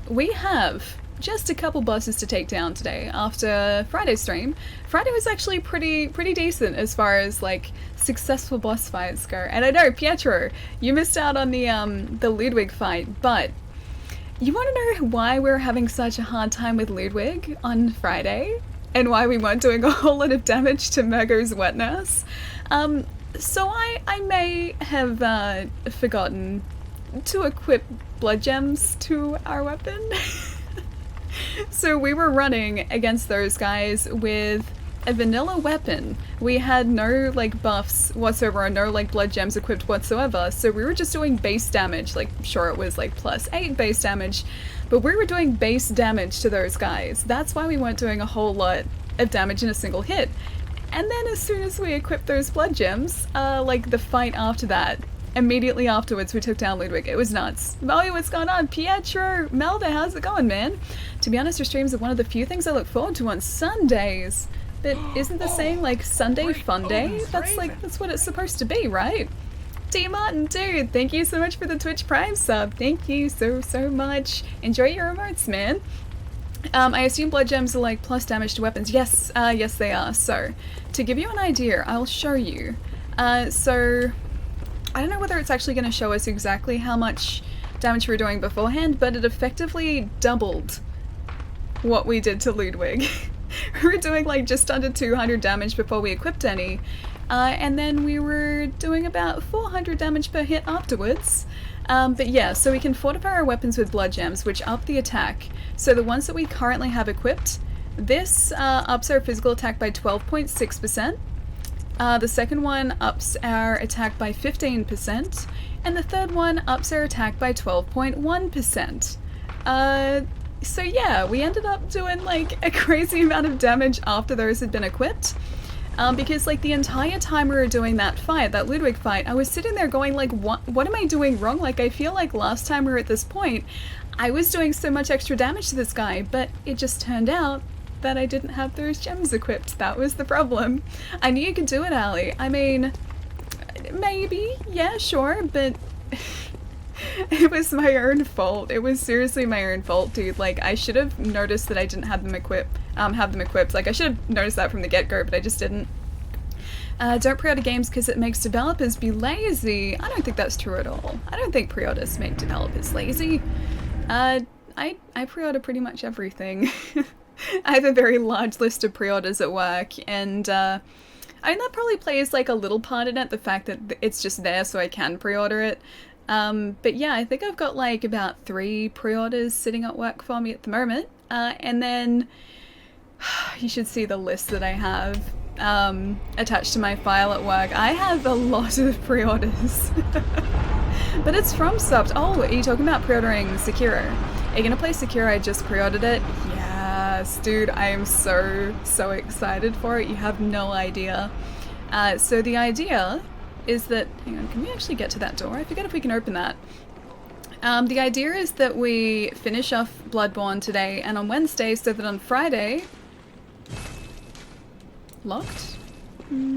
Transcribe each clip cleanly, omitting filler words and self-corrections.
we have just a couple bosses to take down today after Friday's stream. Friday was actually pretty decent as far as like successful boss fights go. And I know, Pietro, you missed out on the Ludwig fight, but you want to know why we're having such a hard time with Ludwig on Friday? And why we weren't doing a whole lot of damage to Mergo's wet nurse? So I may have forgotten to equip blood gems to our weapon. So we were running against those guys with a vanilla weapon. We had no like buffs whatsoever, or no like blood gems equipped whatsoever, so we were just doing base damage. Like, sure, it was like +8 base damage, but we were doing base damage to those guys. That's why we weren't doing a whole lot of damage in a single hit. And then as soon as we equipped those blood gems, like the fight after that, immediately afterwards we took down Ludwig. It was nuts. Molly, what's going on? Pietro, Melda, how's it going, man? To be honest, your streams are one of the few things I look forward to on Sundays. But isn't the saying like Sunday fun day? That's what it's supposed to be, right? T Martin, dude, thank you so much for the Twitch Prime sub. Thank you so much. Enjoy your emotes, man. I assume blood gems are like plus damage to weapons. Yes, yes they are. So, to give you an idea, I'll show you. So, I don't know whether it's actually going to show us exactly how much damage we were doing beforehand, but it effectively doubled what we did to Ludwig. We were doing like just under 200 damage before we equipped any, and then we were doing about 400 damage per hit afterwards. But yeah, so we can fortify our weapons with blood gems, which up the attack. So the ones that we currently have equipped, this ups our physical attack by 12.6%. The second one ups our attack by 15%, and the third one ups our attack by 12.1%. So yeah, we ended up doing like a crazy amount of damage after those had been equipped. Because like the entire time we were doing that fight, that Ludwig fight, I was sitting there going like, what am I doing wrong? Like, I feel like last time we were at this point, I was doing so much extra damage to this guy, but it just turned out that I didn't have those gems equipped. That was the problem. I knew you could do it, Ali. I mean, maybe, yeah, sure, but it was my own fault. It was seriously my own fault, dude. Like, I should have noticed that I didn't have them equipped. Like, I should have noticed that from the get-go, but I just didn't. Don't pre-order games because it makes developers be lazy. I don't think that's true at all. I don't think pre-orders make developers lazy. I pre-order pretty much everything. I have a very large list of pre-orders at work, and I mean, that probably plays like a little part in it, the fact that it's just there so I can pre-order it. But yeah, I think I've got like about 3 pre-orders sitting at work for me at the moment. And then you should see the list that I have attached to my file at work. I have a lot of pre-orders. But it's from subs. Oh, are you talking about pre-ordering Sekiro? Are you gonna play Sekiro? I just pre-ordered it. Yes, dude, I am so excited for it. You have no idea. So the idea is that, hang on, can we actually get to that door? I forget if we can open that. The idea is that we finish off Bloodborne today and on Wednesday, so that on Friday... Locked?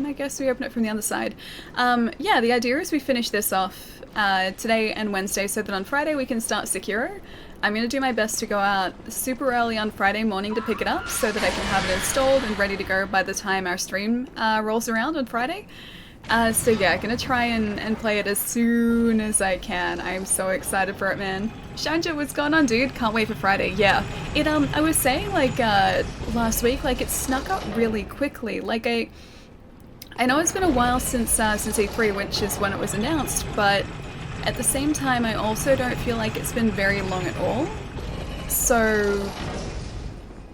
I guess we open it from the other side. Yeah, the idea is we finish this off today and Wednesday, so that on Friday we can start Sekiro. I'm going to do my best to go out super early on Friday morning to pick it up, so that I can have it installed and ready to go by the time our stream rolls around on Friday. So yeah, I'm gonna try and play it as soon as I can. I'm so excited for it, man. Shanja, what's going on, dude? Can't wait for Friday. Yeah, it I was saying like last week, like it snuck up really quickly. Like I know it's been a while since E3, which is when it was announced, but at the same time, I also don't feel like it's been very long at all. So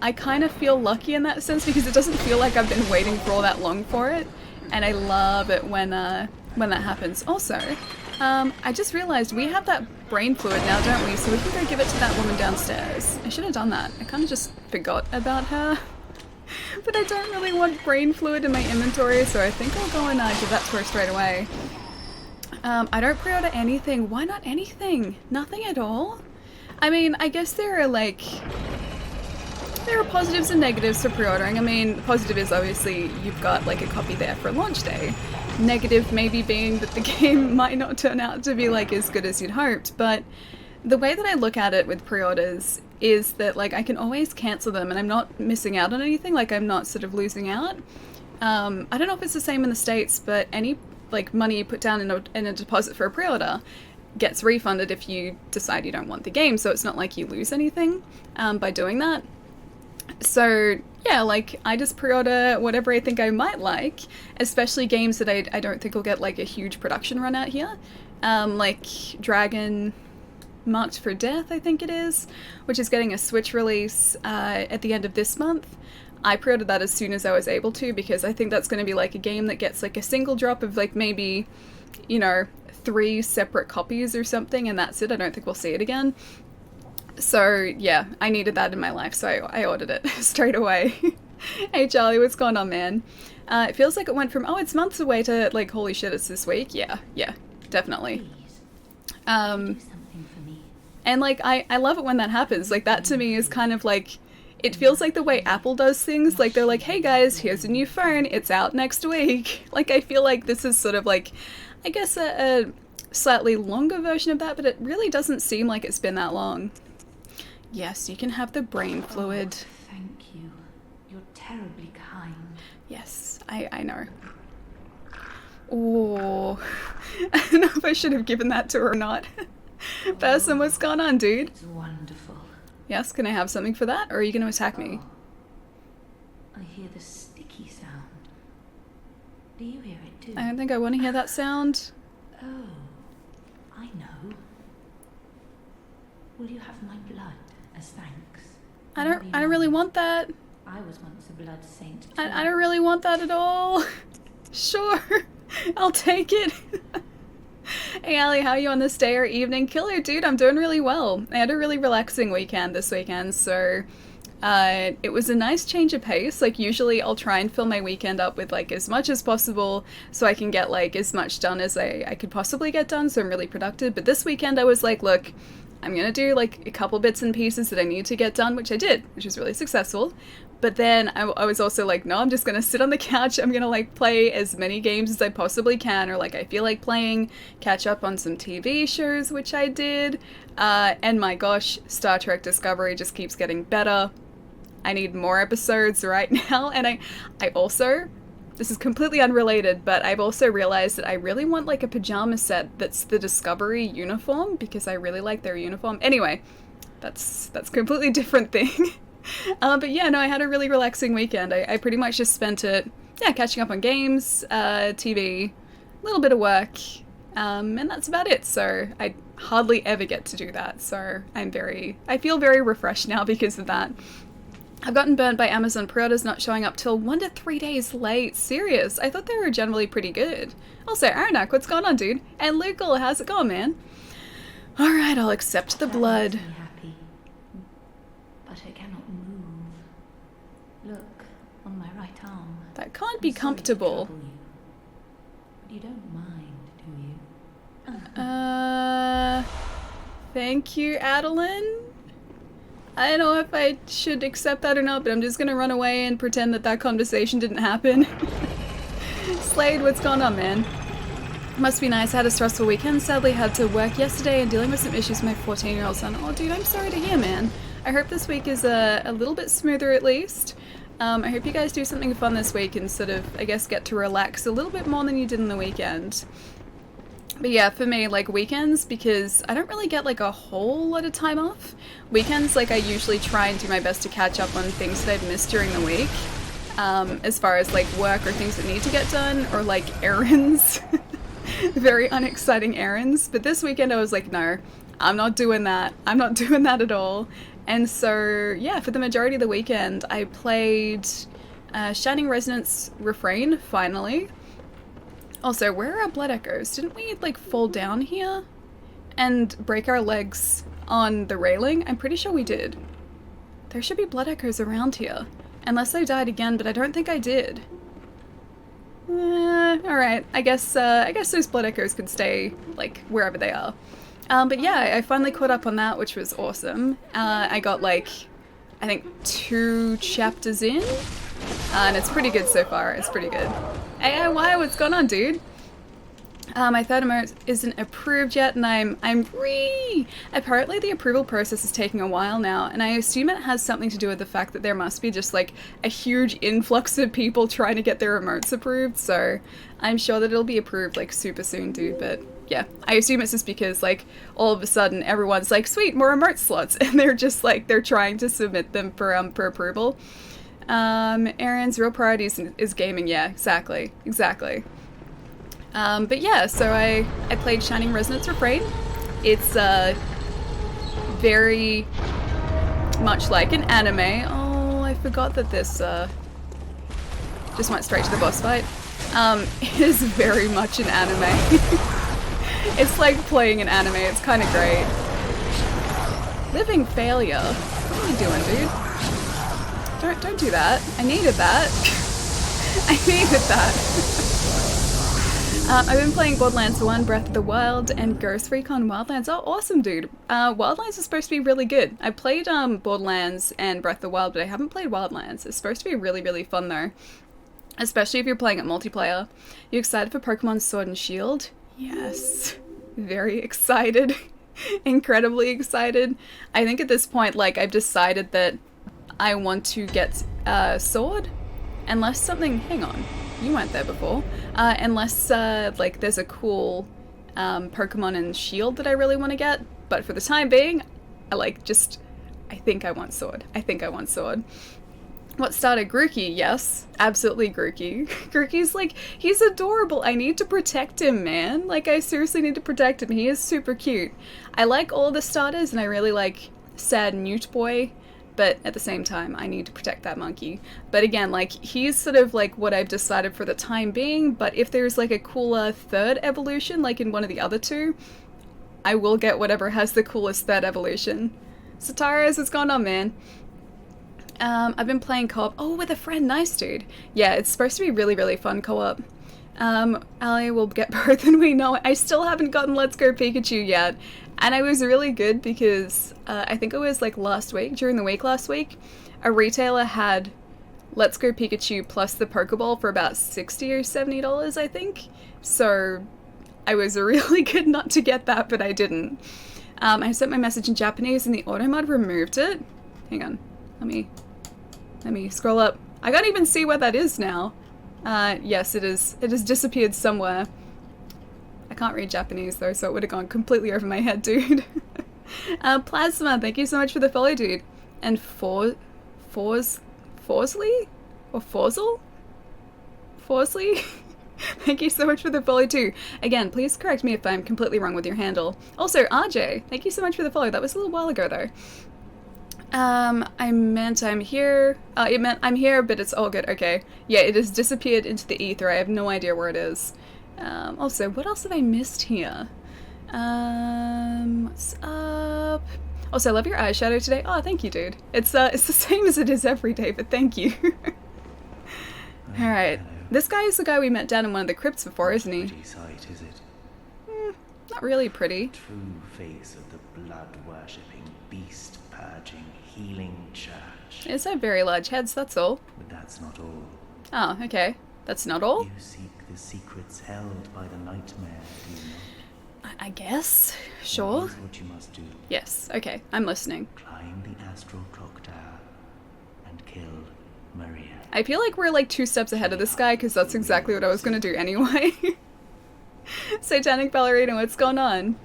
I kind of feel lucky in that sense, because it doesn't feel like I've been waiting for all that long for it. And I love it when that happens. Also, I just realized we have that brain fluid now, don't we? So we can go give it to that woman downstairs. I should have done that. I kind of just forgot about her. But I don't really want brain fluid in my inventory, so I think I'll go and give that to her straight away. I don't pre-order anything. Why not anything? Nothing at all? I mean, I guess there are positives and negatives for pre-ordering. I mean, the positive is obviously you've got like a copy there for launch day. Negative maybe being that the game might not turn out to be like as good as you'd hoped, but the way that I look at it with pre-orders is that like I can always cancel them and I'm not missing out on anything, like I'm not sort of losing out. I don't know if it's the same in the States, but any like money you put down in a deposit for a pre-order gets refunded if you decide you don't want the game, so it's not like you lose anything by doing that. So yeah, like I just pre-order whatever I think I might like, especially games that I don't think will get like a huge production run out here, like Dragon Marked for Death, I think it is, which is getting a Switch release at the end of this month. I pre-ordered that as soon as I was able to, because I think that's going to be like a game that gets like a single drop of like maybe, you know, 3 separate copies or something, and that's it. I don't think we'll see it again. So yeah, I needed that in my life, so I ordered it straight away. Hey Charlie, what's going on, man? It feels like it went from, oh, it's months away to like, holy shit, it's this week. Yeah, definitely. And like, I love it when that happens. Like, that to me is kind of like, it feels like the way Apple does things. Like, they're like, hey guys, here's a new phone, it's out next week. Like, I feel like this is sort of like, I guess a slightly longer version of that, but it really doesn't seem like it's been that long. Yes, you can have the brain fluid. Oh, thank you. You're terribly kind. Yes, I know. Oh, I don't know if I should have given that to her or not. Person, what's going on, dude? It's wonderful. Yes, can I have something for that, or are you going to attack me? I hear the sticky sound. Do you hear it too? I don't think I want to hear that sound. Oh, I know. Will you have my blood as thanks? I don't really want that. I was once a blood saint too. I don't really want that at all. Sure, I'll take it. Hey Allie, how are you on this day or evening? Killer, dude, I'm doing really well. I had a really relaxing weekend this weekend, so it was a nice change of pace. Like, usually I'll try and fill my weekend up with like as much as possible so I can get like as much done as I could possibly get done, so I'm really productive. But this weekend I was like, look, I'm gonna do like a couple bits and pieces that I need to get done, which I did, which was really successful. But then I was also like, no, I'm just gonna sit on the couch, I'm gonna like play as many games as I possibly can, or like I feel like playing, catch up on some TV shows, which I did. And my gosh, Star Trek Discovery just keeps getting better. I need more episodes right now. And I also, this is completely unrelated, but I've also realized that I really want like a pajama set that's the Discovery uniform, because I really like their uniform. Anyway, that's a completely different thing. But yeah, no, I had a really relaxing weekend. I pretty much just spent it, yeah, catching up on games, TV, a little bit of work, and that's about it. So I hardly ever get to do that. So I feel very refreshed now because of that. I've gotten burnt by Amazon pre-orders not showing up till 1 to 3 days late. Serious. I thought they were generally pretty good. Also, Aranak, what's going on, dude? And Lucal, how's it going, man? Alright, I'll accept the blood. That makes me happy. But I cannot move. Look, on my right arm. That can't be comfortable. But you don't mind, do you? Thank you, Adeline. I don't know if I should accept that or not, but I'm just gonna run away and pretend that conversation didn't happen. Slade, what's going on, man? Must be nice. I had a stressful weekend. Sadly, had to work yesterday and dealing with some issues with my 14-year-old son. Oh, dude, I'm sorry to hear, man. I hope this week is a little bit smoother at least. I hope you guys do something fun this week and sort of, I guess, get to relax a little bit more than you did in the weekend. But yeah, for me, like weekends, because I don't really get like a whole lot of time off. Weekends, like I usually try and do my best to catch up on things that I've missed during the week. As far as like work or things that need to get done, or like errands. Very unexciting errands. But this weekend I was like, no, I'm not doing that. I'm not doing that at all. And so, yeah, for the majority of the weekend, I played Shining Resonance Refrain, finally. Also, where are our blood echoes? Didn't we, like, fall down here and break our legs on the railing? I'm pretty sure we did. There should be blood echoes around here. Unless I died again, but I don't think I did. Alright. I guess those blood echoes could stay, like, wherever they are. But yeah, I finally caught up on that, which was awesome. I got, like, I think 2 chapters in. And it's pretty good so far. It's pretty good. Hey, why? What's going on, dude? My third emote isn't approved yet, and I'm apparently the approval process is taking a while now, and I assume it has something to do with the fact that there must be just like a huge influx of people trying to get their emotes approved, so I'm sure that it'll be approved like super soon, dude, but yeah, I assume it's just because like all of a sudden everyone's like, sweet, more emote slots, and they're just like, they're trying to submit them for approval. Aaron's real priorities is gaming, yeah, exactly. But yeah, so I played Shining Resonance Refrain. It's very much like an anime. Oh, I forgot that this just went straight to the boss fight. It is very much an anime. It's like playing an anime. It's kind of great. Living Failure. What are you doing, dude? Don't do that. I needed that. I needed that. I've been playing Borderlands 1, Breath of the Wild, and Ghost Recon Wildlands. Oh, awesome, dude. Wildlands is supposed to be really good. I played Borderlands and Breath of the Wild, but I haven't played Wildlands. It's supposed to be really, really fun, though. Especially if you're playing it multiplayer. You excited for Pokemon Sword and Shield? Yes. Very excited. Incredibly excited. I think at this point, like, I've decided that I want to get Sword. Unless something... Hang on. You weren't there before. Unless, like, there's a cool Pokemon in Shield that I really want to get. But for the time being, I think I want Sword. What started Grookey? Yes, absolutely Grookey. Grookey's like, he's adorable. I need to protect him, man. Like, I seriously need to protect him. He is super cute. I like all the starters, and I really like Sad Newt Boy. But at the same time, I need to protect that monkey. But again, like, he's sort of like what I've decided for the time being, but if there's like a cooler third evolution, like in one of the other two, I will get whatever has the coolest third evolution. Sataras, what's going on, man? I've been playing co-op. Oh, with a friend. Nice, dude. Yeah, it's supposed to be really, really fun co-op. Ali will get both and we know it. I still haven't gotten Let's Go Pikachu yet. And I was really good because I think it was like last week, during the week last week, a retailer had Let's Go Pikachu plus the Pokeball for about $60 or $70, I think. So I was really good not to get that, but I didn't. I sent my message in Japanese and the automod removed it. Hang on. Let me scroll up. I can't even see where that is now. Yes, it is. It has disappeared somewhere. I can't read Japanese though, so it would have gone completely over my head, dude. Plasma, thank you so much for the follow, dude. And Forsley? Or Forzel? Forsley? Thank you so much for the follow too. Again, please correct me if I'm completely wrong with your handle. Also, RJ, thank you so much for the follow. That was a little while ago though. I meant I'm here. It meant I'm here, but it's all good. Okay. Yeah, it has disappeared into the ether. I have no idea where it is. Also, what else have I missed here? What's up? Also, I love your eyeshadow today. Oh, thank you, dude. It's the same as it is every day, but thank you. Alright. This guy is the guy we met down in one of the crypts before, isn't he? Pretty sight, is it? Not really pretty. True face of the blood-worshipping, beast-purging, healing church. It's have very large heads, that's all. But that's not all. Oh, okay. That's not all? You seek the secrets held by the nightmare, do you not? I guess. Sure. Here's what you must do. Yes, okay. I'm listening. Climb the astral clock tower and kill Maria. I feel like we're like 2 steps ahead of this guy, because that's exactly what I was going to do anyway. Satanic Ballerina, what's going on?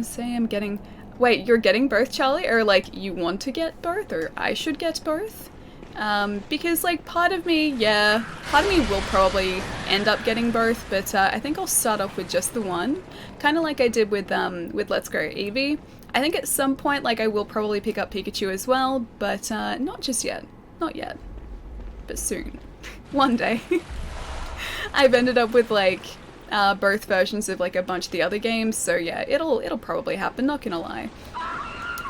Say I'm getting... Wait, you're getting both, Charlie? Or like, you want to get both? Or I should get both? Because like part of me will probably end up getting both, but I think I'll start off with just the one. Kind of like I did with Let's Go Eevee. I think at some point like I will probably pick up Pikachu as well, but not just yet. Not yet. But soon. One day. I've ended up with like both versions of like a bunch of the other games, so yeah, it'll probably happen, not gonna lie.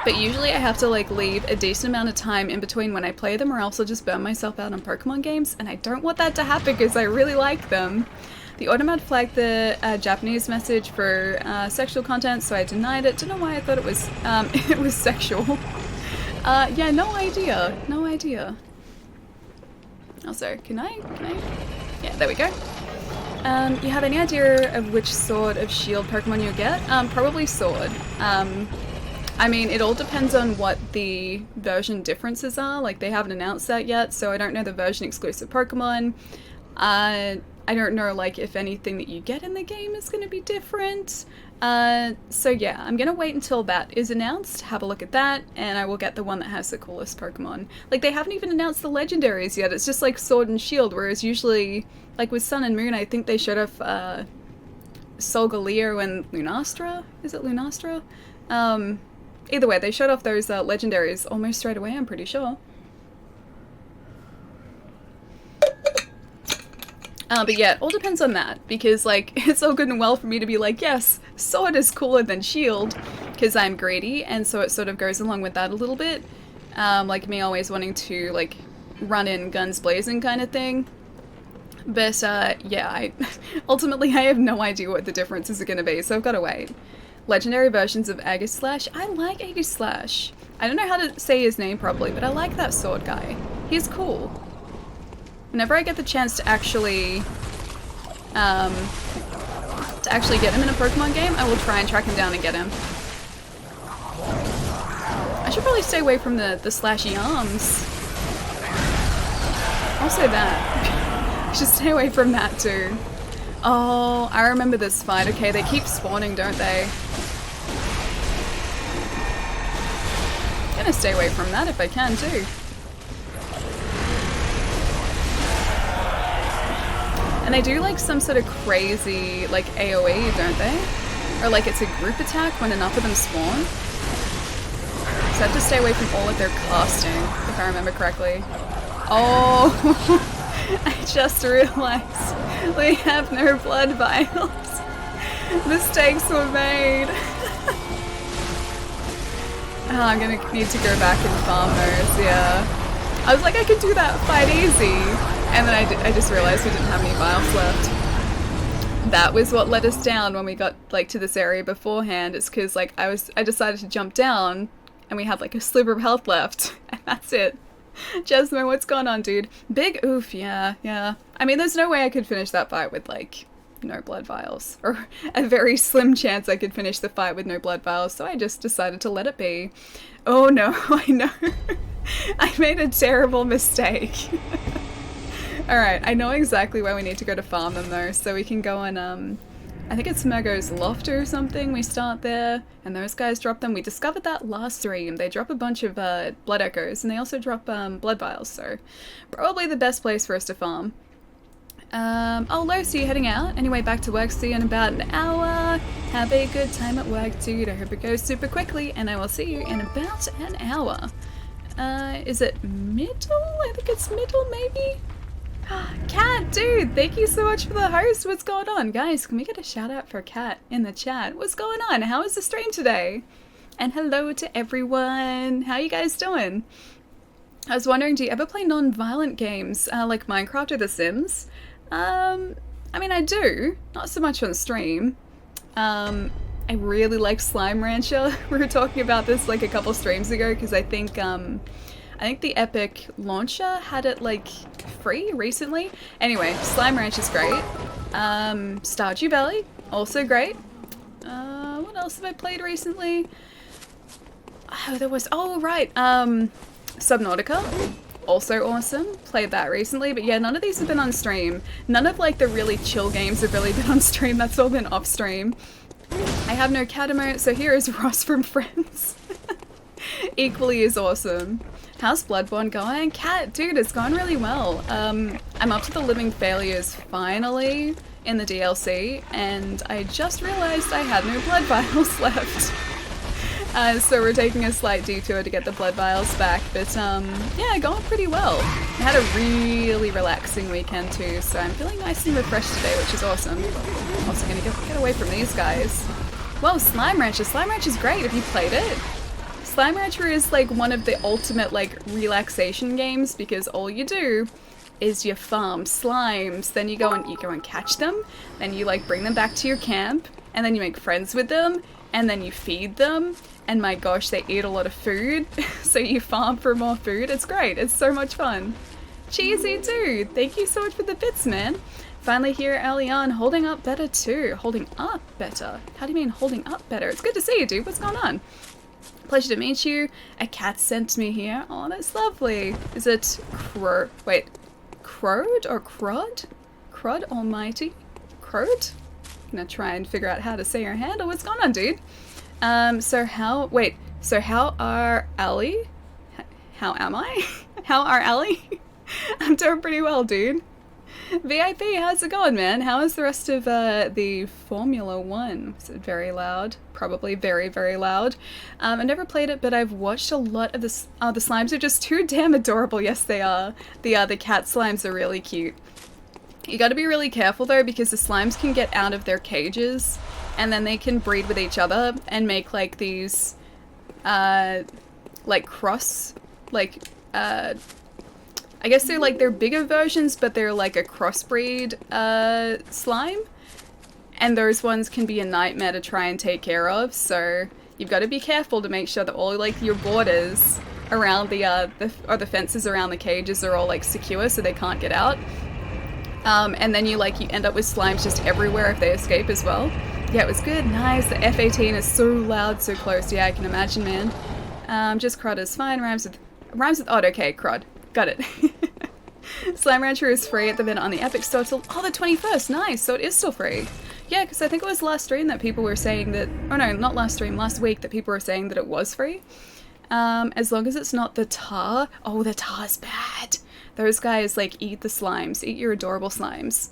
But usually I have to like leave a decent amount of time in between when I play them, or else I'll just burn myself out on Pokemon games, and I don't want that to happen because I really like them. The automat flagged the Japanese message for sexual content, so I denied it. Don't know why I thought it was it was sexual. Yeah, no idea. No idea. Also, can I? Yeah, there we go. You have any idea of which Sword of Shield Pokemon you'll get? Probably Sword. I mean, it all depends on what the version differences are. Like, they haven't announced that yet, so I don't know the version exclusive Pokemon. I don't know, like, if anything that you get in the game is going to be different. So yeah, I'm going to wait until that is announced, have a look at that, and I will get the one that has the coolest Pokemon. Like, they haven't even announced the legendaries yet. It's just like Sword and Shield, whereas usually, like with Sun and Moon, I think they showed off Solgaleo and Lunastra? Is it Lunastra? Either way, they showed off those legendaries almost straight away, I'm pretty sure. But yeah, it all depends on that, because like, it's all good and well for me to be like, yes, Sword is cooler than Shield, because I'm greedy, and so it sort of goes along with that a little bit. Like me always wanting to like run in guns blazing kind of thing. But yeah, ultimately I have no idea what the differences are going to be, so I've got to wait. Legendary versions of Aegislash. I like Aegislash. I don't know how to say his name properly, but I like that sword guy. He's cool. Whenever I get the chance to actually get him in a Pokemon game, I will try and track him down and get him. I should probably stay away from the slashy arms. Also that. I should stay away from that too. Oh, I remember this fight. Okay, they keep spawning, don't they? I'm gonna stay away from that if I can too. And they do like some sort of crazy like AoE, don't they? Or like it's a group attack when enough of them spawn. So I have to stay away from all of their casting, if I remember correctly. Oh, I just realized we have no blood vials. Mistakes were made. Oh, I'm gonna need to go back and farm those, yeah. I was like, I could do that fight easy. And then I just realized we didn't have any vials left. That was what let us down when we got like to this area beforehand. It's because like I decided to jump down and we had like a sliver of health left. And that's it. Jesmo, what's going on, dude? Big oof, yeah. I mean, there's no way I could finish that fight with like no blood vials. Or a very slim chance I could finish the fight with no blood vials, so I just decided to let it be. Oh no, I know. I made a terrible mistake. Alright, I know exactly where we need to go to farm them though, so we can go and, I think it's Mergo's Loft or something, we start there, and those guys drop them. We discovered that last stream. They drop a bunch of, blood echoes, and they also drop, blood vials, so probably the best place for us to farm. Oh, Lo, you're heading out? Anyway, back to work, see you in about an hour. Have a good time at work, dude. I hope it goes super quickly, and I will see you in about an hour. Is it middle? I think it's middle, maybe? Cat, dude, thank you so much for the host. What's going on? Guys, can we get a shout out for Cat in the chat? What's going on? How is the stream today? And hello to everyone. How you guys doing? I was wondering, do you ever play non-violent games like Minecraft or The Sims? I mean, I do. Not so much on stream. I really like Slime Rancher. We were talking about this like a couple streams ago because I think the Epic launcher had it like free recently. Anyway, Slime Ranch is great. Stardew Valley, also great. What else have I played recently? Oh, there was, oh right, Subnautica, also awesome. Played that recently, but yeah, none of these have been on stream. None of like the really chill games have really been on stream. That's all been off stream. I have no cat emote, so here is Ross from Friends. Equally as awesome. How's Bloodborne going? Cat, dude, it's gone really well. I'm up to the Living Failures finally in the DLC, and I just realized I had no blood vials left. So we're taking a slight detour to get the blood vials back, but yeah, going pretty well. I had a really relaxing weekend too, so I'm feeling nice and refreshed today, which is awesome. Also gonna get away from these guys. Whoa, Slime Rancher. Slime Rancher's great. Have you played it? Slime Rancher is like one of the ultimate like relaxation games because all you do is you farm slimes, then you go and catch them, then you like bring them back to your camp, and then you make friends with them, and then you feed them, and my gosh, they eat a lot of food, so you farm for more food. It's great. It's so much fun. Cheesy dude, thank you so much for the bits, man. Finally here early on, holding up better too. Holding up better? How do you mean holding up better? It's good to see you, dude. What's going on? Pleasure to meet you. A cat sent me here. Oh, that's lovely. Is it wait, Crowd or Crud? Crud Almighty? Crowd? I'm gonna try and figure out how to say your handle. What's going on, dude? So how are Allie? How am I? How are Allie? I'm doing pretty well, dude. VIP, how's it going, man? How is the rest of the Formula One? Is it very loud? Probably very, very loud. I never played it, but I've watched a lot of this. Oh, the slimes are just too damn adorable. Yes, they are. The cat slimes are really cute. You gotta be really careful though, because the slimes can get out of their cages, and then they can breed with each other and make like these, like cross, like, I guess they're bigger versions, but they're like a crossbreed slime, and those ones can be a nightmare to try and take care of. So you've got to be careful to make sure that all like your borders around the fences around the cages are all like secure, so they can't get out. And then you end up with slimes just everywhere if they escape as well. Yeah, it was good. Nice. The F-18 is so loud, so close. Yeah, I can imagine, man. Just Crud is fine. Rhymes with odd. Okay, Crud. Got it. Slime Rancher is free at the minute on the Epic Store till the 21st. Nice. So it is still free. Yeah, because I think it was last stream that people were saying that, oh no, not last stream, last week that people were saying that it was free. As long as it's not the tar. Oh, the tar's bad. Those guys eat the slimes. Eat your adorable slimes.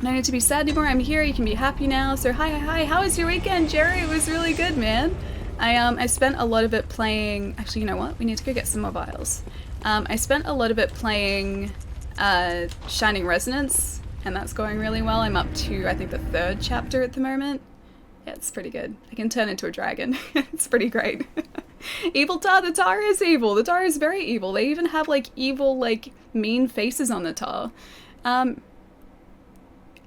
No need to be sad anymore. I'm here. You can be happy now. So hi. How was your weekend, Jerry? It was really good, man. I spent a lot of it playing. Actually, you know what? We need to go get some more vials. I spent a lot of it playing Shining Resonance, and that's going really well. I'm up to, I think, the 3rd chapter at the moment. Yeah, it's pretty good. I can turn into a dragon. It's pretty great. Evil tar. The tar is evil. The tar is very evil. They even have evil mean faces on the tar.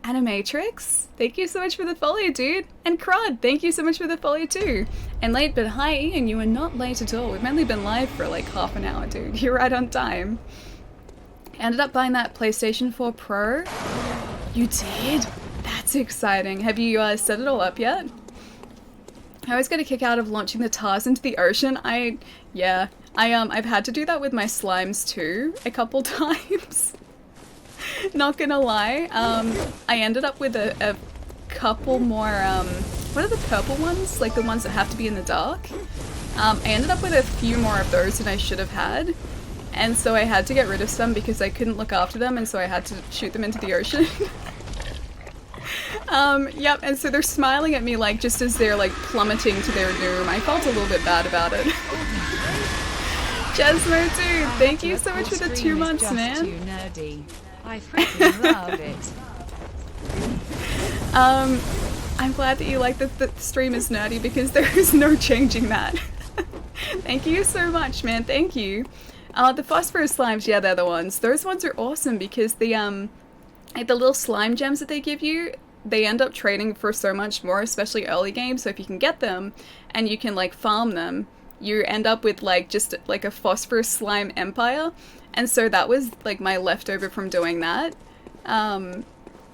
Animatrix, thank you so much for the follow, dude. And Crud, thank you so much for the follow too. And late, but hi Ian, you are not late at all. We've only been live for half an hour, dude. You're right on time. Ended up buying that PlayStation 4 Pro. You did? That's exciting. Have you set it all up yet? I always get a kick out of launching the tars into the ocean. I've had to do that with my slimes too a couple times. Not gonna lie. I ended up with a couple more, what are the purple ones? The ones that have to be in the dark? I ended up with a few more of those than I should have had. And so I had to get rid of some because I couldn't look after them, and so I had to shoot them into the ocean. Yep, and so they're smiling at me just as they're plummeting to their doom. I felt a little bit bad about it. Jesmo dude, thank you so much for the 2 months, man. Too nerdy. I freaking love it. I'm glad that you like that the stream is nerdy, because there is no changing that. Thank you so much, man. Thank you. The phosphorus slimes, yeah, they're the ones. Those ones are awesome because the little slime gems that they give you, they end up trading for so much more, especially early game. So if you can get them and you can farm them, you end up with just a phosphorus slime empire. And so that was my leftover from doing that.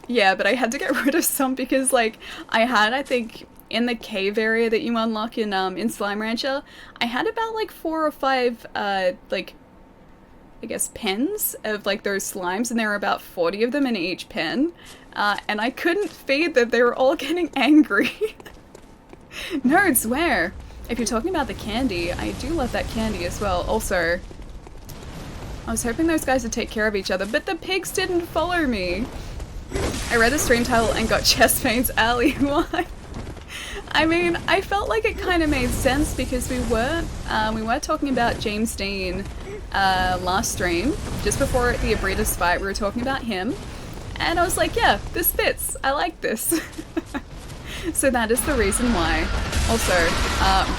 Yeah, but I had to get rid of some because I had, I think, in the cave area that you unlock in Slime Rancher, I had about 4 or 5 I guess pens of those slimes, and there were about 40 of them in each pen. And I couldn't feed them. They were all getting angry. Nerds, where? If you're talking about the candy, I do love that candy as well. Also, I was hoping those guys would take care of each other, but the pigs didn't follow me. I read the stream title and got chest pains. Ali, why? I mean, I felt like it kind of made sense because we were talking about James Dean last stream, just before the Abritas fight. We were talking about him, and I was like, yeah, this fits. I like this. So that is the reason why. Also,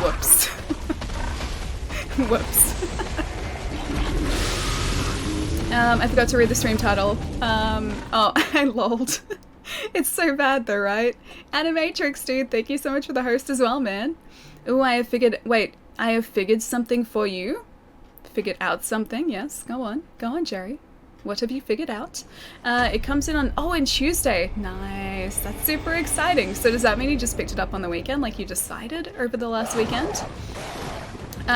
whoops. Whoops. I forgot to read the stream title. Oh, I lolled. It's so bad though, right? Animatrix, dude, thank you so much for the host as well, man. Ooh, I have figured something for you. Figured out something, yes. Go on, Jerry. What have you figured out? It comes in on Tuesday. Nice. That's super exciting. So does that mean you just picked it up on the weekend, like you decided over the last weekend?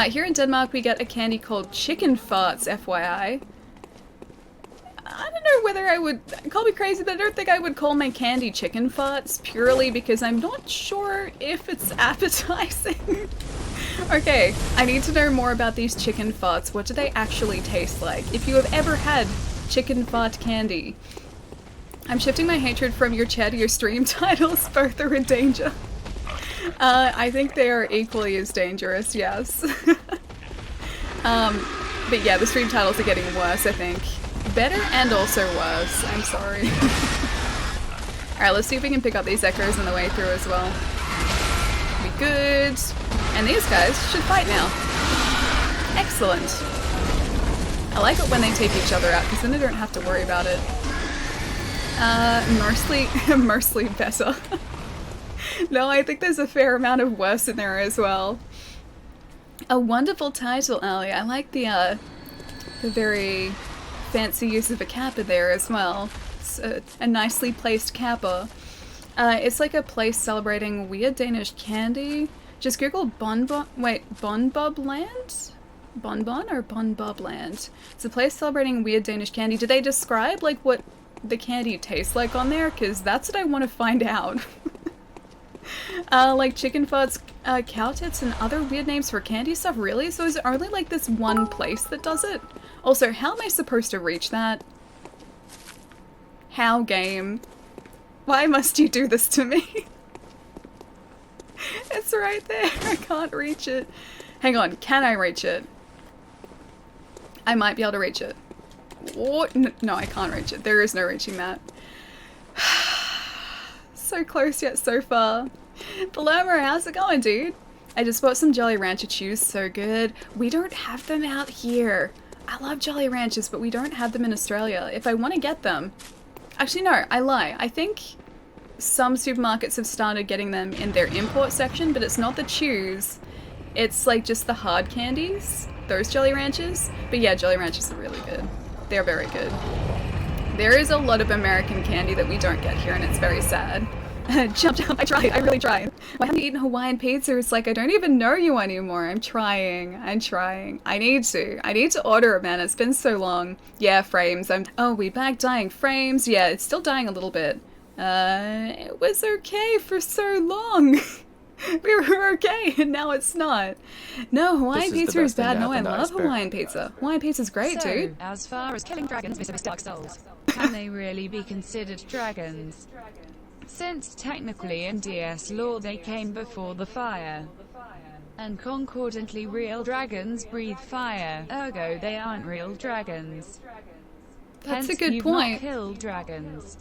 Here in Denmark, we get a candy called chicken farts, FYI. I don't know whether I would call me crazy, but I don't think I would call my candy chicken farts, purely because I'm not sure if it's appetizing. Okay, I need to know more about these chicken farts. What do they actually taste like? If you have ever had chicken fart candy. I'm shifting my hatred from your chair to your stream titles. Both are in danger. I think they are equally as dangerous, yes. But yeah, the stream titles are getting worse, I think. Better and also worse. I'm sorry. Alright, let's see if we can pick up these echoes on the way through as well. Be good. And these guys should fight now. Excellent. I like it when they take each other out, because then I don't have to worry about it. Mostly better. No, I think there's a fair amount of worse in there as well. A wonderful title, Ali. I like the very fancy use of a kappa there as well. It's a nicely placed kappa. It's like a place celebrating weird Danish candy. Just Google Bonbob Land? Bonbon or Bonbob Land? It's a place celebrating weird Danish candy. Do they describe like what the candy tastes like on there? Because that's what I want to find out. Like chicken farts, cow tits, and other weird names for candy stuff, really? So is it only like this one place that does it? Also, how am I supposed to reach that? How, game? Why must you do this to me? It's right there. I can't reach it. Hang on, can I reach it? I might be able to reach it. What? No, I can't reach it. There is no reaching that. So close yet so far. Palermo, how's it going, dude? I just bought some Jolly Rancher chews, so good. We don't have them out here. I love Jolly Ranchers, but we don't have them in Australia. If I want to get them... Actually, no, I lie. I think some supermarkets have started getting them in their import section, but it's not the chews. It's like just the hard candies. Those Jolly Ranchers. But yeah, Jolly Ranchers are really good. They're very good. There is a lot of American candy that we don't get here, and it's very sad. Jump, I tried, I really tried. Why haven't you eaten Hawaiian pizza? It's like, I don't even know you anymore. I'm trying. I need to order it, man. It's been so long. Yeah, frames. Oh, we back dying frames. Yeah, it's still dying a little bit. It was okay for so long. We were okay, and now it's not. No, Hawaiian pizza is bad. No, I love Hawaiian pizza. Hawaiian pizza's great, dude. As far as killing dragons vis-a-vis Dark Souls, can they really be considered dragons? Since technically in DS lore they came before the fire. And concordantly real dragons breathe fire, ergo they aren't real dragons. That's Hence, a good you've point. Not killed dragons.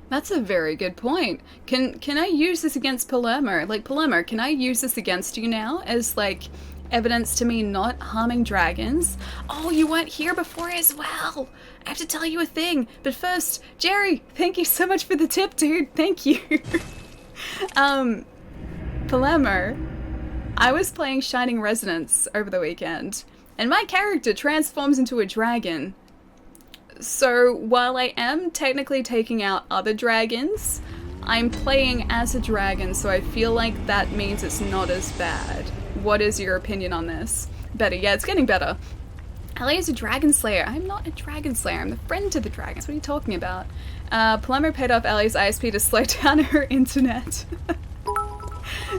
That's a very good point. Can I use this against Palermo? Like, Palermo, can I use this against you now as, like, evidence to me not harming dragons? Oh, you weren't here before as well. I have to tell you a thing. But first, Jerry, thank you so much for the tip, dude. Thank you. Palermo, I was playing Shining Resonance over the weekend, and my character transforms into a dragon. So, while I am technically taking out other dragons, I'm playing as a dragon, so I feel like that means it's not as bad. What is your opinion on this? Better. Yeah, it's getting better. Ellie is a dragon slayer. I'm not a dragon slayer. I'm the friend to the dragons. What are you talking about? Palermo paid off Ellie's ISP to slow down her internet.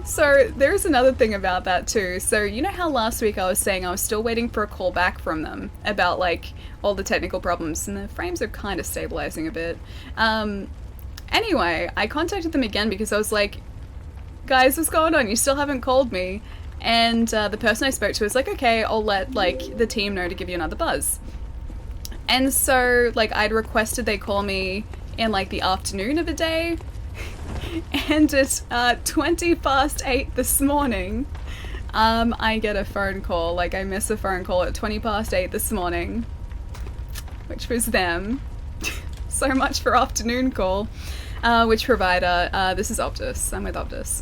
So, there's another thing about that too. So, you know how last week I was saying I was still waiting for a call back from them about, like, all the technical problems, and the frames are kind of stabilizing a bit. Anyway, I contacted them again because I was like, guys, what's going on? You still haven't called me. And the person I spoke to was like, okay, I'll let, like, the team know to give you another buzz. And so, like, I'd requested they call me in, like, the afternoon of the day. And at 20 past 8 this morning, I get a phone call. Like, I miss a phone call at 20 past 8 this morning, which was them. So much for afternoon call. Which provider? This is Optus. I'm with Optus.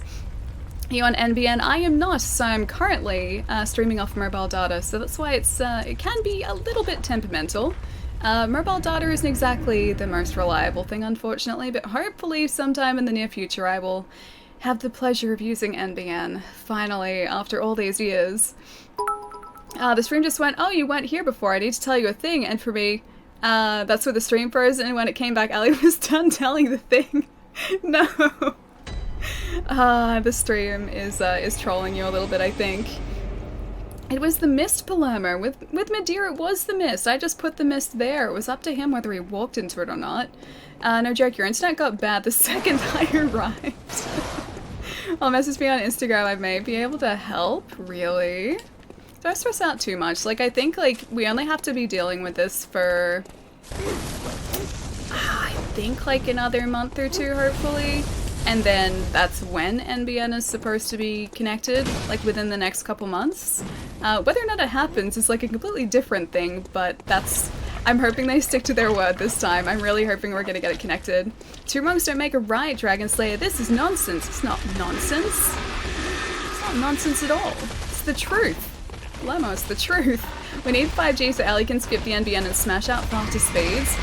Are you on NBN? I am not, so I'm currently streaming off mobile data, so that's why it can be a little bit temperamental. Mobile data isn't exactly the most reliable thing, unfortunately, but hopefully sometime in the near future I will have the pleasure of using NBN, finally, after all these years. The stream just went, oh, you weren't here before, I need to tell you a thing, and for me, that's where the stream froze, and when it came back, Ali was done telling the thing. No. The stream is trolling you a little bit, I think. It was the mist, Palermo. With Madeira, it was the mist. I just put the mist there. It was up to him whether he walked into it or not. No joke, your internet got bad the second I arrived. I'll message me on Instagram, I may be able to help. Really? Don't stress out too much. Like, I think, like, we only have to be dealing with this for... I think, like, another month or two, hopefully. And then that's when NBN is supposed to be connected, like, within the next couple months. Whether or not it happens is, like, a completely different thing, but that's... I'm hoping they stick to their word this time. I'm really hoping we're gonna get it connected. Two wrongs don't make a right, Dragon Slayer. This is nonsense. It's not nonsense. It's not nonsense at all. It's the truth. Lemo, it's the truth. We need 5G so Ellie can skip the NBN and smash out faster speeds.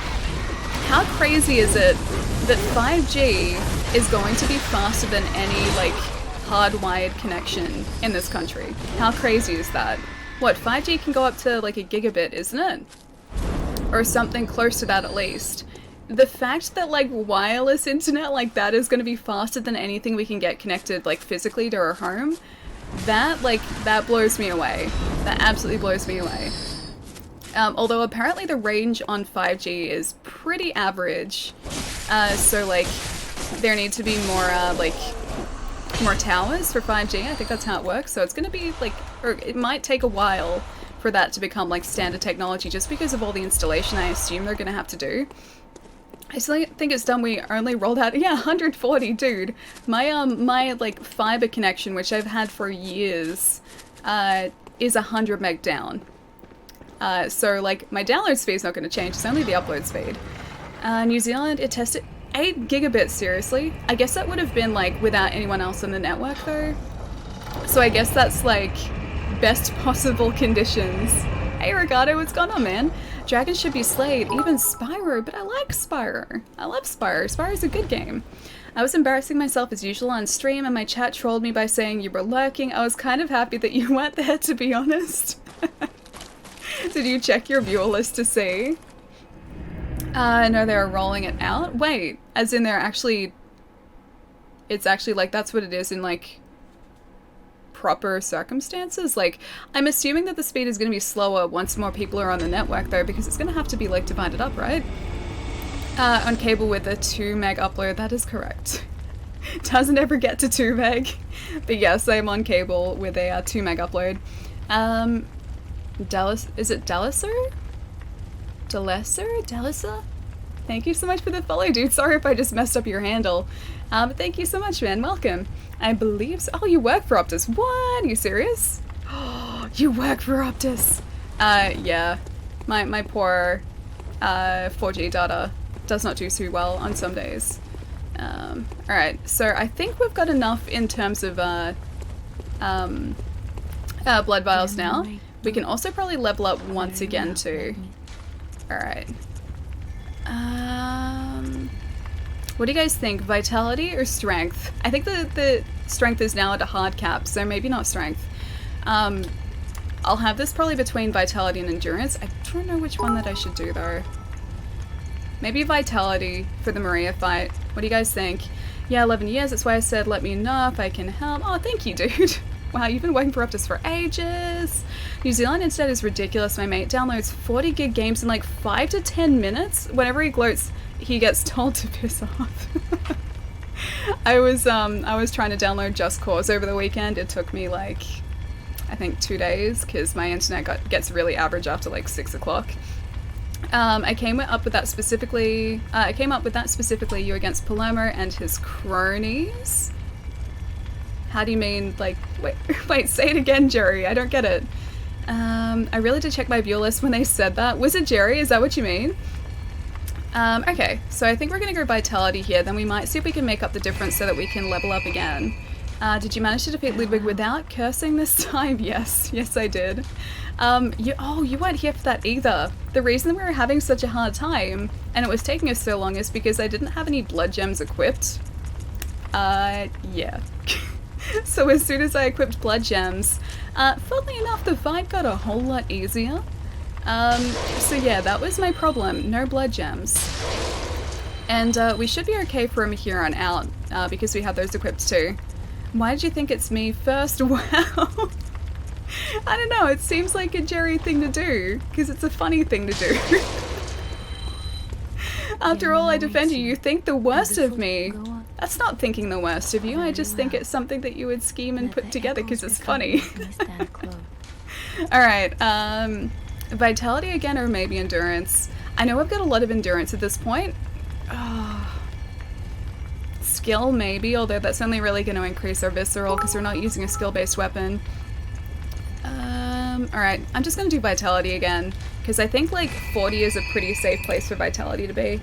How crazy is it that 5G is going to be faster than any, like, hardwired connection in this country? How crazy is that? What, 5G can go up to, like, a gigabit, isn't it? Or something close to that at least. The fact that, like, wireless internet like that is going to be faster than anything we can get connected, like, physically to our home, that, like, that blows me away. That absolutely blows me away. Although apparently the range on 5G is pretty average, so, like, there need to be more, more towers for 5G. I think that's how it works, so it's gonna be, like, or it might take a while for that to become, like, standard technology, just because of all the installation I assume they're gonna have to do. I still think it's dumb we only rolled out, yeah, 140, dude. My, like, fiber connection, which I've had for years, is 100 meg down. So, like, my download speed is not going to change, it's only the upload speed. New Zealand, it tested 8 gigabits, seriously? I guess that would have been, like, without anyone else on the network, though. So I guess that's, like, best possible conditions. Hey, Ricardo, what's going on, man? Dragons should be slayed, even Spyro, but I like Spyro. I love Spyro. Spyro's a good game. I was embarrassing myself as usual on stream, and my chat trolled me by saying you were lurking. I was kind of happy that you weren't there, to be honest. Did you check your viewer list to see? No, they were rolling it out. Wait, as in they're actually... It's actually, like, that's what it is in, like, proper circumstances? Like, I'm assuming that the speed is going to be slower once more people are on the network, though, because it's going to have to be, like, divided up, right? On cable with a 2 meg upload, that is correct. Doesn't ever get to 2 meg. But yes, I'm on cable with a 2 meg upload. Is it Deliser? Deliser? Thank you so much for the follow, dude. Sorry if I just messed up your handle. But thank you so much, man. Welcome. I believe so. Oh, you work for Optus. What? Are you serious? Oh, you work for Optus. Yeah. My poor 4G data does not do too well on some days. Alright, so I think we've got enough in terms of blood vials now. We can also probably level up once again too. Alright. What do you guys think? Vitality or strength? I think the strength is now at a hard cap, so maybe not strength. I'll have this probably between vitality and endurance. I don't know which one that I should do though. Maybe vitality for the Maria fight. What do you guys think? Yeah, 11 years, that's why I said let me know if I can help. Oh, thank you, dude. Wow, you've been working for Optus for ages. New Zealand internet is ridiculous. My mate downloads 40 gig games in like 5 to 10 minutes. Whenever he gloats, he gets told to piss off. I was trying to download Just Cause over the weekend. It took me like, I think 2 days because my internet gets really average after like 6 o'clock. I came up with that specifically. You against Palermo and his cronies. How do you mean, like, wait, say it again, Jerry. I don't get it. I really did check my viewer list when they said that. Was it Jerry? Is that what you mean? Okay, so I think we're gonna go vitality here. Then we might see if we can make up the difference so that we can level up again. Did you manage to defeat Ludwig without cursing this time? Yes, yes I did. You weren't here for that either. The reason we were having such a hard time, and it was taking us so long, is because I didn't have any blood gems equipped. Yeah. So as soon as I equipped blood gems, funnily enough, the fight got a whole lot easier. So yeah, that was my problem. No blood gems. And we should be okay from here on out, because we have those equipped too. Why did you think it's me first? Wow. I don't know, it seems like a Jerry thing to do, because it's a funny thing to do. After all, I defend you, you think the worst of me. That's not thinking the worst of you, I just think it's something that you would scheme and put together because it's funny. Alright, vitality again or maybe endurance. I know I've got a lot of endurance at this point. Skill maybe, although that's only really going to increase our visceral because we're not using a skill-based weapon. Alright, I'm just going to do vitality again because I think like 40 is a pretty safe place for vitality to be.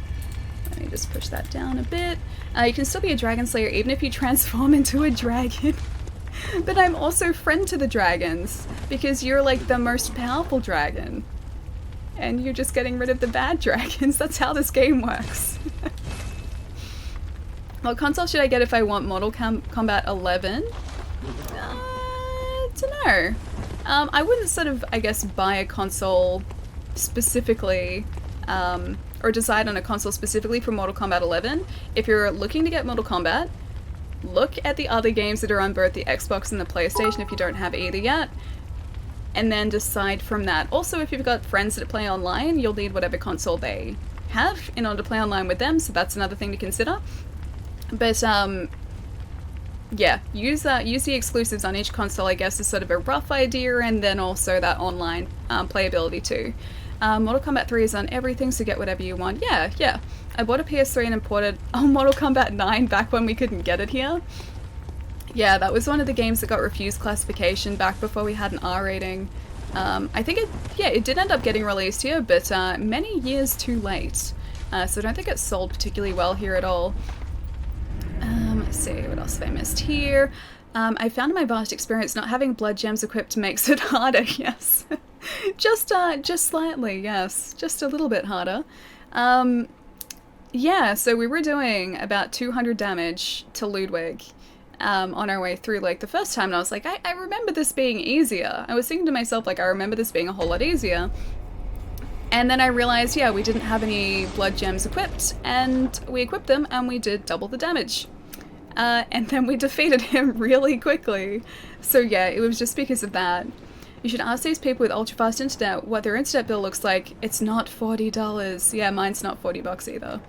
Let me just push that down a bit. You can still be a dragon slayer even if you transform into a dragon. But I'm also friend to the dragons because you're like the most powerful dragon. And you're just getting rid of the bad dragons. That's how this game works. What console should I get if I want Mortal Kombat 11? Dunno. I wouldn't sort of, I guess, buy a console specifically, or decide on a console specifically for Mortal Kombat 11. If you're looking to get Mortal Kombat, look at the other games that are on both the Xbox and the PlayStation if you don't have either yet, and then decide from that. Also, if you've got friends that play online, you'll need whatever console they have in order to play online with them, so that's another thing to consider. But, yeah, use the exclusives on each console, I guess, is sort of a rough idea, and then also that online playability too. Mortal Kombat 3 is on everything, so get whatever you want. Yeah. I bought a PS3 and imported Mortal Kombat 9 back when we couldn't get it here. Yeah, that was one of the games that got refused classification back before we had an R rating. I think it did end up getting released here, but many years too late. So I don't think it sold particularly well here at all. Let's see, what else have I missed here? I found in my vast experience not having blood gems equipped makes it harder, yes. just slightly, yes. Just a little bit harder. Yeah, so we were doing about 200 damage to Ludwig on our way through, like, the first time, and I was like, I remember this being easier. I was thinking to myself, like, I remember this being a whole lot easier. And then I realized, yeah, we didn't have any blood gems equipped, and we equipped them, and we did double the damage. And then we defeated him really quickly. So yeah, it was just because of that. You should ask these people with ultra-fast internet what their internet bill looks like. It's not $40. Yeah, mine's not $40 either.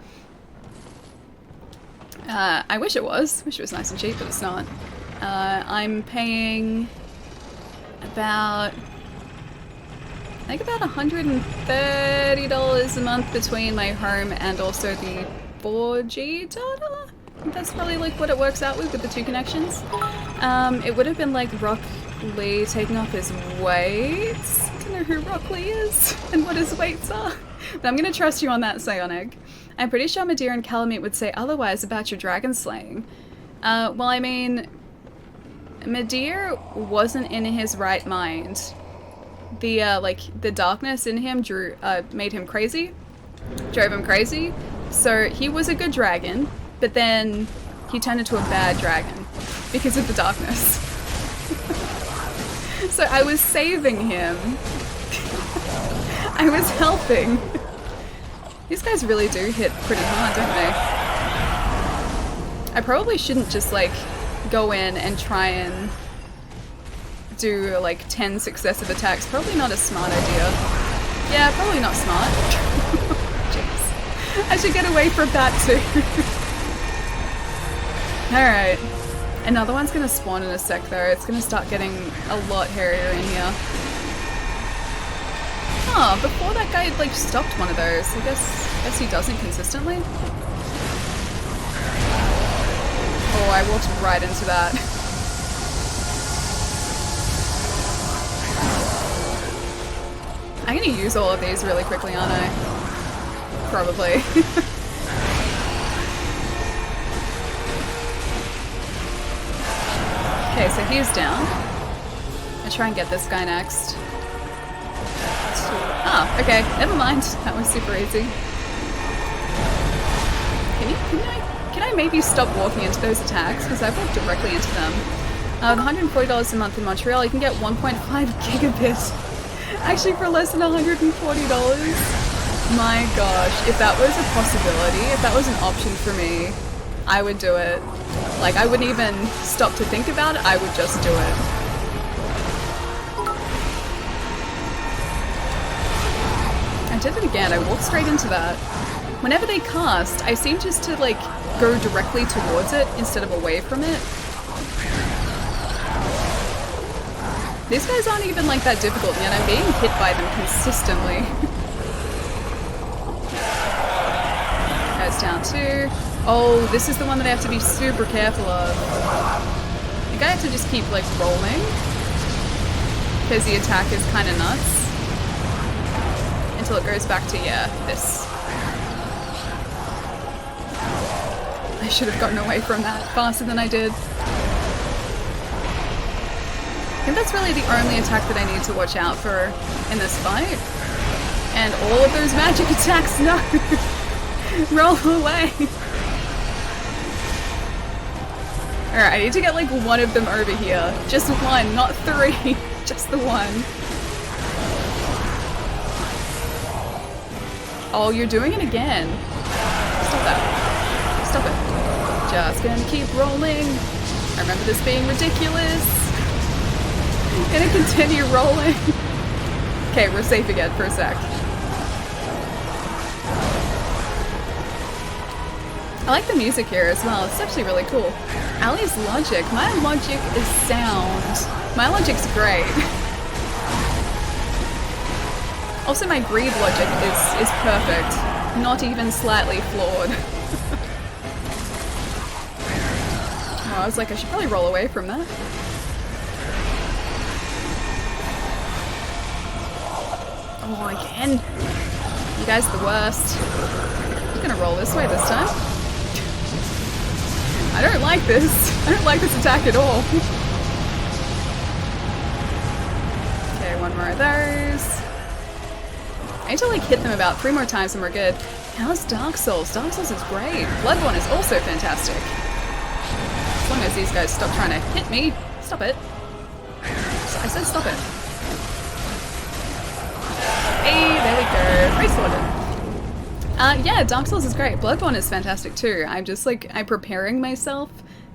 I wish it was. Wish it was nice and cheap, but it's not. I'm paying about... I think about $130 a month between my home and also the 4G data? I think that's probably like what it works out with the two connections. It would have been like Rock Lee taking off his weights. I don't know who Rock Lee is and what his weights are. But I'm gonna trust you on that, Psionic. I'm pretty sure Madeira and Calamite would say otherwise about your dragon slaying. Well, I mean, Madeira wasn't in his right mind. The darkness in him made him crazy, drove him crazy. So he was a good dragon, but then he turned into a bad dragon because of the darkness. So I was saving him. I was helping. These guys really do hit pretty hard, don't they? I probably shouldn't just like go in and try and do like 10 successive attacks. Probably not a smart idea. Yeah, probably not smart. Jeez. I should get away from that too. Alright. Another one's gonna spawn in a sec though. It's gonna start getting a lot hairier in here. Oh, before that guy like stopped one of those. I guess he doesn't consistently. Oh, I walked right into that. I'm gonna use all of these really quickly, aren't I? Probably. Okay, so he's down. I'll try and get this guy next. Ah, okay, never mind. That was super easy. Can I maybe stop walking into those attacks? Because I've walked directly into them. With $140 a month in Montreal, you can get 1.5 gigabit. Actually, for less than $140. My gosh, if that was a possibility, if that was an option for me, I would do it. Like, I wouldn't even stop to think about it, I would just do it. I did it again, I walked straight into that. Whenever they cast, I seem just to, like, go directly towards it instead of away from it. These guys aren't even, like, that difficult, yet I'm being hit by them consistently. Goes down too. Oh, this is the one that I have to be super careful of. I think I have to just keep, like, rolling. Because the attack is kind of nuts. Until it goes back to, yeah, this. I should have gotten away from that faster than I did. I think that's really the only attack that I need to watch out for in this fight. And all of those magic attacks, no! Roll away! Alright, I need to get like one of them over here. Just one, not three. Just the one. Oh, you're doing it again. Stop that. Stop it. Just gonna keep rolling. I remember this being ridiculous. Gonna continue rolling. Okay, we're safe again for a sec. I like the music here as well. It's actually really cool. Ali's logic. My logic is sound. My logic's great. Also, my greed logic is perfect. Not even slightly flawed. Oh, I was like, I should probably roll away from that. Oh, again. You guys are the worst. I'm gonna roll this way this time. I don't like this. I don't like this attack at all. Okay, one more of those. I need to like hit them about 3 more times and we're good. How's Dark Souls? Dark Souls is great. Bloodborne is also fantastic. As long as these guys stop trying to hit me. Stop it. I said stop it. Hey, there we go. Race order. Yeah, Dark Souls is great. Bloodborne is fantastic too. I'm just like, I'm preparing myself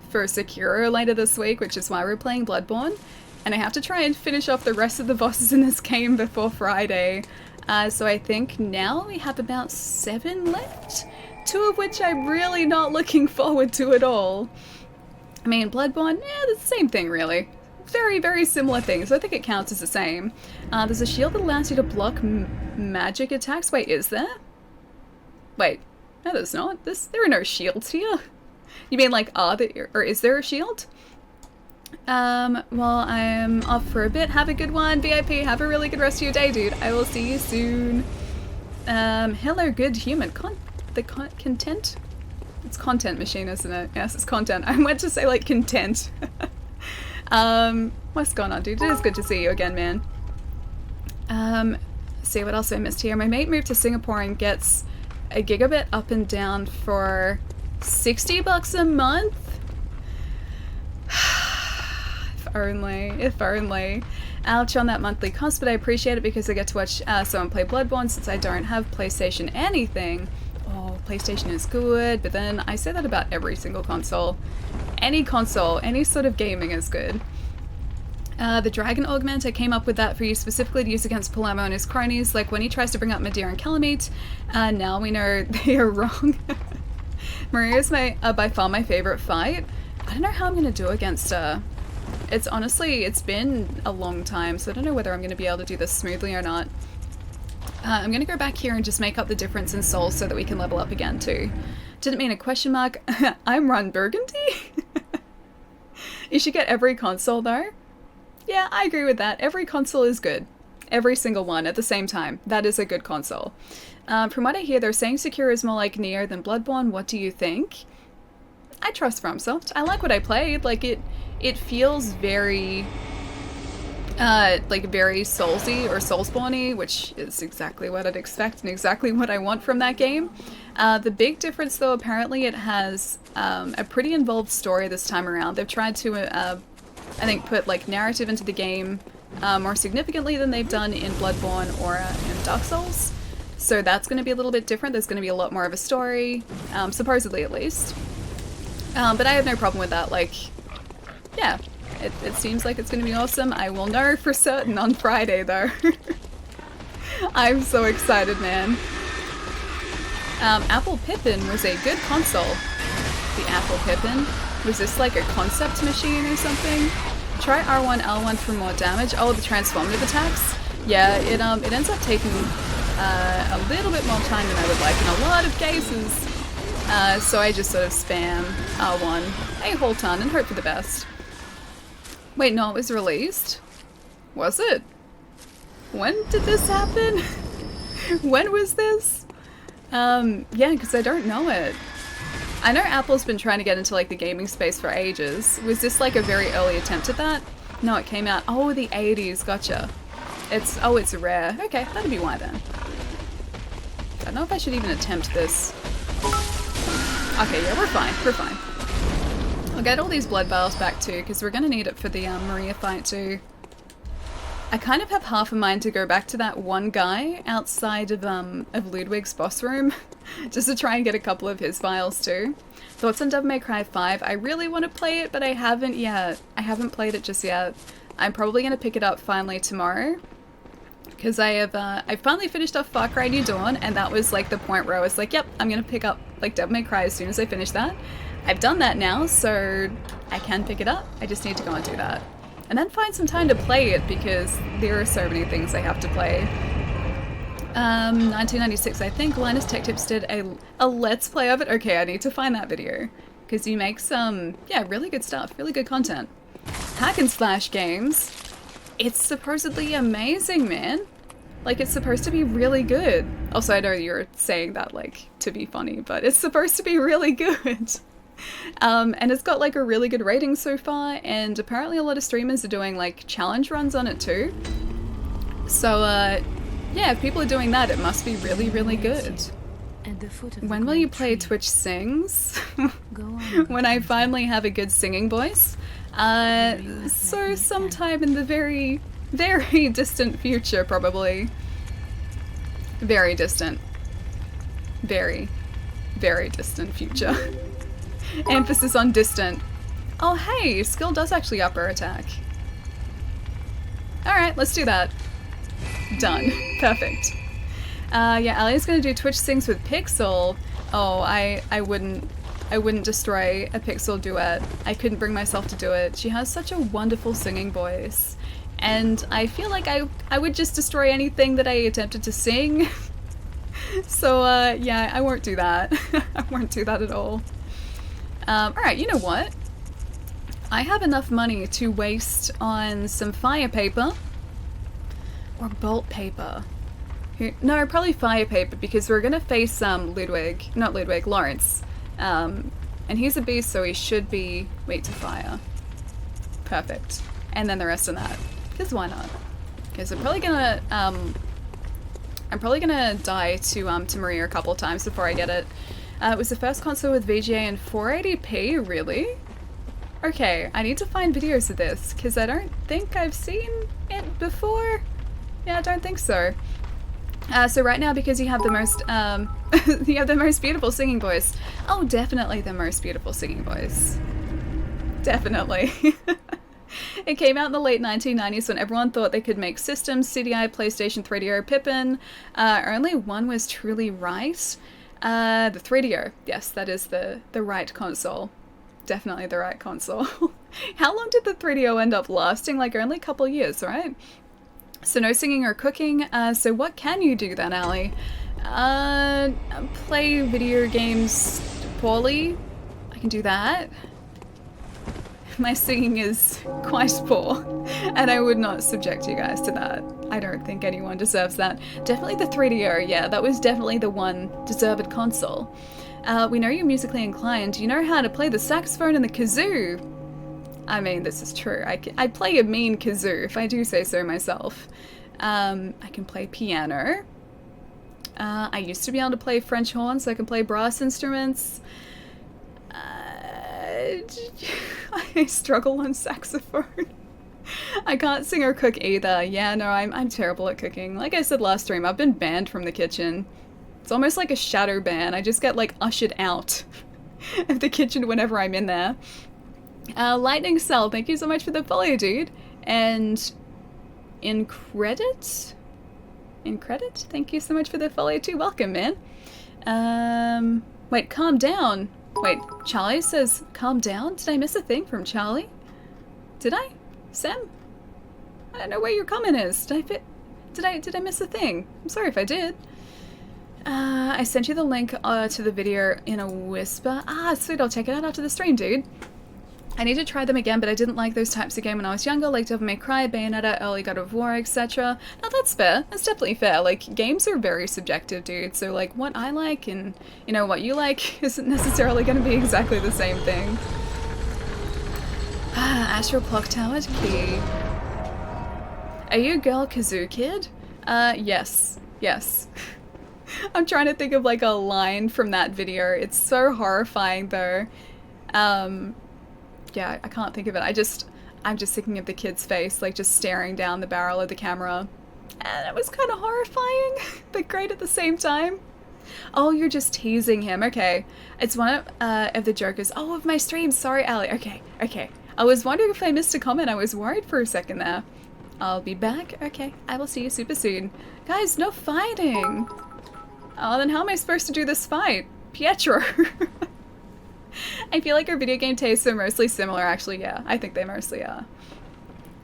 for Sekiro later this week, which is why we're playing Bloodborne. And I have to try and finish off the rest of the bosses in this game before Friday. So I think now we have about 7 left. 2 of which I'm really not looking forward to at all. I mean, Bloodborne, yeah, it's the same thing really. Very, very similar things. So I think it counts as the same. There's a shield that allows you to block magic attacks. Wait, is there? Wait, no there's not. There are no shields here. You mean like, or is there a shield? Well, I'm off for a bit. Have a good one, VIP. Have a really good rest of your day, dude. I will see you soon. Hello, good human. Content? It's content machine, isn't it? Yes, it's content. I went to say like content. What's going on, dude? It is good to see you again, man. See what else I missed here. My mate moved to Singapore and gets a gigabit up and down for $60 a month. If only. Ouch on that monthly cost, but I appreciate it because I get to watch someone play Bloodborne since I don't have PlayStation anything. Oh, PlayStation is good, but then I say that about every single console. Any console, any sort of gaming is good. The Dragon Augment, I came up with that for you specifically to use against Palermo and his cronies, like when he tries to bring up Madeira and Calamite. Now we know they are wrong. Maria's by far my favorite fight. I don't know how I'm going to do against her. It's been a long time, so I don't know whether I'm going to be able to do this smoothly or not. I'm going to go back here and just make up the difference in souls so that we can level up again too. Didn't mean a question mark. I'm Ron Burgundy? You should get every console though. Yeah, I agree with that. Every console is good. Every single one at the same time. That is a good console. From what I hear, they're saying Sekiro is more like Nier than Bloodborne. What do you think? I trust FromSoft. I like what I played. Like, it it feels very like very Soulsy or Soulspawn-y, which is exactly what I'd expect and exactly what I want from that game. The big difference though, apparently it has a pretty involved story this time around. They've tried to, I think, put like narrative into the game more significantly than they've done in Bloodborne or in Dark Souls. So that's going to be a little bit different. There's going to be a lot more of a story, supposedly at least. But I have no problem with that. Like, yeah. It seems like it's going to be awesome. I will know for certain on Friday, though. I'm so excited, man. Apple Pippin was a good console. The Apple Pippin? Was this like a concept machine or something? Try R1, L1 for more damage. Oh, the transformative attacks? Yeah, it ends up taking a little bit more time than I would like in a lot of cases. So I just sort of spam R1 a whole ton and hope for the best. Wait, no, it was released? Was it? When did this happen? When was this? Yeah, because I don't know it. I know Apple's been trying to get into like the gaming space for ages. Was this like a very early attempt at that? No, it came out, oh, the 80s, gotcha. It's rare. Okay, that'd be why then. I don't know if I should even attempt this. Okay, yeah, we're fine, we're fine. I'll get all these blood vials back too, because we're going to need it for the Maria fight too. I kind of have half a mind to go back to that one guy outside of Ludwig's boss room, just to try and get a couple of his vials too. Thoughts on Devil May Cry 5? I really want to play it, but I haven't yet. I haven't played it just yet. I'm probably going to pick it up finally tomorrow, because I finally finished off Far Cry New Dawn, and that was like the point where I was like, yep, I'm going to pick up like Devil May Cry as soon as I finish that. I've done that now, so I can pick it up. I just need to go and do that. And then find some time to play it, because there are so many things I have to play. 1996, I think Linus Tech Tips did a Let's Play of it. Okay, I need to find that video, because he makes some, yeah, really good stuff, really good content. Hack and slash games. It's supposedly amazing, man. Like, it's supposed to be really good. Also, I know you're saying that, like, to be funny, but it's supposed to be really good. And it's got like a really good rating so far, and apparently a lot of streamers are doing like challenge runs on it too. So yeah, if people are doing that, it must be really, really good. When will you play Twitch Sings? When I finally have a good singing voice. So sometime in the very, very distant future, probably. Very distant. Very, very distant future. Emphasis on distant. Oh hey, skill does actually up her attack. Alright, let's do that. Done. Perfect. Yeah, Ali's gonna do Twitch Sings with Pixel. Oh, I wouldn't destroy a Pixel duet. I couldn't bring myself to do it. She has such a wonderful singing voice. And I feel like I would just destroy anything that I attempted to sing. So yeah, I won't do that. I won't do that at all. Alright, you know what? I have enough money to waste on some fire paper. Or bolt paper. No, probably fire paper, because we're gonna face Lawrence. And he's a beast, so he should be weak to fire. Perfect. And then the rest of that. Because why not? Okay, so I'm probably gonna die to Maria a couple of times before I get it. It was the first console with VGA in 480p, really? Okay, I need to find videos of this, because I don't think I've seen it before. Yeah, I don't think so. So right now, because you have the most, you have the most beautiful singing voice. Oh, definitely the most beautiful singing voice. Definitely. It came out in the late 1990s when everyone thought they could make systems, CDI, PlayStation 3DO, Pippin. Only one was truly right. The 3DO, yes, that is the right console. Definitely the right console. How long did the 3DO end up lasting? Like only a couple of years, right? So no singing or cooking. So what can you do then, Ali? Play video games poorly. I can do that. My singing is quite poor, and I would not subject you guys to that. I don't think anyone deserves that. Definitely the 3DO, yeah, that was definitely the one deserved console. We know you're musically inclined. You know how to play the saxophone and the kazoo. I mean, this is true. I play a mean kazoo, if I do say so myself. I can play piano. I used to be able to play French horn, so I can play brass instruments. I struggle on saxophone. I can't sing or cook either. Yeah, no, I'm terrible at cooking. Like I said last stream, I've been banned from the kitchen. It's almost like a shadow ban. I just get, like, ushered out of the kitchen whenever I'm in there. Lightning Cell, thank you so much for the follow, dude. And in credit, thank you so much for the follow too. Welcome, man. Wait, calm down. Wait, Charlie says calm down? Did I miss a thing from Charlie? Did I? Sam? I don't know where your comment is. Did I miss a thing? I'm sorry if I did. I sent you the link to the video in a whisper. Ah, sweet, I'll check it out after the stream, dude. I need to try them again, but I didn't like those types of game when I was younger, like Devil May Cry, Bayonetta, early God of War, etc. Now that's fair. That's definitely fair. Like, games are very subjective, dude. So, like, what I like and, you know, what you like isn't necessarily going to be exactly the same thing. Ah, Astral Clock Tower key. Are you a girl kazoo kid? Yes. Yes. I'm trying to think of, like, a line from that video. It's so horrifying, though. Yeah, I can't think of it. I'm just thinking of the kid's face, like, just staring down the barrel of the camera. And it was kind of horrifying, but great at the same time. Oh, you're just teasing him. Okay. It's one of the jokers. Oh, of my stream. Sorry, Ali. Okay. I was wondering if I missed a comment. I was worried for a second there. I'll be back. Okay. I will see you super soon. Guys, no fighting. Oh, then how am I supposed to do this fight? Pietro. I feel like our video game tastes are mostly similar, actually, yeah. I think they mostly are.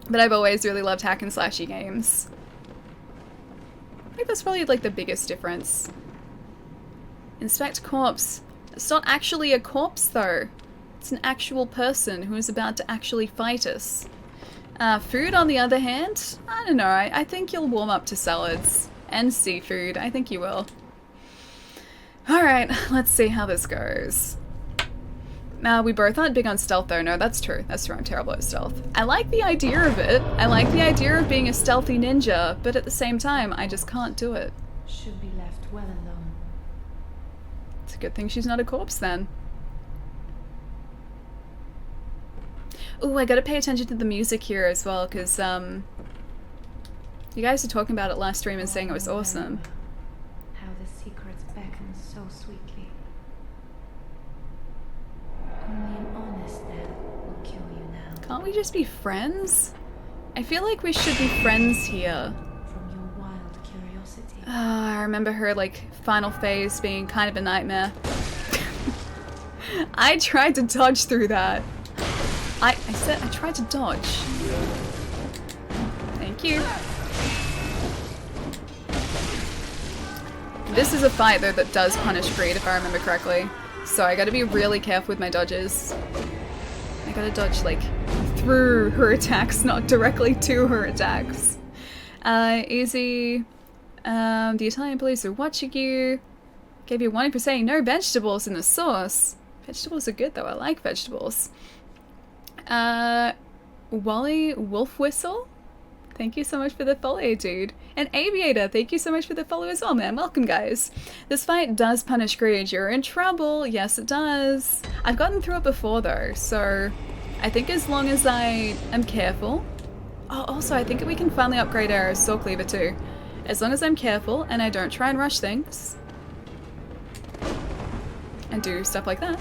But I've always really loved hack and slashy games. I think that's probably, like, the biggest difference. Inspect corpse. It's not actually a corpse, though. It's an actual person who is about to actually fight us. Food, on the other hand, I don't know. I think you'll warm up to salads. And seafood. I think you will. Alright, let's see how this goes. We both aren't big on stealth though. No, that's true. That's true. I'm terrible at stealth. I like the idea of it. I like the idea of being a stealthy ninja, but at the same time, I just can't do it. Should be left well alone. It's a good thing she's not a corpse then. Ooh, I gotta pay attention to the music here as well, because, you guys were talking about it last stream and saying it was awesome. How the secrets beckon so sweetly. Only an honest death will kill you now. Can't we just be friends? I feel like we should be friends here. From your wild curiosity. I remember her, like, final phase being kind of a nightmare. I tried to dodge through that. I said I tried to dodge. Thank you. This is a fight, though, that does punish greed, if I remember correctly. So I gotta be really careful with my dodges. I gotta dodge, like, through her attacks, not directly to her attacks. Easy. The Italian police are watching you. Gave you warning for saying no vegetables in the sauce. Vegetables are good, though. I like vegetables. Wally Wolf Whistle? Thank you so much for the follow, dude. And Aviator, thank you so much for the follow as well, man. Welcome, guys. This fight does punish greed. You're in trouble. Yes, it does. I've gotten through it before, though, so I think as long as I am careful... Oh, also, I think we can finally upgrade our Sword Cleaver, too. As long as I'm careful and I don't try and rush things and do stuff like that,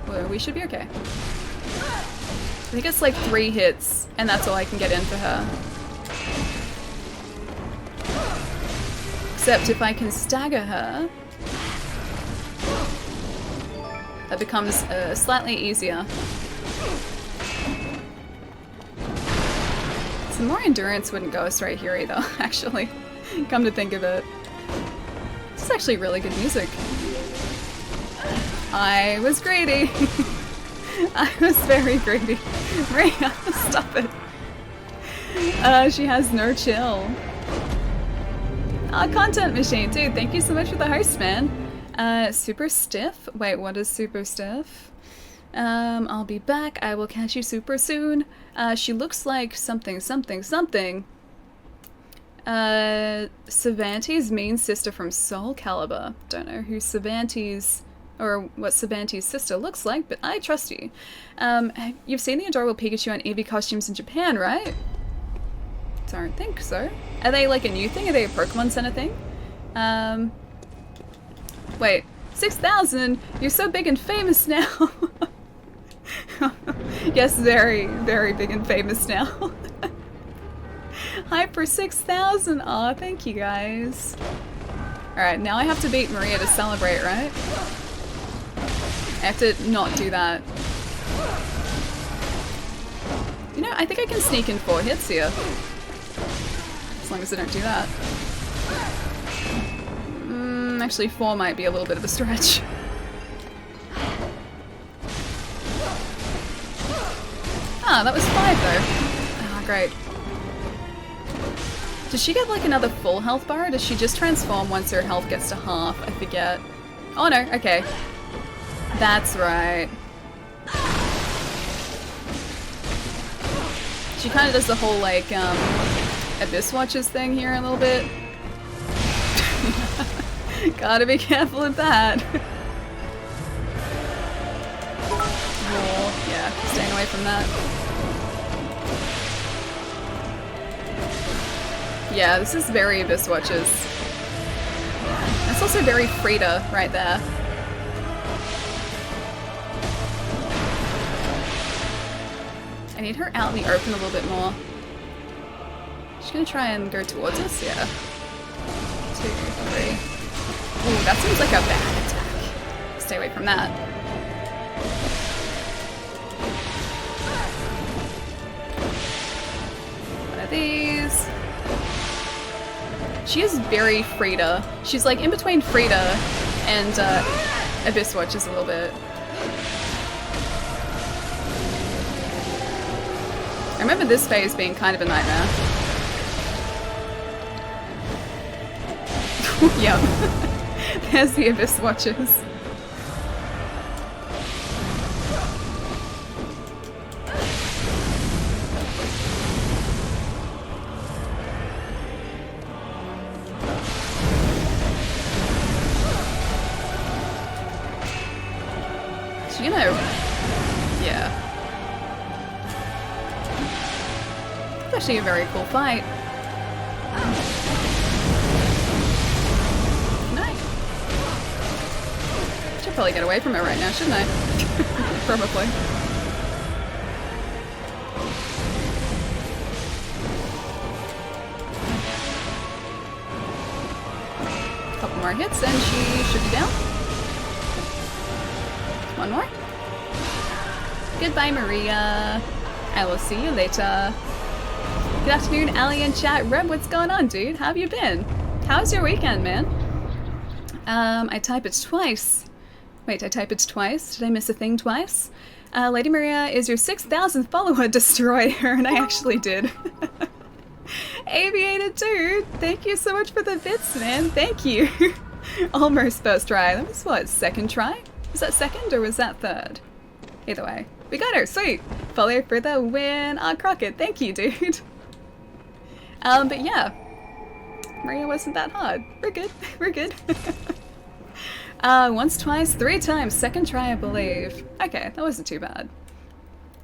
well, we should be okay. I think it's like 3 hits, and that's all I can get in for her. Except if I can stagger her, that becomes slightly easier. Some more endurance wouldn't go us right here either, actually. Come to think of it. This is actually really good music. I was greedy. I was very greedy. Maria, stop it. She has no chill. Content machine, dude, thank you so much for the host, man. Super stiff? Wait, what is super stiff? I'll be back. I will catch you super soon. She looks like something, something, something. Savanti's mean sister from Soul Calibur. Don't know who Savanti's, or what Savanti's sister looks like, but I trust you. You've seen the adorable Pikachu and Eevee costumes in Japan, right? Don't think so. Are they like a new thing? Are they a Pokemon Center thing? Wait, 6,000? You're so big and famous now. Yes, very, very big and famous now. Hyper 6,000. Aw, thank you guys. Alright, now I have to beat Maria to celebrate, right? I have to not do that. You know, I think I can sneak in 4 hits here. As long as I don't do that. Actually, 4 might be a little bit of a stretch. Ah, that was 5 though. Ah, great. Does she get like another full health bar, or does she just transform once her health gets to half? I forget. Oh no, okay. That's right. She kind of does the whole like, Abyss Watches thing here a little bit. Gotta be careful of that. Oh, yeah, staying away from that. Yeah, this is very Abyss Watches. That's also very Frida right there. I need her out in the open a little bit more. She's gonna try and go towards us, yeah. 2, 3. Ooh, that seems like a bad attack. Stay away from that. One of these. She is very Frida. She's like in between Frida and Abyss Watches a little bit. I remember this phase being kind of a nightmare. Yep. There's the Abyss Watches. So, you know, yeah. It's actually a very cool fight. Should probably get away from it right now, shouldn't I? Probably. Couple more hits and she should be down. One more. Goodbye, Maria. I will see you later. Good afternoon, Ali in chat. Reb, what's going on, dude? How have you been? How's your weekend, man? I type it twice. Wait, I type it twice? Did I miss a thing twice? Lady Maria is your 6,000th follower destroyer, and I actually did. Aviated dude, thank you so much for the bits, man. Thank you. Almost first try. That was what, second try? Was that second or was that third? Either way. We got her, sweet. Follow for the win. Ah, Crockett, thank you, dude. But yeah. Maria wasn't that hard. We're good. We're good. Once, twice, 3 times. Second try, I believe. Okay, that wasn't too bad.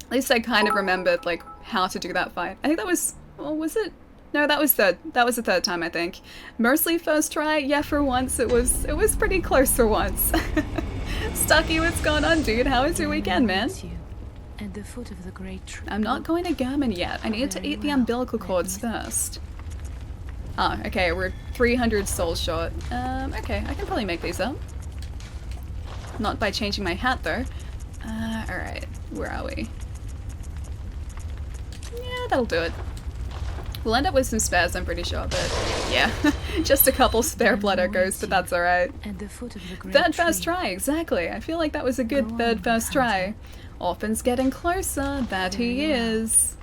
At least I kind of remembered, like, how to do that fight. I think that was... Well, was it? No, that was third. That was the third time, I think. Mostly first try. Yeah, for once, it was pretty close for once. Stucky, what's going on, dude? How was your weekend, man? At the foot of the great tree. I'm not going to German yet. I need to eat the umbilical cords first. Ah, okay, we're 300 souls short. Okay, I can probably make these up. Not by changing my hat, though. Alright, where are we? Yeah, that'll do it. We'll end up with some spares, I'm pretty sure, but yeah. Just a couple spare blood echoes, but that's alright. Third first try, exactly. I feel like that was a good third first try. Orphan's getting closer, that he is.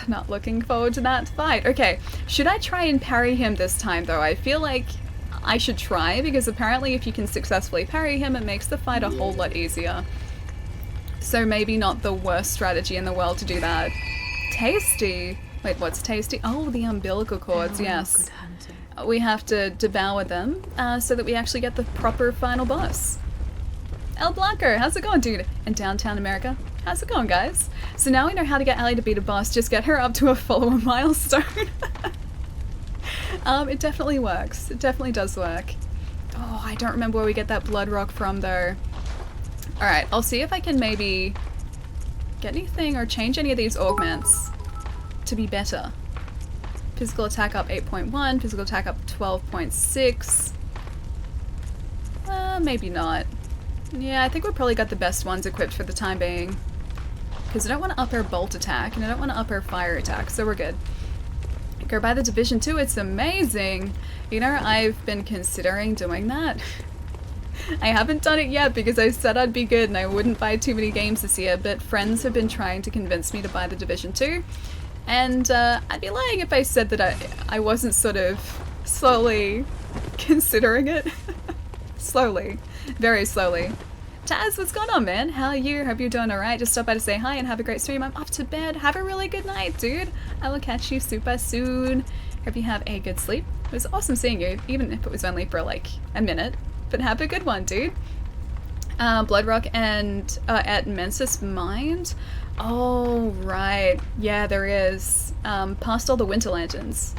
Not looking forward to that fight. Okay, should I try and parry him this time, though? I feel like I should try, because apparently if you can successfully parry him, it makes the fight a whole lot easier. So maybe not the worst strategy in the world to do that. Tasty! Wait, what's tasty? Oh, the umbilical cords, yes. We have to devour them so that we actually get the proper final boss. El Blanco, how's it going, dude? In downtown America? How's it going, guys? So now we know how to get Ellie to beat a boss. Just get her up to a follower milestone. It definitely works. It definitely does work. Oh, I don't remember where we get that blood rock from, though. Alright, I'll see if I can maybe get anything or change any of these augments to be better. Physical attack up 8.1, physical attack up 12.6. Maybe not. Yeah, I think we've probably got the best ones equipped for the time being. Because I don't want to up our bolt attack, and I don't want to up our fire attack, so we're good. Go buy the Division 2, it's amazing! You know, I've been considering doing that. I haven't done it yet because I said I'd be good and I wouldn't buy too many games this year, but friends have been trying to convince me to buy the Division 2. And I'd be lying if I said that I wasn't sort of slowly considering it. Slowly. Very slowly. Taz, what's going on, man? How are you? Hope you're doing alright. Just stop by to say hi and have a great stream. I'm off to bed. Have a really good night, dude. I will catch you super soon. Hope you have a good sleep. It was awesome seeing you, even if it was only for like a minute. But have a good one, dude. Bloodrock and at Mensis Mind. Oh, right. Yeah, there is. Past all the Winter Lanterns.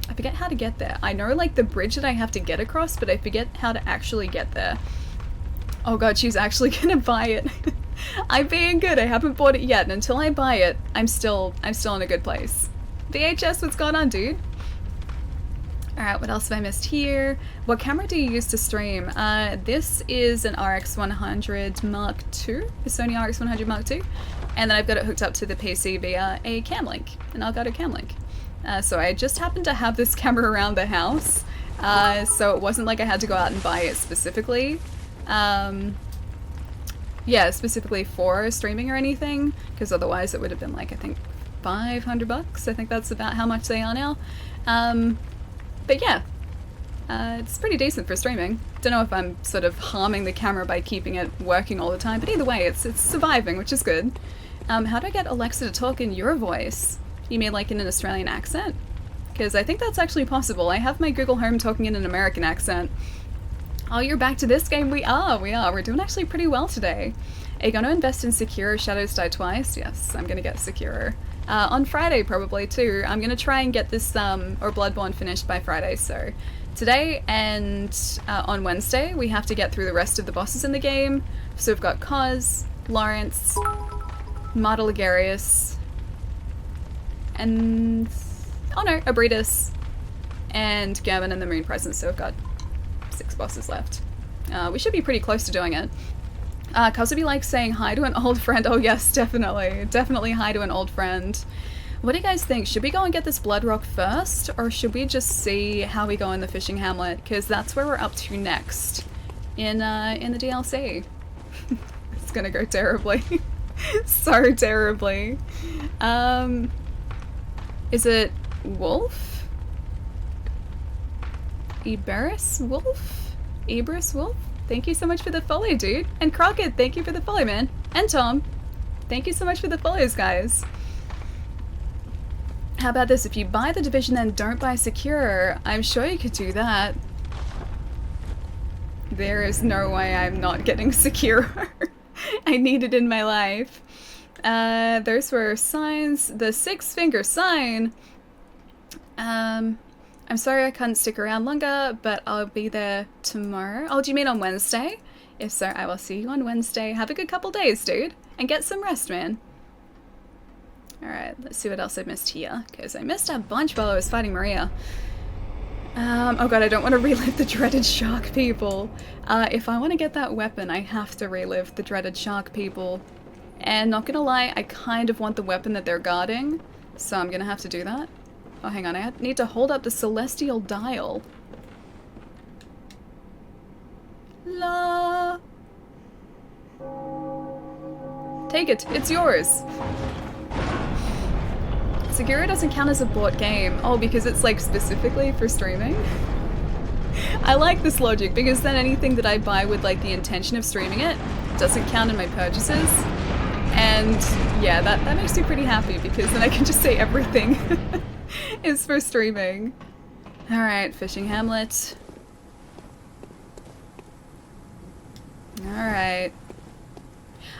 I forget how to get there. I know like the bridge that I have to get across, but I forget how to actually get there. Oh god, she's actually gonna buy it. I'm being good, I haven't bought it yet, and until I buy it, I'm still in a good place. VHS, what's going on, dude? Alright, what else have I missed here? What camera do you use to stream? This is an RX100 Mark II, the Sony RX100 Mark II, and then I've got it hooked up to the PC via a cam link, an Elgato cam link. So I just happened to have this camera around the house, so it wasn't like I had to go out and buy it specifically. Yeah, specifically for streaming or anything, because otherwise it would have been like, I think, $500. I think that's about how much they are now. But yeah, it's pretty decent for streaming. Don't know if I'm sort of harming the camera by keeping it working all the time, but either way, it's surviving, which is good. How do I get Alexa to talk in your voice? You mean like in an Australian accent? Because I think that's actually possible. I have my Google Home talking in an American accent. Oh, you're back to this game? We are. We're doing actually pretty well today. Are you going to invest in Sekiro Shadows Die Twice? Yes, I'm going to get Sekiro. On Friday probably too. I'm going to try and get this, or Bloodborne finished by Friday, so today and on Wednesday we have to get through the rest of the bosses in the game. So we've got Kos, Lawrence, Marta Ligarius, and, oh no, Abritus, and Gavin and the Moon Presence, so we've got 6 bosses left. We should be pretty close to doing it. Kos would be like saying hi to an old friend. Oh yes, definitely. Definitely hi to an old friend. What do you guys think? Should we go and get this blood rock first, or should we just see how we go in the fishing hamlet? Because that's where we're up to next in the DLC. It's gonna go terribly. So terribly. Is it Wolf? Iberis Wolf? Ibris Wolf? Thank you so much for the follow, dude. And Crockett, thank you for the follow, man. And Tom, thank you so much for the follows, guys. How about this? If you buy the Division and don't buy Secure, I'm sure you could do that. There is no way I'm not getting Secure. I need it in my life. Those were signs. The 6-finger sign. I'm sorry I couldn't stick around longer, but I'll be there tomorrow. Oh, do you mean on Wednesday? If so, I will see you on Wednesday. Have a good couple days, dude. And get some rest, man. Alright, let's see what else I missed here. Because I missed a bunch while I was fighting Maria. Oh god, I don't want to relive the dreaded shark people. If I want to get that weapon, I have to relive the dreaded shark people. And not gonna lie, I kind of want the weapon that they're guarding. So I'm gonna have to do that. Oh, hang on, I need to hold up the celestial dial. La. Take it, it's yours. Seguro doesn't count as a bought game. Oh, because it's like specifically for streaming? I like this logic because then anything that I buy with like the intention of streaming it doesn't count in my purchases. And yeah, that makes me pretty happy because then I can just say everything is for streaming. Alright, fishing hamlet. Alright.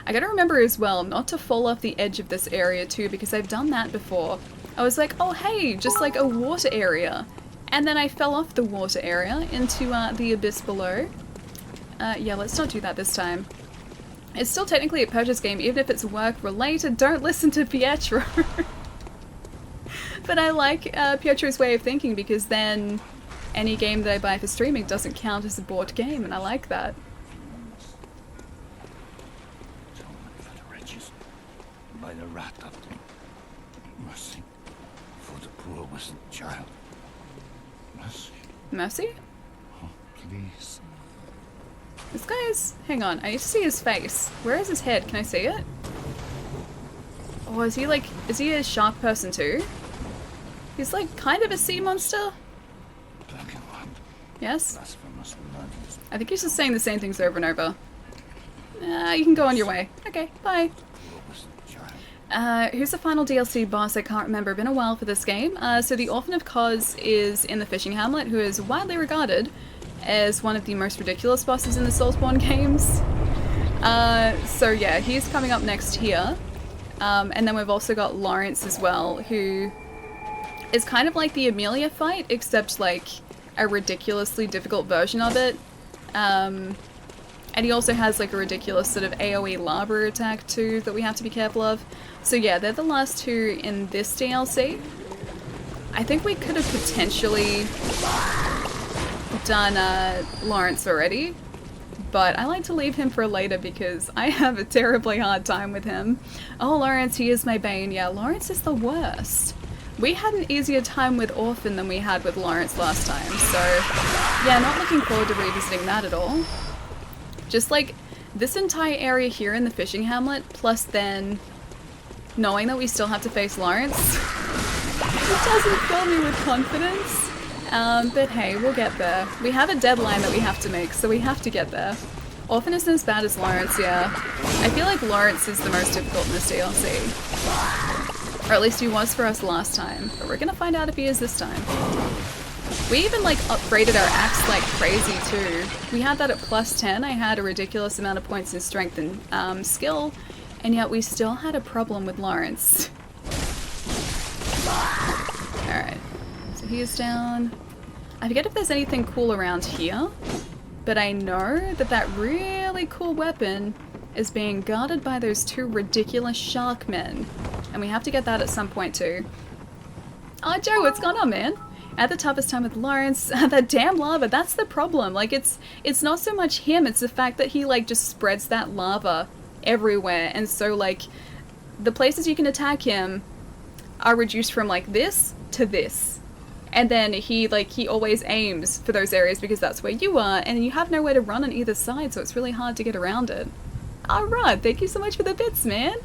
I gotta remember as well not to fall off the edge of this area too, because I've done that before. I was like, oh hey, just like a water area. And then I fell off the water area into the abyss below. Yeah, let's not do that this time. It's still technically a purchase game, even if it's work related. Don't listen to Pietro. But I like Pietro's way of thinking because then any game that I buy for streaming doesn't count as a bought game, and I like that. By the rat of mercy for the poor wasn't child. Mercy. Mercy? Oh, please. This guy's... hang on, I need to see his face. Where is his head? Can I see it? Oh, is he like... is he a shark person too? He's like kind of a sea monster? Black and white. Yes? Blasphemous murders. I think he's just saying the same things over and over. You can go on your way. Okay, bye. Poor wasn't child. Who's the final DLC boss? I can't remember. Been a while for this game. So the Orphan of Kos is in the fishing hamlet, who is widely regarded as one of the most ridiculous bosses in the Soulsborne games. So yeah, he's coming up next here. And then we've also got Lawrence as well, who is kind of like the Amelia fight, except like a ridiculously difficult version of it. And he also has like a ridiculous sort of AoE lava attack too that we have to be careful of. So yeah, they're the last two in this DLC. I think we could have potentially done Lawrence already, but I like to leave him for later because I have a terribly hard time with him. Oh, Lawrence, he is my bane. Yeah, Lawrence is the worst. We had an easier time with Orphan than we had with Lawrence last time, so yeah, not looking forward to revisiting that at all. Just like this entire area here in the fishing hamlet, plus then knowing that we still have to face Lawrence, it doesn't fill me with confidence. But hey, we'll get there. We have a deadline that we have to make, so we have to get there. Orphan isn't as bad as Lawrence, yeah. I feel like Lawrence is the most difficult in this DLC. Or at least he was for us last time, but we're gonna find out if he is this time. We even like upgraded our axe like crazy too. We had that at plus 10, I had a ridiculous amount of points in strength and skill, and yet we still had a problem with Lawrence. Alright, so he is down. I forget if there's anything cool around here, but I know that that really cool weapon is being guarded by those two ridiculous shark men. And we have to get that at some point too. Oh, Joe, what's going on, man? At the toughest time with Lawrence, that damn lava, that's the problem. Like, it's not so much him, it's the fact that he, like, just spreads that lava everywhere. And so, like, the places you can attack him are reduced from, like, this to this. And then he always aims for those areas because that's where you are, and you have nowhere to run on either side, so it's really hard to get around it. Alright, thank you so much for the bits, man.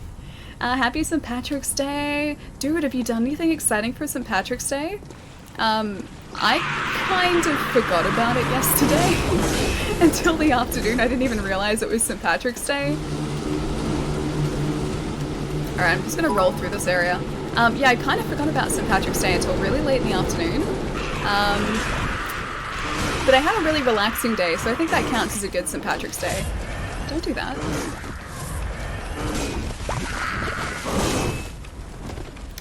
Happy St. Patrick's Day. Dude, have you done anything exciting for St. Patrick's Day? I kind of forgot about it yesterday until the afternoon. I didn't even realize it was St. Patrick's Day. Alright, I'm just gonna roll through this area. Yeah, I kind of forgot about St. Patrick's Day until really late in the afternoon. But I had a really relaxing day, so I think that counts as a good St. Patrick's Day. Don't do that.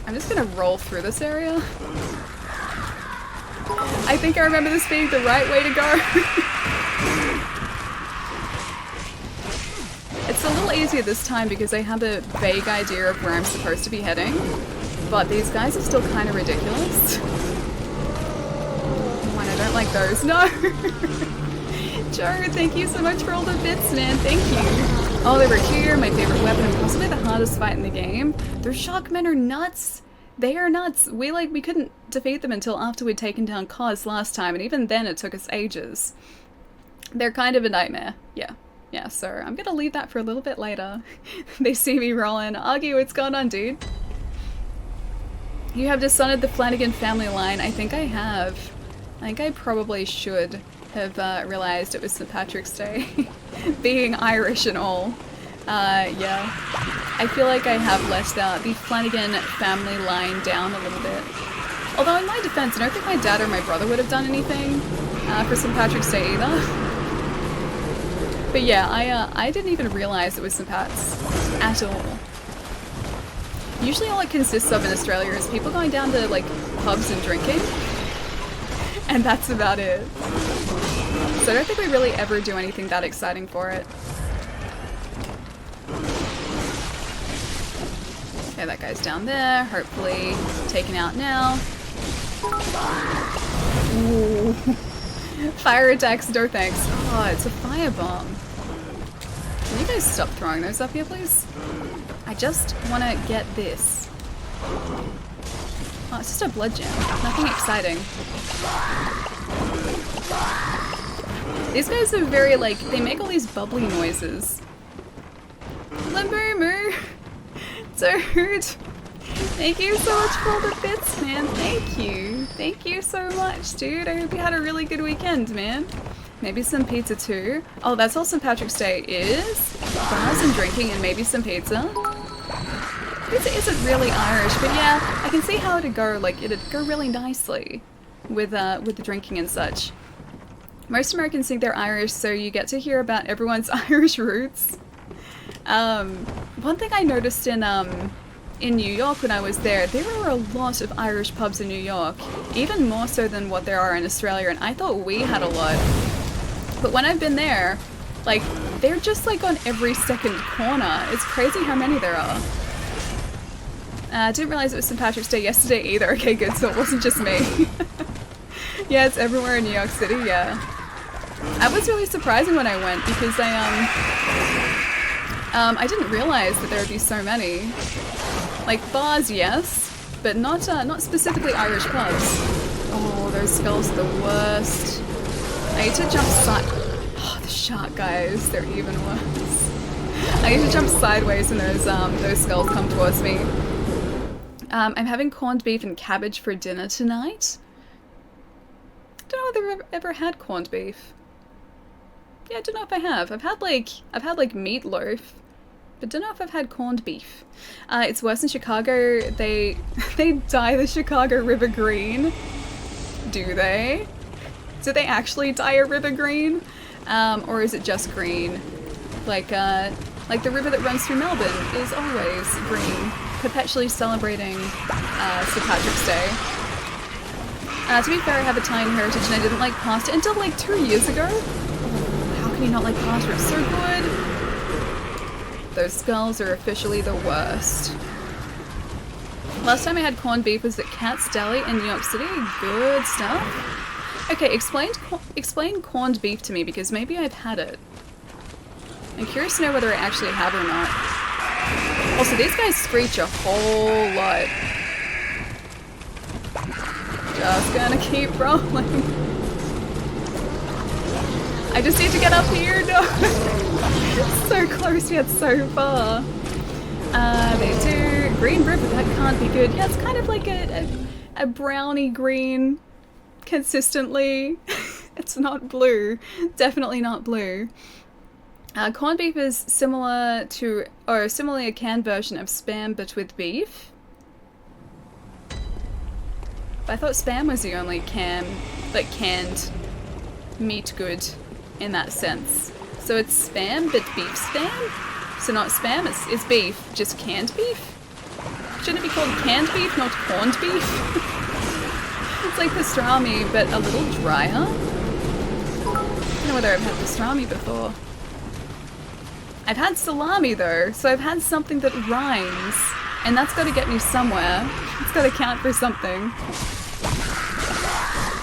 I'm just gonna roll through this area. I think I remember this being the right way to go. It's a little easier this time because I have a vague idea of where I'm supposed to be heading. But these guys are still kind of ridiculous. Why, I don't like those. No! Joe, thank you so much for all the bits, man. Thank you. Oh, they were here, my favorite weapon, and possibly the hardest fight in the game. Those Sharkmen are nuts. They are nuts. We couldn't defeat them until after we'd taken down Kos last time, and even then it took us ages. They're kind of a nightmare. Yeah. Yeah, so I'm gonna leave that for a little bit later. They see me rolling. Argue, what's going on, dude? You have dishonored the Flanagan family line. I think I have. I think I probably should have realised it was St. Patrick's Day. Being Irish and all. Yeah. I feel like I have let the Flanagan family line down a little bit. Although in my defense, I don't think my dad or my brother would have done anything for St. Patrick's Day either. But yeah, I didn't even realize it was St. Pat's at all. Usually all it consists of in Australia is people going down to like pubs and drinking. And that's about it. So I don't think we really ever do anything that exciting for it. Okay, that guy's down there, hopefully taken out now. Ooh. Fire attacks, no thanks. Oh, it's a firebomb. Can you guys stop throwing those up here, please? I just want to get this. Oh, it's just a blood gem. Nothing exciting. These guys are very, like, they make all these bubbly noises. Lambermer! Dude! Thank you so much for all the bits, man. Thank you. Thank you so much, dude. I hope you had a really good weekend, man. Maybe some pizza too. Oh, that's all St. Patrick's Day is? Bars and drinking and maybe some pizza? Pizza isn't really Irish, but yeah, I can see how it'd go, like, it'd go really nicely with the drinking and such. Most Americans think they're Irish, so you get to hear about everyone's Irish roots. One thing I noticed in New York when I was there were a lot of Irish pubs in New York, even more so than what there are in Australia, and I thought we had a lot. But when I've been there, like, they're just like on every second corner. It's crazy how many there are. I didn't realize it was St. Patrick's Day yesterday either. Okay, good, so it wasn't just me. Yeah, it's everywhere in New York City, yeah. I was really surprising when I went because I didn't realize that there would be so many. Like, bars, yes, but not specifically Irish pubs. Oh, those skulls are the worst. I need to jump Oh, the shark guys, they're even worse. I need to jump sideways when those skulls come towards me. I'm having corned beef and cabbage for dinner tonight. Don't know whether I've ever had corned beef. Yeah, I don't know if I have. I've had like meatloaf, but don't know if I've had corned beef. It's worse in Chicago. They dye the Chicago River green. Do they? Do they actually dye a river green? Or is it just green? Like the river that runs through Melbourne is always green, perpetually celebrating St. Patrick's Day. To be fair, I have Italian heritage and I didn't like pasta until like 2 years ago. How can you not like pasta? It's so good. Those skulls are officially the worst. Last time I had corned beef was at Cat's Deli in New York City. Good stuff. Okay, explain corned beef to me because maybe I've had it. I'm curious to know whether I actually have or not. Also, these guys screech a whole lot. Just gonna keep rolling. I just need to get up here. No. So close yet so far. They do green river. That can't be good. Yeah, it's kind of like a browny green. Consistently. It's not blue. Definitely not blue. Corned beef is similarly a canned version of Spam but with beef. But I thought Spam was the only canned meat good in that sense. So it's Spam but beef Spam? So not Spam, it's beef, just canned beef? Shouldn't it be called canned beef, not corned beef? It's like pastrami, but a little drier. I don't know whether I've had pastrami before. I've had salami though, so I've had something that rhymes. And that's got to get me somewhere. It's got to count for something.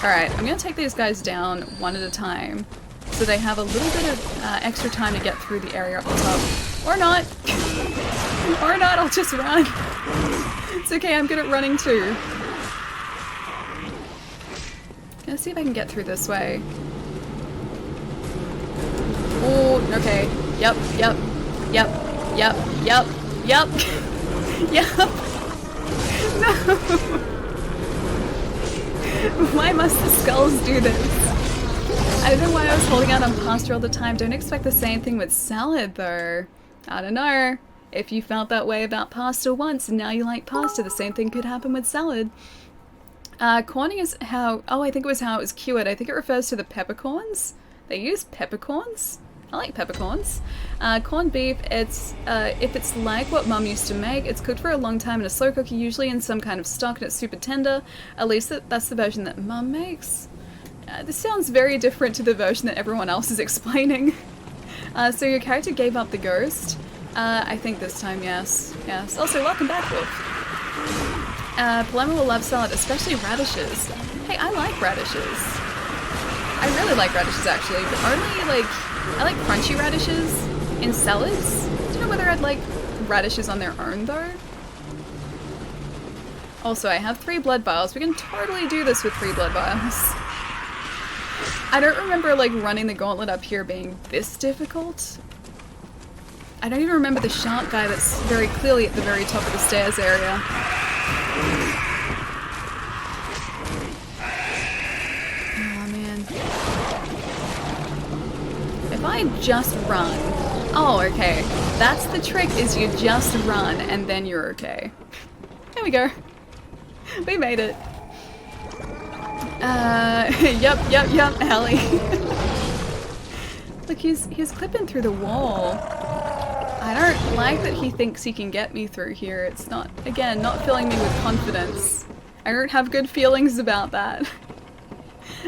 Alright, I'm going to take these guys down one at a time. So they have a little bit of extra time to get through the area up the top. Or not! Or not, I'll just run. It's okay, I'm good at running too. Gonna see if I can get through this way. Oh, okay. Yep. Yep. No! Why must the skulls do this? I don't know why I was holding out on pasta all the time. Don't expect the same thing with salad, though. I don't know. If you felt that way about pasta once and now you like pasta, the same thing could happen with salad. Corning is how... Oh, I think it was how it was cured. I think it refers to the peppercorns. They use peppercorns? I like peppercorns. Corned beef, it's if it's like what Mum used to make, it's cooked for a long time in a slow cooker, usually in some kind of stock, and it's super tender. At least that's the version that Mum makes. This sounds very different to the version that everyone else is explaining. So your character gave up the ghost. I think this time, yes. Yes. Also, welcome back, Wolf. Paloma will love salad, especially radishes. Hey, I like radishes. I really like radishes, actually, but only, like... I like crunchy radishes in salads. I don't know whether I'd like radishes on their own, though. Also, I have 3 blood vials. We can totally do this with 3 blood vials. I don't remember, like, running the gauntlet up here being this difficult. I don't even remember the shark guy that's very clearly at the very top of the stairs area. Oh, man. If I just run... Oh, okay. That's the trick, is you just run and then you're okay. There we go. We made it. Yup, Ellie. Look, he's clipping through the wall. I don't like that he thinks he can get me through here. It's not, again, not filling me with confidence. I don't have good feelings about that.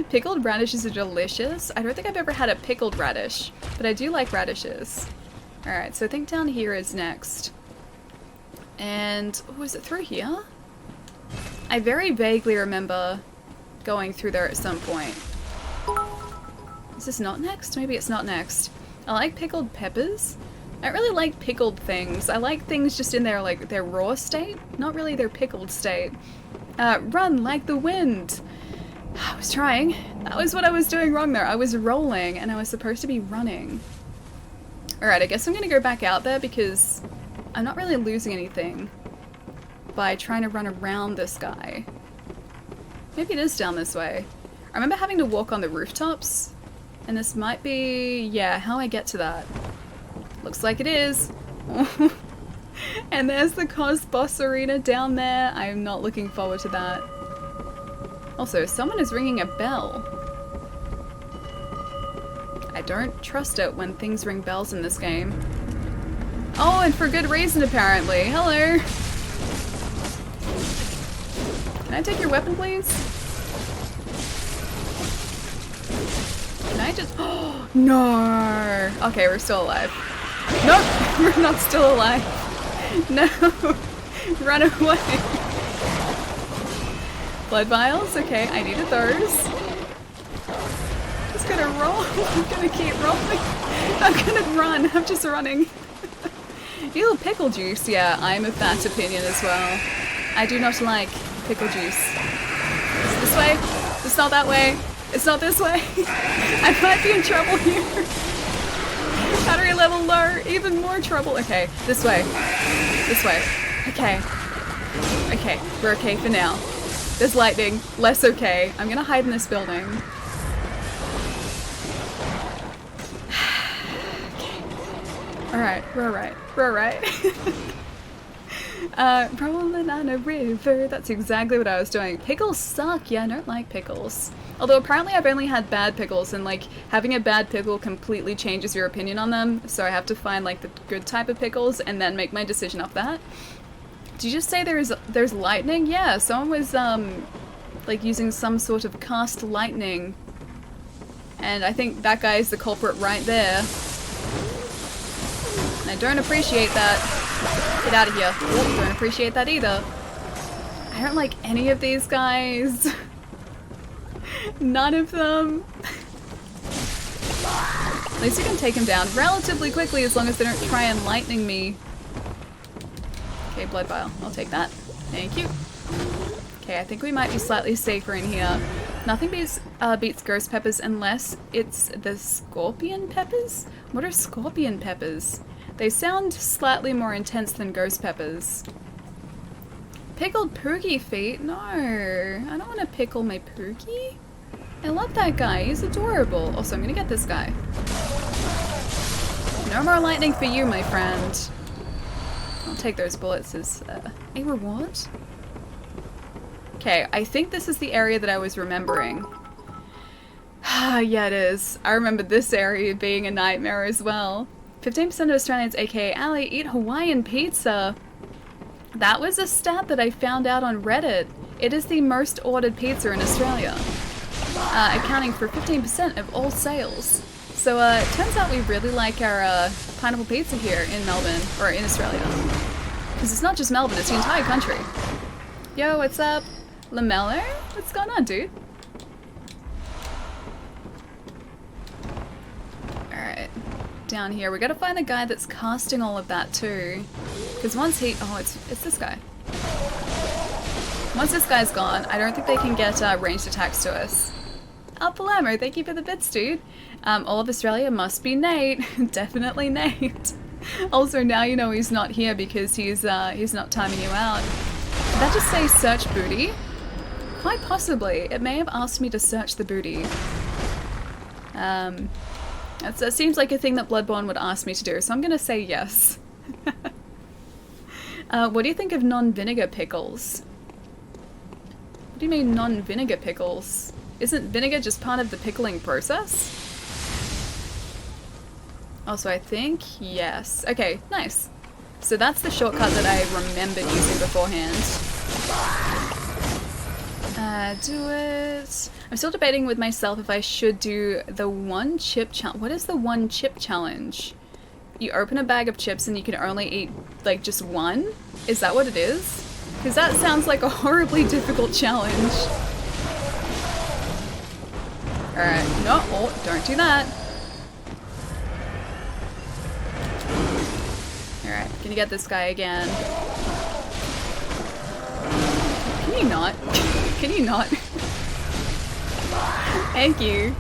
Pickled radishes are delicious. I don't think I've ever had a pickled radish, but I do like radishes. Alright, so I think down here is next. And, oh, is it through here? I very vaguely remember going through there at some point. Is this not next? Maybe it's not next. I like pickled peppers. I don't really like pickled things. I like things just in their, like, their raw state, not really their pickled state. Run like the wind. I was trying. That was what I was doing wrong there. I was rolling and I was supposed to be running. Alright, I guess I'm gonna go back out there because I'm not really losing anything by trying to run around this guy. Maybe it is down this way. I remember having to walk on the rooftops, and this might be, yeah, how I get to that. Looks like it is. And there's the Kos boss arena down there. I'm not looking forward to that. Also, someone is ringing a bell. I don't trust it when things ring bells in this game. Oh, and for good reason, apparently. Hello! Can I take your weapon, please? Can I just... Oh, no! Okay, we're still alive. Nope! We're not still alive. No! Run away! Blood vials? Okay, I needed those. Just gonna roll. I'm gonna keep rolling. I'm gonna run. I'm just running. Ew, pickle juice. Yeah, I'm of that opinion as well. I do not like pickle juice. Is it this way? It's not that way. It's not this way. I might be in trouble here. Battery level low. Even more trouble. Okay, this way. This way. Okay. Okay, we're okay for now. There's lightning. Less okay. I'm gonna hide in this building. Okay. Alright, we're alright. We're alright. Rolling on a river. That's exactly what I was doing. Pickles suck. Yeah, I don't like pickles. Although apparently I've only had bad pickles, and like having a bad pickle completely changes your opinion on them. So I have to find like the good type of pickles and then make my decision off that. Did you just say there's lightning? Yeah, someone was like using some sort of cast lightning. And I think that guy is the culprit right there. And I don't appreciate that. Get out of here. Ooh, don't appreciate that either. I don't like any of these guys. None of them. At least you can take them down relatively quickly as long as they don't try and lightning me. Okay, blood vial. I'll take that. Thank you. Okay, I think we might be slightly safer in here. Nothing beats ghost peppers unless it's the scorpion peppers? What are scorpion peppers? They sound slightly more intense than ghost peppers. Pickled poogie feet? No, I don't want to pickle my poogie. I love that guy. He's adorable. Also, I'm gonna get this guy. No more lightning for you, my friend. I'll take those bullets as a reward. Okay, I think this is the area that I was remembering. Yeah, it is. I remember this area being a nightmare as well. 15% of Australians, aka Ali, eat Hawaiian pizza. That was a stat that I found out on Reddit. It is the most ordered pizza in Australia, accounting for 15% of all sales. So it turns out we really like our pineapple pizza here in Melbourne, or in Australia. Because it's not just Melbourne, it's the entire country. Yo, what's up? LaMelo? What's going on, dude? Alright. Down here. We gotta find the guy that's casting all of that too. Because once he... Oh, it's this guy. Once this guy's gone, I don't think they can get ranged attacks to us. Palermo, thank you for the bits, dude. All of Australia must be Nate. Definitely Nate. Also, now you know he's not here because he's not timing you out. Did that just say search booty? Quite possibly. It may have asked me to search the booty. That seems like a thing that Bloodborne would ask me to do, so I'm gonna say yes. What do you think of non-vinegar pickles? What do you mean non-vinegar pickles? Isn't vinegar just part of the pickling process? Also, I think yes. Okay, nice. So that's the shortcut that I remembered using beforehand. Do it. I'm still debating with myself if I should do the one chip challenge. What is the one chip challenge? You open a bag of chips and you can only eat like just one? Is that what it is? Because that sounds like a horribly difficult challenge. Alright, no, oh, don't do that. Alright, can you get this guy again? Can you not? Can you not? Thank you.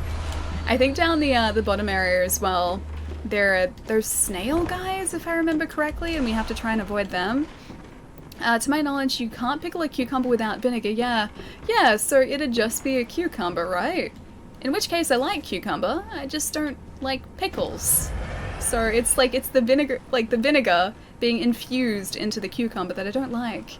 I think down the bottom area as well, there's snail guys, if I remember correctly, and we have to try and avoid them. To my knowledge, you can't pickle a cucumber without vinegar. Yeah, so it'd just be a cucumber, right? In which case, I like cucumber. I just don't like pickles. So it's like it's the vinegar, like the vinegar being infused into the cucumber that I don't like.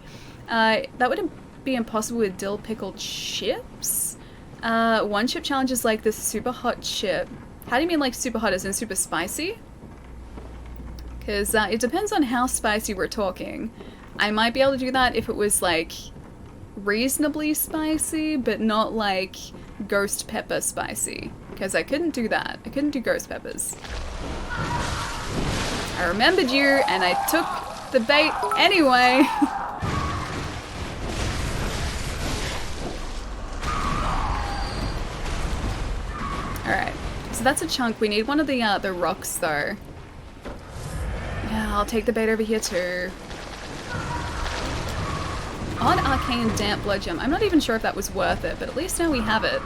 That would be impossible with dill pickled chips. One chip challenge is like this super hot chip. How do you mean like super hot as in super spicy? Because it depends on how spicy we're talking. I might be able to do that if it was like reasonably spicy, but not like ghost pepper spicy. Because I couldn't do that. I couldn't do ghost peppers. I remembered you and I took the bait anyway. Alright, so that's a chunk. We need one of the rocks though. Yeah, I'll take the bait over here too. Odd arcane damp blood gem. I'm not even sure if that was worth it, but at least now we have it.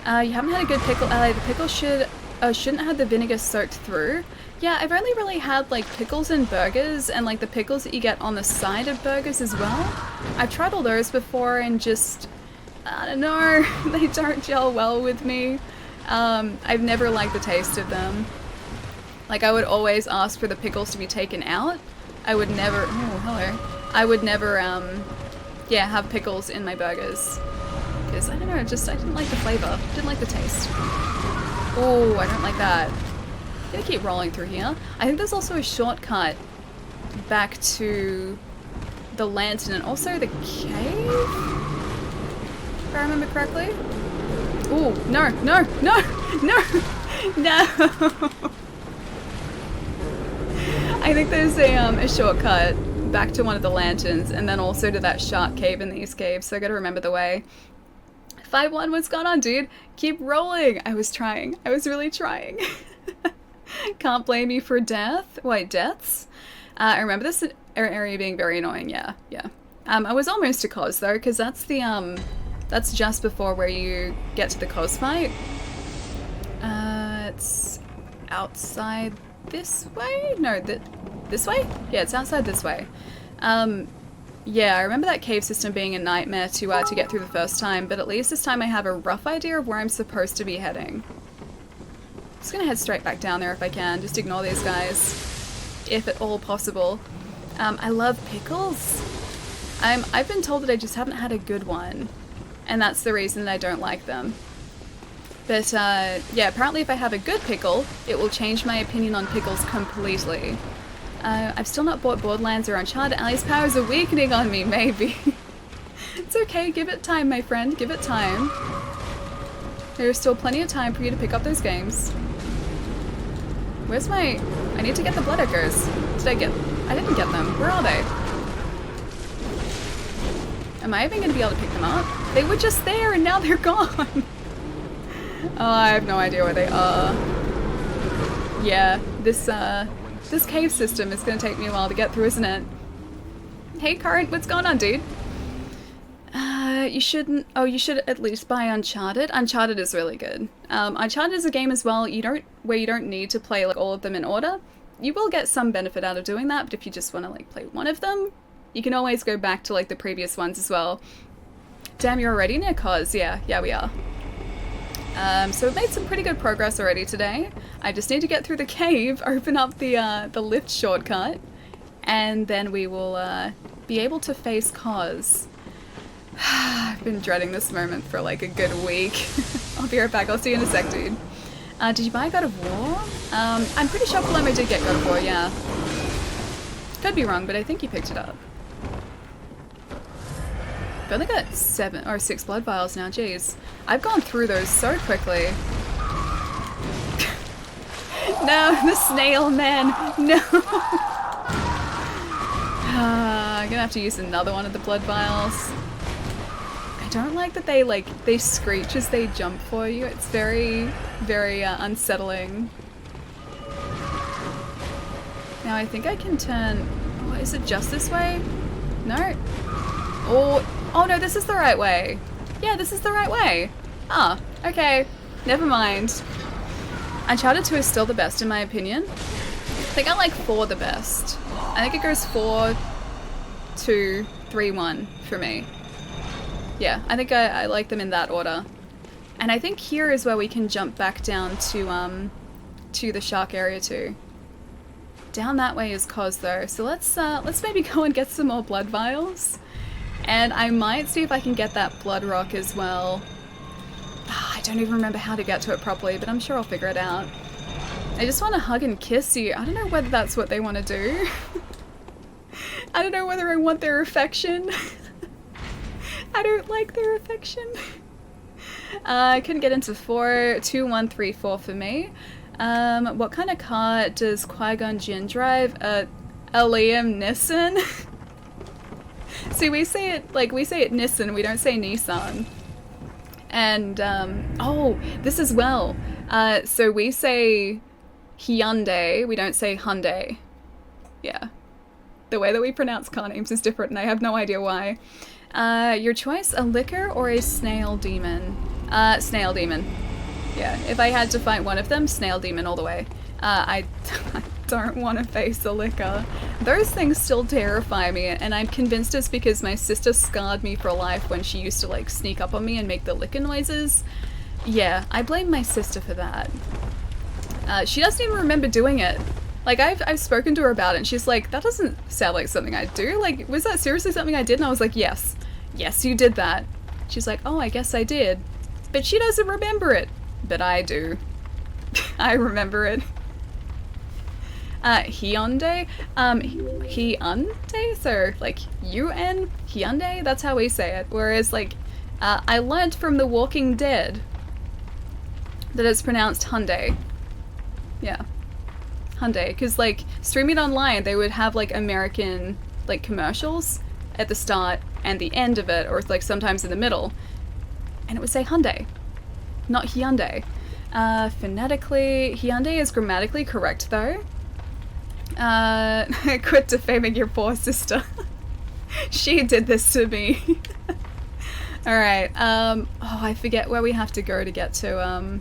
You haven't had a good pickle. The pickle shouldn't have the vinegar soaked through. Yeah, I've only really had like pickles in burgers and like the pickles that you get on the side of burgers as well. I've tried all those before and just, I don't know, they don't gel well with me. I've never liked the taste of them. Like I would always ask for the pickles to be taken out. I would never, oh hello. I would never, yeah, have pickles in my burgers. Because, I don't know, I didn't like the flavor. Didn't like the taste. Oh, I don't like that. I'm gonna keep rolling through here. I think there's also a shortcut back to the lantern and also the cave? If I remember correctly. Oh, no, no, no, no, no! I think there's a shortcut back to one of the lanterns and then also to that shark cave in the East Cave, so I gotta remember the way. 5-1, what's going on, dude? Keep rolling! I was trying. I was really trying. Can't blame you for death. Wait, deaths? I remember this area being very annoying, yeah. I was almost to Kos though, because that's the, that's just before where you get to the Kos fight. It's outside this way? No, this way? Yeah, it's outside this way. Yeah, I remember that cave system being a nightmare to get through the first time, but at least this time I have a rough idea of where I'm supposed to be heading. Just gonna head straight back down there if I can, just ignore these guys, if at all possible. I love pickles. I've been told that I just haven't had a good one, and that's the reason that I don't like them. But yeah, apparently if I have a good pickle, it will change my opinion on pickles completely. I've still not bought Borderlands or Uncharted. Ali's powers are weakening on me, maybe. It's okay, give it time, my friend, give it time. There is still plenty of time for you to pick up those games. Where's my... I need to get the Blood Echoes. I didn't get them. Where are they? Am I even going to be able to pick them up? They were just there and now they're gone. Oh, I have no idea where they are. Yeah, this cave system is going to take me a while to get through, isn't it? Hey, Current, what's going on, dude? You shouldn't... Oh, you should at least buy Uncharted. Uncharted is really good. Uncharted is a game as well where you don't need to play like all of them in order. You will get some benefit out of doing that, but if you just want to like play one of them, you can always go back to like the previous ones as well. Damn, you're already near Kos. Yeah, we are. So we've made some pretty good progress already today. I just need to get through the cave, open up the lift shortcut, and then we will be able to face Kos. I've been dreading this moment for like a good week. I'll be right back. I'll see you in a sec, dude. Did you buy God of War? I'm pretty sure Paloma did get God of War, yeah. Could be wrong, but I think you picked it up. I've only got 7 or 6 blood vials now, jeez. I've gone through those so quickly. No, the snail man, no! I'm gonna have to use another one of the blood vials. I don't like that they screech as they jump for you. It's very, very unsettling. Now I think I can turn... Oh, is it just this way? No? Oh no, this is the right way. Yeah, this is the right way. Ah, okay. Never mind. Uncharted 2 is still the best in my opinion. I think I like 4 the best. I think it goes 4, 2, 3, 1 for me. Yeah, I think I like them in that order. And I think here is where we can jump back down to the shark area too. Down that way is Kos though, so let's maybe go and get some more blood vials. And I might see if I can get that blood rock as well. I don't even remember how to get to it properly, but I'm sure I'll figure it out. I just want to hug and kiss you. I don't know whether that's what they want to do. I don't know whether I want their affection. I don't like their affection. I couldn't get into 4, 2, 1, 3, 4 for me. What kind of car does Qui-Gon Jinn drive? A Liam Nissan? See, we say it Nissan, we don't say Nissan. And, oh, this as well. So we say Hyundai, we don't say Hyundai. Yeah. The way that we pronounce car names is different and I have no idea why. Your choice, a liquor or a snail demon? Snail demon. Yeah, if I had to fight one of them, snail demon all the way. I don't want to face a liquor. Those things still terrify me, and I'm convinced it's because my sister scarred me for life when she used to like sneak up on me and make the liquor noises. Yeah, I blame my sister for that. She doesn't even remember doing it. Like, I've spoken to her about it, and she's like, that doesn't sound like something I do. Like, was that seriously something I did? And I was like, yes. Yes, you did that. She's like, oh, I guess I did. But she doesn't remember it. But I do. I remember it. Hyundai? Hyundai? So, like, UN? Hyundai? That's how we say it. Whereas, like, I learned from The Walking Dead that it's pronounced Hyundai. Yeah. Hyundai. Because, like, streaming it online, they would have, like, American, like, commercials at the start and the end of it, or, like, sometimes in the middle. And it would say Hyundai. Not Hyundai. Phonetically, Hyundai is grammatically correct, though. Quit defaming your poor sister. She did this to me. Alright, oh, I forget where we have to go to get to,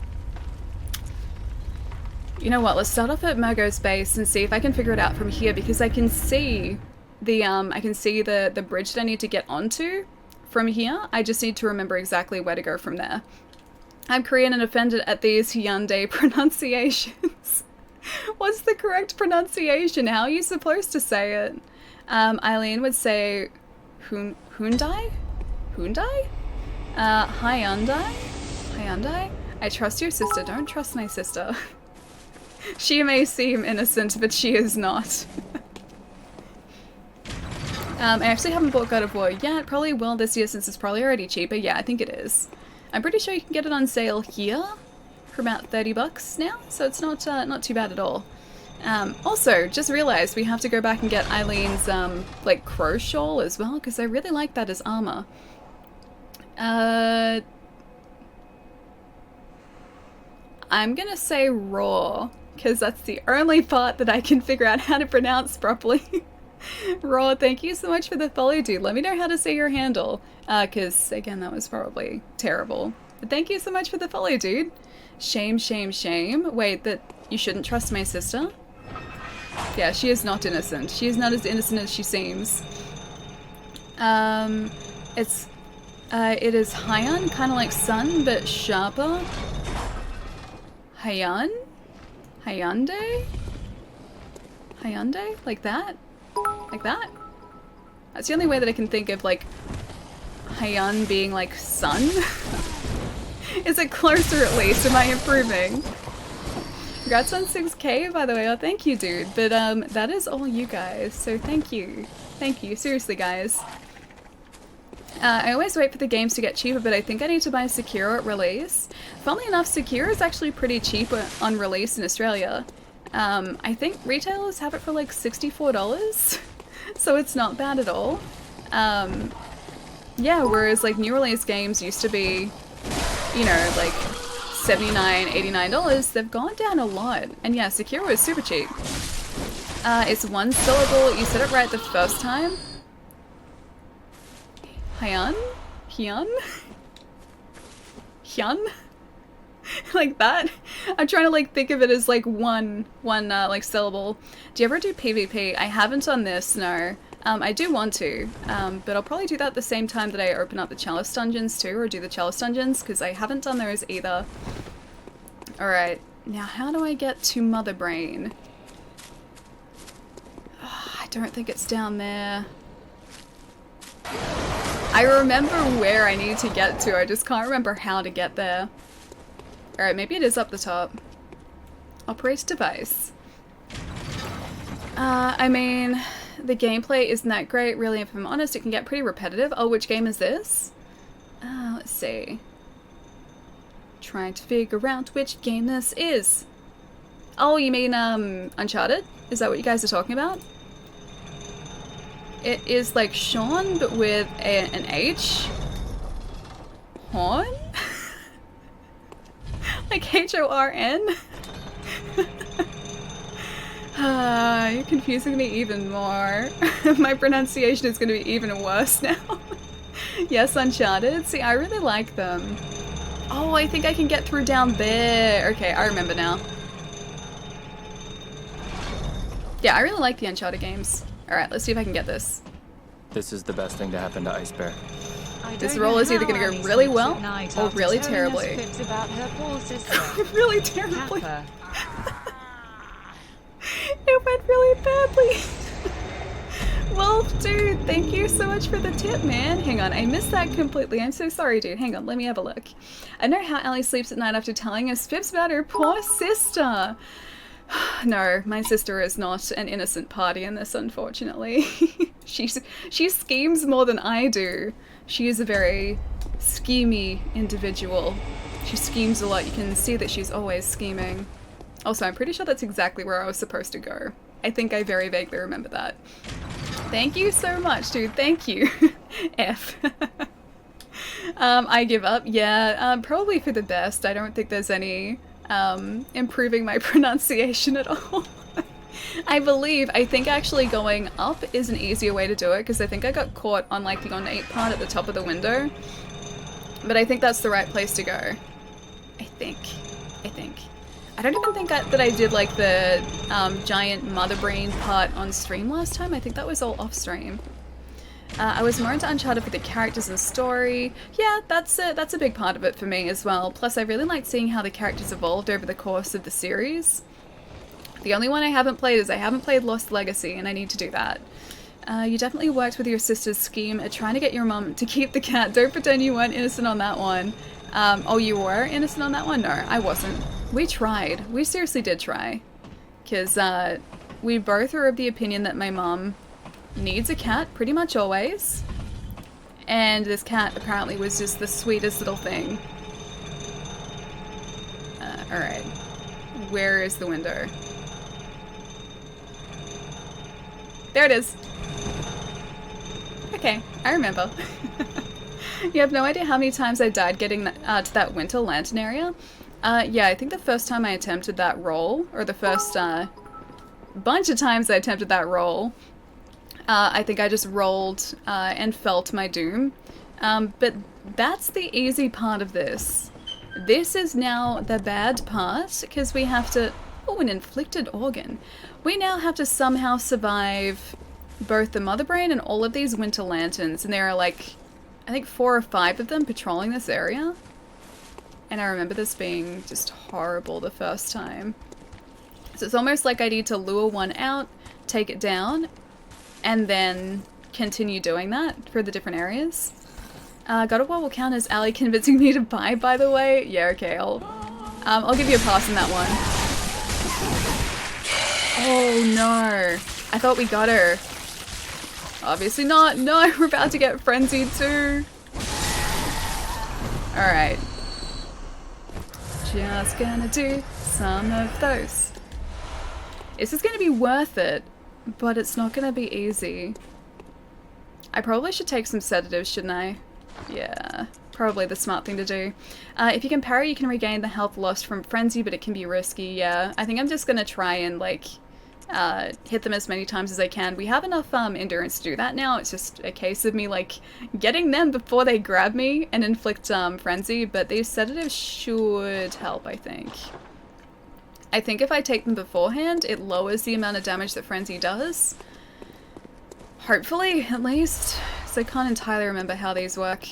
You know what, let's start off at Murgo's base and see if I can figure it out from here, because I can see I can see the bridge that I need to get onto from here. I just need to remember exactly where to go from there. I'm Korean and offended at these Hyundai pronunciations. What's the correct pronunciation? How are you supposed to say it? Eileen would say Hyundai? Hyundai? Hyundai? Hyundai? I trust your sister. Don't trust my sister. She may seem innocent, but she is not. I actually haven't bought God of War yet. Probably will this year since it's probably already cheaper. Yeah, I think it is. I'm pretty sure you can get it on sale here for about 30 bucks now, so it's not too bad at all. Also, just realized we have to go back and get Eileen's like crow shawl as well, because I really like that as armor. I'm gonna say raw, because that's the only part that I can figure out how to pronounce properly. Raw, thank you so much for the follow, dude. Let me know how to say your handle, because again, that was probably terrible. But thank you so much for the follow, dude. Shame, shame, shame. Wait, that you shouldn't trust my sister? Yeah, she is not innocent. She is not as innocent as she seems. It is Hyan, kind of like sun, but sharper. Hyan? Hyundai? Hyundai? Like that? Like that? That's the only way that I can think of, like, Hyan being like sun. Is it closer at least? Am I improving? Congrats on 6k, by the way. Oh, thank you, dude. But that is all you guys, so thank you. Thank you. Seriously, guys. I always wait for the games to get cheaper, but I think I need to buy Sekiro at release. Funnily enough, Sekiro is actually pretty cheap on release in Australia. I think retailers have it for like $64, so it's not bad at all. Yeah, whereas like new release games used to be, you know, like $79, $89, they've gone down a lot. And yeah, Sekiro is super cheap. It's one syllable. You said it right the first time. Hyan? Hyun? Hyun? Like that? I'm trying to like think of it as like one like syllable. Do you ever do PvP? I haven't on this, no. I do want to, but I'll probably do that at the same time that I open up the Chalice dungeons too, or do the Chalice dungeons, because I haven't done those either. Alright, now how do I get to Mother Brain? Oh, I don't think it's down there. I remember where I need to get to, I just can't remember how to get there. Alright, maybe it is up the top. Operate device. I mean, the gameplay isn't that great, really, if I'm honest. It can get pretty repetitive. Oh, which game is this? Let's see. Trying to figure out which game this is. Oh, you mean, Uncharted? Is that what you guys are talking about? It is like Sean, but with an H. Horn? Like H-O-R-N? You're confusing me even more. My pronunciation is going to be even worse now. Yes, Uncharted. See, I really like them. Oh, I think I can get through down there. Okay, I remember now. Yeah, I really like the Uncharted games. Alright, let's see if I can get this. This is the best thing to happen to Ice Bear. This roll is either going to go really well or really terribly. About her poor sister. Really terribly. Kappa. It went really badly. Well, dude, thank you so much for the tip, man. Hang on, I missed that completely. I'm so sorry, dude. Hang on, let me have a look. I know how Ellie sleeps at night after telling us fibs about her poor sister. No, my sister is not an innocent party in this, unfortunately. She schemes more than I do. She is a very schemy individual. She schemes a lot. You can see that she's always scheming. Also, I'm pretty sure that's exactly where I was supposed to go. I think I very vaguely remember that. Thank you so much, dude. Thank you. F. I give up. Yeah, probably for the best. I don't think there's any improving my pronunciation at all. I think actually going up is an easier way to do it, because I think I got caught on like the ornate part at the top of the window. But I think that's the right place to go. I think. I don't even think that I did like the giant mother brain part on stream last time. I think that was all off stream. I was more into Uncharted for the characters and story. Yeah, that's a big part of it for me as well. Plus, I really liked seeing how the characters evolved over the course of the series. The only one I haven't played is I haven't played Lost Legacy, and I need to do that. You definitely worked with your sister's scheme at trying to get your mum to keep the cat. Don't pretend you weren't innocent on that one. Oh, you were innocent on that one? No, I wasn't. We tried. We seriously did try. Because we both are of the opinion that my mum needs a cat pretty much always. And this cat apparently was just the sweetest little thing. Alright. Where is the window? There it is. Okay, I remember. You have no idea how many times I died getting to that winter lantern area. Yeah, I think the first time I attempted that roll, or the first bunch of times I attempted that roll, I think I just rolled and fell to my doom. But that's the easy part of this. This is now the bad part, because we have to... Oh, an inflicted organ. We now have to somehow survive both the Mother Brain and all of these winter lanterns, and there are like, I think 4 or 5 of them patrolling this area. And I remember this being just horrible the first time. So it's almost like I need to lure one out, take it down, and then continue doing that for the different areas. God of War will count as Ali convincing me to buy, by the way. Yeah, okay, I'll give you a pass on that one. Oh no, I thought we got her. Obviously not. No, we're about to get frenzied too. Alright. Just gonna do some of those. This is gonna be worth it, but it's not gonna be easy. I probably should take some sedatives, shouldn't I? Yeah, probably the smart thing to do. If you can parry, you can regain the health lost from frenzy, but it can be risky, yeah. I think I'm just gonna try and, like, hit them as many times as I can. We have enough endurance to do that now. It's just a case of me, like, getting them before they grab me and inflict frenzy, but these sedatives should help, I think. I think if I take them beforehand, it lowers the amount of damage that frenzy does. Hopefully, at least. So I can't entirely remember how these work.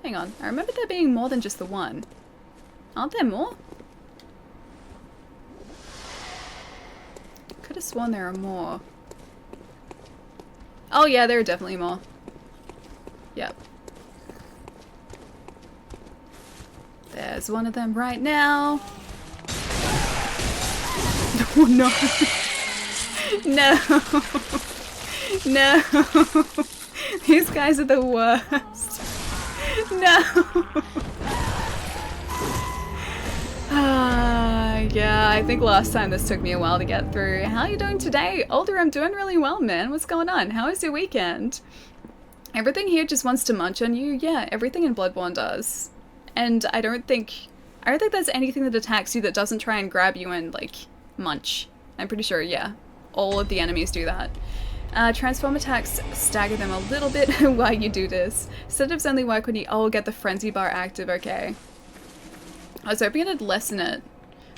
Hang on, I remember there being more than just the one. Aren't there more? Could have sworn there are more. Oh yeah, there are definitely more. Yep. There's one of them right now. Oh no. No. No. These guys are the worst. No. Yeah, I think last time this took me a while to get through. How are you doing today? Older, I'm doing really well, man. What's going on? How was your weekend? Everything here just wants to munch on you. Yeah, everything in Bloodborne does. And I don't think there's anything that attacks you that doesn't try and grab you and, like, munch. I'm pretty sure, yeah. All of the enemies do that. Transform attacks stagger them a little bit while you do this. Sedatives only work when you get the frenzy bar active, okay. I was hoping it'd lessen it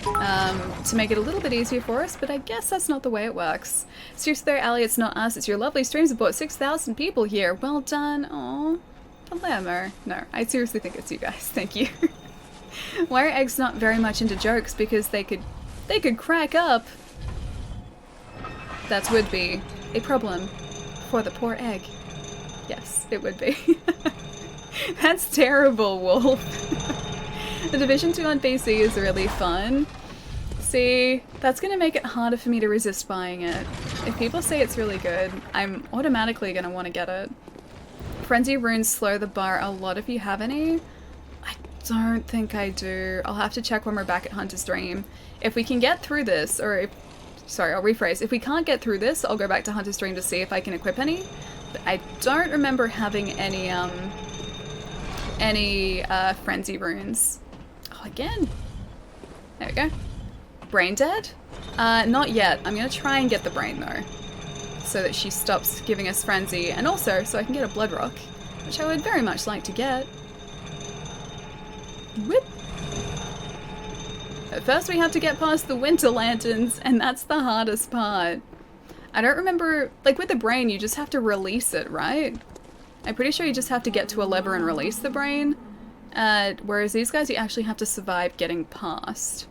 to make it a little bit easier for us, but I guess that's not the way it works. Seriously though, Ali, it's not us, it's your lovely stream support. 6,000 people here. Well done. Aww. Palermo. No, I seriously think it's you guys. Thank you. Why are eggs not very much into jokes? Because they could crack up. That would be a problem for the poor egg. Yes, it would be. That's terrible, Wolf. The Division 2 on PC is really fun. See, that's gonna make it harder for me to resist buying it. If people say it's really good, I'm automatically gonna want to get it. Frenzy runes slow the bar a lot if you have any. I don't think I do. I'll have to check when we're back at Hunter's Dream. If we can get through this, or if... Sorry, I'll rephrase. If we can't get through this, I'll go back to Hunter's Dream to see if I can equip any. But I don't remember having any frenzy runes. Oh, again. There we go. Brain dead? Not yet. I'm gonna try and get the brain though, so that she stops giving us frenzy, and also so I can get a blood rock, which I would very much like to get. Whip. But first we have to get past the winter lanterns, and that's the hardest part. I don't remember, like with the brain, you just have to release it, right? I'm pretty sure you just have to get to a lever and release the brain. Whereas these guys, you actually have to survive getting past.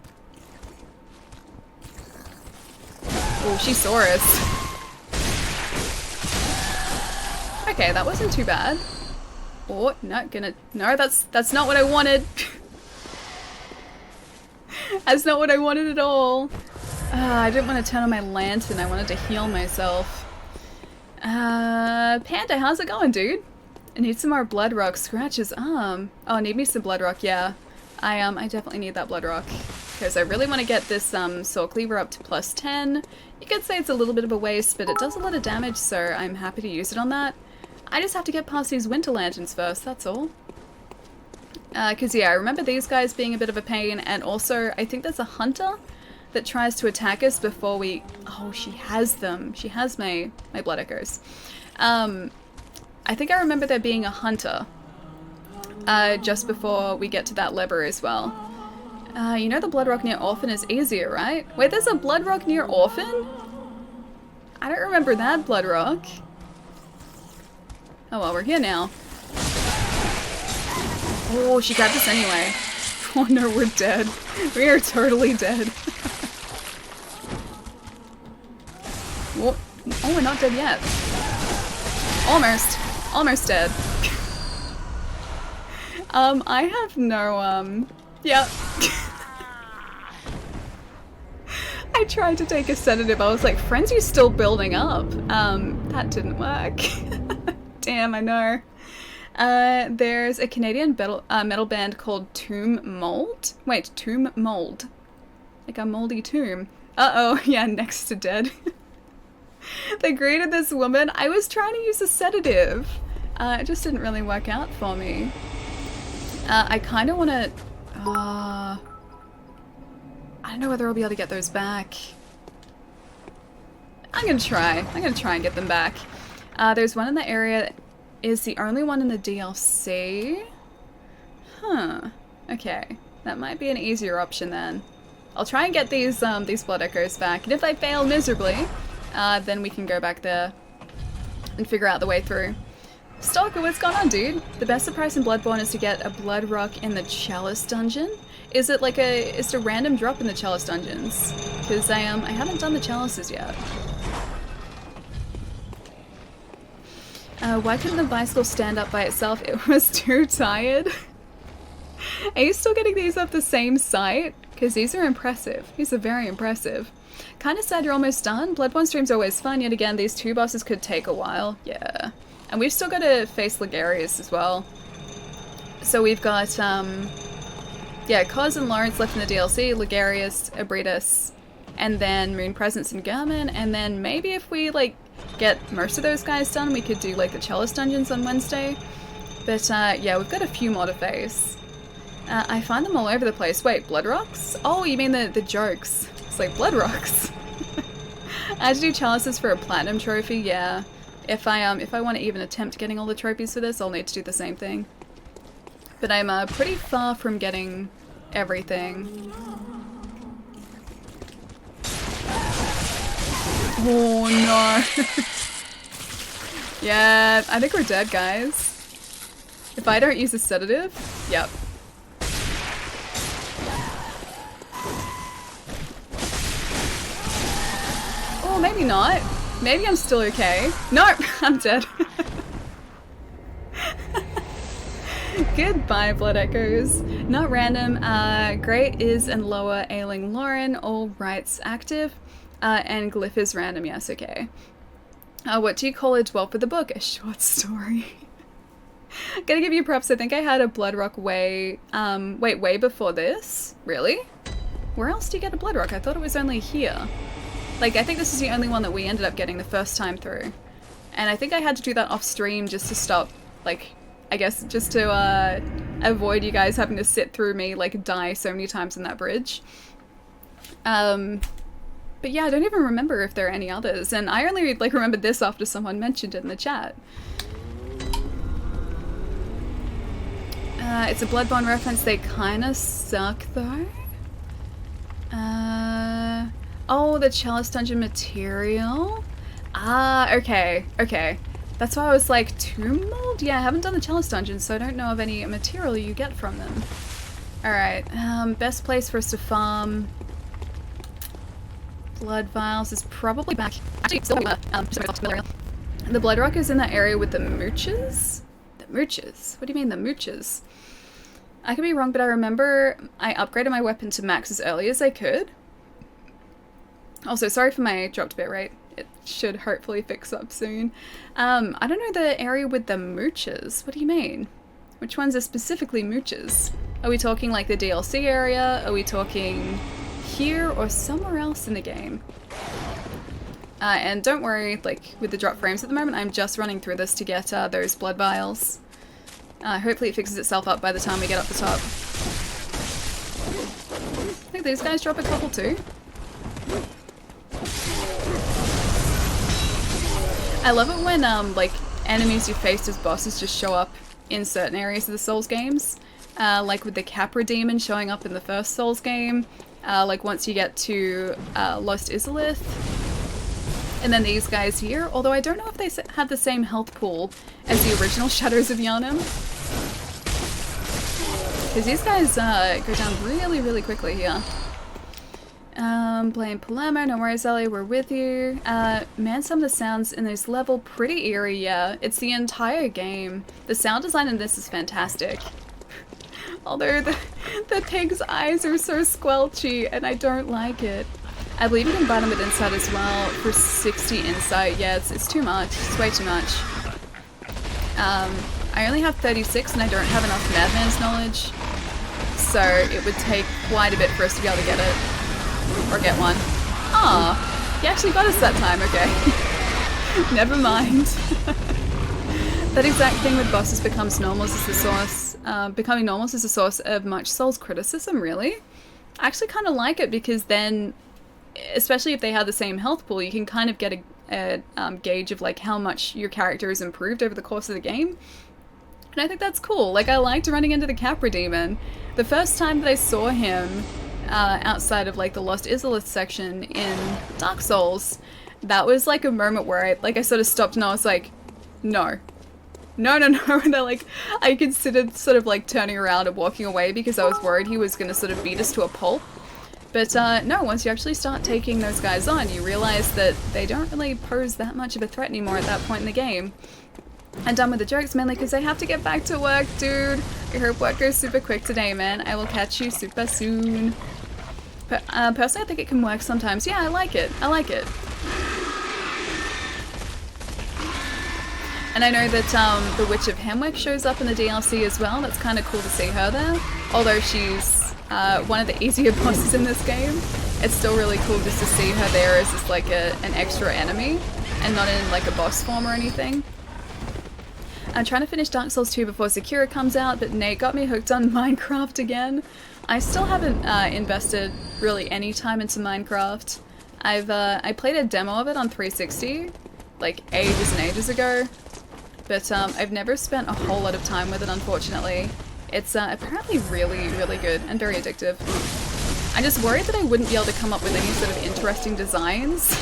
Oh, she saw us. Okay, that wasn't too bad. Oh, not gonna... No, that's not what I wanted. That's not what I wanted at all. I didn't want to turn on my lantern. I wanted to heal myself. Panda, how's it going, dude? I need some more blood rock. Scratch his arm. Oh, I need me some blood rock, yeah. I definitely need that blood rock. Because I really want to get this soul cleaver up to plus 10. You could say it's a little bit of a waste, but it does a lot of damage, so I'm happy to use it on that. I just have to get past these winter lanterns first, that's all. Because yeah, I remember these guys being a bit of a pain, and also I think there's a hunter that tries to attack us before we... Oh, she has them. She has my blood echoes. I think I remember there being a hunter just before we get to that lever as well. You know the blood rock near Orphan is easier, right? Wait, there's a blood rock near Orphan? I don't remember that blood rock. Oh well, we're here now. Oh, she grabbed us anyway. Oh no, we're dead. We are totally dead. Oh, we're not dead yet. Almost. Almost dead. I have no, yeah. I tried to take a sedative. I was like, frenzy's still building up. That didn't work. Damn, I know. There's a Canadian metal band called Tomb Mold. Wait, Tomb Mold. Like a moldy tomb. Uh-oh, yeah, next to dead. They greeted this woman. I was trying to use a sedative. It just didn't really work out for me. I kind of want to... I don't know whether I'll be able to get those back. I'm gonna try. I'm gonna try and get them back. There's one in the area that is the only one in the DLC. Huh. Okay. That might be an easier option then. I'll try and get these blood echoes back, and if I fail miserably, then we can go back there and figure out the way through. Stalker, what's going on, dude? The best surprise in Bloodborne is to get a blood rock in the chalice dungeon. Is it like is it a random drop in the chalice dungeons? Because I haven't done the chalices yet. Why couldn't the bicycle stand up by itself? It was too tired. Are you still getting these off the same site? Because these are impressive. These are very impressive. Kinda sad you're almost done. Bloodborne stream's always fun, yet again, these two bosses could take a while. Yeah. And we've still got to face Ligarius as well. So we've got, yeah, Kos and Lawrence left in the DLC, Ligarius, Abritus, and then Moon Presence and German, and then maybe if we, like, get most of those guys done, we could do, like, the Chalice Dungeons on Wednesday. But, yeah, we've got a few more to face. I find them all over the place. Wait, blood rocks? Oh, you mean the jokes. It's like, blood rocks. I had to do chalices for a platinum trophy, yeah. If I want to even attempt getting all the trophies for this, I'll need to do the same thing. But I'm pretty far from getting everything. Oh no. Yeah, I think we're dead, guys. If I don't use a sedative, yep. Oh, maybe not. Maybe I'm still okay. Nope, I'm dead. Goodbye, Blood Echoes. Not random. Great is and lower ailing Lauren, all rights active. And Glyph is random, yes, okay. What do you call a dwell for the book? A short story. Gotta give you props, I think I had a blood rock way before this? Really? Where else do you get a blood rock? I thought it was only here. Like, I think this is the only one that we ended up getting the first time through. And I think I had to do that off stream just to stop, like, I guess just to avoid you guys having to sit through me, like, die so many times in that bridge. But yeah, I don't even remember if there are any others. And I only, like, remembered this after someone mentioned it in the chat. It's a Bloodborne reference. They kinda suck, though. Oh, the chalice dungeon material? Ah, okay, okay. That's why I was like, tomb mold? Yeah, I haven't done the chalice dungeon, so I don't know of any material you get from them. Alright, best place for us to farm blood vials is probably back. Actually, still the blood rock is in that area with the mooches? The mooches? What do you mean the mooches? I could be wrong, but I remember I upgraded my weapon to max as early as I could. Also, sorry for my dropped bit rate. It should hopefully fix up soon. I don't know the area with the mooches. What do you mean? Which ones are specifically mooches? Are we talking like the DLC area? Are we talking here or somewhere else in the game? And don't worry, like with the drop frames at the moment, I'm just running through this to get those blood vials. Hopefully it fixes itself up by the time we get up the top. I think these guys drop a couple too. I love it when like enemies you faced as bosses just show up in certain areas of the Souls games. Like with the Capra demon showing up in the first Souls game. Like once you get to Lost Izalith. And then these guys here, although I don't know if they have the same health pool as the original Shadows of Yharnam. Because these guys go down really, really quickly here. Blame Palermo, no worries Ellie, we're with you. Man, some of the sounds in this level, pretty eerie, yeah. It's the entire game. The sound design in this is fantastic. Although the pig's eyes are so squelchy and I don't like it. I believe you can buy them with insight as well for 60 insight. Yeah, it's too much. It's way too much. I only have 36 and I don't have enough Madman's knowledge. So it would take quite a bit for us to be able to get it. Or get one. Ah, he actually got us that time, okay. Never mind. That exact thing with bosses becomes normals as the source, becoming normals is a source of much Souls criticism, really. I actually kind of like it because then, especially if they have the same health pool, you can kind of get a gauge of like how much your character has improved over the course of the game. And I think that's cool. Like, I liked running into the Capra demon. The first time that I saw him, outside of like the Lost Izalith section in Dark Souls, that was like a moment where I sort of stopped and I was like, no. No. And I considered sort of like turning around and walking away because I was worried he was going to sort of beat us to a pulp. But no, once you actually start taking those guys on, you realize that they don't really pose that much of a threat anymore at that point in the game. I'm done with the jokes mainly because I have to get back to work, dude. I hope work goes super quick today, man. I will catch you super soon. But personally, I think it can work sometimes. Yeah, I like it. I like it. And I know that the Witch of Hemwick shows up in the DLC as well. That's kind of cool to see her there. Although she's one of the easier bosses in this game, it's still really cool just to see her there as just like an extra enemy and not in like a boss form or anything. I'm trying to finish Dark Souls 2 before Sekiro comes out, but Nate got me hooked on Minecraft again. I still haven't invested really any time into Minecraft. I played a demo of it on 360, like ages and ages ago, but I've never spent a whole lot of time with it, unfortunately. It's apparently really, really good and very addictive. I'm just worried that I wouldn't be able to come up with any sort of interesting designs,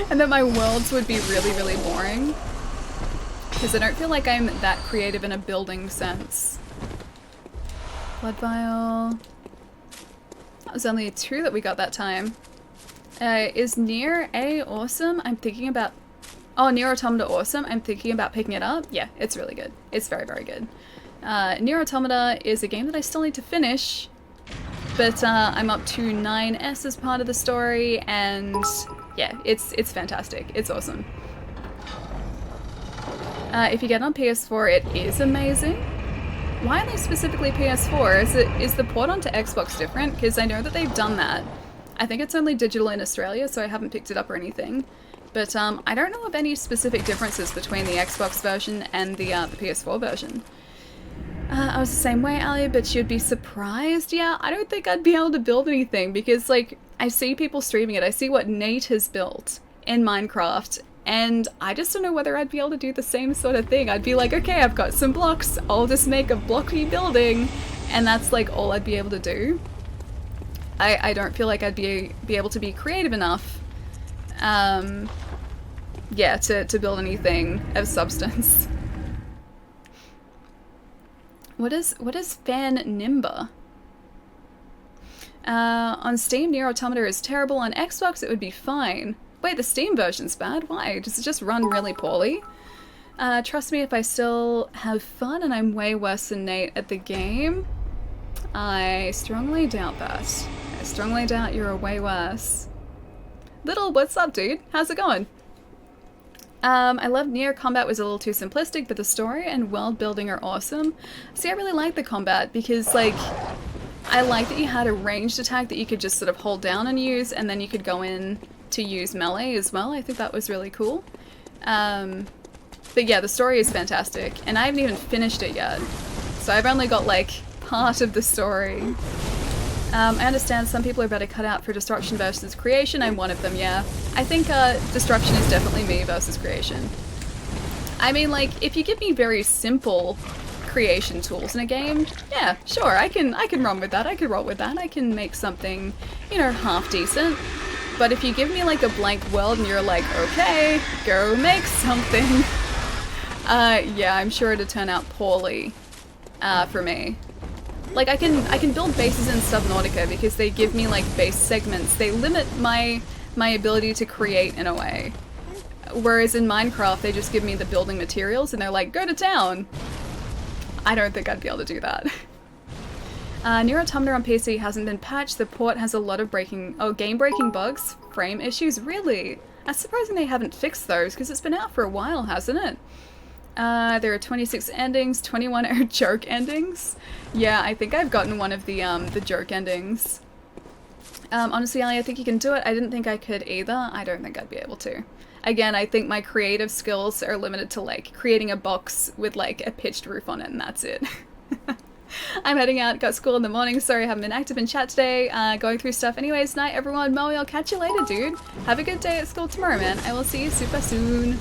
and that my worlds would be really, really boring. Because I don't feel like I'm that creative in a building sense. Blood vial. That was only 2 that we got that time. Is Nier A awesome? I'm thinking about... Oh, Nier Automata awesome? I'm thinking about picking it up. Yeah, it's really good. It's very, very good. Nier Automata is a game that I still need to finish. But I'm up to 9S as part of the story. And yeah, it's fantastic. It's awesome. If you get it on PS4, it is amazing. Why only specifically PS4? Is the port onto Xbox different? Because I know that they've done that. I think it's only digital in Australia, so I haven't picked it up or anything. But I don't know of any specific differences between the Xbox version and the PS4 version. I was the same way, Ali, but you'd be surprised. Yeah, I don't think I'd be able to build anything because, like, I see people streaming it. I see what Nate has built in Minecraft. And I just don't know whether I'd be able to do the same sort of thing. I'd be like, okay, I've got some blocks. I'll just make a blocky building. And that's like all I'd be able to do. I don't feel like I'd be able to be creative enough, yeah, to build anything of substance. What is Fan Nimba? On Steam, Nier Automata is terrible. On Xbox, it would be fine. Wait, the Steam version's bad? Why? Does it just run really poorly? Trust me, if I still have fun and I'm way worse than Nate at the game, I strongly doubt that. I strongly doubt you're way worse. Little, what's up, dude? How's it going? I love Nier. Combat was a little too simplistic, but the story and world building are awesome. See, I really like the combat because, like, I like that you had a ranged attack that you could just sort of hold down and use, and then you could go in to use melee as well. I think that was really cool. But yeah, the story is fantastic, and I haven't even finished it yet. So I've only got, like, part of the story. I understand some people are better cut out for destruction versus creation. I'm one of them, yeah. I think destruction is definitely me versus creation. I mean, like, if you give me very simple creation tools in a game, yeah, sure, I can run with that. I can roll with that. I can make something, you know, half decent. But if you give me like a blank world and you're like, okay, go make something, yeah, I'm sure it'd turn out poorly for me. Like, I can build bases in Subnautica because they give me, like, base segments. They limit my ability to create in a way. Whereas in Minecraft, they just give me the building materials and they're like, go to town! I don't think I'd be able to do that. Nier Automata on PC hasn't been patched. The port has a lot of game-breaking bugs, frame issues. Really? That's surprising they haven't fixed those because it's been out for a while, hasn't it? There are 26 endings, 21 are joke endings. Yeah, I think I've gotten one of the joke endings. Honestly, Ali, I think you can do it. I didn't think I could either. I don't think I'd be able to. Again, I think my creative skills are limited to, like, creating a box with, like, a pitched roof on it, and that's it. I'm heading out, got school in the morning, sorry I haven't been active in chat today, going through stuff anyways. Night, everyone. Moe, I'll catch you later, dude. Have a good day at school tomorrow, man. I will see you super soon.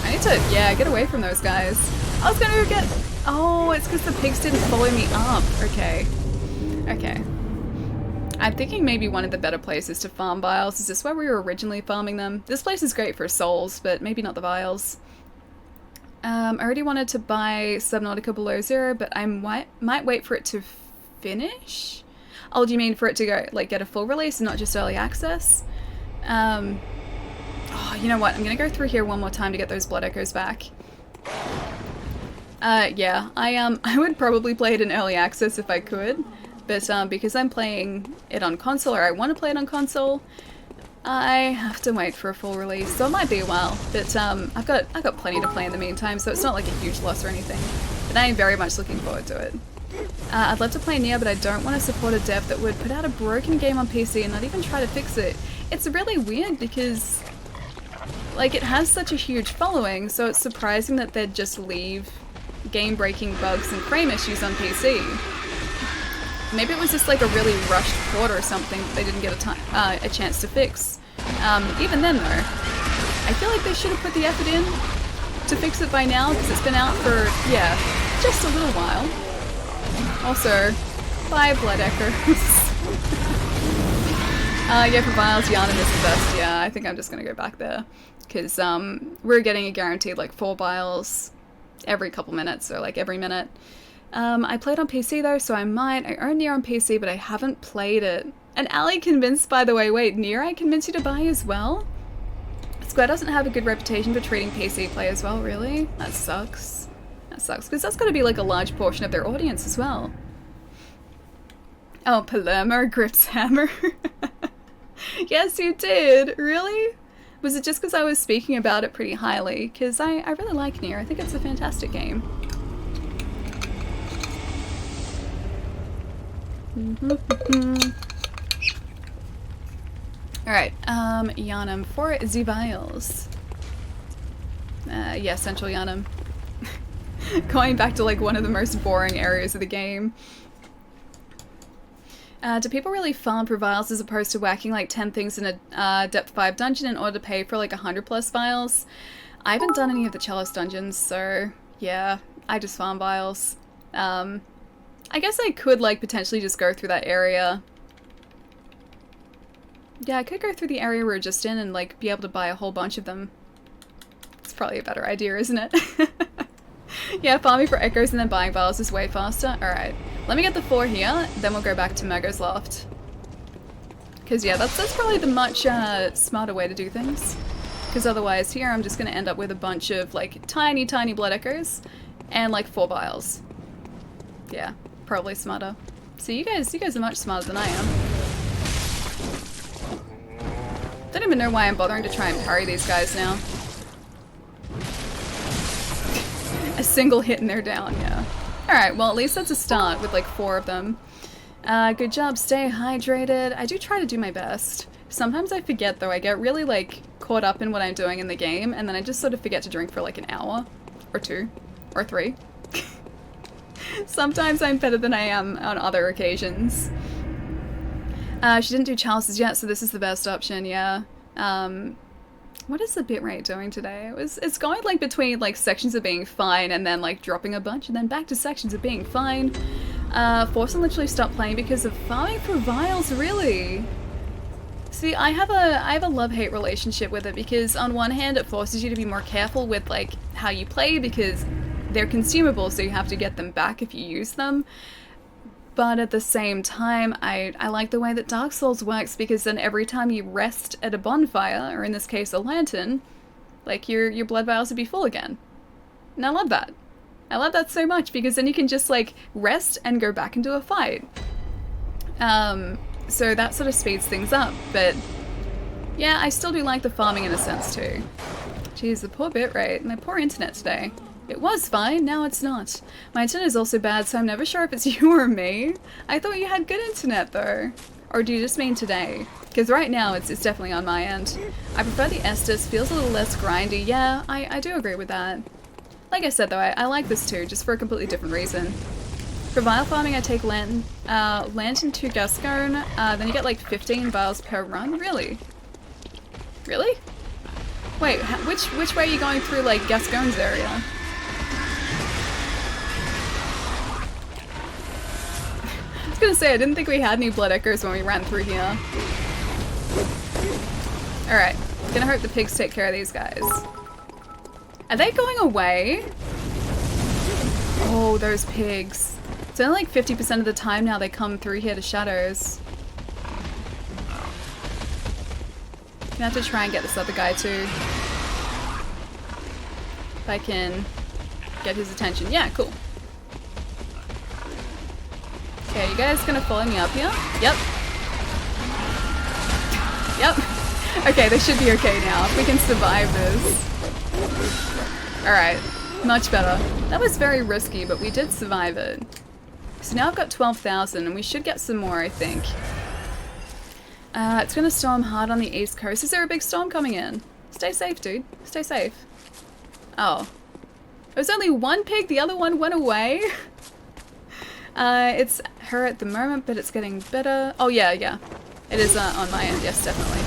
I need to, yeah, get away from those guys. I was gonna get... Oh, it's because the pigs didn't follow me up. Okay. Okay. I'm thinking maybe one of the better places to farm vials. Is this where we were originally farming them? This place is great for souls, but maybe not the vials. I already wanted to buy Subnautica Below Zero, but I might wait for it to finish? Oh, do you mean for it to go, like, get a full release and not just early access? Oh, you know what? I'm gonna go through here one more time to get those blood echoes back. Yeah, I would probably play it in early access if I could, but because I'm playing it on console, or I want to play it on console, I have to wait for a full release, so it might be a while. But I've got plenty to play in the meantime, so it's not like a huge loss or anything. But I am very much looking forward to it. I'd love to play Nier, but I don't want to support a dev that would put out a broken game on PC and not even try to fix it. It's really weird because, like, it has such a huge following, so it's surprising that they'd just leave game-breaking bugs and frame issues on PC. Maybe it was just like a really rushed port or something that they didn't get a chance to fix. Even then, though, I feel like they should have put the effort in to fix it by now, because it's been out for, yeah, just a little while. Also, bye, Blood Echoes. Yeah, for vials, Yarnum is the best. Yeah, I think I'm just gonna go back there, because we're getting a guaranteed, like, 4 vials every couple minutes, or like every minute. I played on PC though, so I own Nier on PC, but I haven't played it. And Ali convinced, by the way, wait, Nier I convinced you to buy as well? Square doesn't have a good reputation for treating PC players well, really? That sucks. That sucks, because that's gotta be like a large portion of their audience as well. Oh, Palermo grips hammer. Yes, you did! Really? Was it just because I was speaking about it pretty highly? Because I really like Nier. I think it's a fantastic game. Alright, Yharnam for the vials. Yeah, Central Yharnam. Going back to like one of the most boring areas of the game. Do people really farm for vials as opposed to whacking like 10 things in a depth 5 dungeon in order to pay for like 100+ vials? I haven't done any of the Chalice dungeons, so yeah, I just farm vials. I I guess I could, like, potentially just go through that area. Yeah, I could go through the area we were just in and, like, be able to buy a whole bunch of them. It's probably a better idea, isn't it? Yeah, farming for echoes and then buying vials is way faster. Alright, let me get the 4 here, then we'll go back to Mergo's Loft. Because, yeah, that's probably the much smarter way to do things. Because otherwise, here I'm just going to end up with a bunch of, like, tiny, tiny blood echoes and, like, 4 vials. Yeah, probably smarter. So you guys are much smarter than I am. Don't even know why I'm bothering to try and parry these guys now. A single hit and they're down, yeah. Alright, well at least that's a start with like 4 of them. Good job, stay hydrated. I do try to do my best. Sometimes I forget though, I get really like caught up in what I'm doing in the game and then I just sort of forget to drink for like an hour. Or 2. Or 3. Sometimes I'm better than I am on other occasions. She didn't do Charles's yet, so this is the best option, yeah. What is the bitrate doing today? It's going like between like sections of being fine and then like dropping a bunch and then back to sections of being fine. Forsen literally stopped playing because of farming for vials, really? See, I have a love-hate relationship with it because on one hand it forces you to be more careful with like how you play because they're consumable, so you have to get them back if you use them. But at the same time, I like the way that Dark Souls works because then every time you rest at a bonfire, or in this case a lantern, like your blood vials would be full again. And I love that. I love that so much because then you can just like rest and go back into a fight. So that sort of speeds things up, but yeah, I still do like the farming in a sense too. Jeez, the poor bitrate, my poor internet today. It was fine, now it's not. My internet is also bad, so I'm never sure if it's you or me. I thought you had good internet though. Or do you just mean today? Because right now it's definitely on my end. I prefer the Estus, feels a little less grindy. Yeah, I do agree with that. Like I said though, I like this too, just for a completely different reason. For vial farming I take Lantern 2 Gascone, then you get like 15 vials per run? Really? Really? Wait, which way are you going through like Gascone's area? I was gonna say, I didn't think we had any blood echoes when we ran through here. Alright, gonna hope the pigs take care of these guys. Are they going away? Oh, those pigs. It's only like 50% of the time now they come through here to shadows. Gonna have to try and get this other guy too. If I can get his attention. Yeah, cool. Okay, you guys gonna follow me up here? Yep. Yep. Okay, they should be okay now. If we can survive this. Alright, much better. That was very risky, but we did survive it. So now I've got 12,000, and we should get some more, I think. It's gonna storm hard on the East Coast. Is there a big storm coming in? Stay safe, dude. Stay safe. Oh. There's only one pig, the other one went away? It's her at the moment, but it's getting better. Oh yeah, yeah. It is on my end, yes, definitely.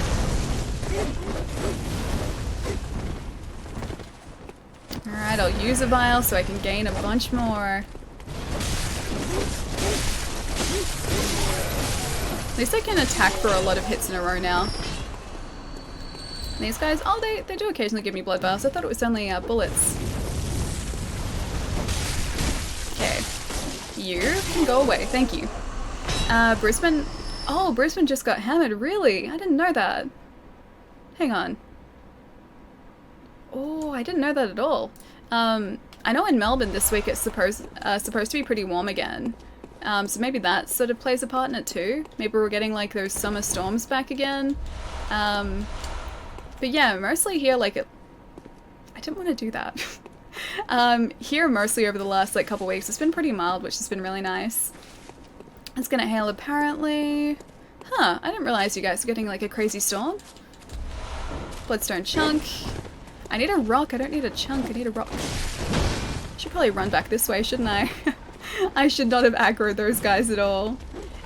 Alright, I'll use a vial so I can gain a bunch more. At least I can attack for a lot of hits in a row now. And these guys, oh, they do occasionally give me blood vials. I thought it was only bullets. Okay. You can go away, thank you. Brisbane, oh, Brisbane just got hammered, really? I didn't know that. Hang on. Oh, I didn't know that at all. I know in Melbourne this week it's supposed to be pretty warm again. So maybe that sort of plays a part in it too. Maybe we're getting like those summer storms back again. But yeah, mostly here like I didn't want to do that. Here mostly over the last like couple weeks it's been pretty mild, which has been really nice. It's gonna hail apparently. Huh, I didn't realize you guys were getting like a crazy storm. Bloodstone chunk. I need a rock, I don't need a chunk, I need a rock. Should probably run back this way, shouldn't I? I should not have aggroed those guys at all.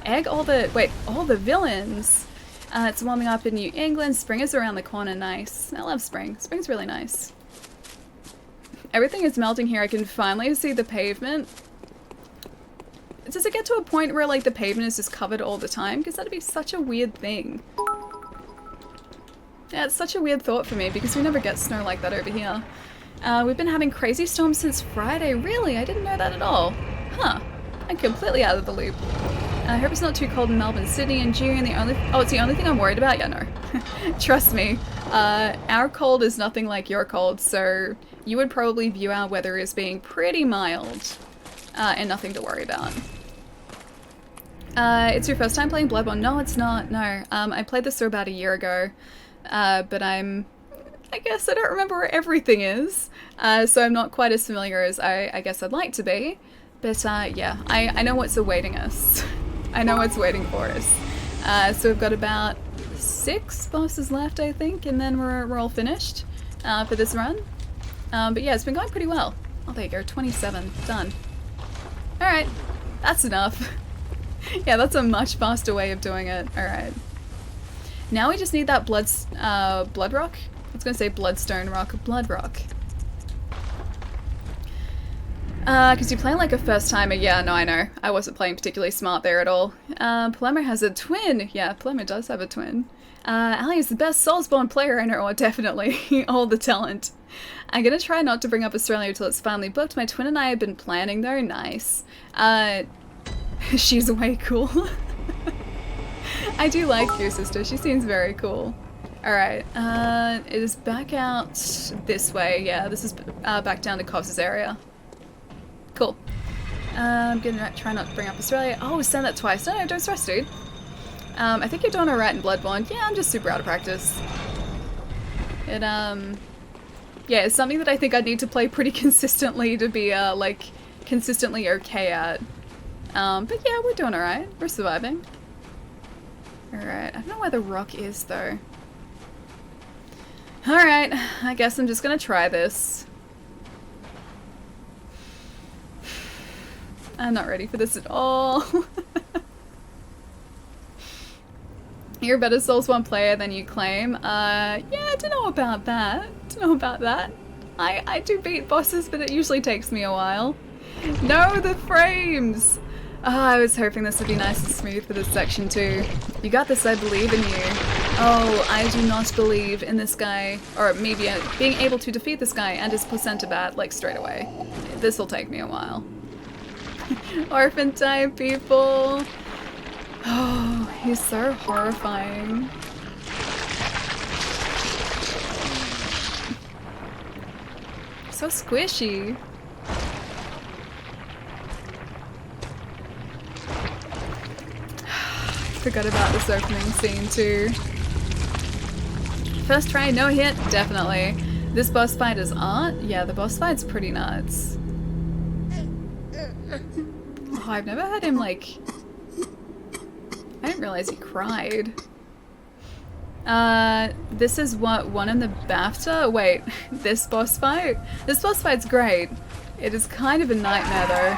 Egg all the villains. It's warming up in New England. Spring is around the corner, nice. I love spring. Spring's really nice. Everything is melting here. I can finally see the pavement. does it get to a point where like the pavement is just covered all the time? Because that'd be such a weird thing. Yeah, it's such a weird thought for me because we never get snow like that over here. We've been having crazy storms since Friday. Really? I didn't know that at all. Huh. I'm completely out of the loop. I hope it's not too cold in Melbourne, Sydney in June. It's the only thing I'm worried about? Yeah, no. Trust me. Our cold is nothing like your cold, so you would probably view our weather as being pretty mild. And nothing to worry about. It's your first time playing Bloodborne? No, it's not. No. I played this for about a year ago. But I guess I don't remember where everything is, so I'm not quite as familiar as I guess I'd like to be. But yeah, I know what's awaiting us. I know what's waiting for us. So we've got about 6 bosses left, I think, and then we're all finished for this run. But yeah, it's been going pretty well. Oh, there you go, 27, done. Alright, that's enough. Yeah, that's a much faster way of doing it. Alright. Now we just need that blood rock? I was gonna say bloodstone rock. Blood rock. Because you play like a first timer. Yeah, no, I know. I wasn't playing particularly smart there at all. Palermo has a twin. Yeah, Palermo does have a twin. Ali is the best Soulsborne player I know. Oh, definitely. All the talent. I'm gonna try not to bring up Australia until it's finally booked. My twin and I have been planning though. Nice. She's way cool. I do like your sister. She seems very cool. Alright, it is back out this way. Yeah, this is back down to Kos' area. Cool. I'm gonna try not to bring up Australia. Oh, send that twice. No, don't stress, dude. I think you're doing alright in Bloodborne. Yeah, I'm just super out of practice. It, yeah, it's something that I think I'd need to play pretty consistently to be, like, consistently okay at. But yeah, we're doing alright. We're surviving. Alright, I don't know where the rock is, though. Alright, I guess I'm just gonna try this. I'm not ready for this at all. You're a better Soulsborne player than you claim. Yeah, I don't know about that. I do beat bosses, but it usually takes me a while. No, the frames! Oh, I was hoping this would be nice and smooth for this section too. You got this, I believe in you. Oh, I do not believe in this guy, or maybe being able to defeat this guy and his placenta bat, like, straight away. This'll take me a while. Orphan type people! Oh, he's so horrifying. So squishy. Forgot about this opening scene too. First try, no hit? Definitely. This boss fight is art? Yeah, the boss fight's pretty nuts. Oh, I've never had him like... I didn't realize he cried. This is what won him the BAFTA? Wait, this boss fight? This boss fight's great. It is kind of a nightmare though.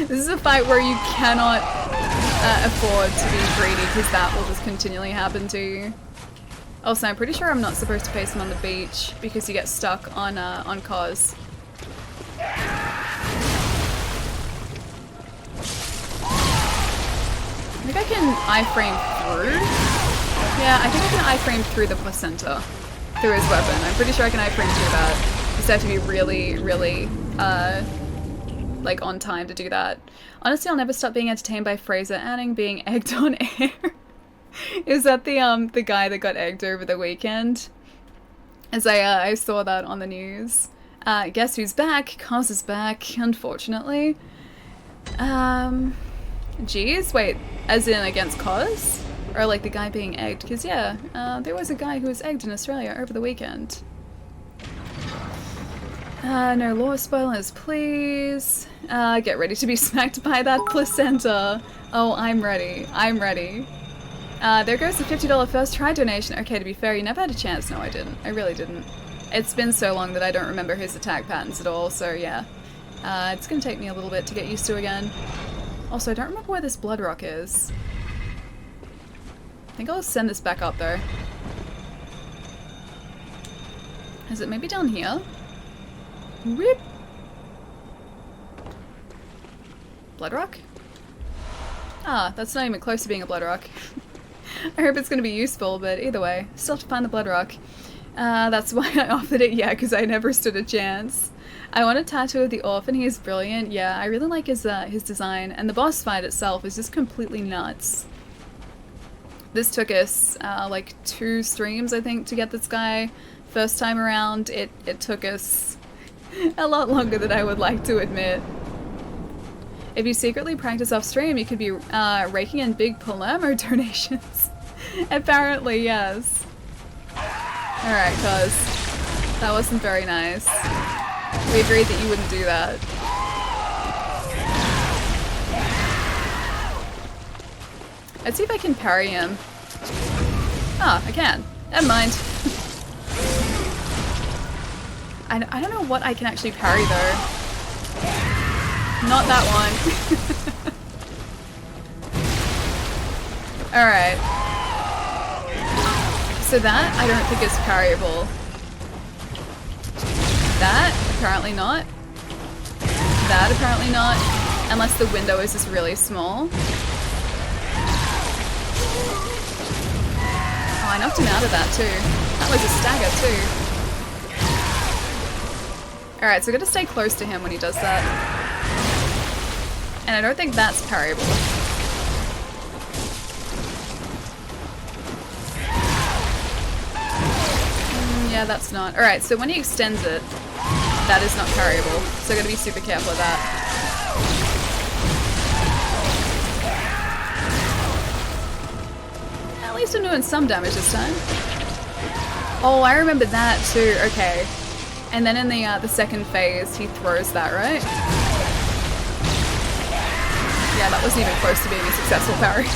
This is a fight where you cannot afford to be greedy because that will just continually happen to you. Also, I'm pretty sure I'm not supposed to face him on the beach because you get stuck on Kos. I think I can iframe through? Yeah, I think I can iframe through the placenta. Through his weapon. I'm pretty sure I can iframe through that. Just have to be really, really, like on time to do that. Honestly, I'll never stop being entertained by Fraser Anning being egged on air. Is that the guy that got egged over the weekend? As I saw that on the news. Guess who's back? Kos is back, unfortunately. Geez, wait, as in against Kos? Or like the guy being egged? Because yeah, there was a guy who was egged in Australia over the weekend. No lore spoilers, please. Get ready to be smacked by that placenta. Oh, I'm ready. I'm ready. There goes the $50 first try donation. Okay, to be fair, you never had a chance. No, I didn't. I really didn't. It's been so long that I don't remember his attack patterns at all, so yeah. It's gonna take me a little bit to get used to again. Also, I don't remember where this blood rock is. I think I'll send this back up though. Is it maybe down here? Whip! Blood rock? Ah, that's not even close to being a blood rock. I hope it's going to be useful, but either way, still have to find the blood rock. That's why I offered it, yeah, because I never stood a chance. I want a tattoo of the orphan. He is brilliant. Yeah, I really like his design, and the boss fight itself is just completely nuts. This took us like 2 streams, I think, to get this guy. First time around, it took us a lot longer than I would like to admit. If you secretly practice off stream, you could be raking in big Palermo donations. Apparently, yes. Alright, cuz. That wasn't very nice. We agreed that you wouldn't do that. Let's see if I can parry him. Ah, I can. Never mind. I don't know what I can actually parry though. Not that one. Alright. So that, I don't think is parryable. That, apparently not. That, apparently not. Unless the window is just really small. Oh, I knocked him out of that too. That was a stagger too. Alright, so I gotta stay close to him when he does that. And I don't think that's parryable. Yeah, that's not. Alright, so when he extends it, that is not parryable. So I gotta be super careful of that. At least I'm doing some damage this time. Oh, I remember that too. Okay. And then in the second phase, he throws that, right? Yeah, that wasn't even close to being a successful parry.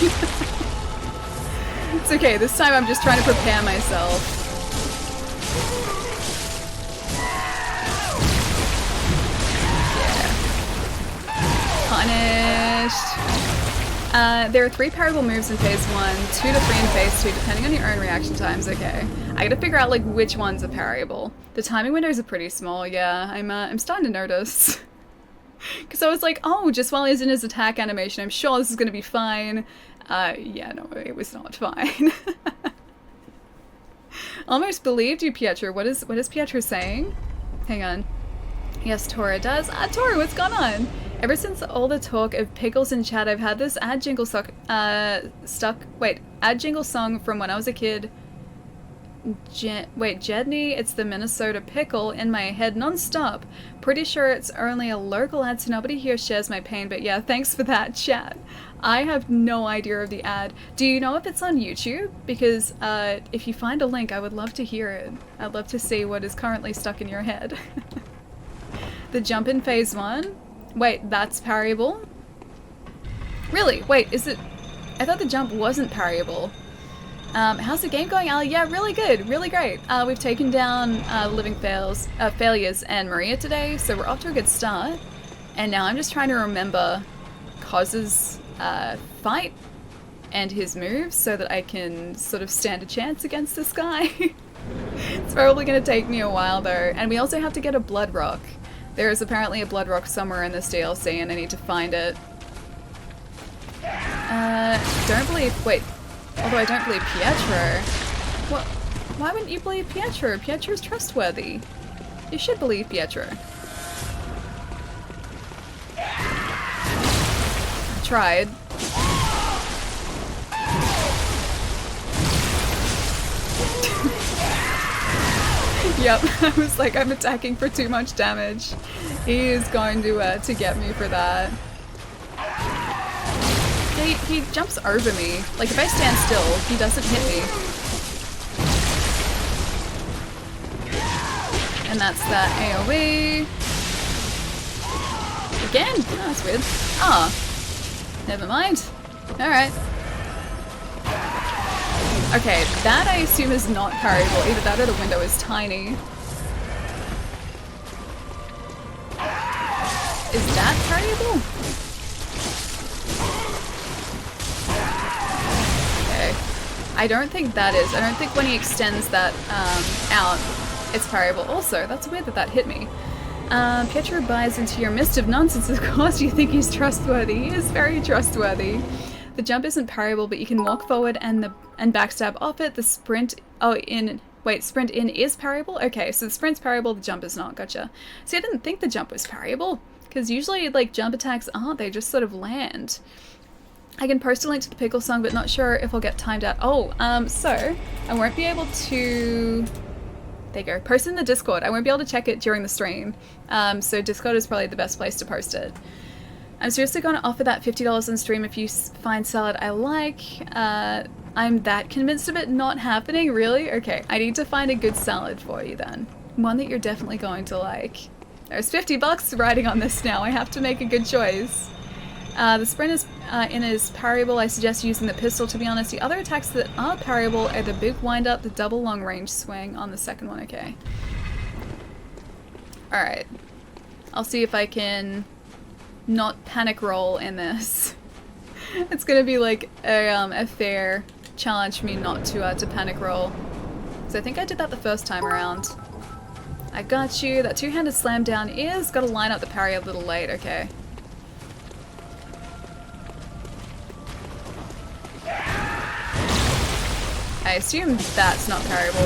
It's okay, this time I'm just trying to prepare myself. Yeah. Punished. There are 3 parryable moves in phase 1, 2 to 3 in phase 2, depending on your own reaction times. Okay. I gotta figure out like which ones are parryable. The timing windows are pretty small, yeah. I'm starting to notice. Because I was like, oh, just while he's in his attack animation, I'm sure this is gonna be fine. Yeah, no, it was not fine. Almost believed you, Pietro. What is Pietro saying? Hang on. Yes, Tora does. Tora, what's going on? Ever since all the talk of pickles in chat, I've had this ad jingle ad jingle song from when I was a kid. Jedney, it's the Minnesota pickle in my head non-stop. Pretty sure it's only a local ad, so nobody here shares my pain, but yeah, thanks for that, chat. I have no idea of the ad. Do you know if it's on YouTube? Because if you find a link, I would love to hear it. I'd love to see what is currently stuck in your head. The jump in phase 1? Wait, that's parryable? Really? Wait, is it? I thought the jump wasn't parryable. How's the game going, Ali? Yeah, really good, really great. We've taken down Living Failures and Maria today, so we're off to a good start. And now I'm just trying to remember Koz's fight and his moves so that I can sort of stand a chance against this guy. It's probably going to take me a while though. And we also have to get a blood rock. There is apparently a blood rock somewhere in this DLC and I need to find it. Although I don't believe Pietro. What? Why wouldn't you believe Pietro? Pietro's trustworthy. You should believe Pietro. I tried. Yep, I was like, I'm attacking for too much damage. He is going to get me for that. He jumps over me. Like, if I stand still, he doesn't hit me. And that's that AoE. Again? Oh, that's weird. Ah. Never mind. Alright. Okay, that I assume is not parryable. Either that or the window is tiny. Is that parryable? I don't think that is. I don't think when he extends that out, it's parryable. Also, that's weird that that hit me. Pietro buys into your mist of nonsense. Of course you think he's trustworthy. He is very trustworthy. The jump isn't parryable, but you can walk forward and backstab off it. The sprint... Oh, sprint in is parryable? Okay, so the sprint's parryable, the jump is not. Gotcha. See, I didn't think the jump was parryable, because usually, like, jump attacks aren't. They just sort of land. I can post a link to the pickle song, but not sure if I'll get timed out. Oh, so I won't be able to... There you go. Post it in the Discord. I won't be able to check it during the stream. So Discord is probably the best place to post it. I'm seriously going to offer that $50 on stream if you find salad I like. I'm that convinced of it not happening? Really? Okay, I need to find a good salad for you then. One that you're definitely going to like. There's $50 riding on this now. I have to make a good choice. The sprint is parryable. I suggest using the pistol, to be honest. The other attacks that are parryable are the big wind-up, the double long-range swing on the second one. Okay. Alright. I'll see if I can not panic roll in this. It's gonna be like a fair challenge for me not to panic roll. So I think I did that the first time around. I got you. That two-handed slam down is gotta line up the parry a little late. Okay. I assume that's not parryable.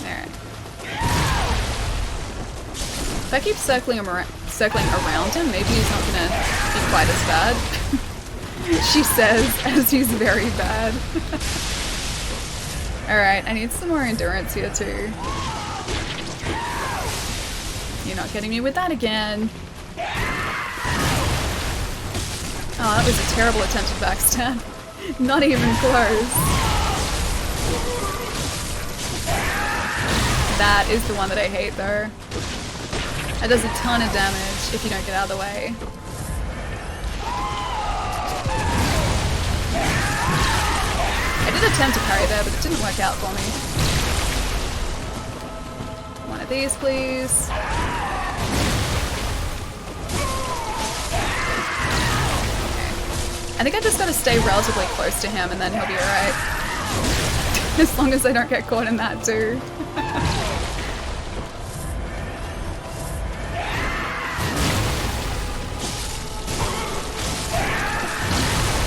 There. If I keep circling around him, maybe he's not gonna be quite as bad. She says, as he's very bad. Alright, I need some more endurance here too. You're not getting me with that again. Oh, that was a terrible attempt at backstab. Not even close. That is the one that I hate though. That does a ton of damage if you don't get out of the way. I did attempt to parry there, but it didn't work out for me. One of these, please. Okay. I think I just gotta stay relatively close to him and then he'll be alright. As long as I don't get caught in that too.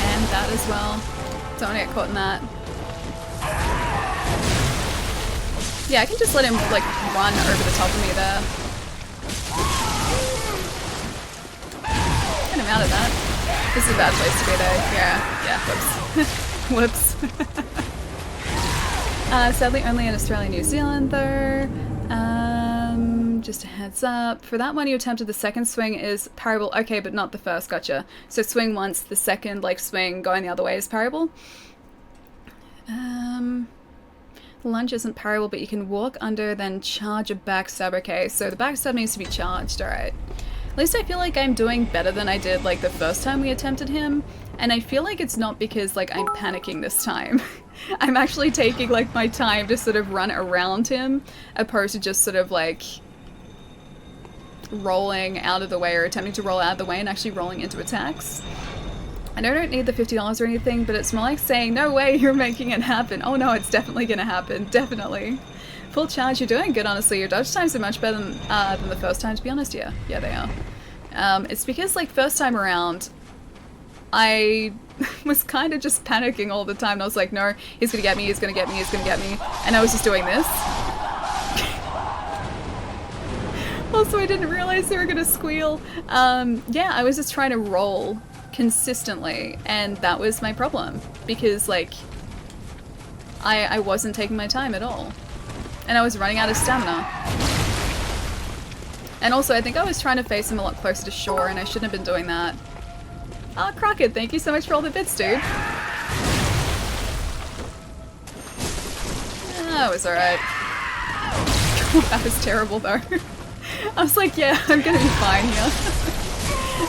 And that as well. Don't want to get caught in that. Yeah, I can just let him, like, run over the top of me there. Get him out of that. This is a bad place to be though. Yeah, whoops. Whoops. Sadly only in Australia and New Zealand though. Just a heads up. For that one you attempted the second swing is parryable. Okay, but not the first, gotcha. So swing once, the second, like, swing going the other way is parryable. Lunge isn't parryable, but you can walk under, then charge a backstab. Okay, so the backstab needs to be charged, alright. At least I feel like I'm doing better than I did, like, the first time we attempted him. And I feel like it's not because, like, I'm panicking this time. I'm actually taking, like, my time to sort of run around him, opposed to just sort of, like, rolling out of the way or attempting to roll out of the way and actually rolling into attacks. And I don't need the $50 or anything, but it's more like saying, no way, you're making it happen. Oh no, it's definitely gonna happen. Definitely. Full charge, you're doing good, honestly. Your dodge times are much better than the first time, to be honest. Yeah, they are. It's because, like, first time around, I was kind of just panicking all the time. And I was like, no, he's gonna get me, he's gonna get me, he's gonna get me. And I was just doing this. Also, I didn't realize they were gonna squeal. Yeah, I was just trying to roll consistently, and that was my problem. Because, like, I wasn't taking my time at all. And I was running out of stamina. And also, I think I was trying to face him a lot closer to shore, and I shouldn't have been doing that. Oh, Crockett, thank you so much for all the bits, dude. That was alright. That was terrible, though. I was like, yeah, I'm gonna be fine here.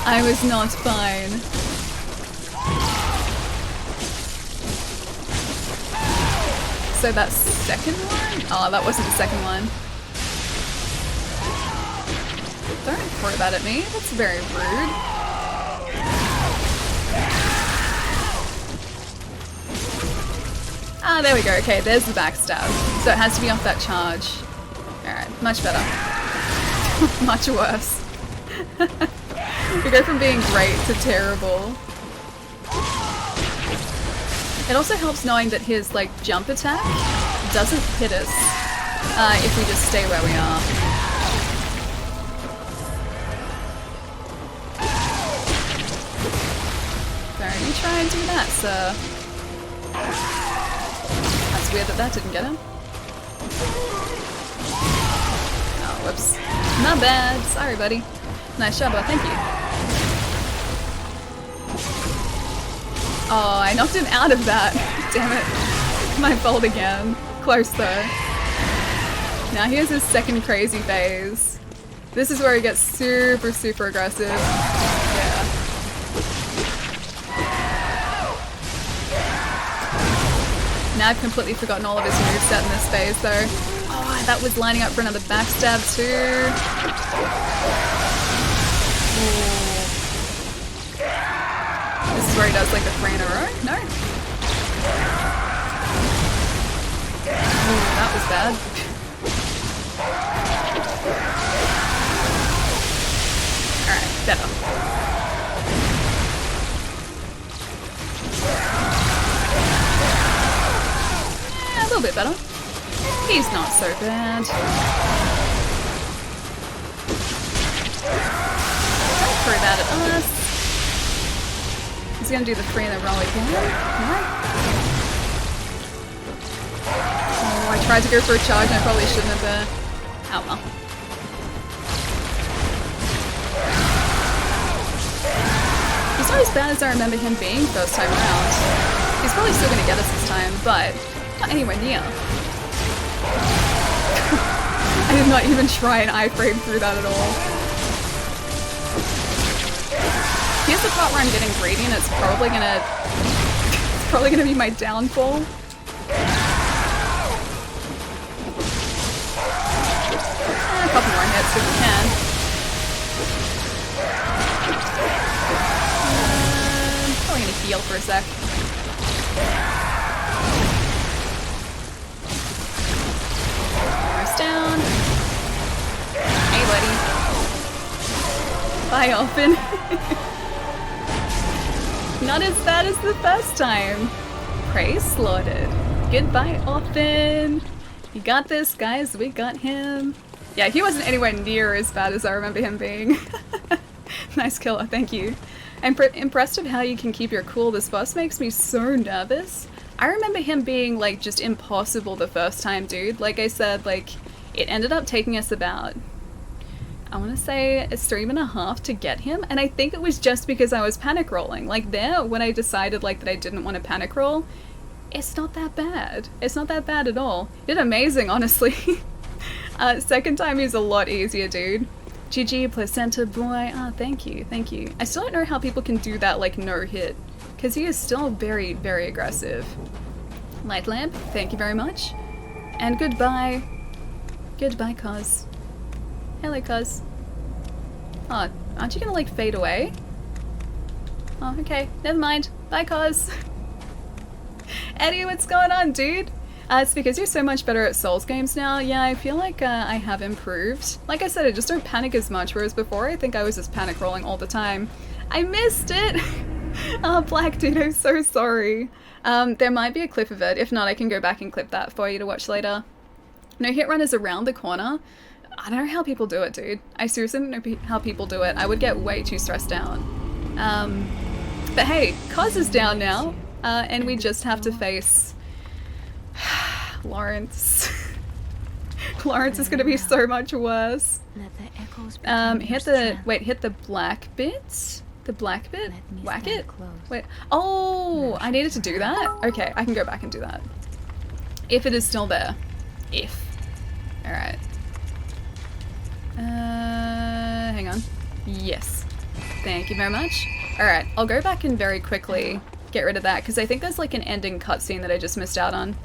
I was not fine. So that second one? Oh, that wasn't the second one. Don't throw that at me. That's very rude. Ah, there we go. Okay, there's the backstab. So it has to be off that charge. Alright, much better. Much worse. We go from being great to terrible. It also helps knowing that his like jump attack doesn't hit us if we just stay where we are. Don't you try and do that, sir. That's weird that that didn't get him. Oh, whoops. My bad. Sorry, buddy. Nice job, thank you. Oh, I knocked him out of that. Damn it. My fault again. Close though. Now here's his second crazy phase. This is where he gets super, super aggressive. Yeah. Now I've completely forgotten all of his moveset in this phase though. Oh, that was lining up for another backstab too. Ooh. This is where he does like the 3 in a row? No? Ooh, that was bad. Alright, better. Yeah, a little bit better. He's not so bad. Don't throw that at us. He's gonna do the 3 in a row again. No? Oh, I tried to go for a charge and I probably shouldn't have there. Oh well. He's not as bad as I remember him being first time around. He's probably still gonna get us this time, but not anywhere near. I did not even try and iframe through that at all. Here's the part where I'm getting greedy and it's probably gonna be my downfall. A couple more hits if we can. Probably gonna heal for a sec. Almost down. Hey buddy. Bye Orphan. Not as bad as the first time. Prey slaughtered. Goodbye, Orphan. You got this, guys. We got him. Yeah, he wasn't anywhere near as bad as I remember him being. Nice killer, thank you. I'm impressed with how you can keep your cool. This boss makes me so nervous. I remember him being, like, just impossible the first time, dude. Like I said, like, it ended up taking us about, I want to say a stream and a half to get him, and I think it was just because I was panic rolling. Like there, when I decided like that I didn't want to panic roll, it's not that bad. It's not that bad at all. Did amazing, honestly. Second time is a lot easier, dude. GG, placenta boy. Ah, thank you, thank you. I still don't know how people can do that like no hit, because he is still very, very aggressive. Light lamp, thank you very much. And goodbye. Goodbye, Kos. Hello, Kos. Oh, aren't you gonna like fade away? Oh, okay. Never mind. Bye, Kos. Eddie, what's going on, dude? It's because you're so much better at Souls games now. Yeah, I feel like I have improved. Like I said, I just don't panic as much, whereas before I think I was just panic rolling all the time. I missed it! Oh, Black dude, I'm so sorry. There might be a clip of it. If not, I can go back and clip that for you to watch later. No hit run is around the corner. I don't know how people do it, dude. I seriously don't know how people do it. I would get way too stressed out. But hey, Kos is down now, and we just have to face Lawrence. Lawrence is gonna be so much worse. Hit the black bit? The black bit? Whack it? Wait, oh, I needed to do that? Okay, I can go back and do that. If it is still there. If. Alright. Hang on. Yes. Thank you very much. Alright, I'll go back and very quickly get rid of that, because I think there's like an ending cutscene that I just missed out on.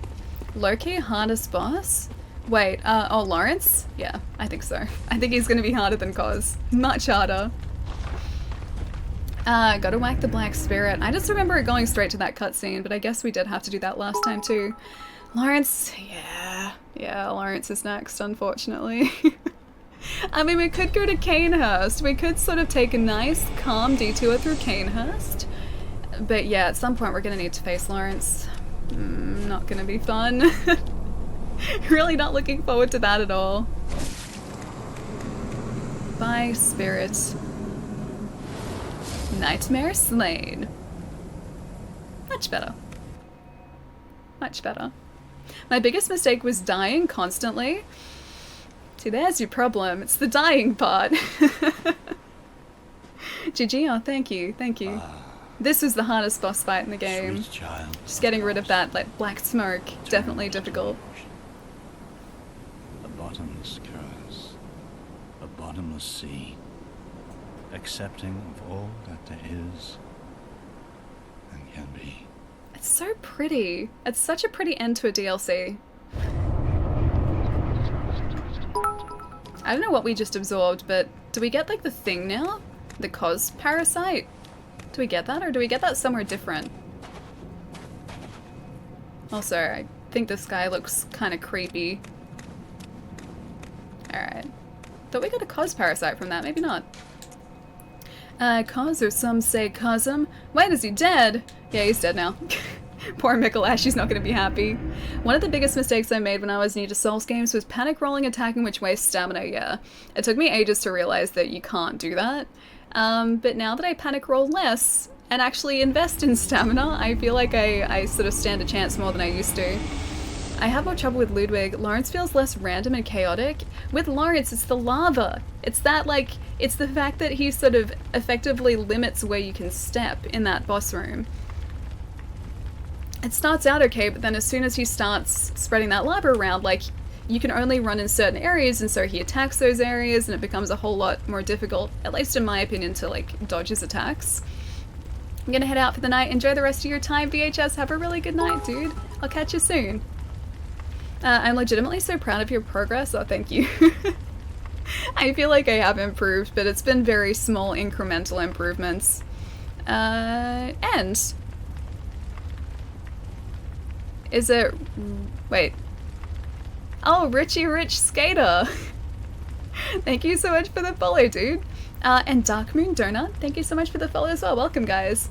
Low-key hardest boss? Wait, oh, Lawrence? Yeah, I think so. I think he's gonna be harder than Kos. Much harder. Gotta whack the Black Spirit. I just remember it going straight to that cutscene, but I guess we did have to do that last time too. Lawrence, yeah, Lawrence is next, unfortunately. I mean, we could go to Canehurst. We could sort of take a nice, calm detour through Canehurst. But yeah, at some point we're gonna need to face Lawrence. Not gonna be fun. Really not looking forward to that at all. Bye, Spirit. Nightmare slain. Much better. Much better. My biggest mistake was dying constantly. See, there's your problem. It's the dying part. GG, oh, thank you, thank you. This was the hardest boss fight in the game. Just getting rid of that, like, black smoke, definitely difficult. A bottomless curse. A bottomless sea. Accepting of all that there is and can be. It's so pretty. It's such a pretty end to a DLC. I don't know what we just absorbed, but do we get like the thing now? The Kos parasite? Do we get that, or do we get that somewhere different? Also, I think this guy looks kind of creepy. Alright. Thought we got a Kos parasite from that, maybe not. Kos, or some say Cosm. Wait, is he dead? Yeah, he's dead now. Poor Mikolash, he's not going to be happy. One of the biggest mistakes I made when I was new to Souls games was panic rolling attacking, which wastes stamina, yeah. It took me ages to realize that you can't do that. But now that I panic roll less and actually invest in stamina, I feel like I sort of stand a chance more than I used to. I have more trouble with Ludwig. Lawrence feels less random and chaotic. With Lawrence, it's the lava. It's that, like, it's the fact that he sort of effectively limits where you can step in that boss room. It starts out okay, but then as soon as he starts spreading that lava around, like, you can only run in certain areas, and so he attacks those areas, and it becomes a whole lot more difficult, at least in my opinion, to, like, dodge his attacks. I'm gonna head out for the night. Enjoy the rest of your time, VHS. Have a really good night, dude. I'll catch you soon. I'm legitimately so proud of your progress. Oh, thank you. I feel like I have improved, but it's been very small incremental improvements. And is it... wait. Oh, Richie Rich Skater. Thank you so much for the follow, dude. And Dark Moon Donut, thank you so much for the follow as well. Welcome, guys.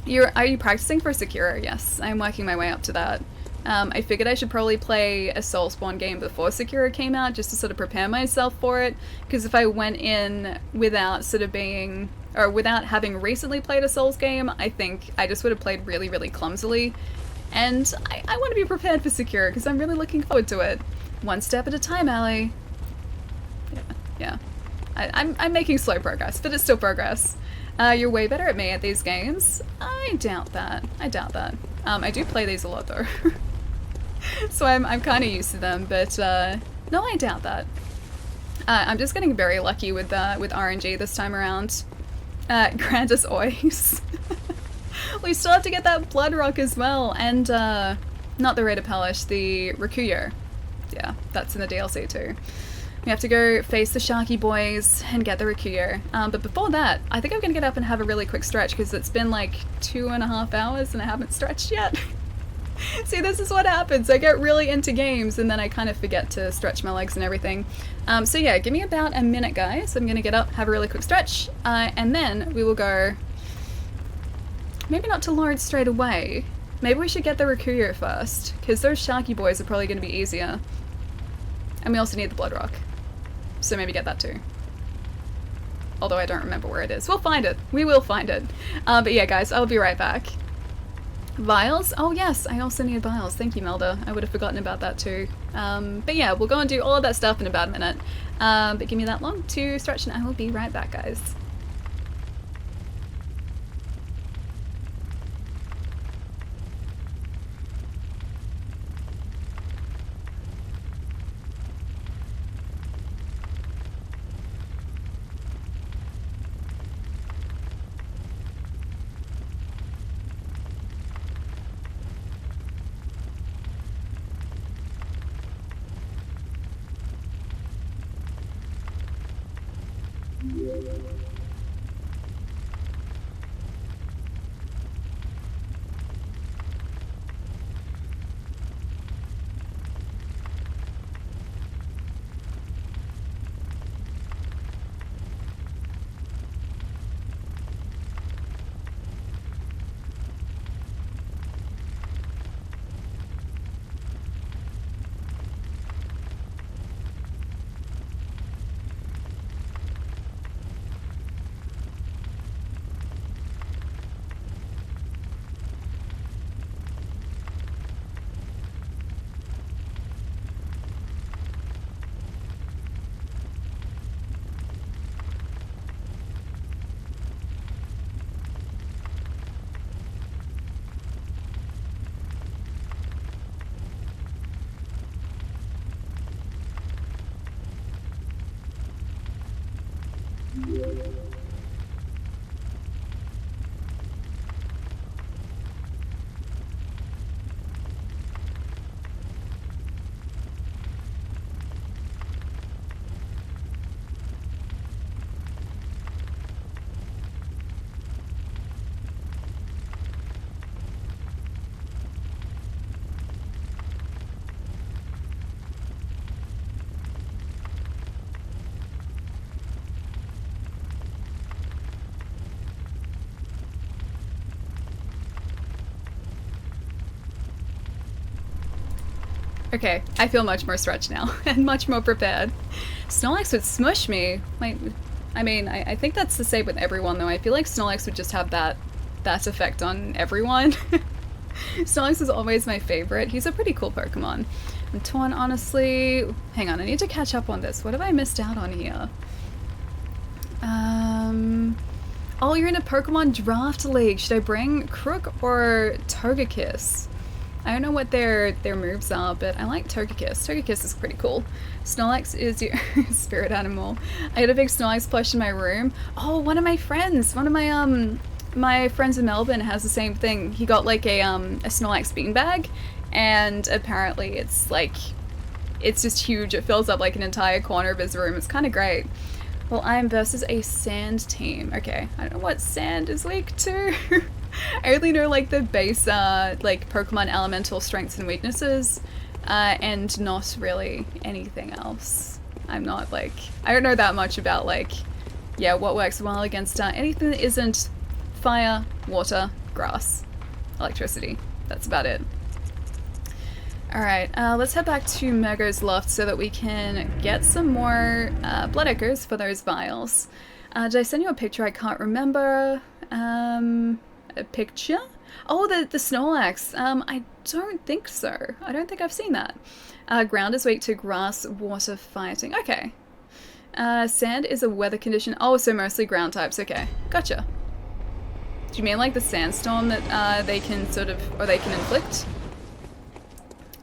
Are you practicing for Sekiro? Yes, I'm working my way up to that. I figured I should probably play a Soulspawn game before Sekiro came out, just to sort of prepare myself for it, because if I went in without sort of being, or without having recently played a Souls game, I think I just would have played really, really clumsily. And I want to be prepared for Sekiro, because I'm really looking forward to it. One step at a time, Allie. Yeah. I'm making slow progress, but it's still progress. You're way better at me at these games. I doubt that. I doubt that. I do play these a lot, though. So I'm kind of used to them, but no, I doubt that. I'm just getting very lucky with RNG this time around. Grant us Ois. We still have to get that Blood Rock as well, and not the Raider Palace, the Rikuyo. Yeah, that's in the DLC too. We have to go face the Sharky boys and get the Rikuyo. But before that, I think I'm gonna get up and have a really quick stretch, because it's been like 2.5 hours and I haven't stretched yet. See, this is what happens. I get really into games and then I kind of forget to stretch my legs and everything. So yeah, give me about a minute, guys. I'm gonna get up, have a really quick stretch, and then we will go... maybe not to Lawrence straight away. Maybe we should get the Rikuyo first, because those Sharky boys are probably going to be easier. And we also need the Blood Rock. So maybe get that too. Although I don't remember where it is. We'll find it. We will find it. But yeah, guys, I'll be right back. Vials? Oh yes, I also need vials. Thank you, Melda. I would have forgotten about that too. But yeah, we'll go and do all of that stuff in about a minute. But give me that long to stretch and I will be right back, guys. Okay, I feel much more stretched now and much more prepared. Snorlax would smush me. Like, I mean, I think that's the same with everyone though. I feel like Snorlax would just have that effect on everyone. Snorlax is always my favorite. He's a pretty cool Pokemon. I'm torn, honestly. Hang on, I need to catch up on this. What have I missed out on here? Oh, you're in a Pokemon Draft League. Should I bring Crook or Togekiss? I don't know what their moves are, but I like Togekiss. Togekiss is pretty cool. Snorlax is your spirit animal. I had a big Snorlax plush in my room. Oh, one of my friends, my friends in Melbourne has the same thing. He got like a Snorlax beanbag, and apparently it's just huge. It fills up like an entire corner of his room. It's kind of great. Well, I am versus a sand team. Okay, I don't know what sand is weak to. I only know like the base like Pokemon elemental strengths and weaknesses, and not really anything else. I'm not like, I don't know that much about like, yeah, what works well against anything that isn't fire, water, grass, electricity. That's about it. Alright, let's head back to Mergo's Loft so that we can get some more blood echoes for those vials. Did I send you a picture? I can't remember. A picture? Oh, the Snorlax. I don't think so. I don't think I've seen that. Ground is weak to grass, water, fighting. Okay. Sand is a weather condition. Oh, so mostly ground types. Okay, gotcha. Do you mean like the sandstorm that they can sort of, or they can inflict?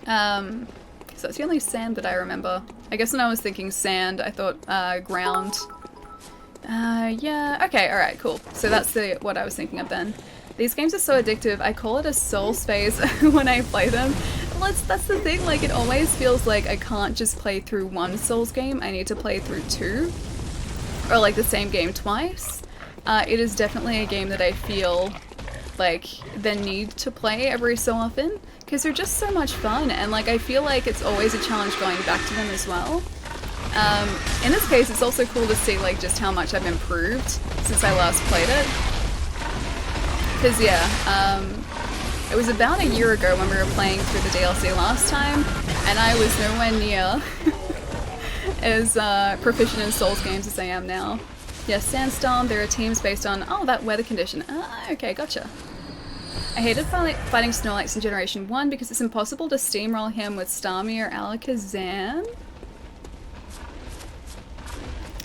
So that's the only sand that I remember. I guess when I was thinking sand, I thought ground. Yeah, okay, alright, cool. So that's what I was thinking of then. These games are so addictive. I call it a soul space when I play them. That's the thing, like it always feels like I can't just play through one Souls game, I need to play through two. Or like the same game twice. It is definitely a game that I feel like the need to play every so often, because they're just so much fun, and like I feel like it's always a challenge going back to them as well. In this case, it's also cool to see like just how much I've improved since I last played it. Because yeah, it was about a year ago when we were playing through the DLC last time, and I was nowhere near as proficient in Souls games as I am now. Yes, Sandstorm, there are teams based on, oh, that weather condition. Okay, gotcha. I hated fighting Snorlax in Generation 1 because it's impossible to steamroll him with Starmie or Alakazam.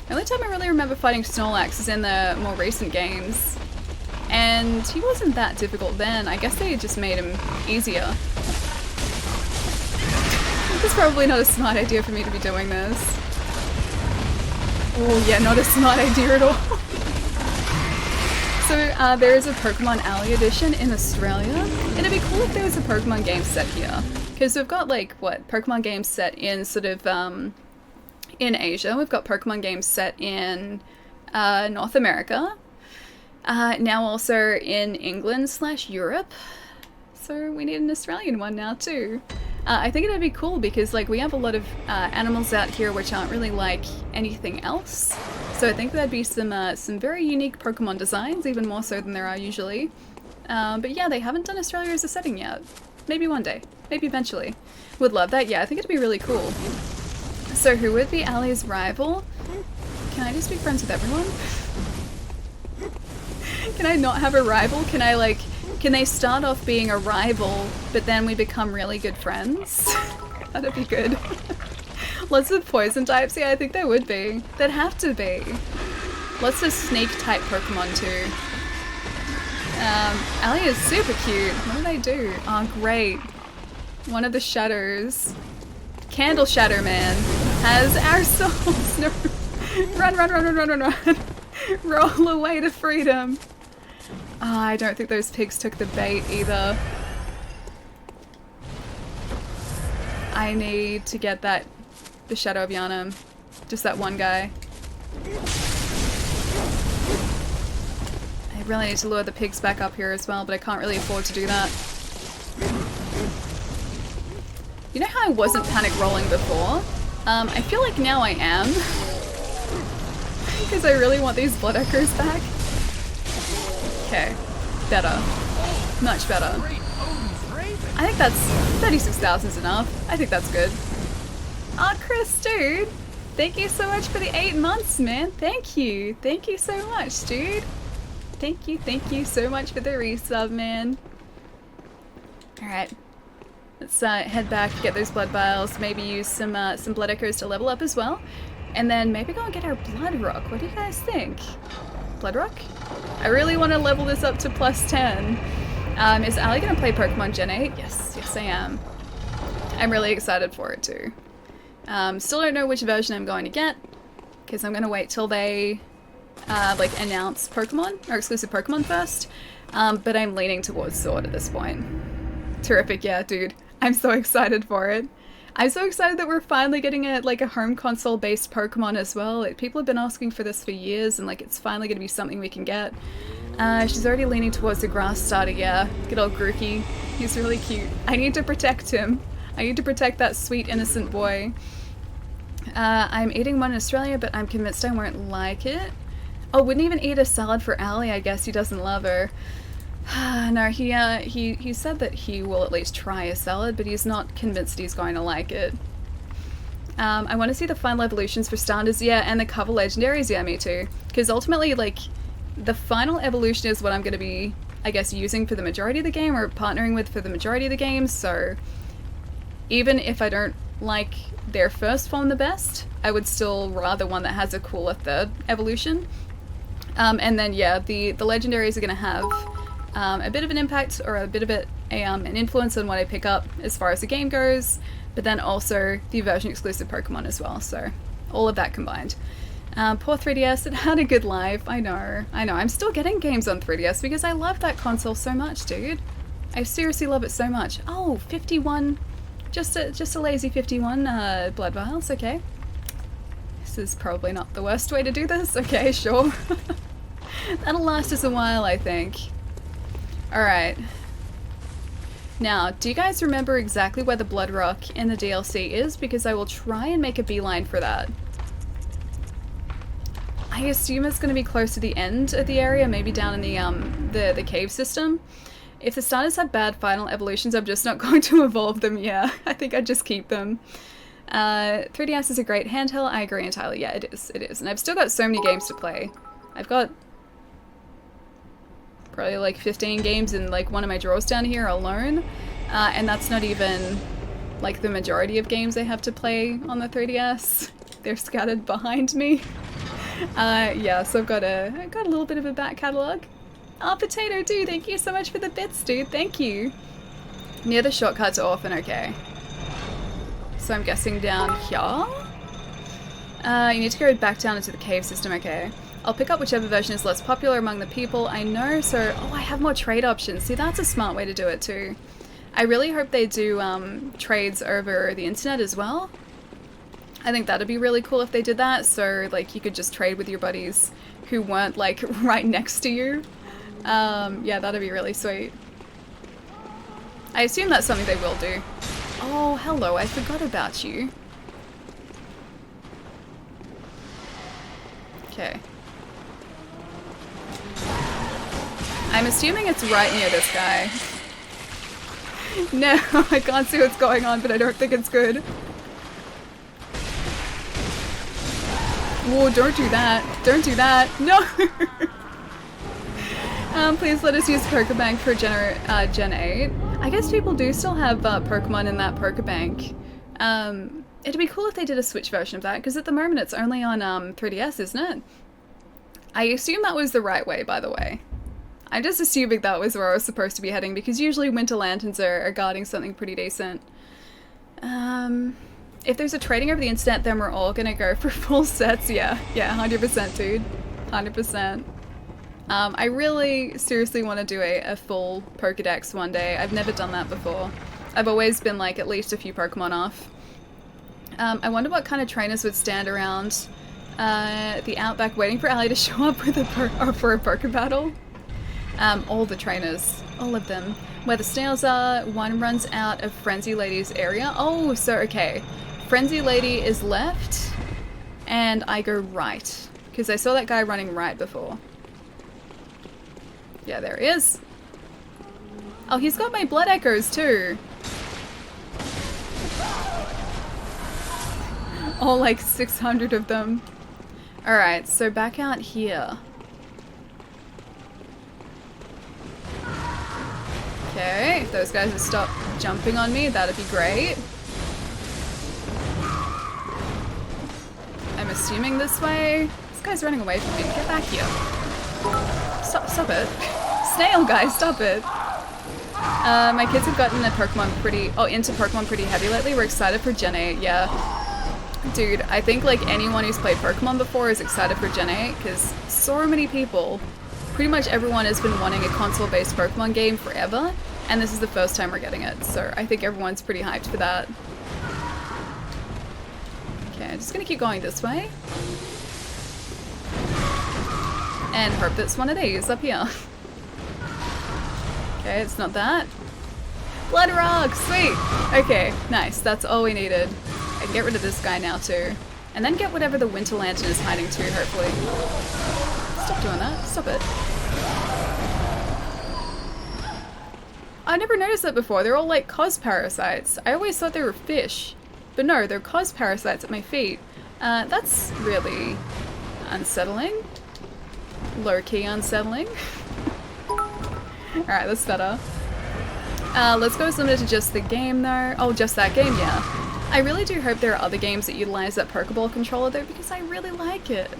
The only time I really remember fighting Snorlax is in the more recent games. And he wasn't that difficult then. I guess they just made him easier. It's probably not a smart idea for me to be doing this. Oh yeah, not a smart idea at all. So there is a Pokemon Alley edition in Australia. And it'd be cool if there was a Pokemon game set here. Because we've got like, what, Pokemon games set in sort of, in Asia. We've got Pokemon games set in North America. Now also in England/Europe. So we need an Australian one now too. I think it'd be cool because like we have a lot of animals out here which aren't really like anything else. So I think there'd be some very unique Pokemon designs, even more so than there are usually. But yeah, they haven't done Australia as a setting yet. Maybe one day. Maybe eventually. Would love that. Yeah, I think it'd be really cool. So who would be Ali's rival? Can I just be friends with everyone? Can I not have a rival? Can I like... Can they start off being a rival, but then we become really good friends? That'd be good. Lots of poison types? Yeah, I think there would be. There'd have to be. Lots of snake type Pokemon too. Ali is super cute. What did I do? Oh, great. One of the shadows. Candle Shadow Man has our souls. No. Run, run, run, run, run, run, run. Roll away to freedom. Oh, I don't think those pigs took the bait either. I need to get the Shadow of Yharnam. Just that one guy. I really need to lure the pigs back up here as well, but I can't really afford to do that. You know how I wasn't panic rolling before? I feel like now I am. Because I really want these blood echoes back. Okay. Better. Much better. I think that's 36,000 is enough. I think that's good. Oh, Chris, dude. Thank you so much for the 8 months, man. Thank you. Thank you so much, dude. Thank you so much for the resub, man. Alright. Let's head back, get those blood vials, maybe use some blood echoes to level up as well. And then maybe go and get our blood rock. What do you guys think? Blood rock? I really want to level this up to +10. Is Ali going to play Pokemon Gen 8? Yes, I am. I'm really excited for it too. Still don't know which version I'm going to get, because I'm going to wait till they like announce Pokemon, or exclusive Pokemon first. But I'm leaning towards Sword at this point. Terrific, yeah, dude. I'm so excited for it. I'm so excited that we're finally getting a home console based Pokemon as well. Like, people have been asking for this for years, and like it's finally going to be something we can get. She's already leaning towards the grass starter, yeah. Good old Grookey. He's really cute. I need to protect him. I need to protect that sweet innocent boy. I'm eating one in Australia, but I'm convinced I won't like it. Oh, wouldn't even eat a salad for Ali. I guess he doesn't love her. No, he said that he will at least try a salad, but he's not convinced he's going to like it. I want to see the final evolutions for standards, yeah, and the cover legendaries, yeah, me too. Because ultimately, like, the final evolution is what I'm going to be, I guess, using for the majority of the game, or partnering with for the majority of the game, so even if I don't like their first form the best, I would still rather one that has a cooler third evolution. And then, yeah, the legendaries are going to have a bit of an impact, or a bit of an influence on what I pick up as far as the game goes, but then also the version exclusive Pokemon as well, so all of that combined. Poor 3DS, it had a good life. I know. I'm still getting games on 3DS because I love that console so much, dude. I seriously love it so much. Oh, 51. Just a lazy 51 blood vials, okay. This is probably not the worst way to do this. Okay, sure. That'll last us a while, I think. Alright. Now, do you guys remember exactly where the blood rock in the DLC is? Because I will try and make a beeline for that. I assume it's going to be close to the end of the area, maybe down in the cave system. If the starters have bad final evolutions, I'm just not going to evolve them, yeah. I think I'd just keep them. 3DS is a great handheld, I agree entirely. Yeah, it is. And I've still got so many games to play. I've got probably like 15 games in like one of my drawers down here alone. And that's not even like the majority of games I have to play on the 3DS. They're scattered behind me. Yeah, so I've got a little bit of a back catalogue. Oh, Potato dude, thank you so much for the bits, dude. Thank you. Near the shortcut to Orphan, okay. So I'm guessing down here? You need to go back down into the cave system, okay. I'll pick up whichever version is less popular among the people I know, so... Oh, I have more trade options. See, that's a smart way to do it too. I really hope they do trades over the internet as well. I think that'd be really cool if they did that, so like you could just trade with your buddies who weren't like right next to you. Yeah, that'd be really sweet. I assume that's something they will do. Oh, hello, I forgot about you. Okay. I'm assuming it's right near this guy. No, I can't see what's going on, but I don't think it's good. Whoa, don't do that. Don't do that. No! Please let us use Pokebank for Gen 8. I guess people do still have Pokemon in that Pokebank. It'd be cool if they did a Switch version of that, because at the moment it's only on 3DS, isn't it? I assume that was the right way, by the way. I'm just assuming that was where I was supposed to be heading, because usually Winter Lanterns are guarding something pretty decent. If there's a trading over the internet, then we're all gonna go for full sets. Yeah, 100%, dude. 100%. I really seriously want to do a full Pokedex one day. I've never done that before. I've always been like at least a few Pokemon off. I wonder what kind of trainers would stand around the Outback waiting for Ali to show up with for a Poke battle. All the trainers. All of them. Where the snails are, one runs out of Frenzy Lady's area. Oh, so okay. Frenzy Lady is left, and I go right. Because I saw that guy running right before. Yeah, there he is. Oh, he's got my blood echoes too. All like 600 of them. Alright, so back out here. Okay, if those guys would stop jumping on me, that'd be great. I'm assuming this way. This guy's running away from me. Get back here. Stop it. Snail, guys, stop it. My kids have gotten into Pokemon pretty heavy lately. We're excited for Gen 8, yeah. Dude, I think like anyone who's played Pokemon before is excited for Gen 8 because so many people, pretty much everyone has been wanting a console-based Pokemon game forever, and this is the first time we're getting it, so I think everyone's pretty hyped for that. Okay, I'm just gonna keep going this way. And hope it's one of these up here. Okay, it's not that. Blood rock! Sweet! Okay, nice. That's all we needed. I can get rid of this guy now too. And then get whatever the Winter Lantern is hiding too, hopefully. Stop doing that. Stop it. I never noticed that before. They're all like Kos parasites. I always thought they were fish. But no, they're Kos parasites at my feet. That's really unsettling. Low-key unsettling. Alright, that's better. Let's go as limited to just the game though. Oh, just that game, yeah. I really do hope there are other games that utilize that Pokeball controller though, because I really like it.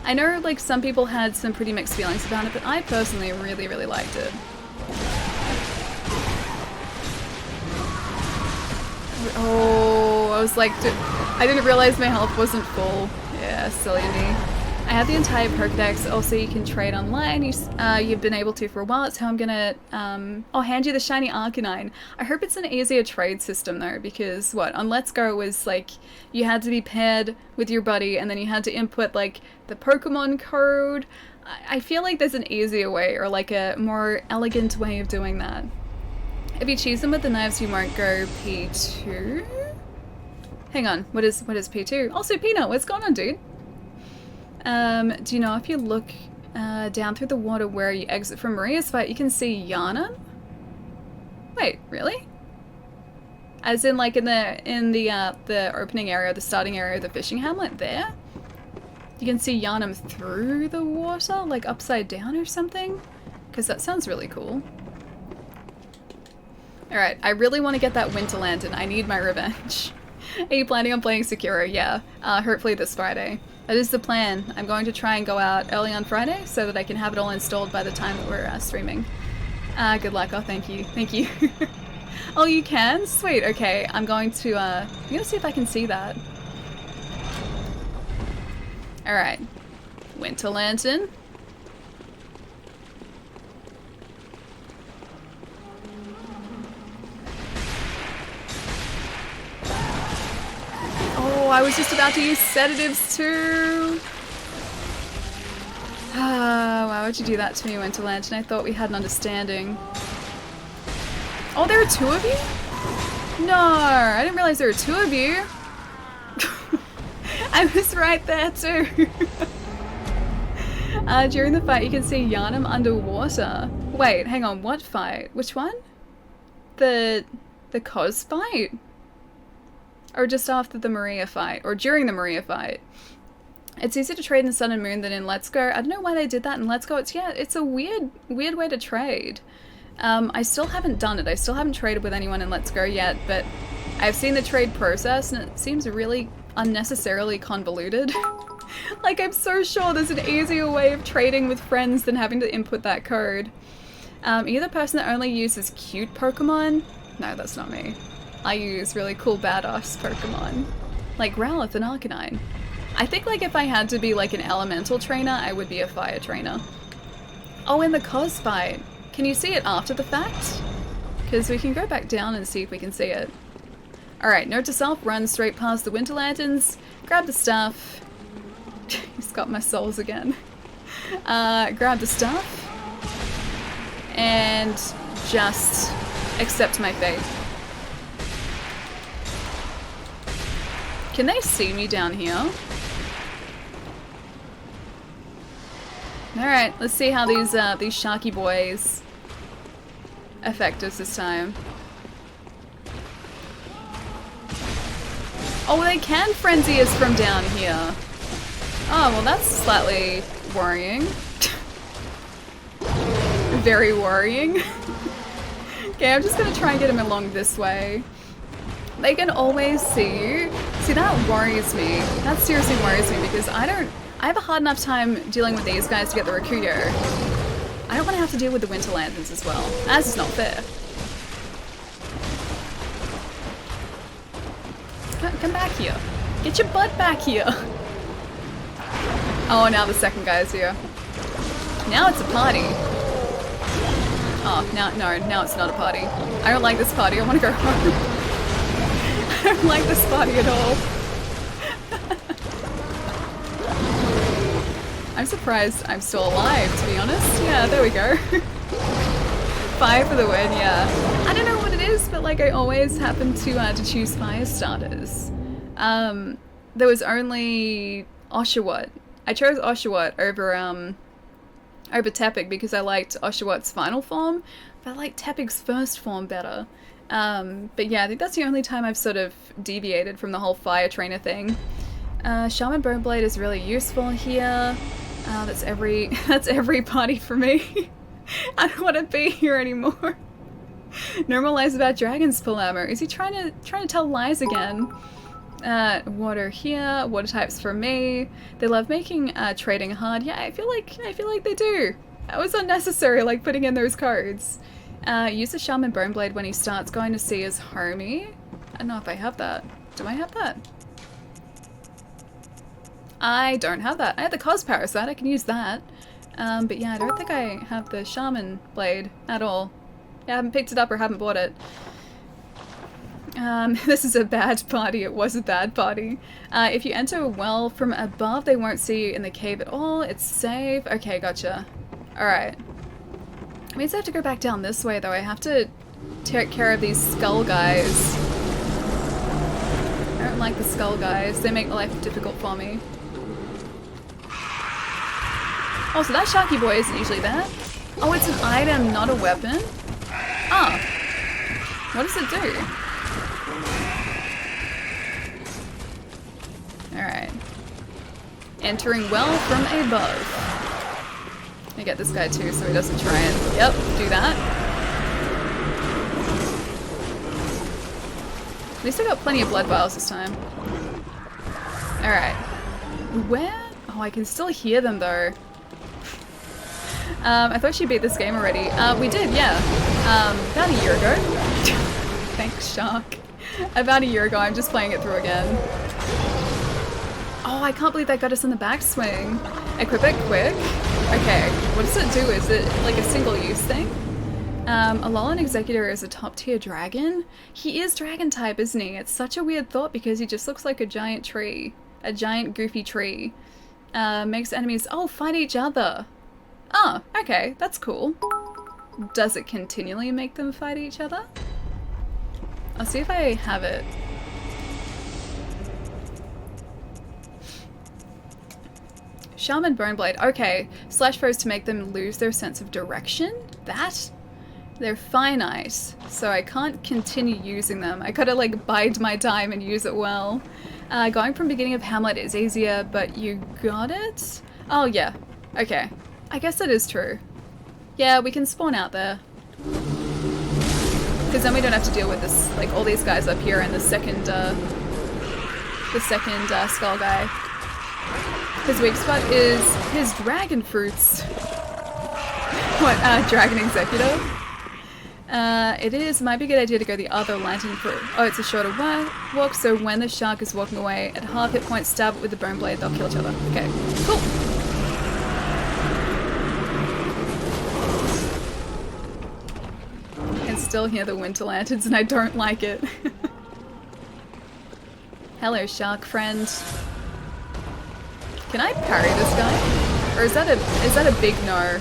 I know like some people had some pretty mixed feelings about it, but I personally really, really liked it. Oh, I was like, I didn't realize my health wasn't full. Yeah, silly me. I have the entire Pokedex. Also, you can trade online. You've been able to for a while. It's how I'm gonna, I'll hand you the shiny Arcanine. I hope it's an easier trade system though, because what, on Let's Go it was like, you had to be paired with your buddy and then you had to input like the Pokemon code. I feel like there's an easier way or like a more elegant way of doing that. If you choose them with the knives, you won't go P2? Hang on, what is P2? Also, Peanut, what's going on, dude? Do you know if you look down through the water where you exit from Maria's fight, you can see Yana? Wait, really? As in like in the opening area, the starting area of the fishing hamlet there? You can see Yharnam through the water, like upside down or something? Because that sounds really cool. Alright, I really want to get that Winter Lantern. I need my revenge. Are you planning on playing Sekiro? Yeah, hopefully this Friday. That is the plan. I'm going to try and go out early on Friday so that I can have it all installed by the time that we're streaming. Good luck. Oh, thank you. Thank you. Oh, you can? Sweet. Okay, I'm going to see if I can see that. Alright. Winter Lantern. Oh, I was just about to use sedatives too. Why would you do that to me, Winter Lantern? I thought we had an understanding. Oh, there are two of you? No, I didn't realize there were two of you. I was right there too. During the fight, you can see Yharnam underwater. Wait, hang on, what fight? Which one? The Kos fight? Or just after the Maria fight? Or during the Maria fight? It's easier to trade in Sun and Moon than in Let's Go. I don't know why they did that in Let's Go. It's a weird way to trade. I still haven't done it. I still haven't traded with anyone in Let's Go yet, but I've seen the trade process and it seems really unnecessarily convoluted. Like, I'm so sure there's an easier way of trading with friends than having to input that code. Are you the person that only uses cute Pokemon? No, that's not me. I use really cool badass Pokemon. Like Growlithe and Arcanine. I think like if I had to be like an elemental trainer, I would be a fire trainer. Oh, in the Kos fight. Can you see it after the fact? Because we can go back down and see if we can see it. Alright, note to self, run straight past the Winter Lanterns, grab the stuff. He's got my souls again. Grab the stuff. And just accept my fate. Can they see me down here? Alright, let's see how these Sharky boys effective this time. Oh, they can frenzy us from down here. Oh, well that's slightly worrying. Very worrying. Okay, I'm just gonna try and get him along this way. They can always see you. See, that worries me. That seriously worries me because I have a hard enough time dealing with these guys to get the Rakuyo. I don't want to have to deal with the Winter Lanterns as well. That's just not fair. Come back here. Get your butt back here. Oh, now the second guy's here. Now it's a party. Oh, now it's not a party. I don't like this party. I want to go home. I don't like this party at all. I'm surprised I'm still alive, to be honest. Yeah, there we go. 5 for the win, yeah. I don't know what it is, but like I always happen to choose fire starters. There was only Oshawott. I chose Oshawott over Tepig because I liked Oshawott's final form, but I like Tepig's first form better. But yeah, I think that's the only time I've sort of deviated from the whole fire trainer thing. Shaman Boneblade is really useful here. That's every party for me. I don't want to be here anymore. No more lies about dragons, Palamo. Is he trying to tell lies again? Water here, water types for me. They love making trading hard. Yeah, I feel like they do. That was unnecessary, like putting in those codes. Use the Shaman Boneblade when he starts going to see his homie. I don't know if I have that. Do I have that? I don't have that. I have the Kos Parasite, I can use that. But yeah, I don't think I have the Shaman Blade at all. Yeah, I haven't picked it up or haven't bought it. This is a bad party. It was a bad party. If you enter a well from above, they won't see you in the cave at all. It's safe. Okay, gotcha. Alright. Means I have to go back down this way, though. I have to take care of these skull guys. I don't like the skull guys. They make life difficult for me. Oh, so that Sharky boy isn't usually there. Oh, it's an item, not a weapon? Oh. What does it do? Alright. Entering well from above. Let me get this guy too so he doesn't try and... Yep, do that. At least I got plenty of blood vials this time. Alright. Where? Oh, I can still hear them though. I thought she beat this game already. We did, yeah. About a year ago. Thanks, Shark. About a year ago, I'm just playing it through again. Oh, I can't believe that got us in the backswing. Equip it quick. Okay, what does it do? Is it like a single-use thing? Alolan Executor is a top-tier dragon? He is dragon type, isn't he? It's such a weird thought because he just looks like a giant tree. A giant goofy tree. Makes enemies, fight each other. Oh, okay, that's cool. Does it continually make them fight each other? I'll see if I have it. Shaman Boneblade. Okay, slash foes to make them lose their sense of direction? That? They're finite, so I can't continue using them. I gotta like bide my time and use it well. Going from beginning of Hamlet is easier, but you got it? Oh yeah, okay. I guess that is true. Yeah, we can spawn out there. Because then we don't have to deal with this, like all these guys up here and the second skull guy. His weak spot is his dragon fruits. What, dragon executor? Might be a good idea to go the other lantern fruit. Oh, it's a shorter walk, so when the shark is walking away at half hit points, stab it with the bone blade, they'll kill each other. Okay, cool. Still hear the winter lanterns and I don't like it. Hello, shark friend. Can I parry this guy? Or is that a big no?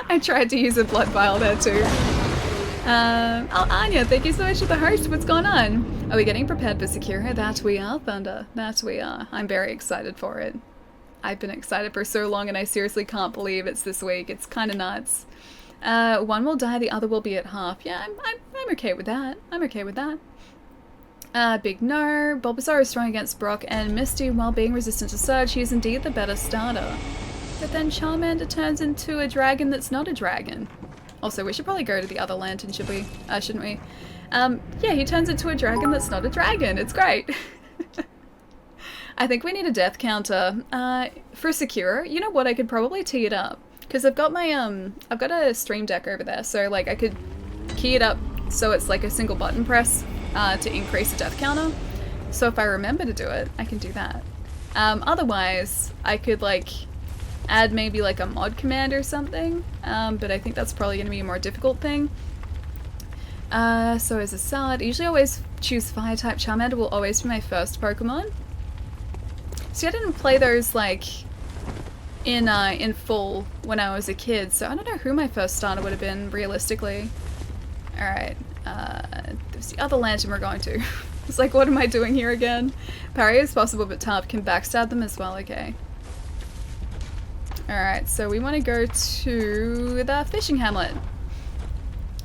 I tried to use a blood vial there too. Oh, Anya, thank you so much for the host. What's going on? Are we getting prepared for Sekiro? That we are, Thunder. That we are. I'm very excited for it. I've been excited for so long, and I seriously can't believe it's this week. It's kind of nuts. One will die, the other will be at half. Yeah, I'm okay with that. I'm okay with that. Big no. Bulbasaur is strong against Brock and Misty while being resistant to Surge. He is indeed the better starter. But then Charmander turns into a dragon that's not a dragon. Also, we should probably go to the other lantern, shouldn't we? Yeah, he turns into a dragon that's not a dragon. It's great. I think we need a death counter. For Sakura, you know what? I could probably tee it up. Because I've got my, I've got a stream deck over there. So, like, I could key it up so it's like a single button press to increase the death counter. So if I remember to do it, I can do that. Otherwise, I could, like, add maybe like a mod command or something, but I think that's probably going to be a more difficult thing. So as a salad, I usually always choose fire type. Charmander will always be my first Pokemon. See, I didn't play those like in full when I was a kid, so I don't know who my first starter would have been realistically. Alright, there's the other lantern we're going to. It's like, what am I doing here again? Parry is possible, but Tarp can backstab them as well, okay. Alright, so we want to go to the fishing hamlet.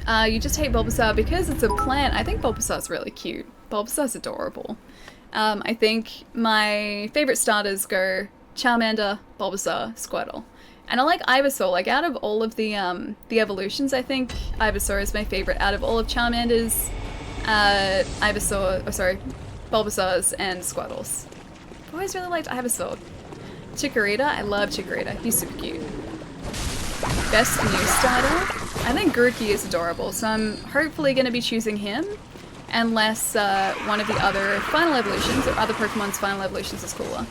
You just hate Bulbasaur because it's a plant. I think Bulbasaur's really cute. Bulbasaur's adorable. I think my favorite starters go Charmander, Bulbasaur, Squirtle. And I like Ivysaur. Like, out of all of the evolutions, I think Ivysaur is my favorite out of all of Charmander's, Bulbasaur's and Squirtle's. I've always really liked Ivysaur. Chikorita, I love Chikorita. He's super cute. Best new starter? I think Grookey is adorable, so I'm hopefully going to be choosing him, unless one of the other final evolutions, or other Pokemon's final evolutions is cooler.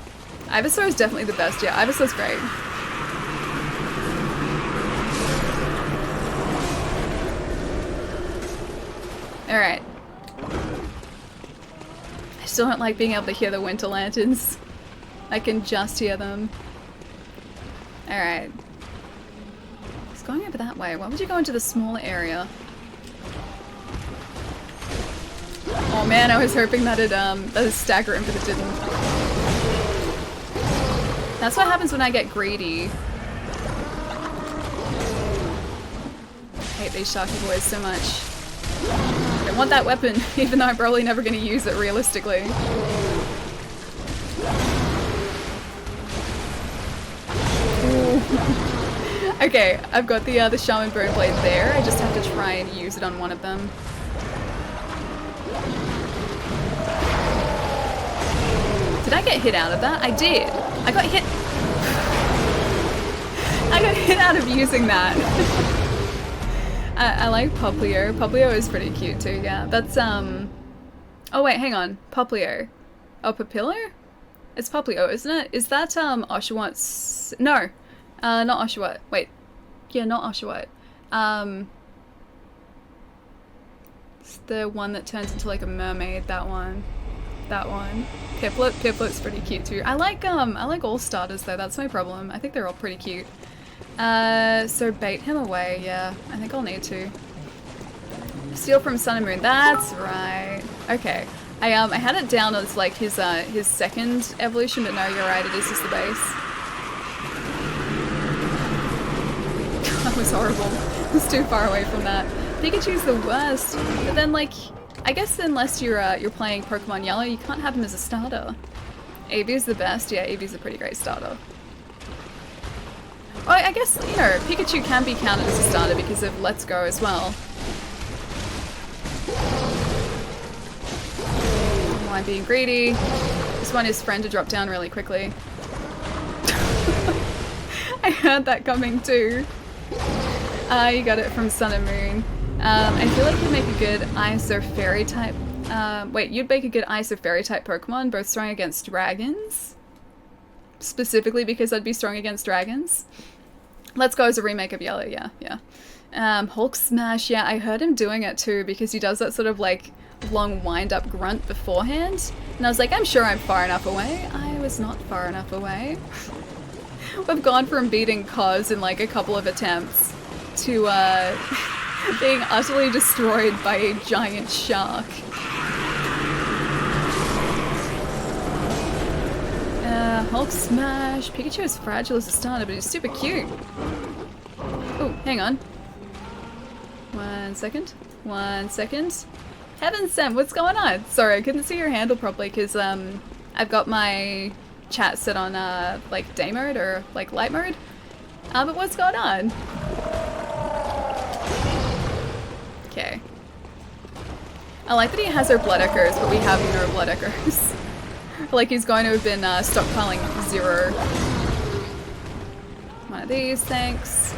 Ivysaur is definitely the best, yeah, Ivysaur's great. Alright. I still don't like being able to hear the winter lanterns. I can just hear them. Alright. It's going over that way. Why would you go into the smaller area? Oh man, I was hoping that it'd stagger him, but it didn't. That's what happens when I get greedy. I hate these Sharky boys so much. I don't want that weapon, even though I'm probably never going to use it realistically. Okay, I've got the Shaman Bone Blade there. I just have to try and use it on one of them. Did I get hit out of that? I did. I got hit. I got hit out of using that. I like Poplio. Poplio is pretty cute too, yeah. That's, oh wait, hang on. Poplio. Oh, Papillo? It's Poplio, isn't it? Is that, Oshawott? No. Not Oshawott. Wait. Yeah, not Oshawott. It's the one that turns into like a mermaid, that one. That one. Piplup. Piplup's pretty cute too. I like all starters though, that's my problem. I think they're all pretty cute. So bait him away, yeah. I think I'll need to. Steal from Sun and Moon, that's right. Okay. I had it down as like his second evolution, but no, you're right, it is just the base. That was horrible. I was too far away from that. Pikachu's the worst, but then like, I guess unless you're playing Pokemon Yellow, you can't have him as a starter. Eevee's the best, yeah, Eevee's a pretty great starter. Oh, I guess, you know, Pikachu can be counted as a starter because of Let's Go as well. Oh, I'm being greedy. Just want his friend to drop down really quickly. I heard that coming too. You got it from Sun and Moon. I feel like you'd make a good Ice or Fairy type. Wait, you'd make a good Ice or Fairy type Pokemon, both strong against dragons? Specifically because I'd be strong against dragons? Let's Go as a remake of Yellow, yeah, yeah. Hulk Smash, yeah, I heard him doing it too because he does that sort of like long wind-up grunt beforehand. And I was like, I'm sure I'm far enough away. I was not far enough away. We've gone from beating Kos in like a couple of attempts to being utterly destroyed by a giant shark. Hulk smash. Pikachu is fragile as a starter, but he's super cute. Oh, hang on. 1 second. 1 second. Heaven sent, what's going on? Sorry, I couldn't see your handle properly because I've got my chat set on like day mode or like light mode. But what's going on? Okay. I like that he has our blood echoes, but we have no blood echoes. Like he's going to have been stockpiling 0. One of these, thanks.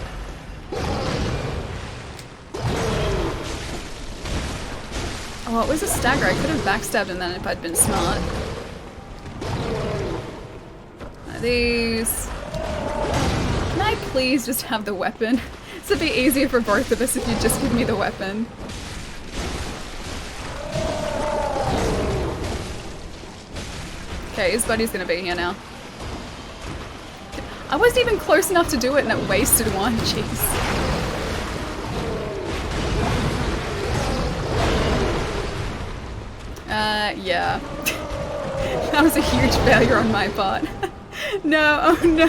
Oh, it was a stagger. I could have backstabbed him then if I'd been smart. One of these. Can I please just have the weapon? This would be easier for both of us if you'd just give me the weapon. Okay, his buddy's gonna be here now. I wasn't even close enough to do it and it wasted one, jeez. Yeah. That was a huge failure on my part. No, oh no.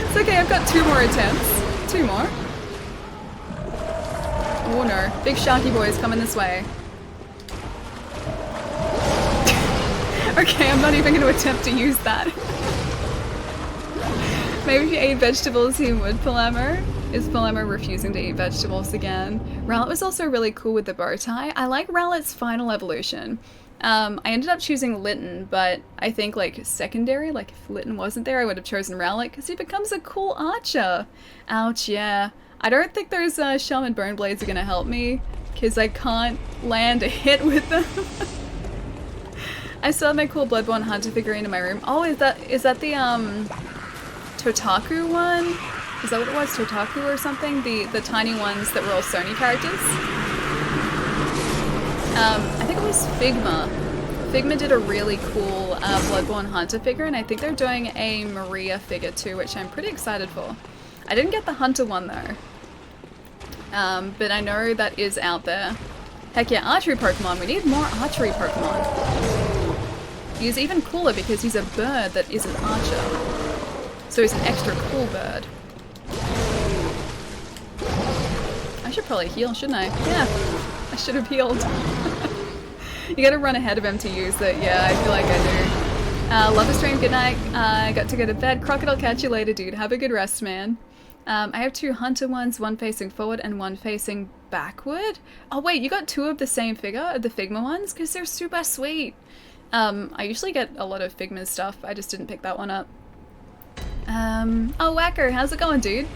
It's okay, I've got 2 more attempts. 2 more. Oh no, big sharky boy is coming this way. Okay, I'm not even going to attempt to use that. Maybe if you ate vegetables, he would, Palermo. Is Palermo refusing to eat vegetables again? Rowlet was also really cool with the bow tie. I like Rowlet's final evolution. I ended up choosing Litten, but I think like secondary, like if Litten wasn't there, I would have chosen Rowlet because he becomes a cool archer. Ouch, yeah. I don't think those Shaman Bone Blades are going to help me because I can't land a hit with them. I still have my cool Bloodborne Hunter figurine in my room. Oh, is that the Totaku one? Is that what it was? Totaku or something? The tiny ones that were all Sony characters? I think it was Figma. Figma did a really cool Bloodborne Hunter figure, and I think they're doing a Maria figure too, which I'm pretty excited for. I didn't get the Hunter one though. But I know that is out there. Heck yeah, archery Pokemon. We need more archery Pokemon. He's even cooler because he's a bird that is an archer. So he's an extra cool bird. I should probably heal, shouldn't I? Yeah, I should have healed. You gotta run ahead of him to use it. Yeah, I feel like I do. Love the stream, good night. I got to go to bed. Crocodile, catch you later, dude. Have a good rest, man. I have 2 Hunter ones, one facing forward and one facing backward. Oh wait, you got 2 of the same figure, the Figma ones? Because they're super sweet. I usually get a lot of Figma stuff, I just didn't pick that one up. Oh Whacker, how's it going, dude?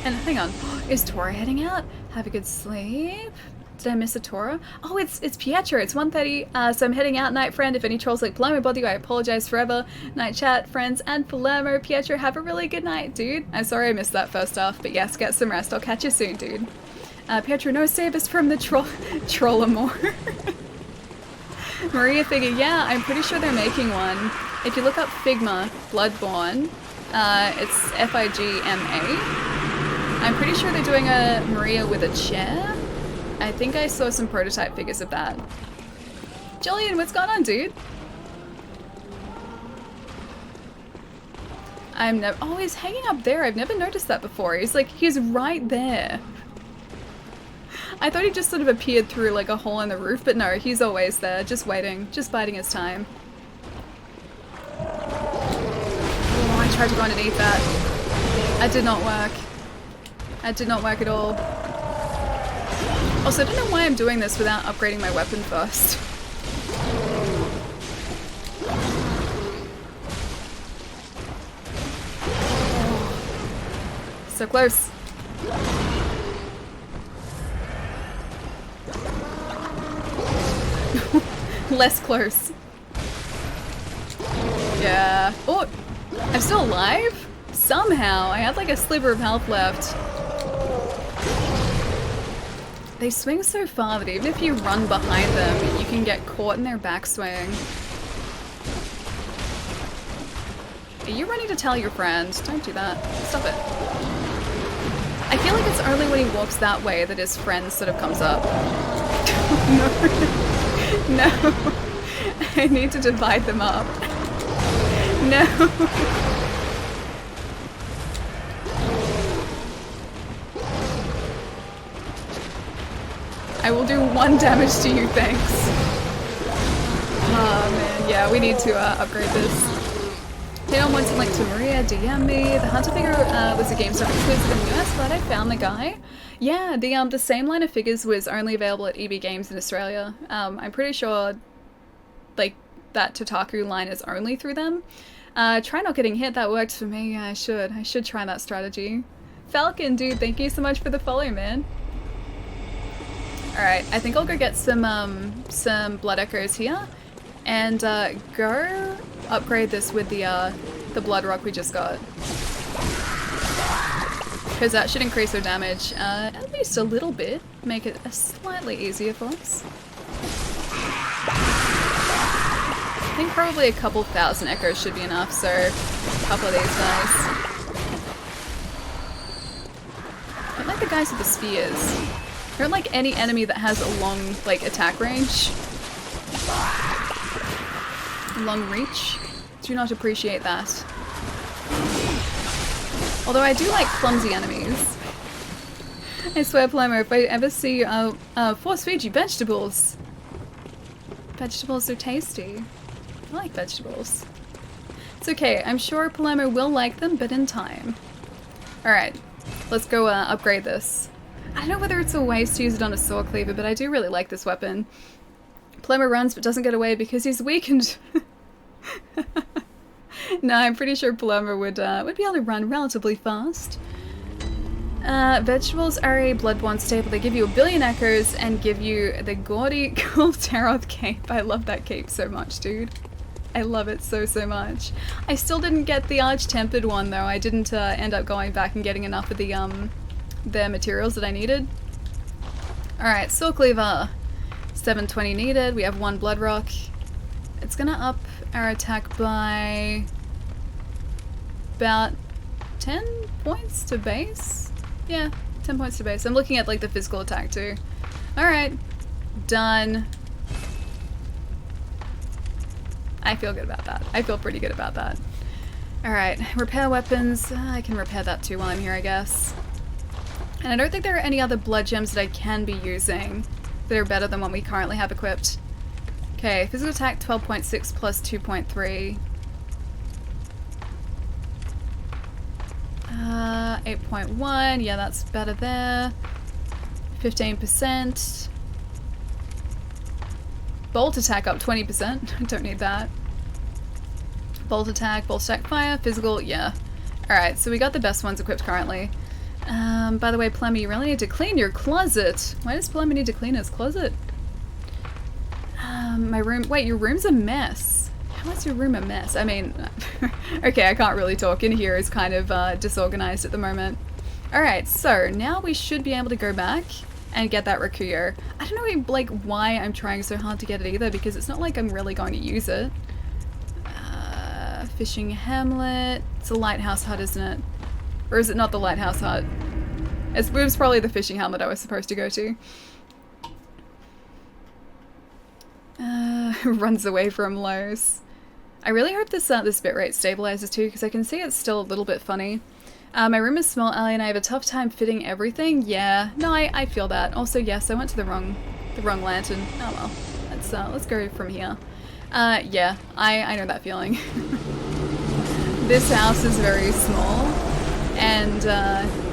And hang on, is Tora heading out? Have a good sleep? Did I miss a Tora? Oh, it's Pietro, it's 1:30, so I'm heading out, night friend. If any trolls like Palermo bother you, I apologize forever. Night chat, friends, and Palermo. Pietro, have a really good night, dude. I'm sorry I missed that first off, but yes, get some rest. I'll catch you soon, dude. Pietro, no save us from the Trollamore. Maria figure, yeah, I'm pretty sure they're making one. If you look up Figma, Bloodborne, it's Figma. I'm pretty sure they're doing a Maria with a chair. I think I saw some prototype figures of that. Jillian, what's going on, dude? I'm never- oh, he's hanging up there. I've never noticed that before. He's right there. I thought he just sort of appeared through like a hole in the roof, but no, he's always there, just waiting, just biding his time. Oh, I tried to go underneath that. That did not work. That did not work at all. Also, I don't know why I'm doing this without upgrading my weapon first. So close. Less close. Yeah. Oh, I'm still alive? Somehow. I had like a sliver of health left. They swing so far that even if you run behind them, you can get caught in their backswing. Are you running to tell your friend? Don't do that. Stop it. I feel like it's only when he walks that way that his friend sort of comes up. No. No. I need to divide them up. No. I will do 1 damage to you, thanks. Oh man, yeah, we need to upgrade this. Tatum wants to link to Maria, DM me. The Hunter figure was a GameStop exclusive in the US, but I found the guy. Yeah, the same line of figures was only available at EB Games in Australia. I'm pretty sure, like, that Totaku line is only through them. Try not getting hit, that works for me. Yeah, I should try that strategy. Falcon, dude, thank you so much for the follow, man. Alright, I think I'll go get some blood echoes here, and go upgrade this with the blood rock we just got. Because that should increase our damage at least a little bit, make it slightly easier for us. I think probably a couple thousand echoes should be enough, so a couple of these guys. I like the guys with the spears. I don't like any enemy that has a long, like, attack range. Long reach. Do not appreciate that. Although I do like clumsy enemies. I swear, Palermo, if I ever see Force Feed you vegetables. Vegetables are tasty. I like vegetables. It's okay, I'm sure Palermo will like them, but in time. Alright, let's go upgrade this. I don't know whether it's a waste to use it on a sword cleaver, but I do really like this weapon. Palermo runs but doesn't get away because he's weakened. No, I'm pretty sure Palermo would be able to run relatively fast. Vegetables are a Bloodborne staple. They give you 1 billion echoes and give you the gaudy cool Taroth cape. I love that cape so much, dude. I love it so much. I still didn't get the Arch-Tempered one though. I didn't end up going back and getting enough of the materials that I needed. Alright, Soul Cleaver. 720 needed. We have 1 blood rock. It's gonna up our attack by about 10 points to base? Yeah, 10 points to base. I'm looking at like the physical attack too. Alright, done. I feel good about that. I feel pretty good about that. Alright, repair weapons. I can repair that too while I'm here, I guess. And I don't think there are any other blood gems that I can be using that are better than what we currently have equipped. Okay, physical attack 12.6 plus 2.3. 8.1, yeah, that's better there. 15%. Bolt attack up 20%. Don't need that. Bolt attack fire, physical, yeah. Alright, so we got the best ones equipped currently. By the way, Plummy, you really need to clean your closet. Why does Plummy need to clean his closet? My room, wait, your room's a mess. How is your room a mess? I mean, okay, I can't really talk. In here is kind of disorganized at the moment. Alright, so now we should be able to go back and get that Rakuyo. I don't know like why I'm trying so hard to get it either, because it's not like I'm really going to use it. Fishing Hamlet. It's a lighthouse hut, isn't it? Or is it not the lighthouse hut? It was probably the fishing hamlet I was supposed to go to. Runs away from Lowe's. I really hope this this bitrate stabilizes too, because I can see it's still a little bit funny. My room is small, Ellie, and I have a tough time fitting everything. Yeah, no, I feel that. Also, yes, I went to the wrong lantern. Oh well, let's go from here. Yeah, I know that feeling. This house is very small, and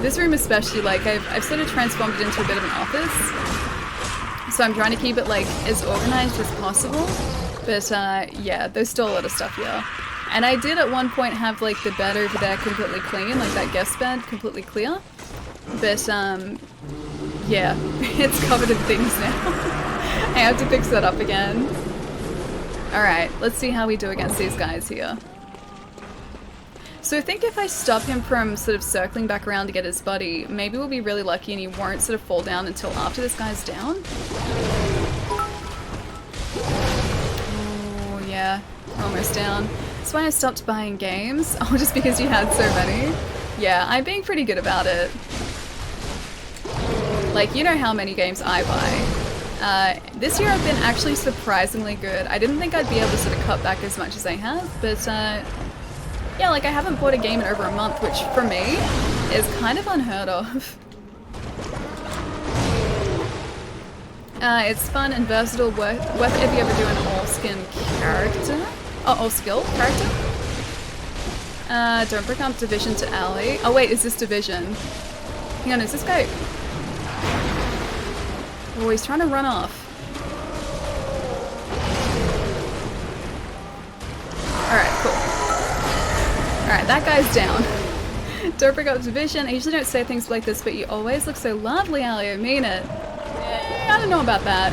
this room especially, like, I've sort of transformed it into a bit of an office. So I'm trying to keep it, like, as organized as possible. But, yeah, there's still a lot of stuff here. And I did at one point have, like, the bed over there completely clean, like that guest bed completely clear. But, yeah, it's covered in things now. I have to fix that up again. Alright, let's see how we do against these guys here. So I think if I stop him from sort of circling back around to get his buddy, maybe we'll be really lucky and he won't sort of fall down until after this guy's down. Oh, yeah, we're almost down. That's why I stopped buying games. Oh, just because you had so many? Yeah, I'm being pretty good about it. Like, you know how many games I buy. This year I've been actually surprisingly good. I didn't think I'd be able to sort of cut back as much as I have, but Yeah, like I haven't bought a game in over a month, which for me is kind of unheard of. It's fun and versatile, worth if you ever do an all-skin character. Oh, all-skill character? Don't break up Division to Ally. Oh wait, is this Division? Hang on, is this guy? Oh, he's trying to run off. Alright, cool. Alright, that guy's down. Don't break up Division. I usually don't say things like this, but you always look so lovely, Ally. I mean it. I don't know about that.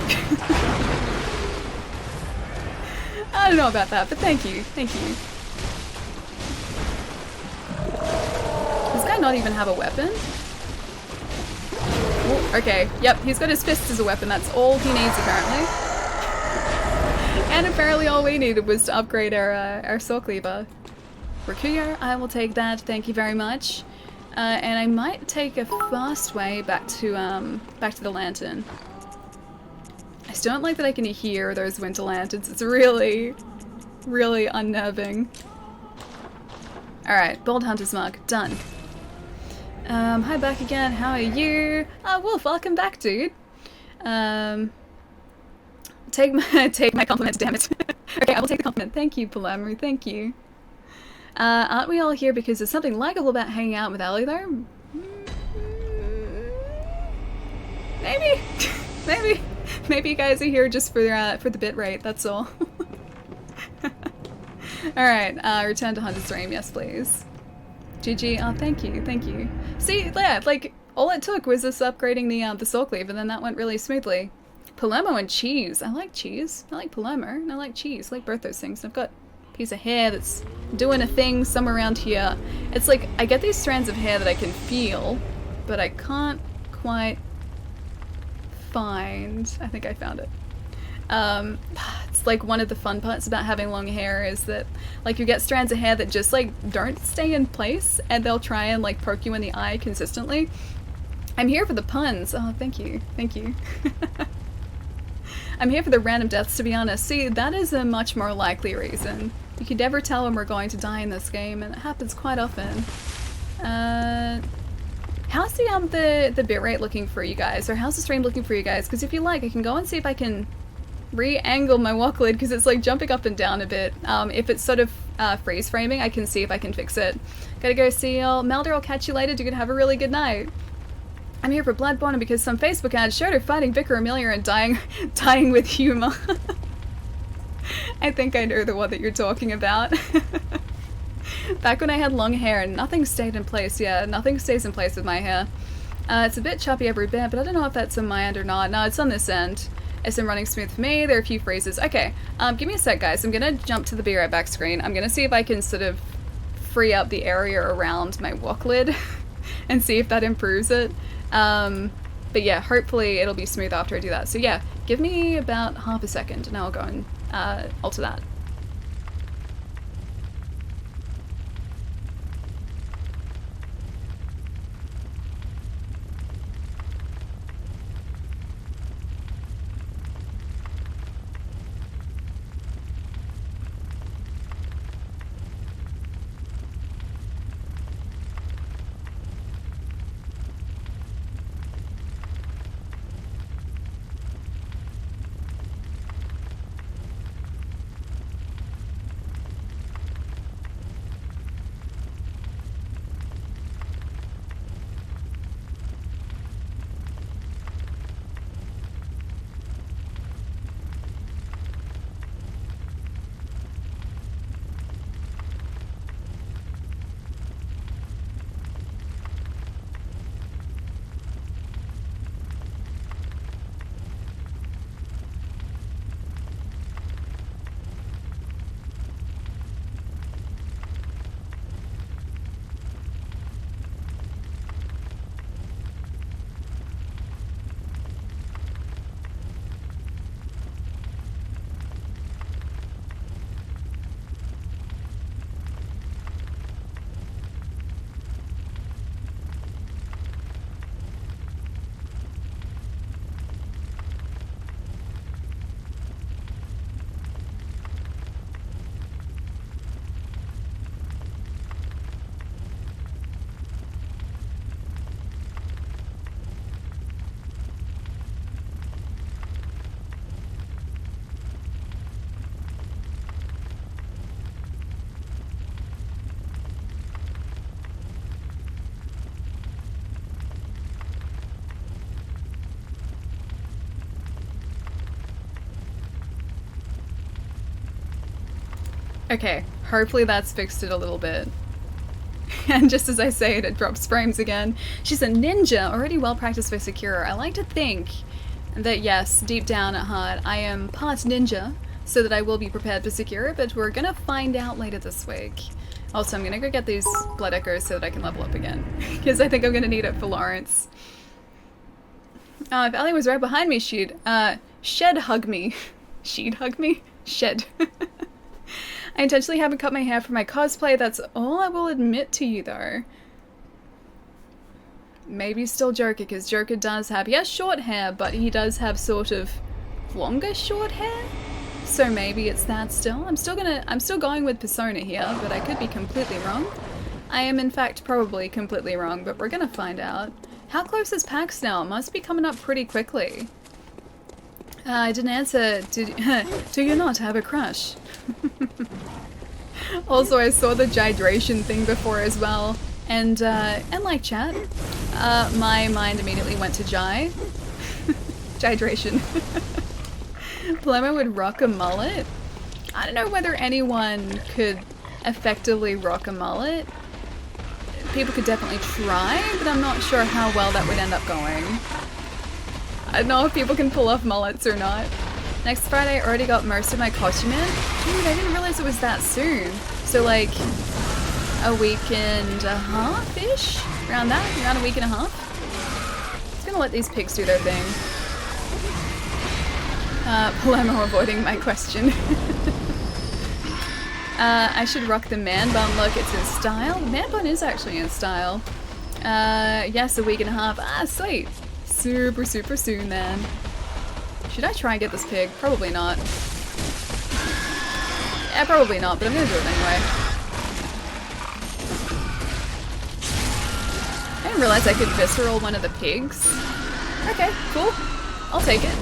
I don't know about that, but thank you. Thank you. Does this guy not even have a weapon? Ooh, okay, yep, he's got his fist as a weapon. That's all he needs, apparently. And apparently all we needed was to upgrade our Saw Cleaver. Rakuyo, I will take that. Thank you very much. And I might take a fast way back to the lantern. I still don't like that I can hear those winter lanterns. It's really, really unnerving. Alright, Bold Hunter's Mark. Done. Hi back again. How are you? Wolf, welcome back, dude. Take my compliment, damn it. Okay, I will take the compliment. Thank you, Palamri. Thank you. Aren't we all here because there's something likable about hanging out with Ellie, though? Maybe. Maybe you guys are here just for the bit rate, that's all. Alright, return to Hunter's Dream, yes please. GG, oh thank you. See, yeah, like, all it took was us upgrading the Saw Cleave, and then that went really smoothly. Palermo and cheese. I like cheese. I like Palermo, and I like cheese. I like both those things. I've got a piece of hair that's doing a thing somewhere around here. It's like, I get these strands of hair that I can feel, but I can't quite find. I think I found it. It's like one of the fun parts about having long hair is that like you get strands of hair that just like don't stay in place and they'll try and like poke you in the eye consistently. I'm here for the puns. Oh, thank you. I'm here for the random deaths, to be honest. See, that is a much more likely reason. You can never tell when we're going to die in this game, and it happens quite often. How's the bitrate looking for you guys? Or how's the stream looking for you guys? Because if you like, I can go and see if I can re-angle my walk lid, because it's like jumping up and down a bit. If it's sort of freeze framing, I can see if I can fix it. Gotta go see you. Melder, I'll catch you later. You can have a really good night. I'm here for Bloodborne, and because some Facebook ad showed her fighting Vicar Amelia and dying with humor. I think I know the one that you're talking about. Back when I had long hair and nothing stayed in place. Yeah, nothing stays in place with my hair. It's a bit choppy every bit, but I don't know if that's on my end or not. No, it's on this end. It's been running smooth for me. There are a few phrases. Okay, give me a sec, guys. I'm gonna jump to the Be Right Back screen. I'm gonna see if I can sort of free up the area around my walk lid and see if that improves it. But yeah, hopefully it'll be smooth after I do that. So yeah, give me about half a second and I'll go and alter that. Okay, hopefully that's fixed it a little bit. And just as I say it, it drops frames again. She's a ninja, already well practiced for Sekiro. I like to think that yes, deep down at heart, I am part ninja, so that I will be prepared for Sekiro, but we're gonna find out later this week. Also, I'm gonna go get these blood echoes so that I can level up again, because I think I'm gonna need it for Lawrence. If Ellie was right behind me, she'd hug me. She'd hug me? Shed. I intentionally haven't cut my hair for my cosplay, that's all I will admit to you though. Maybe still Joker, because Joker does have, he has short hair, but he does have sort of longer short hair? So maybe it's that still. I'm still going with Persona here, but I could be completely wrong. I am in fact probably completely wrong, but we're gonna find out. How close is PAX now? It must be coming up pretty quickly. I didn't answer. Do you not have a crush? Also, I saw the hydration thing before as well, and like chat, my mind immediately went to hydration. Palermo would rock a mullet. I don't know whether anyone could effectively rock a mullet. People could definitely try, but I'm not sure how well that would end up going. I don't know if people can pull off mullets or not. Next Friday, I already got most of my costume in. Dude, I didn't realize it was that soon. So like a week and a half-ish? Around that? Around a week and a half? Just gonna let these pigs do their thing. Palermo avoiding my question. I should rock the man bun look, it's in style. The man bun is actually in style. Yes, a week and a half. Ah, sweet. Super, super soon then. Should I try and get this pig? Probably not. Yeah, probably not, but I'm gonna do it anyway. I didn't realize I could visceral one of the pigs. Okay, cool. I'll take it.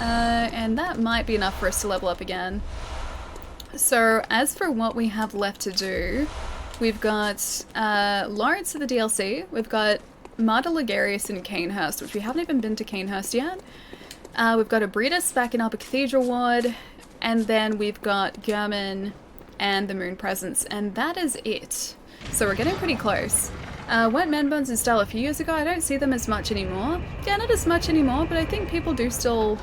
And that might be enough for us to level up again. So, as for what we have left to do, we've got Lawrence for the DLC, we've got Marta Ligarius in Canehurst, which we haven't even been to Canehurst yet. We've got Abridus back in Upper Cathedral Ward, and then we've got German and the Moon Presence, and that is it. So we're getting pretty close. Went man buns in style a few years ago. I don't see them as much anymore. Yeah, not as much anymore, but I think people do still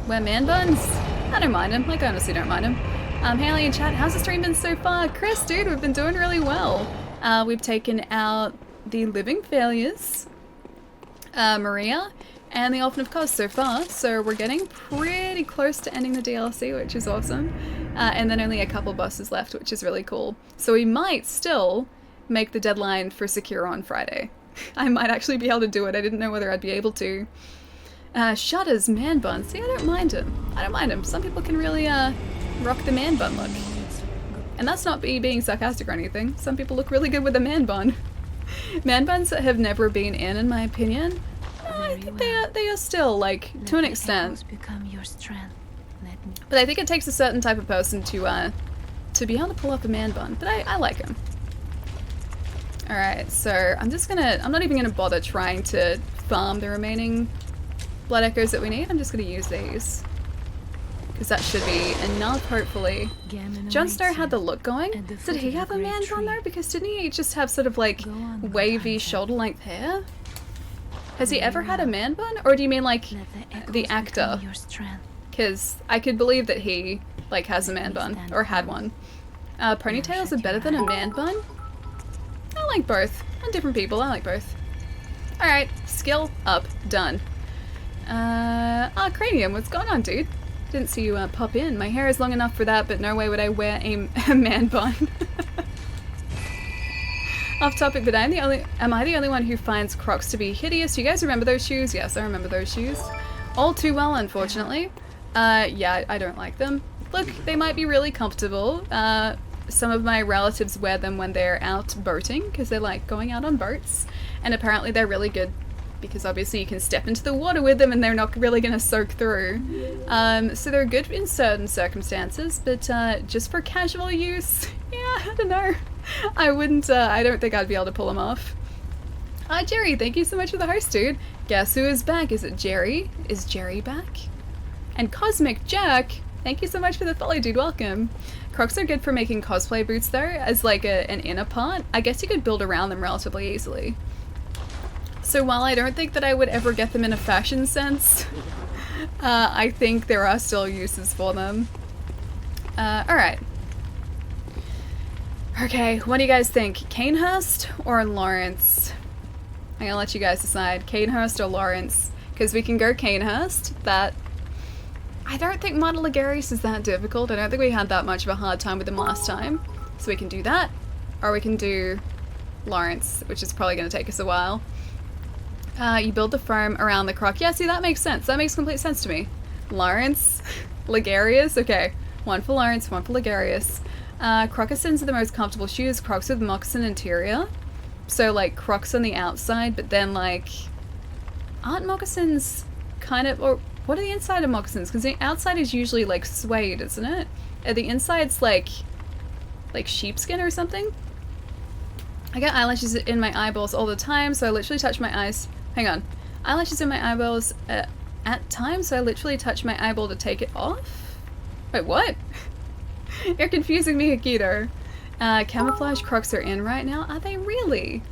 wear man buns. I don't mind them. Like, I honestly don't mind them. Haley in chat, how's the stream been so far? Chris, dude, we've been doing really well. We've taken out the Living Failures, Maria, and the Orphan of Kos so far, so we're getting pretty close to ending the DLC, which is awesome. And then only a couple bosses left, which is really cool. So we might still make the deadline for Sekiro on Friday. I might actually be able to do it. I didn't know whether I'd be able to. Shudder's man bun. See, I don't mind him. I don't mind him. Some people can really rock the man bun look. And that's not me being sarcastic or anything. Some people look really good with a man bun. Man buns have never been in my opinion. I think they are still, like, to an extent. But I think it takes a certain type of person to be able to pull up a man bun. But I like him. Alright, so I'm not even gonna bother trying to farm the remaining blood echoes that we need. I'm just gonna use these. Because that should be enough, hopefully. Jon Snow had the look going. Did he have a man bun though? Because didn't he just have sort of like wavy shoulder-length hair? Has he ever had a man bun? Or do you mean like the actor? Because I could believe that he like has a man bun or had one. Ponytails are better than a man bun? I like both. On different people, I like both. Alright, skill up, done. Cranium, what's going on, dude? Didn't see you pop in. My hair is long enough for that, but no way would I wear a man bun. Off topic, but am I the only one who finds Crocs to be hideous? You guys remember those shoes? Yes, I remember those shoes. All too well, unfortunately. Yeah, I don't like them. Look, they might be really comfortable. Some of my relatives wear them when they're out boating, because they like going out on boats. And apparently they're really good, because obviously you can step into the water with them and they're not really going to soak through. So they're good in certain circumstances, but just for casual use, yeah, I don't know. I don't think I'd be able to pull them off. Jerry, thank you so much for the host, dude. Guess who is back? Is it Jerry? Is Jerry back? And Cosmic Jack, Thank you so much for the follow, dude. Welcome. Crocs are good for making cosplay boots, though, as like an inner part. I guess you could build around them relatively easily. So while I don't think that I would ever get them in a fashion sense, I think there are still uses for them. Alright. Okay, what do you guys think? Canehurst or Lawrence? I'm gonna let you guys decide. Canehurst or Lawrence? Because we can go Canehurst. That... I don't think Model Ligarius is that difficult. I don't think we had that much of a hard time with him last time. So we can do that. Or we can do Lawrence, which is probably going to take us a while. You build the farm around the croc. Yeah, see, that makes sense. That makes complete sense to me. Lawrence. Ligarius. Okay. One for Lawrence, one for Ligarius. Crocossins are the most comfortable shoes. Crocs with moccasin interior. So, like, Crocs on the outside, but then, like... Aren't moccasins kind of... Or what are the inside of moccasins? Because the outside is usually, like, suede, isn't it? The inside's, like sheepskin or something? I get eyelashes in my eyeballs all the time, so I literally touch my eyes... Hang on. Eyelashes in my eyeballs at times, so I literally touch my eyeball to take it off? Wait, what? You're confusing me, Akito. Camouflage Crocs are in right now. Are they really?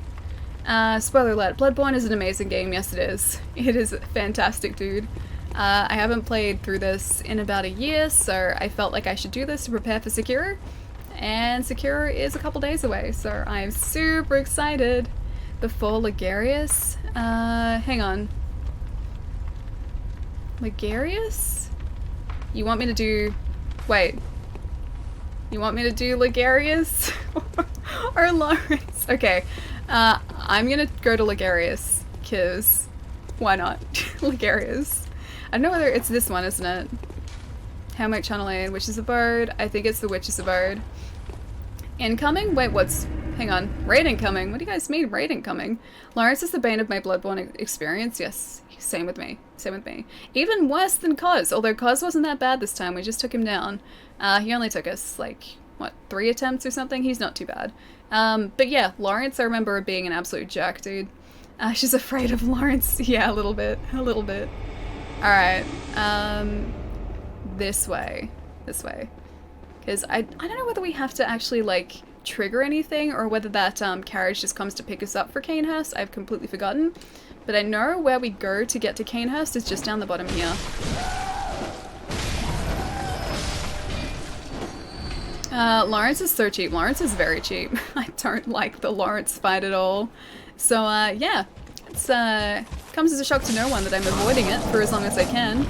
Spoiler alert. Bloodborne is an amazing game. Yes, it is. It is fantastic, dude. I haven't played through this in about a year, so I felt like I should do this to prepare for Sekiro. And Sekiro is a couple days away, so I'm super excited. Before Ligarius? Hang on. Ligarius? You want me to do... Wait. You want me to do Ligarius? Or Lawrence? Okay. I'm gonna go to Ligarius, because why not? Ligarius. I don't know whether it's this one, isn't it? How might channel in Witches of Bard? I think it's the Witches of Bard. Incoming? Wait, what's... Hang on. Raid incoming? What do you guys mean, raid incoming? Lawrence is the bane of my Bloodborne experience. Yes, same with me. Same with me. Even worse than Kos, although Kos wasn't that bad this time. We just took him down. He only took us, like, what, 3 attempts or something? He's not too bad. But yeah, Lawrence, I remember being an absolute jerk, dude. She's afraid of Lawrence. Yeah, a little bit. A little bit. Alright. This way. This way. Because I don't know whether we have to actually, like, trigger anything, or whether that carriage just comes to pick us up for Canehurst. I've completely forgotten. But I know where we go to get to Canehurst is just down the bottom here. Lawrence is so cheap. Lawrence is very cheap. I don't like the Lawrence fight at all. So, yeah. It's, comes as a shock to no one that I'm avoiding it for as long as I can.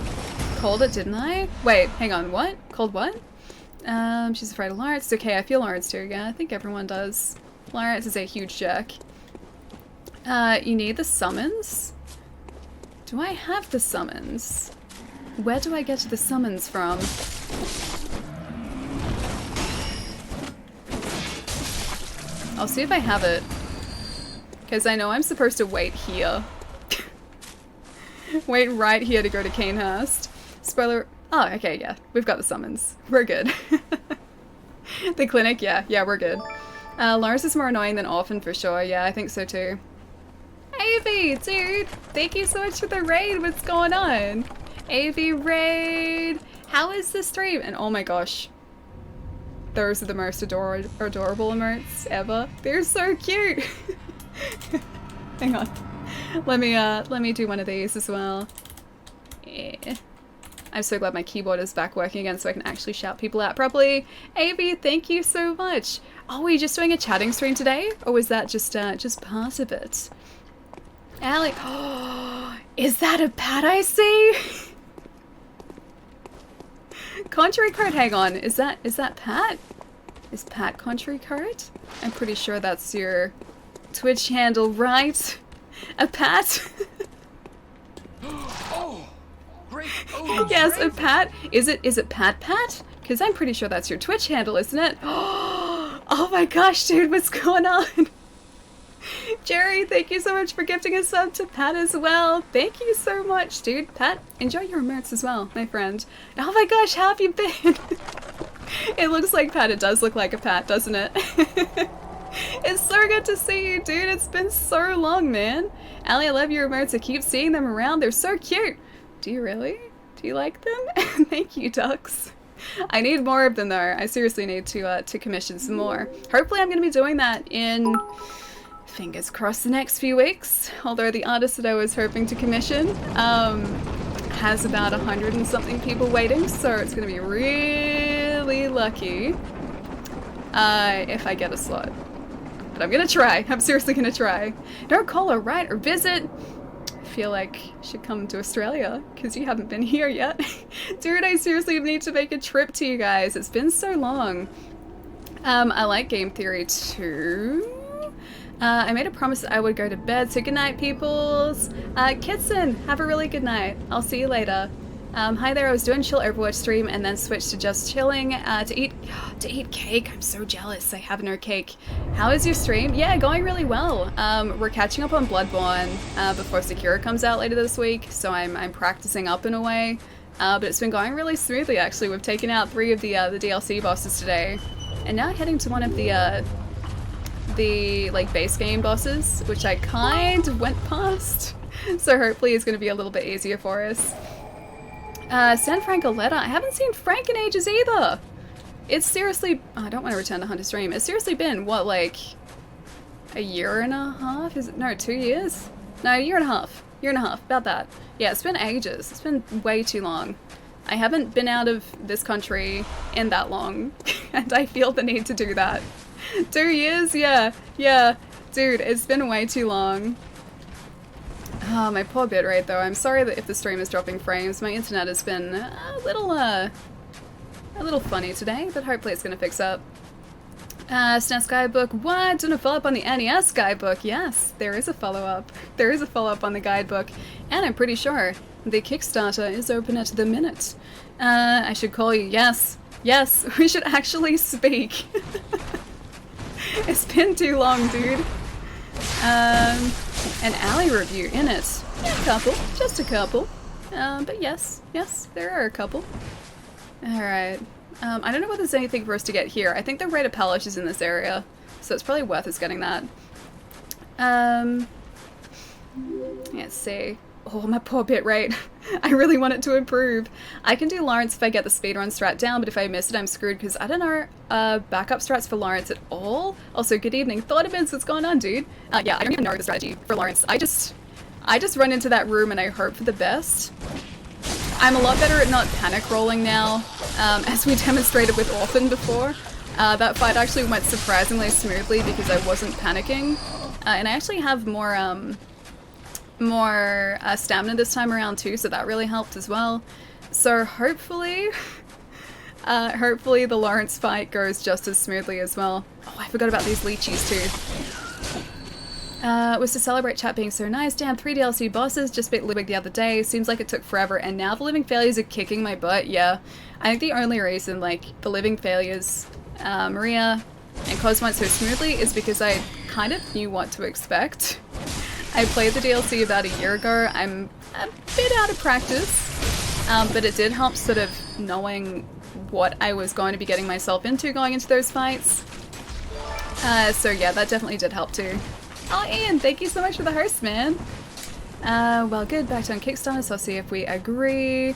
Called it, didn't I? Wait, hang on, what? Called what? She's afraid of Lawrence. It's okay, I feel Lawrence too. Yeah, I think everyone does. Lawrence is a huge jerk. You need the summons? Do I have the summons? Where do I get the summons from? I'll see if I have it. Because I know I'm supposed to wait here. Wait right here to go to Canehurst. Spoiler... Oh, okay, yeah. We've got the summons. We're good. The clinic, yeah. Yeah, we're good. Lawrence is more annoying than Orphan for sure. Yeah, I think so too. Avi, dude! Thank you so much for the raid. What's going on? Avi raid! How is the stream? And oh my gosh. Those are the most adorable emotes ever. They're so cute! Hang on. Let me do one of these as well. Yeah. I'm so glad my keyboard is back working again so I can actually shout people out properly. Avi, thank you so much. Oh, were you just doing a chatting stream today? Or was that just part of it? Allie, oh, is that a Pat I see? Contrary code, hang on. Is that Pat? Is Pat Contrary code? I'm pretty sure that's your Twitch handle, right? A Pat? Oh, great. Oh, yes, a Pat. Is it Pat? Because I'm pretty sure that's your Twitch handle, isn't it? Oh my gosh, dude, what's going on? Jerry, thank you so much for gifting a sub to Pat as well. Thank you so much, dude. Pat, enjoy your emotes as well, my friend. Oh my gosh, how have you been? It looks like Pat. It does look like a Pat, doesn't it? It's so good to see you, dude. It's been so long, man. Allie, I love your emotes. I keep seeing them around. They're so cute. Do you really? Do you like them? Thank you, ducks. I need more of them though. I seriously need to commission some more. Hopefully I'm going to be doing that in, fingers crossed, the next few weeks. Although the artist that I was hoping to commission has about 100 and something people waiting, so it's going to be really lucky if I get a slot. But I'm going to try. I'm seriously going to try. No, call or write or visit. Feel like I should come to Australia because you haven't been here yet. Dude, I seriously need to make a trip to you guys. It's been so long. I like game theory too. I made a promise that I would go to bed, so good night, peoples. Kitson, have a really good night. I'll see you later. Hi there, I was doing chill Overwatch stream and then switched to just chilling to eat cake. I'm so jealous I have no cake. How is your stream? Yeah, going really well. We're catching up on Bloodborne before Sekiro comes out later this week, so I'm practicing up in a way. But it's been going really smoothly actually. We've taken out 3 of the DLC bosses today, and now heading to one of the like base game bosses, which I kind of went past. So hopefully it's going to be a little bit easier for us. Send Frank a letter. I haven't seen Frank in ages either. It's seriously, I don't want to return to Hunter's Stream. It's seriously been, what, like a year and a half? Is it? No, 2 years? No, a year and a half. Year and a half, about that. Yeah, it's been ages. It's been way too long. I haven't been out of this country in that long, and I feel the need to do that. 2 years? Yeah. Dude, it's been way too long. Oh, my poor bitrate though. I'm sorry that if the stream is dropping frames. My internet has been a little funny today, but hopefully it's gonna fix up. SNES guidebook. What? Didn't follow up on the NES guidebook? Yes, there is a follow-up. There is a follow-up on the guidebook, and I'm pretty sure the Kickstarter is open at the minute. I should call you. Yes, we should actually speak. It's been too long, dude. An alley review in it. Yeah, a couple, just a couple. But yes, there are a couple. Alright. I don't know whether there's anything for us to get here. I think the rate of polish is in this area, so it's probably worth us getting that. Let's see. Oh, my poor bitrate. I really want it to improve. I can do Lawrence if I get the speedrun strat down, but if I miss it, I'm screwed because I don't know backup strats for Lawrence at all. Also, good evening. Thoughtabins, what's going on, dude? Yeah, I don't even know the strategy for Lawrence. I just run into that room and I hope for the best. I'm a lot better at not panic rolling now, as we demonstrated with Orphan before. That fight actually went surprisingly smoothly because I wasn't panicking. And I actually have more stamina this time around too, so that really helped as well. So hopefully the Lawrence fight goes just as smoothly as well. Oh, I forgot about these leechies too. Was to celebrate chat being so nice. Damn, 3 DLC bosses, just beat Ludwig the other day. Seems like it took forever, and now the Living Failures are kicking my butt. Yeah, I think the only reason like the Living Failures, Maria and Kos went so smoothly is because I kind of knew what to expect. I played the DLC about a year ago. I'm a bit out of practice, but it did help sort of knowing what I was going to be getting myself into going into those fights. So yeah, that definitely did help too. Oh, Ian, thank you so much for the host, man. Well, good. Back to on Kickstarter, so I'll see if we agree.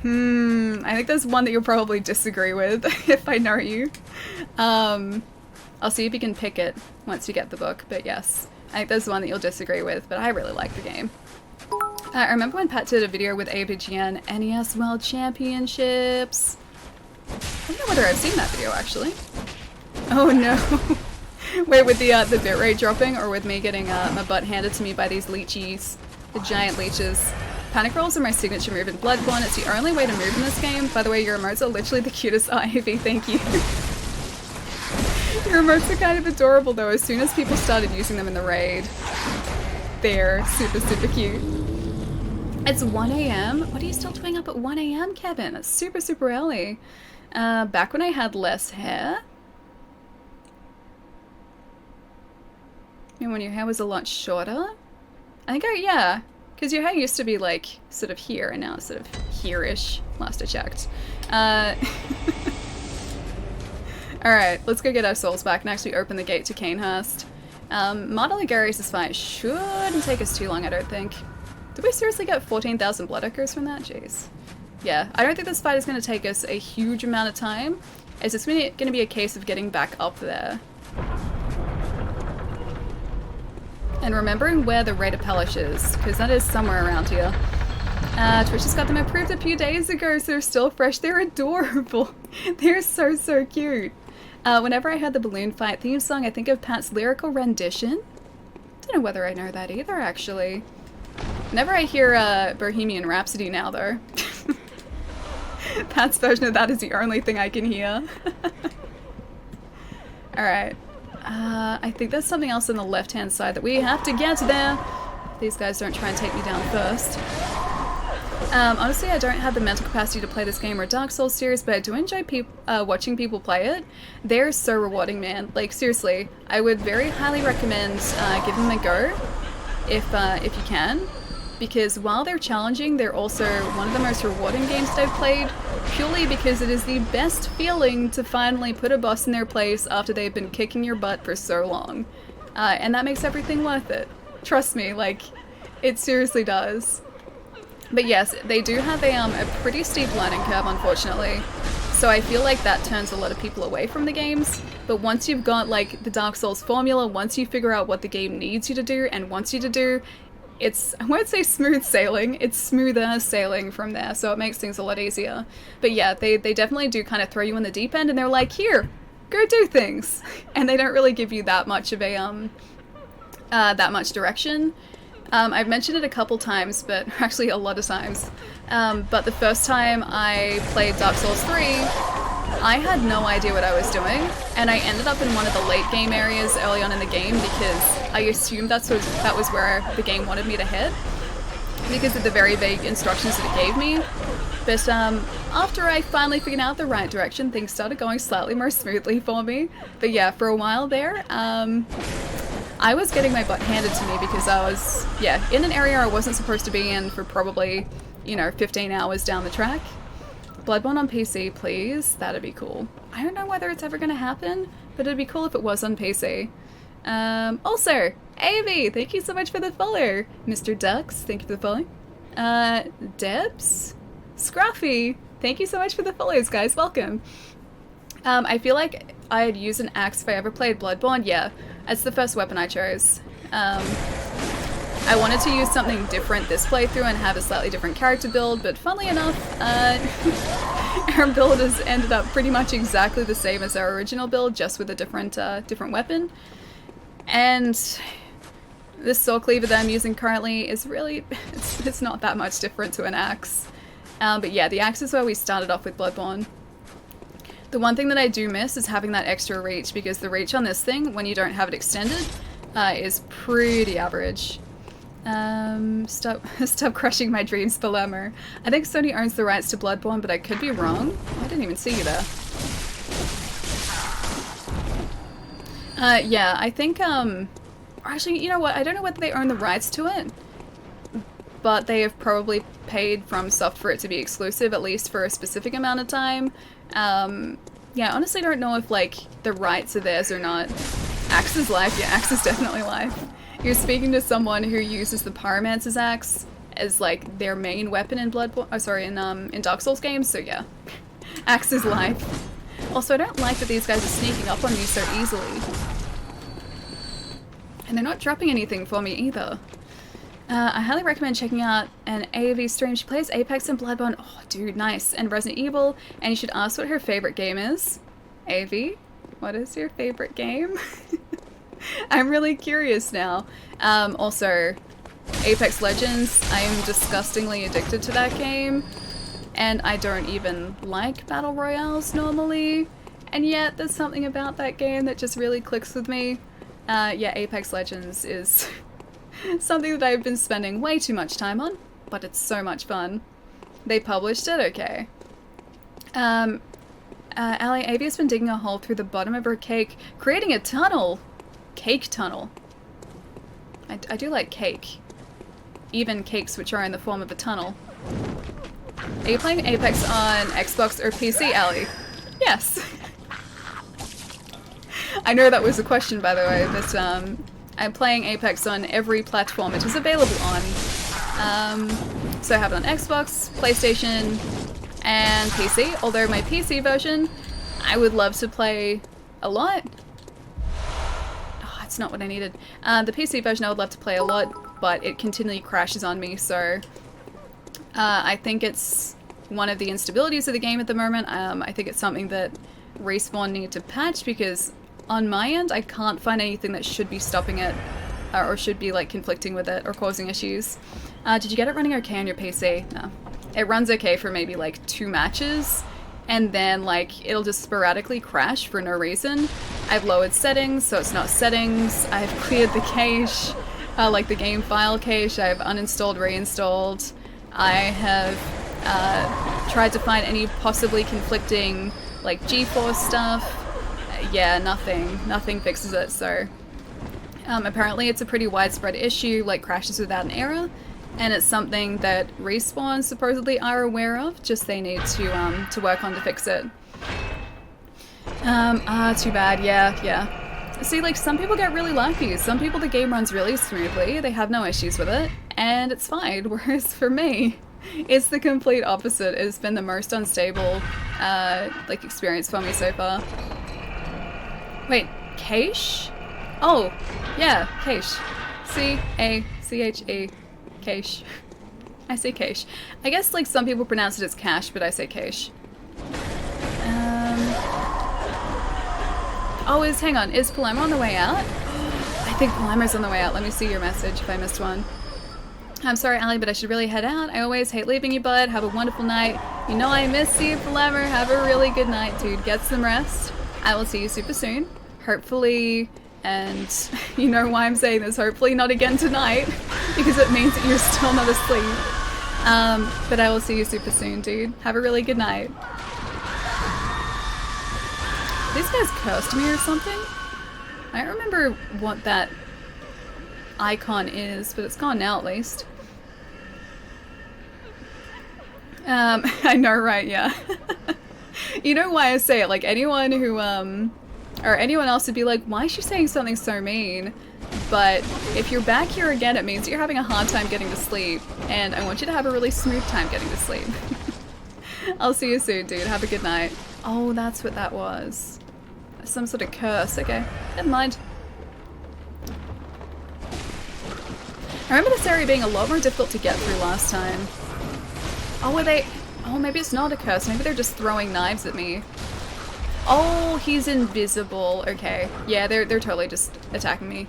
I think there's one that you'll probably disagree with if I know you. I'll see if you can pick it once you get the book, but yes. I think there's one that you'll disagree with, but I really like the game. I remember when Pat did a video with ABGN NES World Championships. I don't know whether I've seen that video, actually. Oh no. Wait, with the bitrate dropping, or with me getting my butt handed to me by these leechies, the giant leeches. Panic rolls are my signature move in Bloodborne. It's the only way to move in this game. By the way, your emotes are literally the cutest IAV, thank you. Your emotes are kind of adorable though, as soon as people started using them in the raid. They're super, super cute. It's 1 AM? What are you still doing up at 1 AM, Kevin? That's super, super early. Back when I had less hair? And when your hair was a lot shorter? I think yeah. Because your hair used to be like, sort of here, and now it's sort of here-ish, last I checked. Alright, let's go get our souls back and actually open the gate to Canehurst. Martel Ligarius' fight shouldn't take us too long, I don't think. Did we seriously get 14,000 blood echoes from that? Jeez. yeah, I don't think this fight is going to take us a huge amount of time. It's just going to be a case of getting back up there. And remembering where the Raider Pelish is, because that is somewhere around here. Twitch just got them approved a few days ago, so they're still fresh. They're adorable. They're so, so cute. Whenever I heard the balloon fight theme song, I think of Pat's lyrical rendition. Don't know whether I know that either, actually. Whenever I hear Bohemian Rhapsody now, though, Pat's version of that is the only thing I can hear. Alright. I think there's something else on the left-hand side that we have to get there. These guys don't try and take me down first. Honestly, I don't have the mental capacity to play this game or Dark Souls series, but I do enjoy watching people play it. They're so rewarding, man. Like, seriously, I would very highly recommend giving them a go if you can. Because while they're challenging, they're also one of the most rewarding games that I've played, purely because it is the best feeling to finally put a boss in their place after they've been kicking your butt for so long. And that makes everything worth it. Trust me, like, it seriously does. But yes, they do have a pretty steep learning curve, unfortunately. So I feel like that turns a lot of people away from the games. But once you've got, like, the Dark Souls formula, once you figure out what the game needs you to do and wants you to do, it's, I won't say smooth sailing, it's smoother sailing from there, so it makes things a lot easier. But yeah, they definitely do kind of throw you in the deep end, and they're like, here, go do things! And they don't really give you that much of a, that much direction. I've mentioned it a couple times, but actually a lot of times. But the first time I played Dark Souls 3, I had no idea what I was doing, and I ended up in one of the late game areas early on in the game because I assumed that was where the game wanted me to head, because of the very vague instructions that it gave me. But after I finally figured out the right direction, things started going slightly more smoothly for me. But yeah, for a while there, I was getting my butt handed to me because I was, yeah, in an area I wasn't supposed to be in for probably, you know, 15 hours down the track. Bloodborne on PC, please. That'd be cool. I don't know whether it's ever going to happen, but it'd be cool if it was on PC. Also, AV, thank you so much for the follow. Mr. Ducks, thank you for the follow. Debs? Scruffy, thank you so much for the follows, guys. Welcome. I feel like I'd use an axe if I ever played Bloodborne. Yeah, that's the first weapon I chose. I wanted to use something different this playthrough and have a slightly different character build, but funnily enough, our build has ended up pretty much exactly the same as our original build, just with a different weapon. And this saw cleaver that I'm using currently is really, it's not that much different to an axe. But yeah, the axe is where we started off with Bloodborne. The one thing that I do miss is having that extra reach, because the reach on this thing, when you don't have it extended, is pretty average. Stop crushing my dreams, Palermo. I think Sony owns the rights to Bloodborne, but I could be wrong. I didn't even see you there. Yeah, I think, actually, you know what, I don't know whether they own the rights to it, but they have probably paid FromSoft for it to be exclusive, at least for a specific amount of time. Yeah, honestly don't know if, like, the rights are theirs or not. Axe is life? Yeah, axe is definitely life. You're speaking to someone who uses the Pyromancer's axe as, like, their main weapon in Bloodborne, oh, sorry, in Dark Souls games, so yeah. Axe is life. Also, I don't like that these guys are sneaking up on you so easily. And they're not dropping anything for me either. I highly recommend checking out an AOV stream. She plays Apex and Bloodborne. Oh, dude, nice. And Resident Evil. And you should ask what her favorite game is. AOV, what is your favorite game? I'm really curious now. Also, Apex Legends. I am disgustingly addicted to that game. And I don't even like Battle Royales normally. And yet, there's something about that game that just really clicks with me. Yeah, Apex Legends is something that I've been spending way too much time on, but it's so much fun. They published it? Okay. Ali, Avia's been digging a hole through the bottom of her cake, creating a tunnel! Cake tunnel. I do like cake. Even cakes which are in the form of a tunnel. Are you playing Apex on Xbox or PC, Ali? Yes! I know that was a question, by the way, but I'm playing Apex on every platform it is available on. So I have it on Xbox, PlayStation, and PC, although my PC version I would love to play a lot. Oh, it's not what I needed. The PC version I would love to play a lot, but it continually crashes on me, so I think it's one of the instabilities of the game at the moment. I think it's something that Respawn need to patch, because on my end I can't find anything that should be stopping it or should be like conflicting with it or causing issues. Did you get it running okay on your PC? No. It runs okay for maybe like 2 matches, and then like it'll just sporadically crash for no reason. I've lowered settings so it's not settings. I've cleared the cache, like the game file cache. I've uninstalled, reinstalled. I have tried to find any possibly conflicting like GeForce stuff. Yeah, nothing fixes it, so apparently it's a pretty widespread issue, like crashes without an error, and it's something that Respawn supposedly are aware of, just they need to work on to fix it. Too bad, yeah. See, like, some people get really lucky, some people the game runs really smoothly, they have no issues with it, and it's fine, whereas for me, it's the complete opposite. It's been the most unstable, like, experience for me so far. Wait, cache? Oh, yeah, cache. C-A-C-H-E. Cache. I say cache. I guess, like, some people pronounce it as cache, but I say cache. Oh, hang on, is Palermo on the way out? I think Palermo's on the way out. Let me see your message if I missed one. I'm sorry, Allie, but I should really head out. I always hate leaving you, bud. Have a wonderful night. You know I miss you, Palermo. Have a really good night, dude. Get some rest. I will see you super soon. Hopefully, and you know why I'm saying this, hopefully not again tonight, because it means that you're still not asleep. But I will see you super soon, dude. Have a really good night. These guys cursed me or something? I don't remember what that icon is, but it's gone now at least. I know, right? Yeah. You know why I say it? Like, anyone who, or anyone else would be like, why is she saying something so mean? But if you're back here again, it means you're having a hard time getting to sleep, and I want you to have a really smooth time getting to sleep. I'll see you soon, dude. Have a good night. Oh, that's what that was. Some sort of curse. Okay, never mind. I remember this area being a lot more difficult to get through last time. Oh, were they... Oh, maybe it's not a curse. Maybe they're just throwing knives at me. Oh, he's invisible. Okay. Yeah, they're totally just attacking me.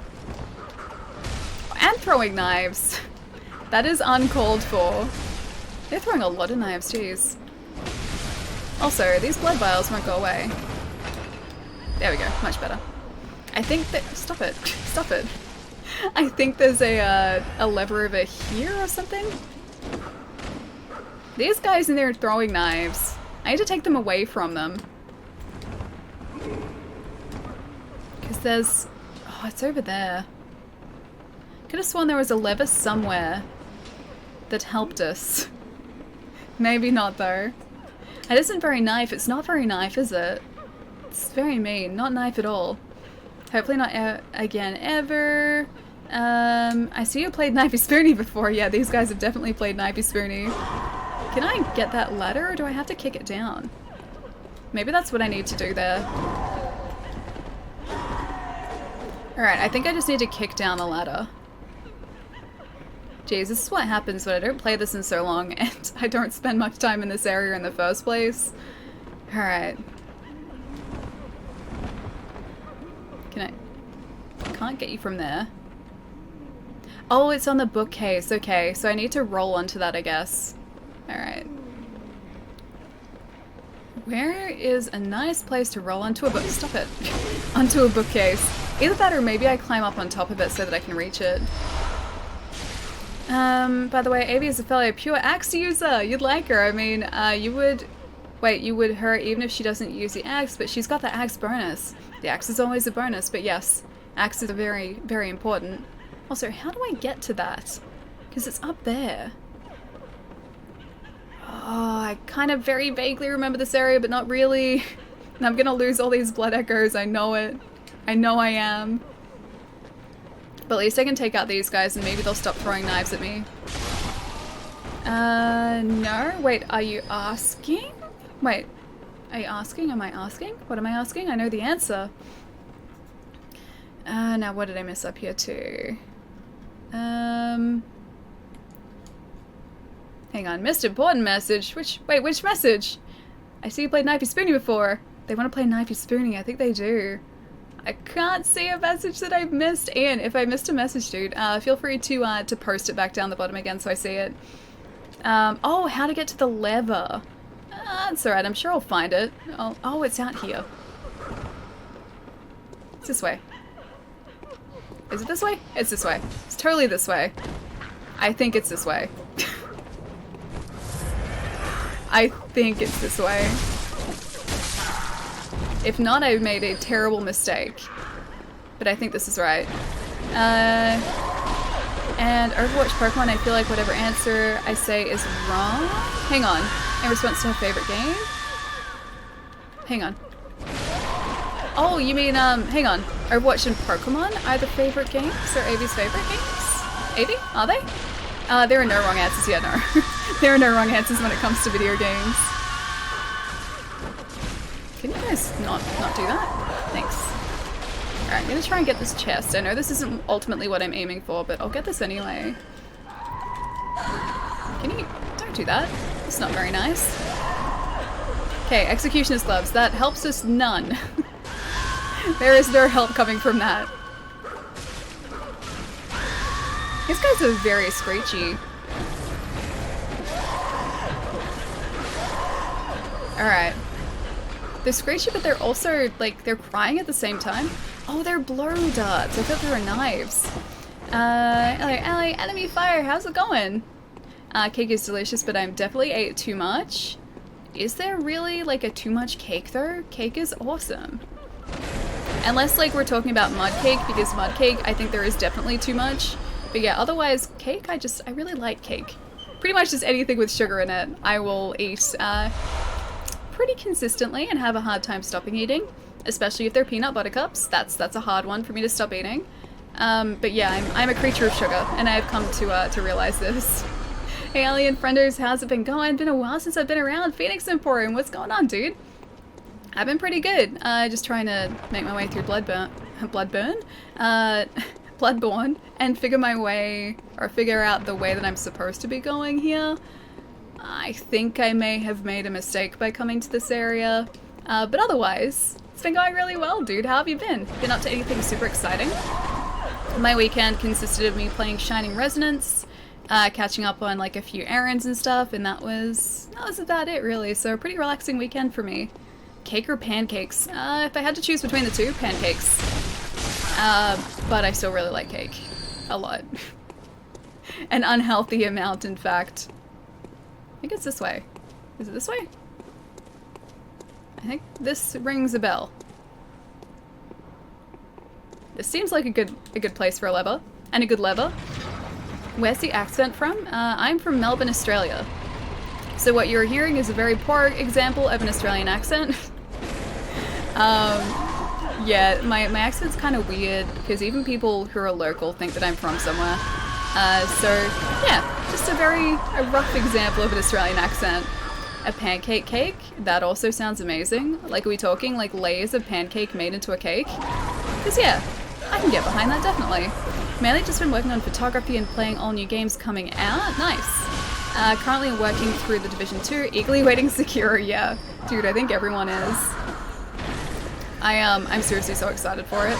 And throwing knives. That is uncalled for. They're throwing a lot of knives, jeez. Also, these blood vials won't go away. There we go, much better. I think that... Stop it. Stop it. I think there's a lever over here or something. These guys in there throwing knives. I need to take them away from them. Because there's... Oh, it's over there. Could have sworn there was a lever somewhere that helped us. Maybe not, though. It isn't very knife. It's not very knife, is it? It's very mean. Not knife at all. Hopefully not again ever. I see you played Knifey Spoony before. Yeah, these guys have definitely played Knifey Spoony. Can I get that ladder, or do I have to kick it down? Maybe that's what I need to do there. Alright, I think I just need to kick down the ladder. Jeez, this is what happens when I don't play this in so long and I don't spend much time in this area in the first place. Alright. I can't get you from there. Oh, it's on the bookcase. Okay, so I need to roll onto that, I guess. Alright. Where is a nice place to roll onto a book? Stop it. Onto a bookcase. Either that or maybe I climb up on top of it so that I can reach it. By the way, Avi is a fellow pure axe user. You'd like her. I mean, you would... Wait, you would her even if she doesn't use the axe, but she's got the axe bonus. The axe is always a bonus, but yes, axes are very, very important. Also, how do I get to that? Because it's up there. Oh, I kind of very vaguely remember this area, but not really. And I'm gonna lose all these blood echoes, I know it. I know I am. But at least I can take out these guys and maybe they'll stop throwing knives at me. No. Wait, are you asking? Wait, are you asking? Am I asking? What am I asking? I know the answer. Now what did I miss up here too? Hang on, missed important message. Which message? I see you played Knifey Spoony before. They want to play Knifey Spoony, I think they do. I can't see a message that I've missed. Ian, if I missed a message, dude, feel free to post it back down the bottom again so I see it. Oh, how to get to the lever. That's alright, I'm sure I'll find it. Oh, it's out here. It's this way. Is it this way? It's this way. It's totally this way. I think it's this way. I think it's this way. If not, I've made a terrible mistake. But I think this is right. And Overwatch Pokemon, I feel like whatever answer I say is wrong. Hang on. In response to her favorite game? Hang on. Oh, you mean, hang on. Overwatch and Pokemon are the favorite games? Or Avi's favorite games? Avi? Are they? There are no wrong answers yet, no. There are no wrong answers when it comes to video games. Can you guys not do that? Thanks. Alright, I'm gonna try and get this chest. I know this isn't ultimately what I'm aiming for, but I'll get this anyway. Can you... Don't do that. It's not very nice. Okay, Executioner's Gloves. That helps us none. There is no help coming from that. These guys are very screechy. Alright. They're screechy, but they're also, like, they're crying at the same time. Oh, they're blow darts. I thought they were knives. Ally, enemy fire, how's it going? Cake is delicious, but I'm definitely ate too much. Is there really, like, a too much cake, though? Cake is awesome. Unless, like, we're talking about mud cake, because mud cake, I think there is definitely too much. But yeah, otherwise, cake, I really like cake. Pretty much just anything with sugar in it, I will eat pretty consistently and have a hard time stopping eating. Especially if they're peanut butter cups. That's a hard one for me to stop eating. But yeah, I'm a creature of sugar, and I've come to realize this. Hey, Alien Frienders, how's it been going? Been a while since I've been around. Phoenix Emporium, what's going on, dude? I've been pretty good. Just trying to make my way through Bloodborne, and figure out the way that I'm supposed to be going here. I think I may have made a mistake by coming to this area, but otherwise, it's been going really well, dude. How have you been? Been up to anything super exciting? My weekend consisted of me playing Shining Resonance, catching up on like a few errands and stuff, and that was about it really. So a pretty relaxing weekend for me. Cake or pancakes? If I had to choose between the two, pancakes. But I still really like cake. A lot. An unhealthy amount, in fact. I think it's this way. Is it this way? I think this rings a bell. This seems like a good place for a lever. And a good lever. Where's the accent from? I'm from Melbourne, Australia. So what you're hearing is a very poor example of an Australian accent. Yeah, my accent's kind of weird, because even people who are local think that I'm from somewhere. So, yeah, just a rough example of an Australian accent. A pancake cake? That also sounds amazing. Like, are we talking, like, layers of pancake made into a cake? Because, yeah, I can get behind that, definitely. Mainly just been working on photography and playing all new games coming out. Nice. Currently working through the Division 2, eagerly waiting Sekiro. Yeah, dude, I think everyone is. I'm seriously so excited for it.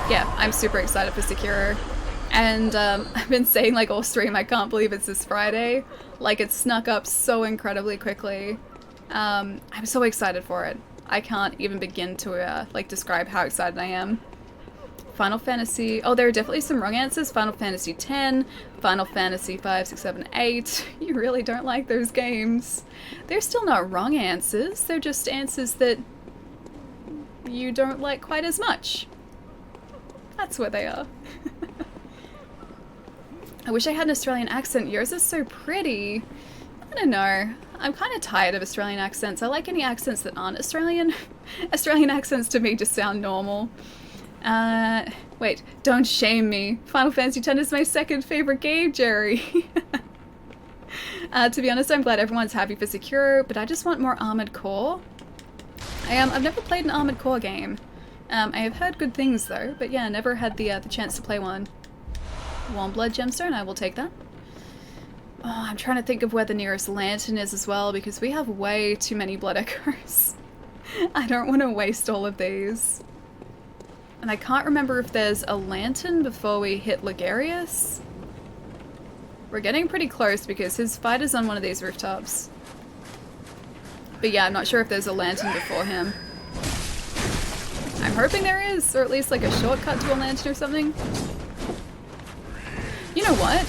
Yeah, I'm super excited for Sekiro. And I've been saying like all stream, I can't believe it's this Friday. Like it snuck up so incredibly quickly. I'm so excited for it. I can't even begin to like describe how excited I am. Final Fantasy... Oh, there are definitely some wrong answers. Final Fantasy X, Final Fantasy 5, 6, 7, 8. You really don't like those games. They're still not wrong answers. They're just answers that you don't like quite as much. That's what they are. I wish I had an Australian accent. Yours is so pretty. I don't know. I'm kind of tired of Australian accents. I like any accents that aren't Australian. Australian accents to me just sound normal. Wait, don't shame me. Final Fantasy X is my second favorite game, Jerry. To be honest, I'm glad everyone's happy for Secure, but I just want more Armored Core. I've never played an Armored Core game. I have heard good things though, but yeah, never had the chance to play one. Warm Blood Gemstone, I will take that. Oh, I'm trying to think of where the nearest lantern is as well, because we have way too many Blood Echoes. I don't want to waste all of these. And I can't remember if there's a lantern before we hit Ligarius. We're getting pretty close because his fighter's on one of these rooftops. But yeah, I'm not sure if there's a lantern before him. I'm hoping there is, or at least like a shortcut to a lantern or something. You know what?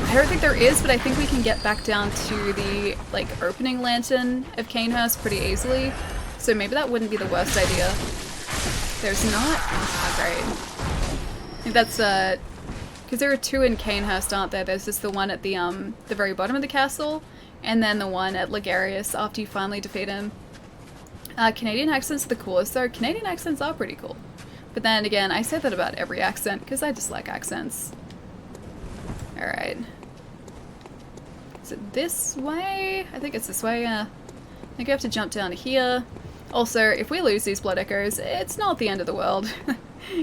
I don't think there is, but I think we can get back down to the like opening lantern of Canehurst pretty easily. So maybe that wouldn't be the worst idea. There's not? Ah, great. I think that's because there are two in Canehurst, aren't there? There's just the one at the very bottom of the castle, and then the one at Ligarius after you finally defeat him. Canadian accents are the coolest though. Canadian accents are pretty cool. But then again, I say that about every accent because I just like accents. Alright. Is it this way? I think it's this way, yeah. I think I have to jump down here. Also, if we lose these Blood Echoes, it's not the end of the world.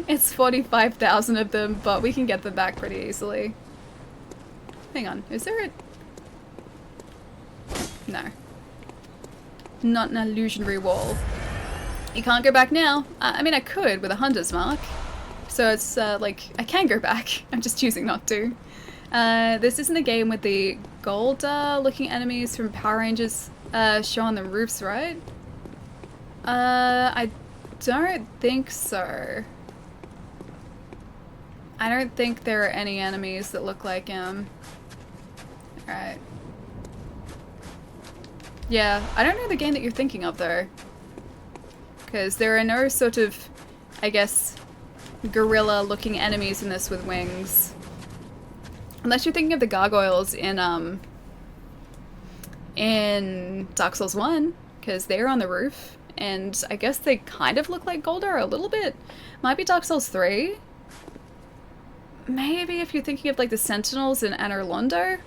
It's 45,000 of them, but we can get them back pretty easily. Hang on, is there a... No. Not an illusionary wall. You can't go back now. I mean, I could with a Hunter's Mark. So it's, like, I can go back. I'm just choosing not to. This isn't a game with the gold-looking enemies from Power Rangers show on the roofs, right? I don't think so. I don't think there are any enemies that look like him. Alright. Yeah, I don't know the game that you're thinking of though. Because there are no sort of, I guess, gorilla looking enemies in this with wings. Unless you're thinking of the gargoyles in Dark Souls 1, because they're on the roof. And I guess they kind of look like Goldar a little bit. Might be Dark Souls 3. Maybe if you're thinking of like the Sentinels in Anor Londo.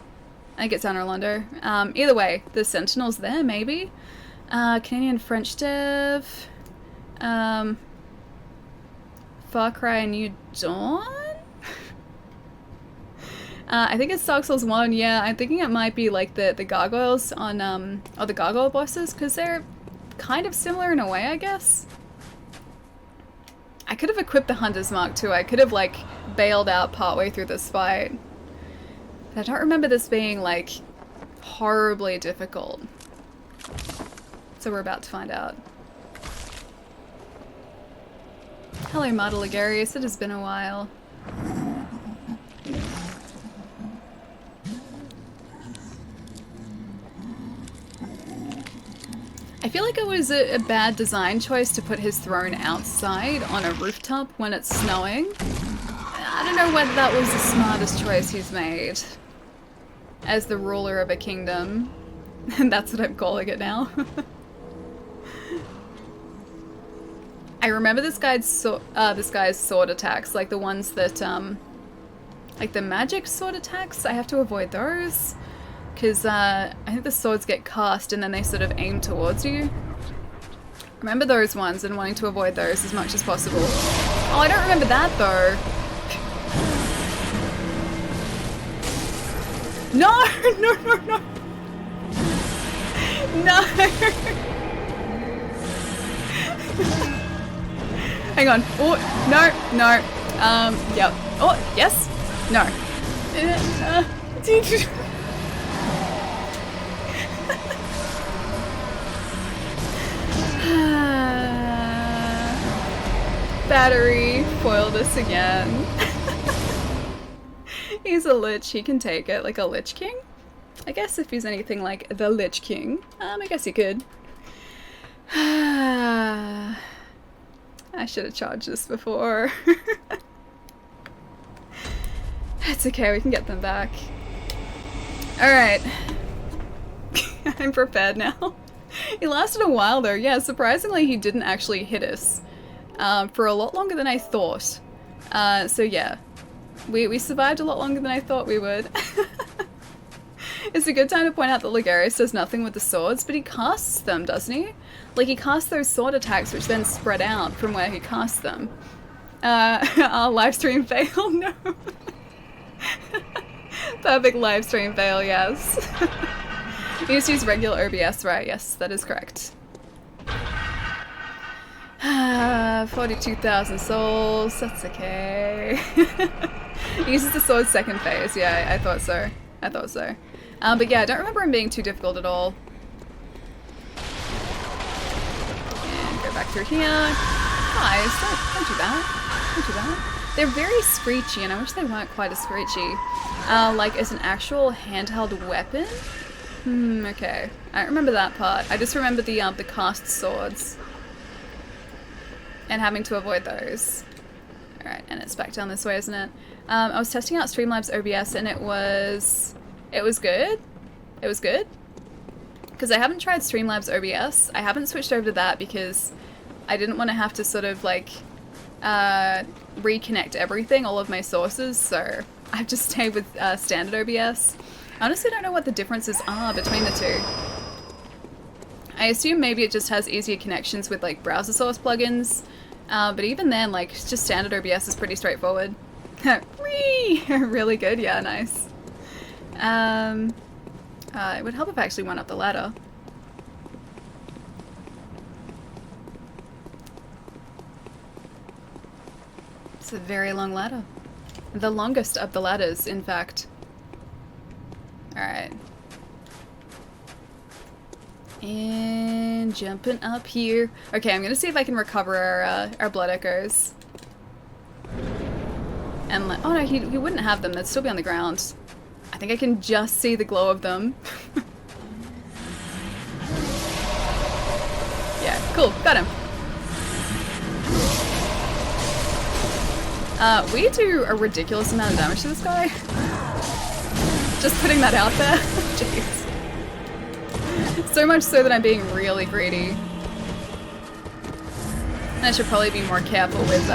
I think it's Anor Londo. Either way, the Sentinels there, maybe. Canadian French dev. Far Cry New Dawn? I think it's Dark Souls 1, yeah. I'm thinking it might be like the gargoyles on, or the gargoyle bosses, because they're kind of similar in a way, I guess. I could have equipped the Hunter's Mark too. I could have like bailed out partway through this fight. But I don't remember this being like horribly difficult. So we're about to find out. Hello, Marta Ligarius. It has been a while. I feel like it was a bad design choice to put his throne outside on a rooftop when it's snowing. I don't know whether that was the smartest choice he's made. As the ruler of a kingdom. And that's what I'm calling it now. I remember this guy's sword attacks, like the ones that, like the magic sword attacks. I have to avoid those. Because I think the swords get cast and then they sort of aim towards you. Remember those ones and wanting to avoid those as much as possible. Oh, I don't remember that though. No! No, no, no! No! Hang on. Oh, no, no. Yep. Oh, yes? No. Battery foiled us again. He's a lich, he can take it, like a Lich King. I guess if he's anything like the Lich King, I guess he could. I should have charged this before. It's okay, we can get them back. Alright. I'm prepared now. He lasted a while though. Yeah, surprisingly he didn't actually hit us. for a lot longer than I thought. So yeah, we survived a lot longer than I thought we would. It's a good time to point out that Ligarius does nothing with the swords, but he casts them, doesn't he? Like, he casts those sword attacks, which then spread out from where he casts them. Our live stream fail, no. Perfect live stream fail, yes. You used to use regular OBS, right? Yes, that is correct. 42,000 souls, that's okay. He uses the sword's second phase, yeah, I thought so. I thought so. But yeah, I don't remember him being too difficult at all. And go back through here. Guys, don't do that. Don't do that. They're very screechy, and I wish they weren't quite as screechy. Like, as an actual handheld weapon? Okay. I don't remember that part. I just remember the cast swords. And having to avoid those. Alright, and it's back down this way, isn't it? I was testing out Streamlabs OBS, and it was good. It was good. Because I haven't tried Streamlabs OBS. I haven't switched over to that because I didn't want to have to sort of like reconnect everything, all of my sources, so I've just stayed with standard OBS. I honestly don't know what the differences are between the two. I assume maybe it just has easier connections with like browser source plugins, but even then, like, just standard OBS is pretty straightforward. Whee! Really good, yeah, nice. It would help if I actually went up the ladder. It's a very long ladder. The longest of the ladders, in fact. Alright. And jumping up here. Okay, I'm gonna see if I can recover our blood echoes. And oh no, he wouldn't have them. They'd still be on the ground. I think I can just see the glow of them. Yeah, cool. Got him. We do a ridiculous amount of damage to this guy. Just putting that out there. Jeez. So much so that I'm being really greedy. And I should probably be more careful with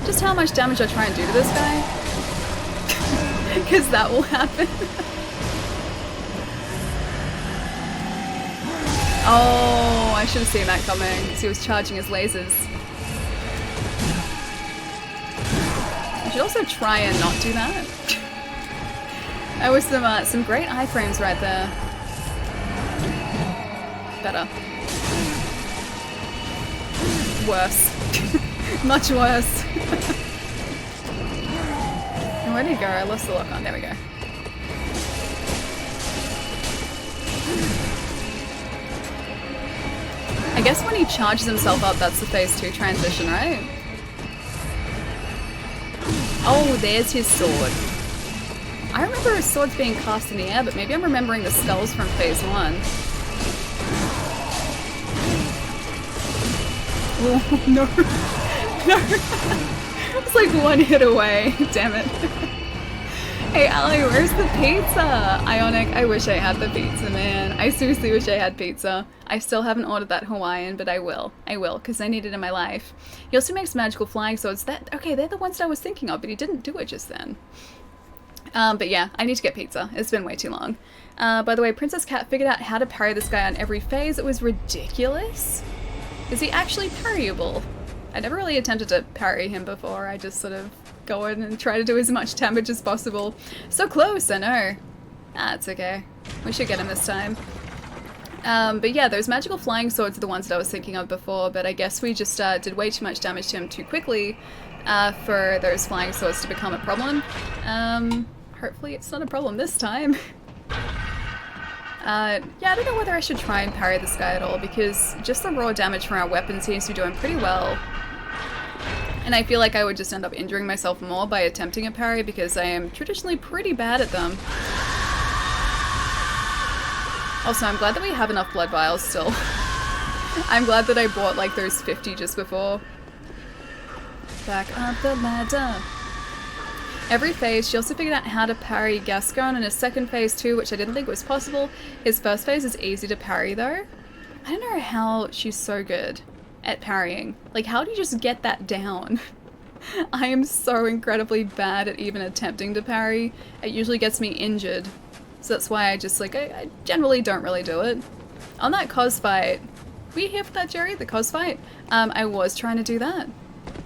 just how much damage I try and do to this guy. Because that will happen. Oh, I should have seen that coming because he was charging his lasers. I should also try and not do that. That was some great iframes right there. Better. Worse. Much worse. Where did he go? I lost the lock on. There we go. I guess when he charges himself up, that's the phase 2 transition, right? Oh, there's his sword. I remember his swords being cast in the air, but maybe I'm remembering the skulls from phase 1. Oh, no. No. It's like one hit away. Damn it. Hey, Ali, where's the pizza? Ionic, I wish I had the pizza, man. I seriously wish I had pizza. I still haven't ordered that Hawaiian, but I will. I will, because I need it in my life. He also makes magical flying swords. Okay, they're the ones that I was thinking of, but he didn't do it just then. But yeah, I need to get pizza. It's been way too long. By the way, Princess Cat figured out how to parry this guy on every phase. It was ridiculous. Is he actually parryable? I never really attempted to parry him before. I just sort of go in and try to do as much damage as possible. So close, I know. Ah, it's okay. We should get him this time. But yeah, those magical flying swords are the ones that I was thinking of before, but I guess we just did way too much damage to him too quickly for those flying swords to become a problem. Hopefully it's not a problem this time. Yeah, I don't know whether I should try and parry this guy at all, because just the raw damage from our weapon seems to be doing pretty well. And I feel like I would just end up injuring myself more by attempting a parry, because I am traditionally pretty bad at them. Also, I'm glad that we have enough blood vials still. I'm glad that I bought like those 50 just before. Back up the ladder. Every phase, she also figured out how to parry Gascon in his second phase too, which I didn't think was possible. His first phase is easy to parry though. I don't know how she's so good at parrying. Like, how do you just get that down? I am so incredibly bad at even attempting to parry. It usually gets me injured. So that's why I just, like, I generally don't really do it. On that Kos fight, were you here for that, Jerry? The Kos fight? I was trying to do that.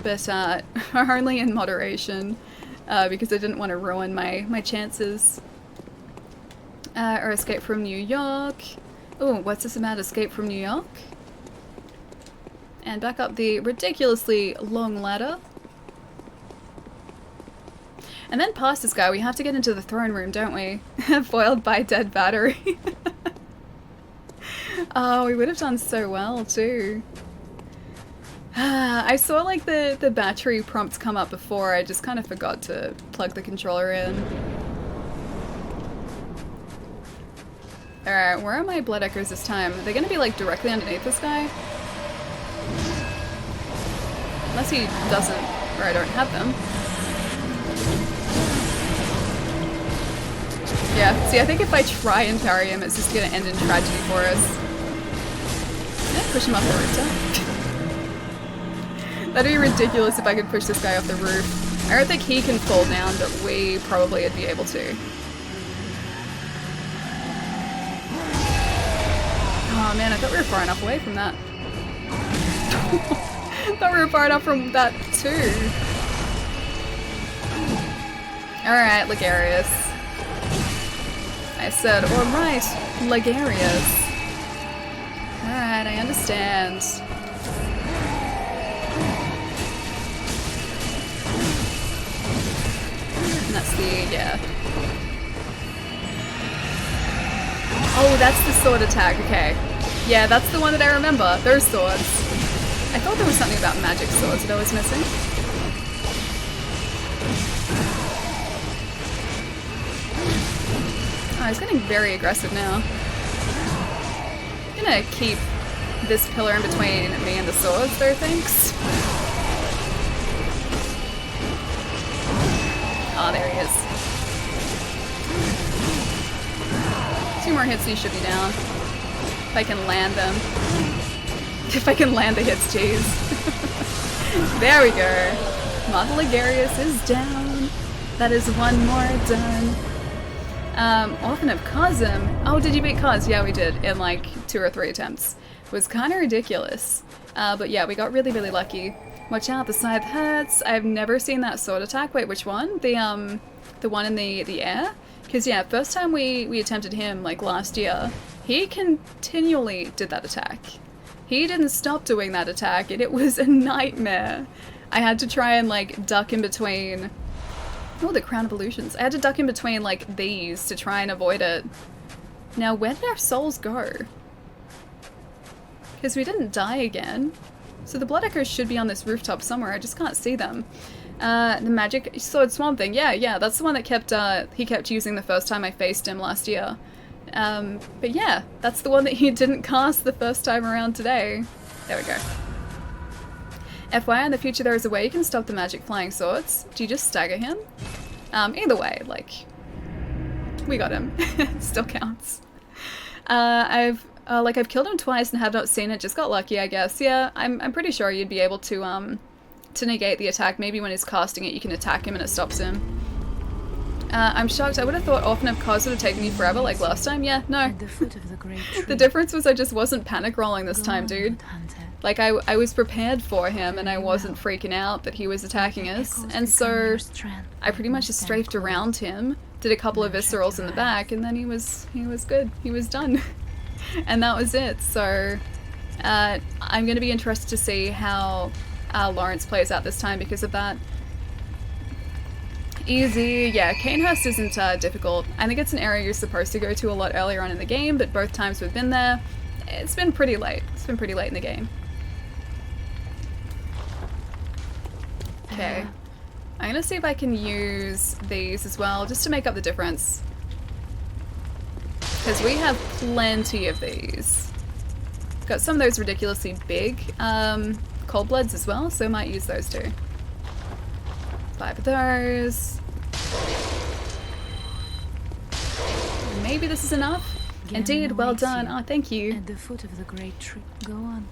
But only in moderation. Because I didn't want to ruin my chances. Or Escape from New York. Oh, what's this about Escape from New York? And back up the ridiculously long ladder. And then past this guy, we have to get into the throne room, don't we? Foiled by dead battery. Oh, we would have done so well, too. I saw, like, the battery prompts come up before. I just kind of forgot to plug the controller in. Alright, where are my blood echoes this time? Are they gonna be, like, directly underneath this guy? Unless he doesn't, or I don't have them. Yeah, see, I think if I try and parry him, it's just gonna end in tragedy for us. Yeah, push him off the roof. That'd be ridiculous if I could push this guy off the roof. I don't think he can fall down, but we probably would be able to. Oh man, I thought we were far enough away from that. I thought we were far enough from that too. Alright, Ligarius. I said, alright, Ligarius. Alright, I understand. And that's the, yeah. Oh, that's the sword attack, okay. Yeah, that's the one that I remember. Those swords. I thought there was something about magic swords that I was missing. Oh, he's getting very aggressive now. I'm gonna keep this pillar in between me and the swords though, thanks. Oh, there he is. 2 more hits and he should be down. If I can land them. If I can land the hits, jeez. There we go. Model Ligarius is down. That is one more done. Orphan of Kos. Oh, did you beat Kos? Yeah, we did, in like 2 or 3 attempts. It was kind of ridiculous. But yeah, we got really, really lucky. Watch out, the scythe hurts. I've never seen that sword attack. Wait, which one? The one in the air? Because yeah, first time we attempted him, like last year, he continually did that attack. He didn't stop doing that attack, and it was a nightmare. I had to try and like duck in between. Oh, the Crown of Illusions. I had to duck in between like these to try and avoid it. Now, where did our souls go? Because we didn't die again. So the blood echoes should be on this rooftop somewhere. I just can't see them. The magic sword swamp thing. Yeah, that's the one that he kept using the first time I faced him last year. But yeah, that's the one that he didn't cast the first time around today. There we go. FYI, in the future there is a way you can stop the magic flying swords. Do you just stagger him? Either way, like, we got him. Still counts. I've killed him twice and have not seen it. Just got lucky, I guess. Yeah, I'm pretty sure you'd be able to negate the attack. Maybe when he's casting it, you can attack him and it stops him. I'm shocked. I would have thought Orphan of Kos would have taken me forever, like last time. Yeah, no. The difference was I just wasn't panic rolling this time, dude. Like, I was prepared for him and I wasn't freaking out that he was attacking us. And so I pretty much just strafed around him, did a couple of viscerals in the back, and then he was good. He was done. And that was it. So I'm going to be interested to see how Lawrence plays out this time because of that. Easy. Yeah, Canehurst isn't difficult. I think it's an area you're supposed to go to a lot earlier on in the game, but both times we've been there, it's been pretty late. It's been pretty late in the game. Okay. I'm gonna see if I can use these as well, just to make up the difference. Because we have plenty of these. Got some of those ridiculously big cold bloods as well, so I might use those too. 5 of those. Maybe this is enough. Indeed, well done. Oh, thank you. At the foot of the great tree. Go on.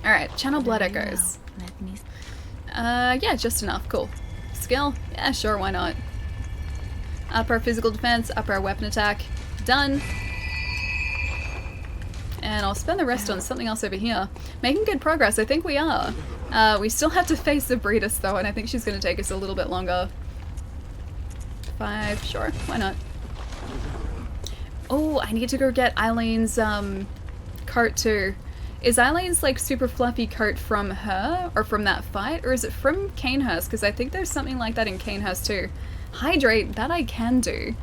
Alright, channel blood echoes. Let me. Yeah, just enough. Cool. Skill? Yeah, sure, why not? Up our physical defense, up our weapon attack. Done. And I'll spend the rest on something else over here. Making good progress, I think we are. We still have to face the Breedist though, and I think she's going to take us a little bit longer. 5, sure, why not? Oh, I need to go get Eileen's coat too. Is Eileen's like super fluffy coat from her, or from that fight, or is it from Canehurst? Because I think there's something like that in Canehurst too. Hydrate, that I can do.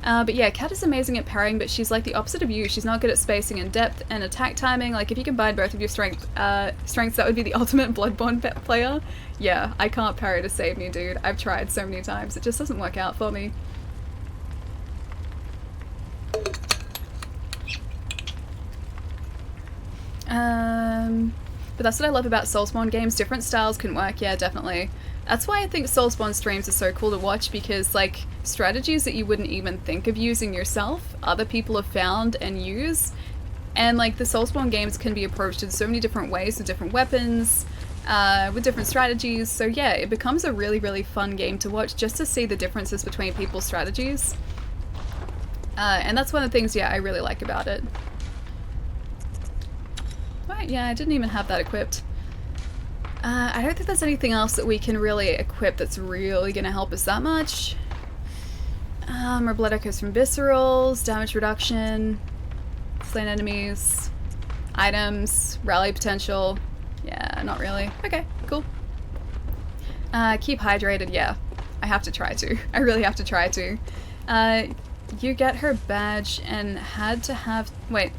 But yeah, Kat is amazing at parrying, but she's like the opposite of you. She's not good at spacing and depth and attack timing. Like if you combine both of your strengths, that would be the ultimate Bloodborne player. Yeah, I can't parry to save me, dude. I've tried so many times. It just doesn't work out for me. But that's what I love about Soulspawn games. Different styles can work, yeah, definitely. That's why I think Soulspawn streams are so cool to watch, because like strategies that you wouldn't even think of using yourself, other people have found and use. And like the Soulspawn games can be approached in so many different ways with different weapons, with different strategies. So yeah, it becomes a really, really fun game to watch just to see the differences between people's strategies. And that's one of the things, yeah, I really like about it. Right, yeah, I didn't even have that equipped. I don't think there's anything else that we can really equip that's really going to help us that much. More blood echoes from viscerals, damage reduction, slain enemies, items, rally potential. Yeah, not really. Okay, cool. Keep hydrated, yeah. I have to try to. I really have to try to. You get her badge and had to have... Wait.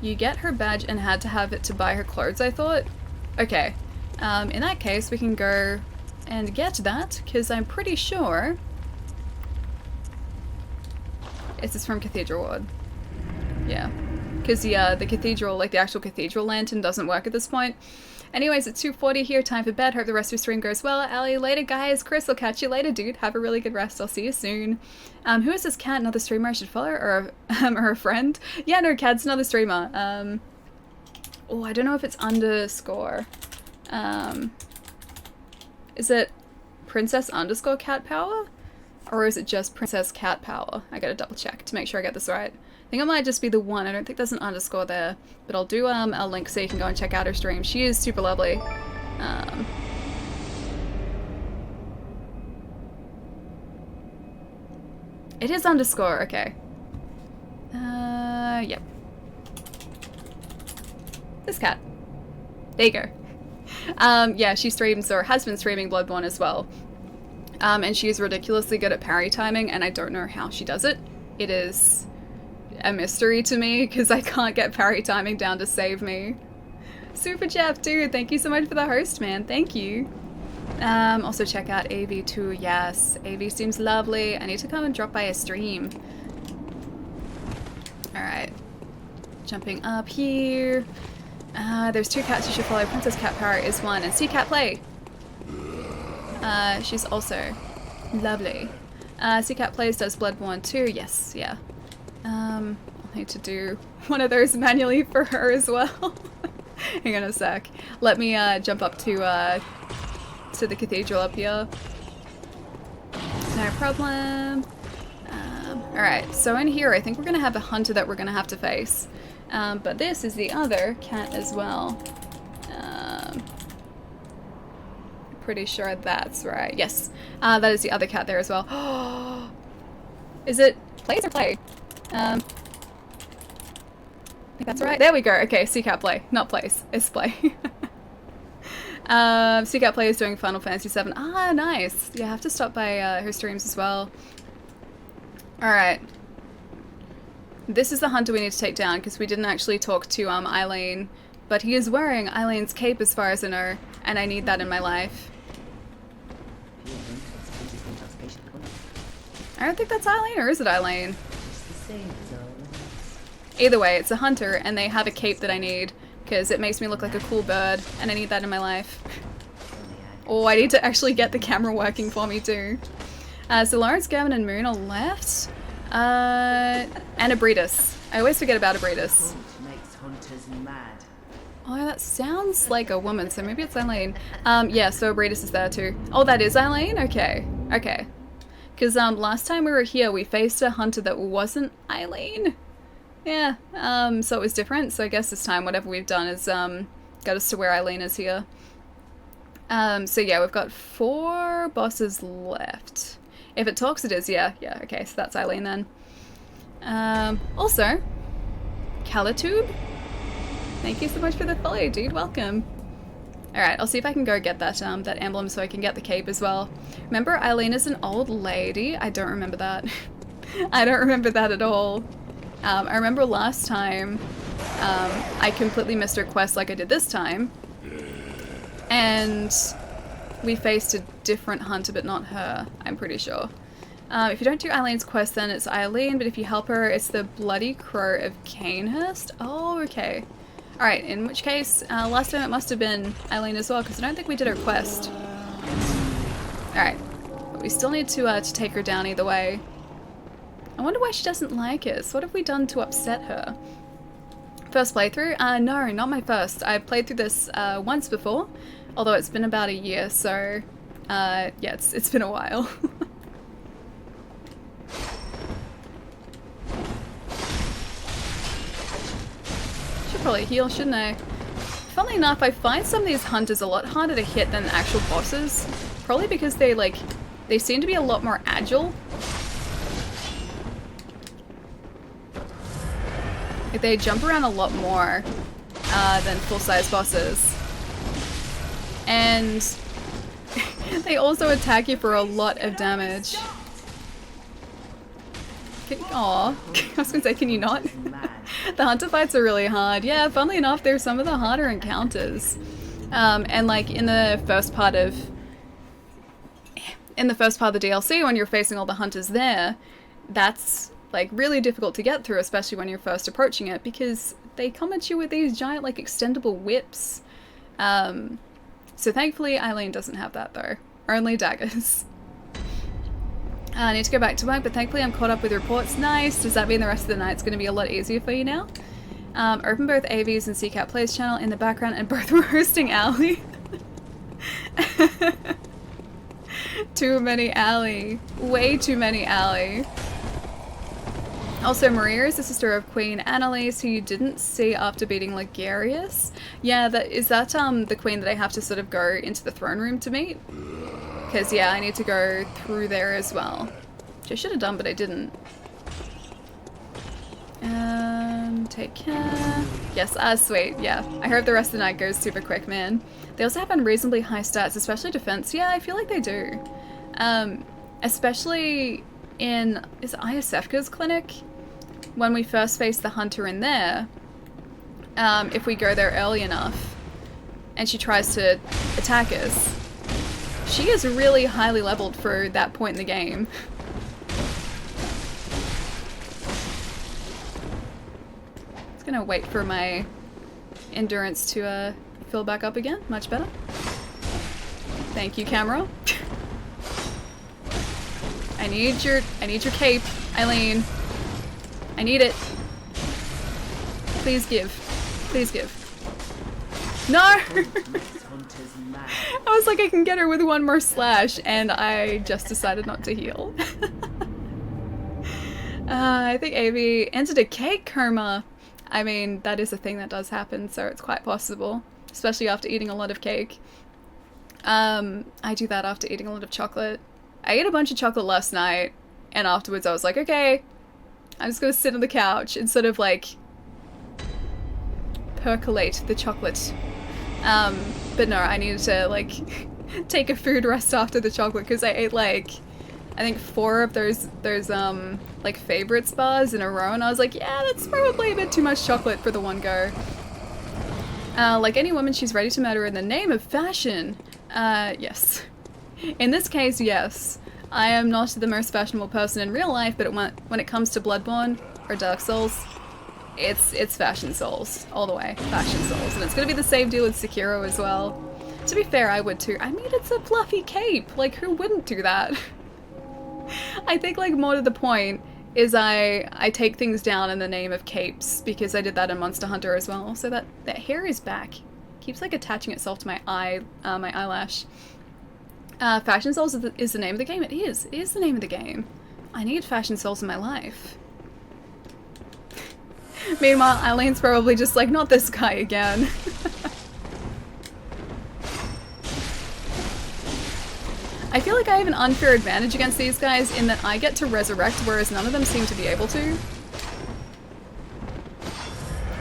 You get her badge and had to have it to buy her clothes, I thought? Okay. In that case, we can go and get that, because I'm pretty sure... This is from Cathedral Ward. Yeah. Because the cathedral, like the actual cathedral lantern doesn't work at this point. Anyways, it's 2:40 here, time for bed. Hope the rest of your stream goes well. Allie, later guys. Chris, I'll catch you later, dude. Have a really good rest. I'll see you soon. Who is this cat? Another streamer I should follow? Or a friend? Yeah, no, cat's another streamer. Oh, I don't know if it's underscore. Is it Princess underscore Cat Power? Or is it just Princess Cat Power? I gotta double check to make sure I get this right. I think it might just be the one. I don't think there's an underscore there. But I'll do a link so you can go and check out her stream. She is super lovely. It is underscore, okay. Yep. This cat. There you go. Yeah, she streams, or has been streaming Bloodborne as well. And she is ridiculously good at parry timing, and I don't know how she does it. It is a mystery to me, because I can't get parry timing down to save me. Super Jeff, dude, thank you so much for the host, man. Thank you. Also check out AV too. Yes, AV seems lovely. I need to come and drop by a stream. Alright. Jumping up here. There's 2 cats you should follow. Princess Cat Power is one, and Sea Cat Play. She's also lovely. Sea Cat Plays does Bloodborne too. Yes, yeah. I'll need to do one of those manually for her as well. Hang on a sec. Let me jump up to the cathedral up here. No problem. Alright, so in here I think we're gonna have a hunter that we're gonna have to face. But this is the other cat as well. Pretty sure that's right. Yes, that is the other cat there as well. Is it Plays or Play? I think that's right. There we go. Okay, Sea Cat Play, not Plays. It's Play. Sea Cat Play is doing Final Fantasy VII. Ah, nice. Yeah, I have to stop by her streams as well. Alright. This is the hunter we need to take down, because we didn't actually talk to Eileen. But he is wearing Eileen's cape as far as I know, and I need that in my life. I don't think that's Eileen, or is it Eileen? Either way, it's a hunter, and they have a cape that I need, because it makes me look like a cool bird, and I need that in my life. Oh, I need to actually get the camera working for me too. So Lawrence, Gavin, and Moon are left. And Abretus. I always forget about Abretus. Oh, that sounds like a woman, so maybe it's Eileen. Yeah, so Breedis is there too. Oh, that is Eileen? Okay. Okay. Because last time we were here, we faced a hunter that wasn't Eileen. Yeah, so it was different. So I guess this time, whatever we've done is got us to where Eileen is here. So yeah, we've got 4 bosses left. If it talks, it is, yeah. Yeah, okay, so that's Eileen then. Also, Calatube? Thank you so much for the follow, dude. Welcome. Alright, I'll see if I can go get that that emblem so I can get the cape as well. Remember, Eileen is an old lady? I don't remember that. I don't remember that at all. I remember last time I completely missed her quest like I did this time. And we faced a different hunter, but not her, I'm pretty sure. If you don't do Eileen's quest, then it's Eileen, but if you help her, it's the Bloody Crow of Canehurst? Oh, okay. Alright, in which case, last time it must have been Eileen as well, because I don't think we did her quest. Alright, but we still need to take her down either way. I wonder why she doesn't like us. What have we done to upset her? First playthrough? No, not my first. I played through this once before, although it's been about a year, so yeah, it's been a while. Should probably heal, shouldn't I? Funnily enough, I find some of these hunters a lot harder to hit than actual bosses. Probably because they seem to be a lot more agile. Like, they jump around a lot more than full-size bosses. And they also attack you for a lot of damage. Aw, I was gonna say, can you not? The hunter fights are really hard. Yeah, funnily enough, they're some of the harder encounters. And like in the first part of the DLC, when you're facing all the hunters there, that's like really difficult to get through, especially when you're first approaching it, because they come at you with these giant like extendable whips. So thankfully Eileen doesn't have that though, only daggers. I need to go back to work, but thankfully I'm caught up with reports. Nice! Does that mean the rest of the night's going to be a lot easier for you now? Open both AV's and CCAT Plays channel in the background, and both were hosting Alley. Too many Alley. Way too many Alley. Also, Maria is the sister of Queen Annalise, who you didn't see after beating Ligarius. Yeah, is that the queen that I have to sort of go into the throne room to meet? Because, yeah, I need to go through there as well. Which I should have done, but I didn't. Take care. Yes, sweet, yeah. I hope the rest of the night goes super quick, man. They also have unreasonably high stats, especially defense. Yeah, I feel like they do. Especially in, is it Iosefka's clinic? When we first face the hunter in there, if we go there early enough, and she tries to attack us, she is really highly leveled for that point in the game. Just gonna wait for my endurance to fill back up again. Much better. Thank you, camera. I need your cape, Eileen. I need it. Please give. Please give. No! I was like, I can get her with one more slash, and I just decided not to heal. I think AV entered a cake coma. I mean, that is a thing that does happen, so it's quite possible. Especially after eating a lot of cake. I do that after eating a lot of chocolate. I ate a bunch of chocolate last night, and afterwards I was like, okay, I'm just gonna sit on the couch and sort of like percolate the chocolate. But no, I needed to like take a food rest after the chocolate because I ate like, I think 4 of those like favorites bars in a row, and I was like, yeah, that's probably a bit too much chocolate for the one go. Like any woman, she's ready to murder in the name of fashion. Yes. In this case, yes. I am not the most fashionable person in real life, but when it comes to Bloodborne or Dark Souls, it's Fashion Souls, all the way. Fashion Souls. And it's gonna be the same deal with Sekiro as well. To be fair, I would too. I mean, it's a fluffy cape. Like, who wouldn't do that? I think, like, more to the point, is I take things down in the name of capes, because I did that in Monster Hunter as well. So that hair is back. Keeps like attaching itself to my eye, my eyelash. Fashion Souls is the name of the game. It is the name of the game. I need Fashion Souls in my life. Meanwhile, Eileen's probably just like, not this guy again. I feel like I have an unfair advantage against these guys in that I get to resurrect, whereas none of them seem to be able to.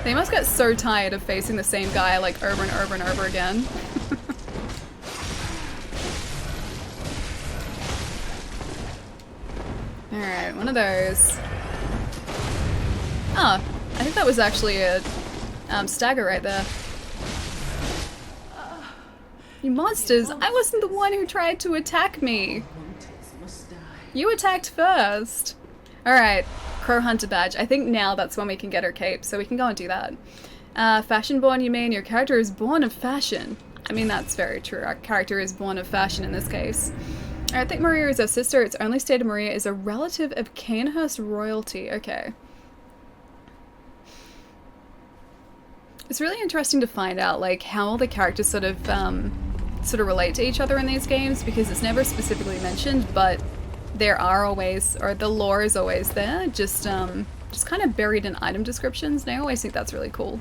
They must get so tired of facing the same guy like over and over and over again. Alright, one of those. Oh, I think that was actually a stagger right there. You monsters! I wasn't the one who tried to attack me! You attacked first! Alright, Crow Hunter badge. I think now that's when we can get her cape, so we can go and do that. Fashion born, you mean? Your character is born of fashion. I mean, that's very true. Our character is born of fashion in this case. I think Maria is our sister. It's only stated Maria is a relative of Cainhurst royalty. Okay. It's really interesting to find out, like, how all the characters sort of relate to each other in these games, because it's never specifically mentioned, but there are always, or the lore is always there, just kind of buried in item descriptions, and I always think that's really cool.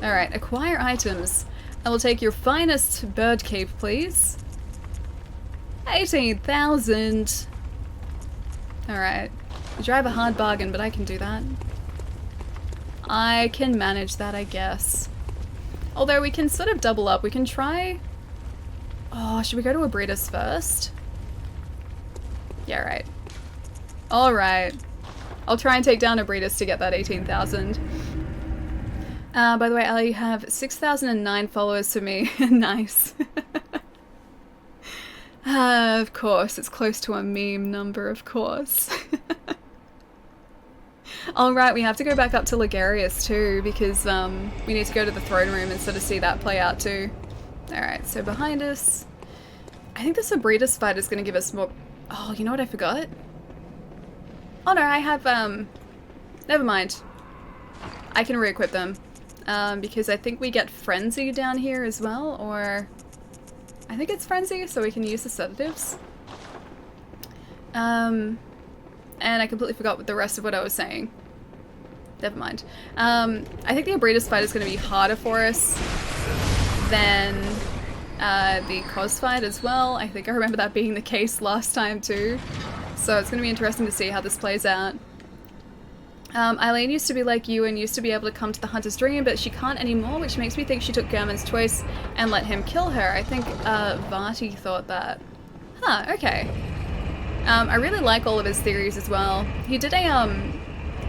Alright, acquire items. I will take your finest bird cape, please. 18,000! Alright. You drive a hard bargain, but I can do that. I can manage that, I guess. Although we can sort of double up. We can try... Oh, should we go to Abritus first? Yeah, right. Alright. I'll try and take down Abritus to get that 18,000. By the way, I have 6,009 followers for me. Nice. Of course, it's close to a meme number, of course. Alright, we have to go back up to Ligarius too, because we need to go to the throne room and sort of see that play out too. Alright, so behind us... I think this Abritus fight is going to give us more... Oh, you know what I forgot? Oh no, I have... Never mind. I can re-equip them. Because I think we get Frenzy down here as well, or... I think it's Frenzy, so we can use the sedatives. And I completely forgot the rest of what I was saying. Never mind. I think the Abritus fight is going to be harder for us than the Kos fight as well. I think I remember that being the case last time too. So it's going to be interesting to see how this plays out. Eileen used to be like you and used to be able to come to the Hunter's Dream, but she can't anymore, which makes me think she took German's choice and let him kill her. I think Vati thought that. Huh, okay. I really like all of his theories as well. He did a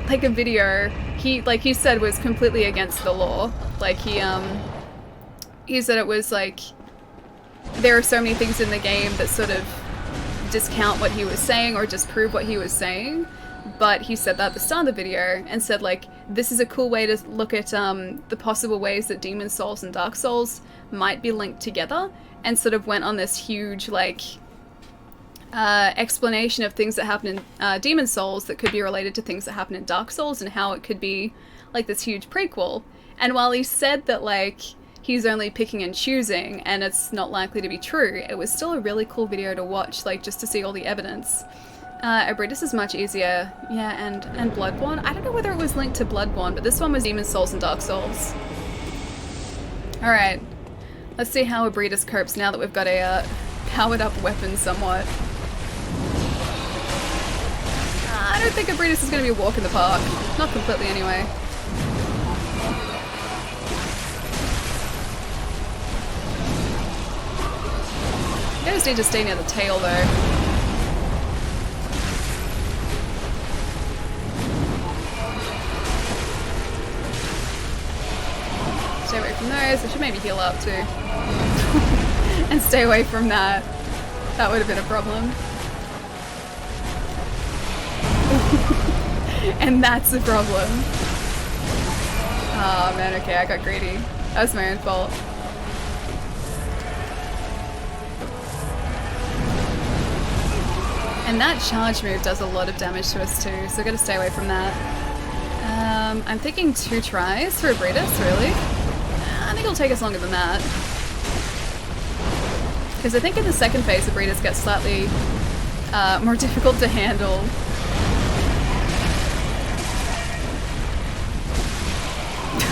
like a video he said was completely against the law. Like he said it was like there are so many things in the game that sort of discount what he was saying or disprove what he was saying. But he said that at the start of the video and said like this is a cool way to look at the possible ways that Demon Souls and Dark Souls might be linked together, and sort of went on this huge like explanation of things that happen in Demon Souls that could be related to things that happen in Dark Souls and how it could be like this huge prequel. And while he said that like he's only picking and choosing and it's not likely to be true, it was still a really cool video to watch, like just to see all the evidence. Abritus is much easier. Yeah, and Bloodborne. I don't know whether it was linked to Bloodborne, but this one was Demon Souls and Dark Souls. Alright. Let's see how Abritus copes now that we've got a powered up weapon somewhat. I don't think Abritus is going to be a walk in the park. Not completely anyway. I just need to stay near the tail though. Stay away from those. I should maybe heal up too. And stay away from that. That would have been a problem. And that's the problem. Oh man, okay, I got greedy. That was my own fault. And that charge move does a lot of damage to us too, so I gotta stay away from that. I'm thinking 2 tries for Abretus, really? I think it'll take us longer than that. Because I think in the second phase, Abretus gets slightly more difficult to handle.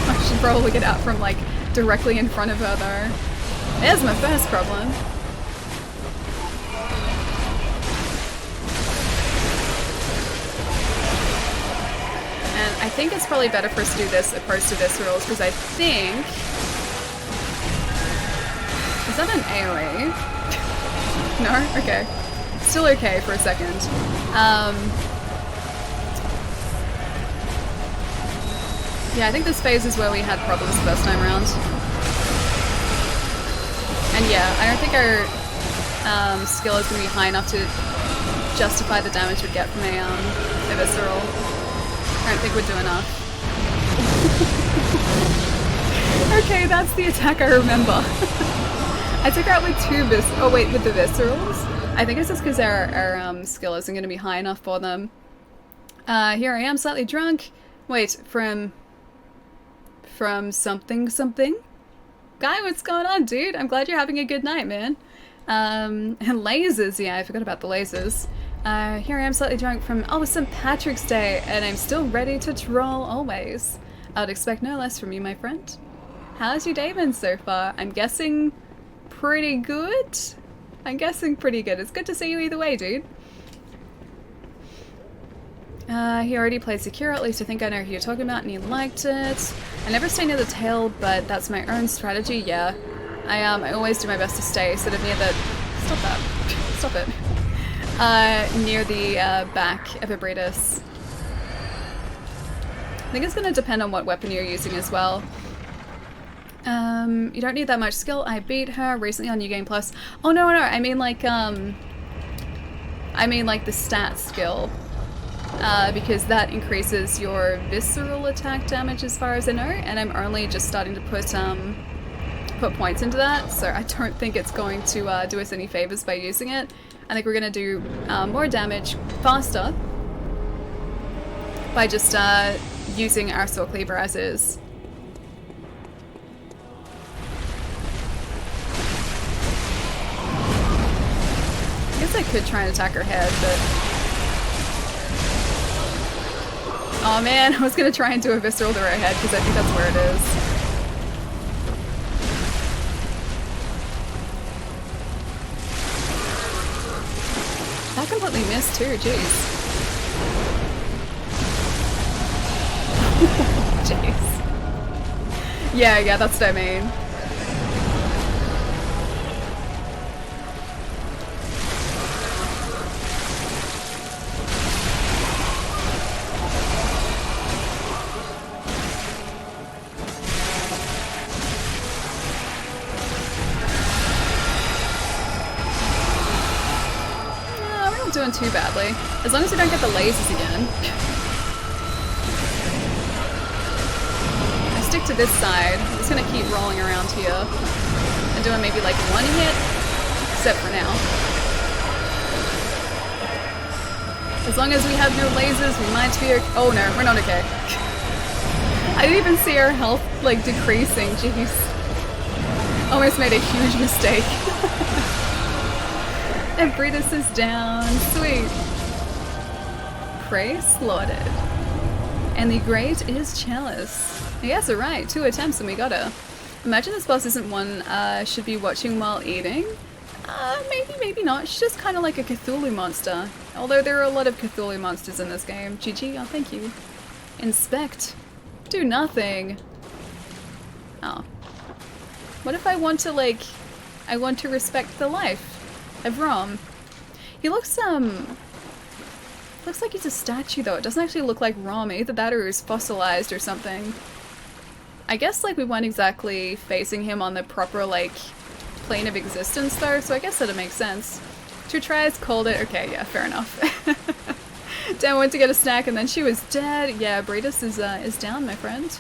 I should probably get out from like directly in front of her though. There's my first problem. And I think it's probably better for us to do this opposed to viscerals because I think... Is that an AoE? No? Okay. Still okay for a second. Yeah, I think this phase is where we had problems the first time around. And yeah, I don't think our skill is going to be high enough to justify the damage we'd get from a visceral. I don't think we'd do enough. Okay, that's the attack I remember. I took her out with with the viscerals. I think it's just because our skill isn't going to be high enough for them. Here I am, slightly drunk. Wait, from something? Guy, what's going on, dude? I'm glad you're having a good night, man. And lasers, yeah, I forgot about the lasers. Here I am, slightly drunk from, oh, it's St. Patrick's Day, and I'm still ready to troll always. I would expect no less from you, my friend. How's your day been so far? I'm guessing pretty good? I'm guessing pretty good. It's good to see you either way, dude. He already played Secure, at least I think I know who you're talking about, and he liked it. I never stay near the tail, but that's my own strategy, yeah. I always do my best to stay sort of near the... Stop that. Stop it. Near the back of Abretus. I think it's going to depend on what weapon you're using as well. You don't need that much skill. I beat her recently on New Game Plus. Oh no, I mean like the stat skill. Because that increases your visceral attack damage as far as I know, and I'm only just starting to put points into that, so I don't think it's going to do us any favors by using it. I think we're going to do more damage faster by just using our Sword Cleaver as is. I guess I could try and attack her head, but... Oh man, I was going to try and do a visceral to her head because I think that's where it is. That completely missed too, jeez. Jeez. Yeah, that's what I mean. Doing too badly. As long as we don't get the lasers again. I stick to this side. I'm just gonna keep rolling around here. And doing maybe like 1 hit. Except for now. As long as we have no lasers, we might be okay. Oh no, we're not okay. I didn't even see our health like decreasing, jeez. Almost made a huge mistake. And Breedus is down. Sweet. Prey slaughtered. And the great is Chalice. Yes, alright. 2 attempts and we got her. Imagine this boss isn't one should be watching while eating. Maybe not. She's just kind of like a Cthulhu monster. Although there are a lot of Cthulhu monsters in this game. GG, oh thank you. Inspect. Do nothing. Oh. What if I want to like... I want to respect the life of Rom. He looks like he's a statue though. It doesn't actually look like Rom. Either that or he's fossilized or something. I guess like we weren't exactly facing him on the proper like plane of existence though, so I guess that'd make sense. 2 tries, called it. Okay, yeah, fair enough. Dan went to get a snack and then she was dead. Yeah, Breedus is down, my friend.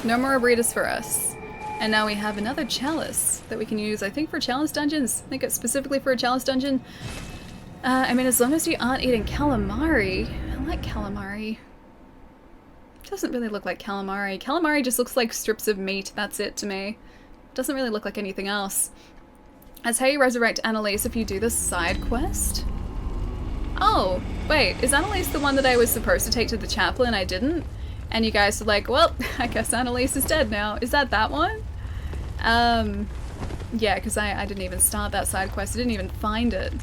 No more Breedus for us. And now we have another chalice that we can use, I think, for chalice dungeons. I think it's specifically for a chalice dungeon. I mean, as long as you aren't eating calamari. I like calamari. Doesn't really look like calamari. Calamari just looks like strips of meat. That's it to me. Doesn't really look like anything else. That's how you resurrect Annalise if you do the side quest. Oh, wait, is Annalise the one that I was supposed to take to the chapel and I didn't? And you guys were like, well, I guess Annalise is dead now. Is that one? Yeah, because I didn't even start that side quest. I didn't even find it.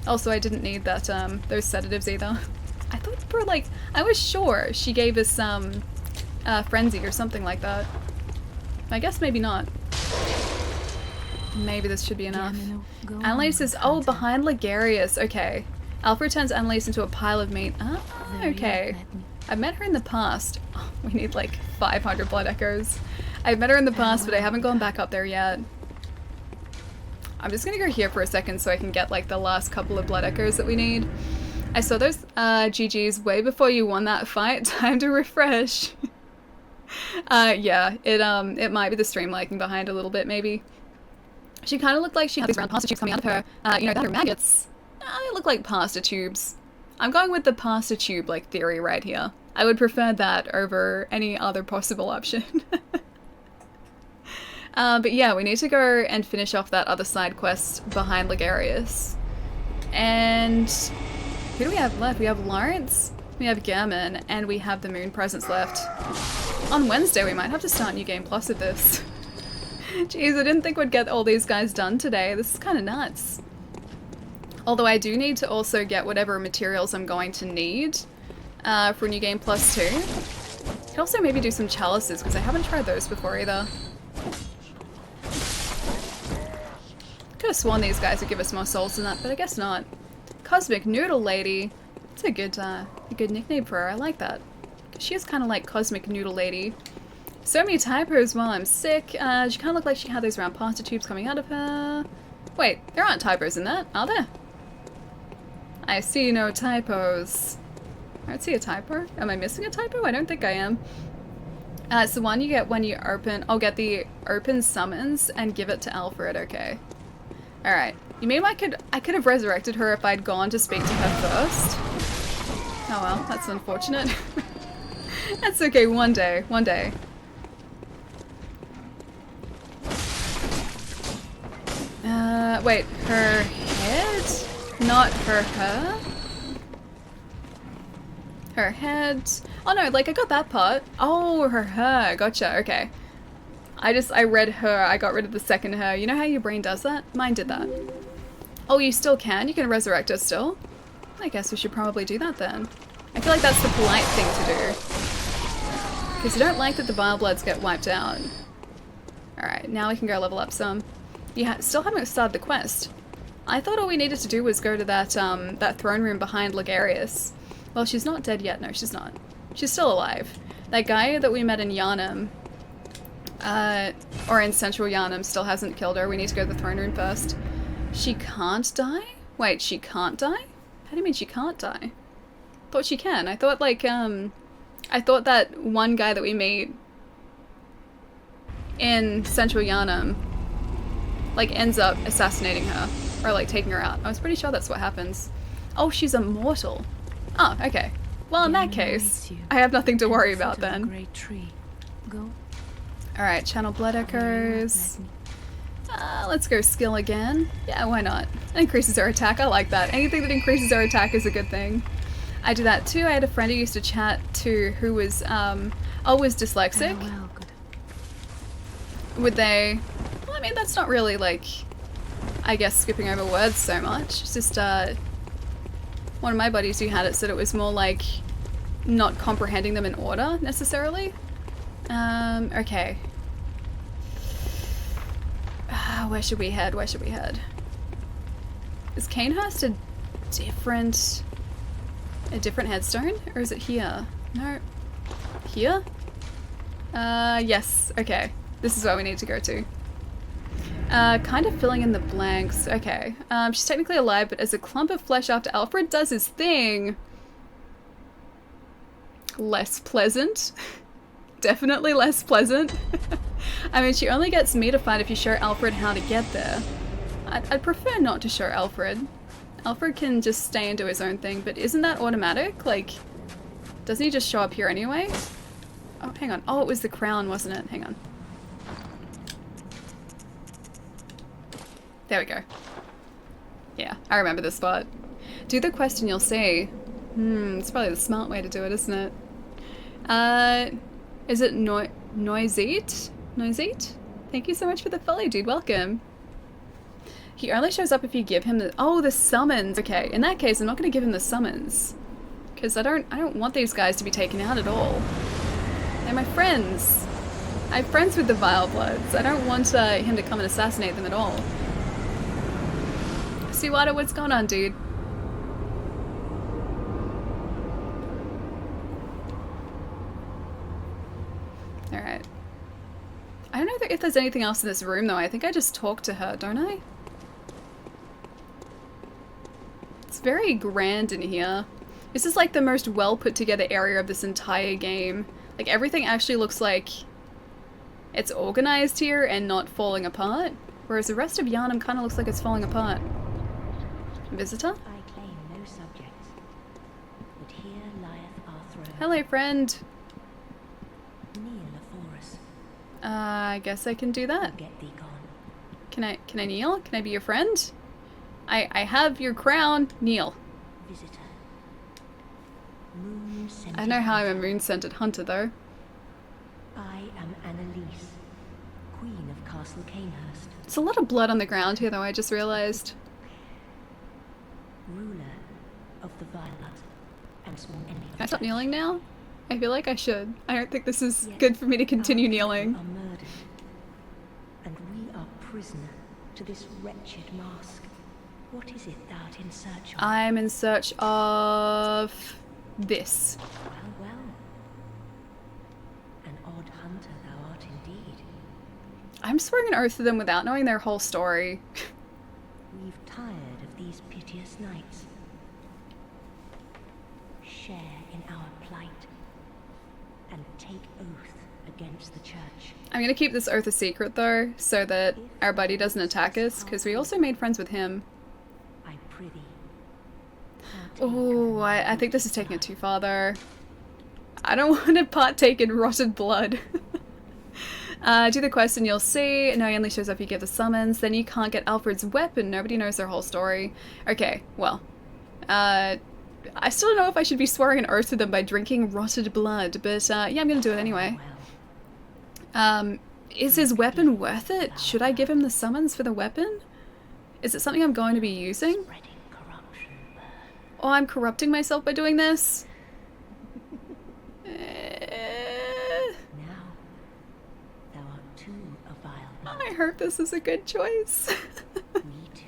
Also, I didn't need that, those sedatives either. I thought for like, I was sure she gave us some, frenzy or something like that. I guess maybe not. Maybe this should be enough. Annalise is, oh, behind Ligarius. Okay. Alfred turns Annalise into a pile of meat. Ah, okay. I've met her in the past. Oh, we need like 500 blood echoes. I've met her in the past, but I haven't gone back up there yet. I'm just gonna go here for a second so I can get like the last couple of blood echoes that we need. I saw those GGs way before you won that fight. Time to refresh. Yeah, it might be the stream lagging behind a little bit maybe. She kind of looked like she had these round pasta tubes coming out of her. You know, that are maggots. They look like pasta tubes. I'm going with the pasta tube like theory right here. I would prefer that over any other possible option. But yeah, we need to go and finish off that other side quest behind Ligarius. And who do we have left? We have Lawrence, we have Gammon, and we have the Moon Presence left. On Wednesday we might have to start New Game Plus of this. Jeez, I didn't think we'd get all these guys done today. This is kind of nuts. Although I do need to also get whatever materials I'm going to need for New Game Plus 2. Could also maybe do some chalices, because I haven't tried those before either. Could have sworn these guys would give us more souls than that, but I guess not. Cosmic Noodle Lady. It's a good nickname for her. I like that. She is kind of like Cosmic Noodle Lady. So many typos while I'm sick. She kind of looked like she had those round pasta tubes coming out of her. Wait, there aren't typos in that, are there? I see no typos. I don't see a typo. Am I missing a typo? I don't think I am. It's the one you get when you open... I'll get the open summons and give it to Alfred, okay. Alright. You mean I could have resurrected her if I'd gone to speak to her first? Oh well, that's unfortunate. That's okay, one day. Wait, her head? Not her. Her head. Oh no, like I got that part. Oh, her. Gotcha, okay. I read her, I got rid of the second her. You know how your brain does that? Mine did that. Oh, you still can? You can resurrect her still? I guess we should probably do that then. I feel like that's the polite thing to do. Because you don't like that the Vile Bloods get wiped out. Alright, now we can go level up some. You still haven't started the quest. I thought all we needed to do was go to that that throne room behind Ligarius. Well, she's not dead yet. No, she's not. She's still alive. That guy that we met in Yharnam, or in Central Yharnam, still hasn't killed her. We need to go to the throne room first. She can't die? Wait, she can't die? How do you mean she can't die? Thought she can. I thought like, I thought that one guy that we meet in Central Yharnam, like, ends up assassinating her. Or, like, taking her out. I was pretty sure that's what happens. Oh, she's immortal. Oh, okay. Well, in that case, I have nothing to worry about then. Alright, channel blood echoes. Let's go skill again. Yeah, why not? It increases our attack. I like that. Anything that increases our attack is a good thing. I do that too. I had a friend who used to chat to who was, always dyslexic. Would they... Well, I mean, that's not really, like, I guess skipping over words so much. It's just, one of my buddies who had it said it was more like not comprehending them in order, necessarily. Okay. Where should we head? Where should we head? Is Canehurst a different headstone? Or is it here? No. Here? Yes. Okay. This is where we need to go to. Kind of filling in the blanks. Okay. She's technically alive, but as a clump of flesh after Alfred does his thing. Less pleasant. Definitely less pleasant. I mean, she only gets me to fight if you show Alfred how to get there. I'd prefer not to show Alfred. Alfred can just stay and do his own thing, but isn't that automatic? Like, doesn't he just show up here anyway? Oh, hang on. Oh, it was the crown, wasn't it? Hang on. There we go. Yeah, I remember this spot. Do the quest and you'll see. It's probably the smart way to do it, isn't it? Is it Noisite? Noisite? Thank you so much for the follow, dude. Welcome. He only shows up if you give him the— oh, the summons. Okay, in that case, I'm not going to give him the summons. Because I don't want these guys to be taken out at all. They're my friends. I'm friends with the Vile Bloods. I don't want him to come and assassinate them at all. Suwada, what's going on, dude? Alright. I don't know if there's anything else in this room, though. I think I just talked to her, don't I? It's very grand in here. This is like the most well put together area of this entire game. Like, everything actually looks like it's organized here and not falling apart. Whereas the rest of Yharnam kind of looks like it's falling apart. Visitor? I claim no subjects, but here lieth our throne. Hello, friend. Kneel afore us. I guess I can do that. Get thee gone. Can I kneel? Can I be your friend? I have your crown. Kneel. Visitor. Moon I don't know how I'm a moon-scented hunter, though. I am Annalise, Queen of Castle Canehurst, There's a lot of blood on the ground here, though, I just realized. ruler of the Violet, and sworn enemy. Can I stop kneeling now? I feel like I should. I don't think this is good for me to continue kneeling. Are murdered, and we are prisoner to this wretched mask. What is it thou art in search of? I'm in search of this. Well, an odd hunter thou art indeed. I'm swearing an oath to them without knowing their whole story. We've tired of these piteous nights. Share in our plight, and take oath against the church. I'm gonna keep this oath a secret, though, so that our buddy doesn't attack us, because we also made friends with him. I prithee. Oh, I think this is taking it too far, though. I don't want to partake in rotted blood. Do the quest and you'll see. No, he only shows up if you give the summons. Then you can't get Alfred's weapon. Nobody knows their whole story. Okay, well. I still don't know if I should be swearing an oath to them by drinking rotted blood, but yeah, I'm gonna do it anyway. Is his weapon worth it? Should I give him the summons for the weapon? Is it something I'm going to be using? Spreading corruption. Oh, I'm corrupting myself by doing this? Now, thou art too a vile blood. I hope this is a good choice. Me too.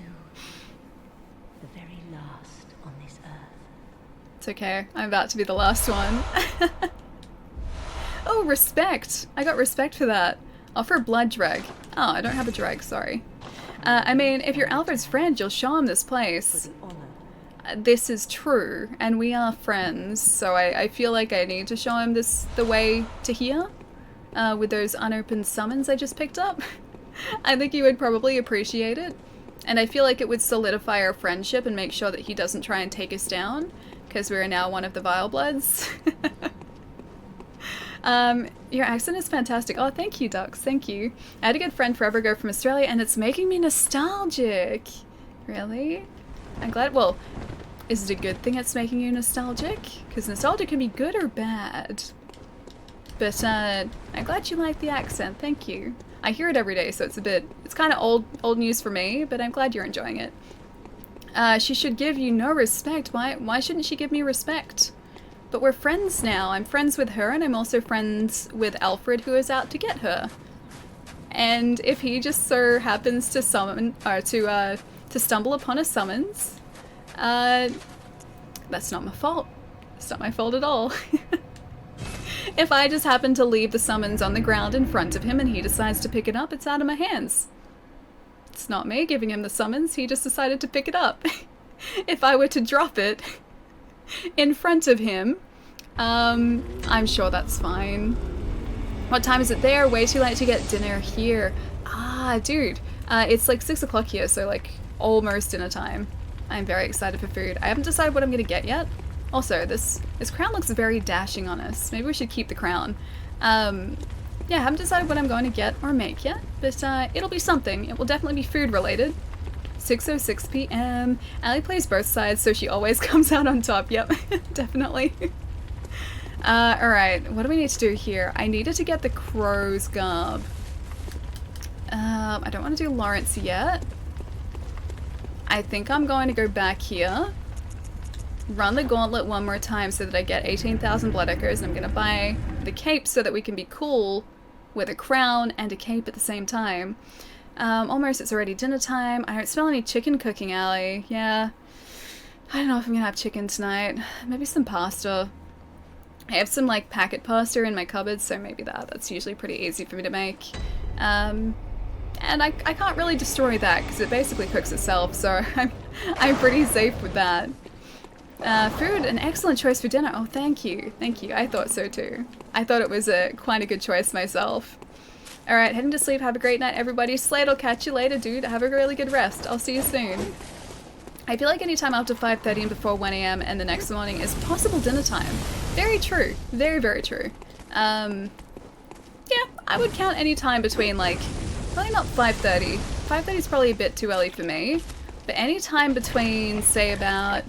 The very last on this earth. It's okay. I'm about to be the last one. Oh, respect. I got respect for that. Offer blood dreg. Oh, I don't have a dreg, sorry. I mean, if you're Alfred's friend, you'll show him this place. This is true, and we are friends, so I feel like I need to show him the way to here. With those unopened summons I just picked up. I think he would probably appreciate it. And I feel like it would solidify our friendship and make sure that he doesn't try and take us down, because we are now one of the Vile Bloods. Your accent is fantastic. Oh, thank you, Dux. Thank you. I had a good friend forever ago from Australia, and it's making me nostalgic. Really? I'm glad. Well, is it a good thing it's making you nostalgic? Because nostalgia can be good or bad. But I'm glad you like the accent. Thank you. I hear it every day, so it's kind of old news for me, but I'm glad you're enjoying it. She should give you no respect. Why shouldn't she give me respect? But we're friends now. I'm friends with her, and I'm also friends with Alfred, who is out to get her. And if he just so happens to summon, or to stumble upon a summons, that's not my fault. It's not my fault at all. If I just happen to leave the summons on the ground in front of him and he decides to pick it up, it's out of my hands. It's not me giving him the summons, he just decided to pick it up. If I were to drop it in front of him, I'm sure that's fine. What time is it there? Way too late to get dinner here. Ah, dude. It's like 6 o'clock here, so like almost dinner time. I'm very excited for food. I haven't decided what I'm gonna get yet. Also, this crown looks very dashing on us. Maybe we should keep the crown. Yeah, I haven't decided what I'm going to get or make yet, but it'll be something. It will definitely be food related. 6:06 p.m. Allie plays both sides, so she always comes out on top. Yep, definitely. Alright, what do we need to do here? I needed to get the crow's garb. I don't want to do Lawrence yet. I think I'm going to go back here, run the gauntlet one more time so that I get 18,000 blood echoes, and I'm going to buy the cape so that we can be cool with a crown and a cape at the same time. Almost, it's already dinner time. I don't smell any chicken cooking, Allie. Yeah. I don't know if I'm going to have chicken tonight. Maybe some pasta. I have some, like, packet pasta in my cupboard, so maybe that's usually pretty easy for me to make. And I can't really destroy that because it basically cooks itself, so I'm pretty safe with that. Food, an excellent choice for dinner. Oh, thank you. Thank you. I thought so too. I thought it was quite a good choice myself. Alright, heading to sleep. Have a great night, everybody. Slade, I'll catch you later, dude. Have a really good rest. I'll see you soon. I feel like any time after 5:30 and before 1 a.m. and the next morning is possible dinner time. Very true. Very, very true. Yeah, I would count any time between, like, probably not 5:30. 5:30 is probably a bit too early for me. But any time between, say, about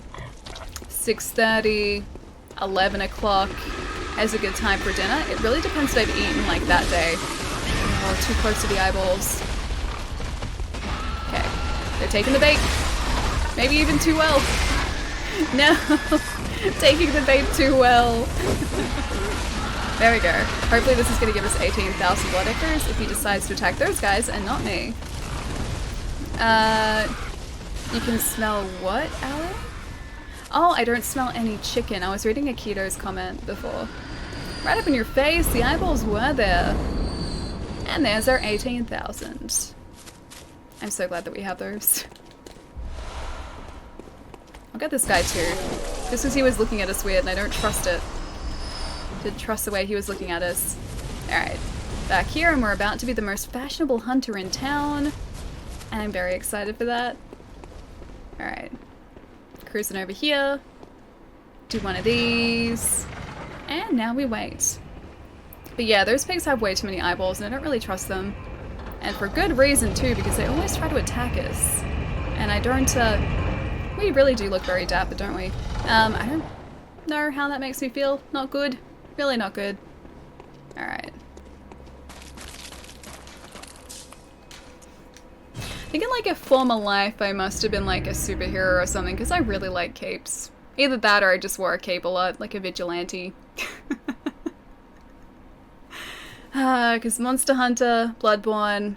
6:30, 11 o'clock is a good time for dinner. It really depends what I've eaten, like, that day. Oh, too close to the eyeballs. Okay. They're taking the bait. Maybe even too well. No. Taking the bait too well. There we go. Hopefully this is going to give us 18,000 blood echoes if he decides to attack those guys and not me. You can smell what, Allie? Oh, I don't smell any chicken. I was reading a Keto's comment before. Right up in your face, the eyeballs were there. And there's our 18,000. I'm so glad that we have those. I'll get this guy too. Just because he was looking at us weird and I don't trust it. Didn't trust the way he was looking at us. Alright, back here, and we're about to be the most fashionable hunter in town. And I'm very excited for that. Alright. Cruising over here. Do one of these. And now we wait. But yeah, those pigs have way too many eyeballs and I don't really trust them. And for good reason too, because they always try to attack us. And I don't, we really do look very dapper, don't we? I don't know how that makes me feel. Not good. Really not good. Alright. I think in like a former life I must have been like a superhero or something, because I really like capes. Either that or I just wore a cape a lot, like a vigilante. Because Monster Hunter, Bloodborne,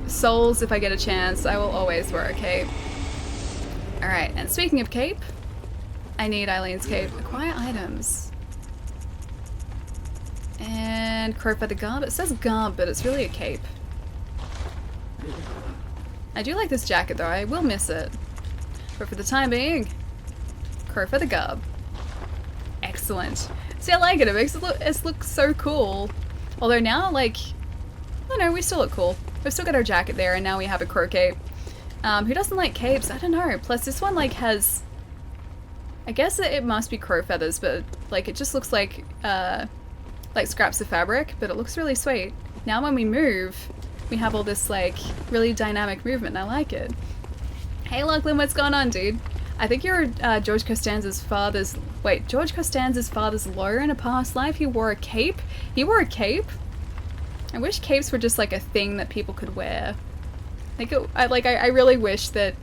Souls, if I get a chance, I will always wear a cape. Alright, and speaking of cape, I need Eileen's cape. Acquire items. And Crow Feather Garb. It says garb, but it's really a cape. I do like this jacket though, I will miss it. But for the time being, Crow Feather Garb. Excellent. See, I like it. It makes it look so cool. Although now, like, I don't know, we still look cool. We've still got our jacket there, and now we have a crow cape. Who doesn't like capes? I don't know. Plus, this one, like, has... I guess it must be crow feathers, but, like, it just looks like scraps of fabric, but it looks really sweet. Now when we move, we have all this, like, really dynamic movement, and I like it. Hey, Lachlan, what's going on, dude? I think you're George Costanza's father's... Wait, George Costanza's father's lawyer in a past life? He wore a cape? He wore a cape? I wish capes were just like a thing that people could wear. I really wish that,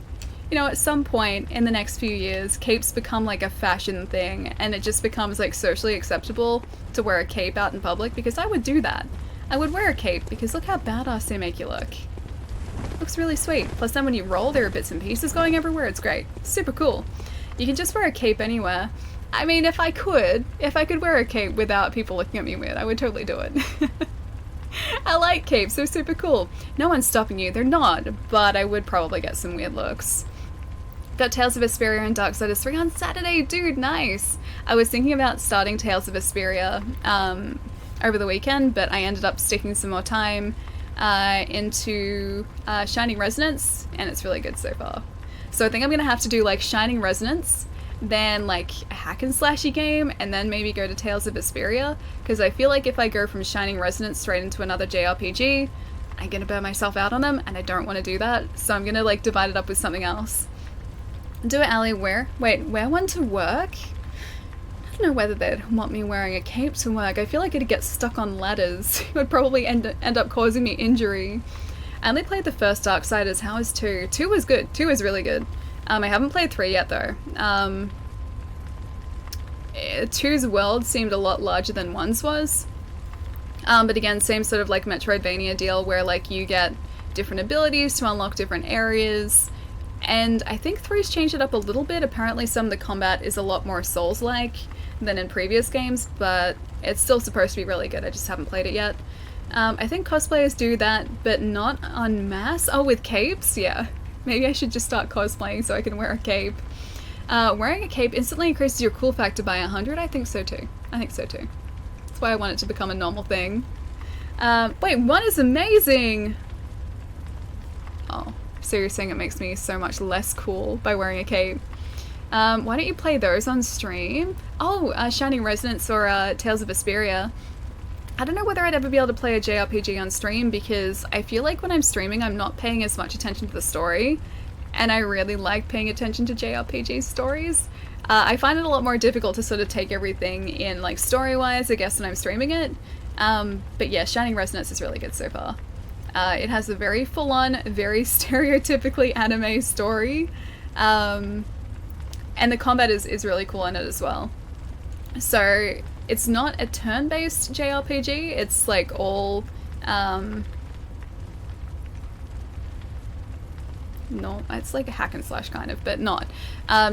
you know, at some point in the next few years, capes become like a fashion thing and it just becomes like socially acceptable to wear a cape out in public, because I would do that. I would wear a cape because look how badass they make you look. Looks really sweet. Plus then when you roll, there are bits and pieces going everywhere. It's great. Super cool. You can just wear a cape anywhere. I mean, if I could wear a cape without people looking at me weird, I would totally do it. I like capes. They're super cool. No one's stopping you. They're not, but I would probably get some weird looks. Got Tales of Vesperia and Darksiders 3 on Saturday. Dude, nice. I was thinking about starting Tales of Vesperia over the weekend, but I ended up sticking some more time into Shining Resonance, and it's really good so far. So I think I'm gonna have to do like Shining Resonance, then like a hack and slashy game, and then maybe go to Tales of Vesperia, because I feel like if I go from Shining Resonance straight into another JRPG, I'm gonna burn myself out on them, and I don't want to do that, so I'm gonna like divide it up with something else. Do it, Ali, wear one to work? I don't know whether they'd want me wearing a cape to work. I feel like it'd get stuck on ladders. It would probably end up causing me injury. I only played the first Darksiders. How is 2? 2 was good. 2 was really good. I haven't played 3 yet though. 2's world seemed a lot larger than 1's was. But again, same sort of like Metroidvania deal where like you get different abilities to unlock different areas. And I think 3's changed it up a little bit. Apparently some of the combat is a lot more Souls-like than in previous games, but it's still supposed to be really good. I just haven't played it yet. I think cosplayers do that, but not en masse. Oh, with capes? Yeah. Maybe I should just start cosplaying so I can wear a cape. Wearing a cape instantly increases your cool factor by 100? I think so too. That's why I want it to become a normal thing. Wait, 1 is amazing! Oh, so you're saying it makes me so much less cool by wearing a cape. Why don't you play those on stream? Oh, Shining Resonance or Tales of Vesperia. I don't know whether I'd ever be able to play a JRPG on stream because I feel like when I'm streaming I'm not paying as much attention to the story, and I really like paying attention to JRPG stories. I find it a lot more difficult to sort of take everything in like story-wise, I guess, when I'm streaming it. But yeah, Shining Resonance is really good so far. It has a very full-on, very stereotypically anime story. And the combat is really cool in it as well. So it's not a turn-based JRPG, it's like all no, it's like a hack and slash kind of, but not.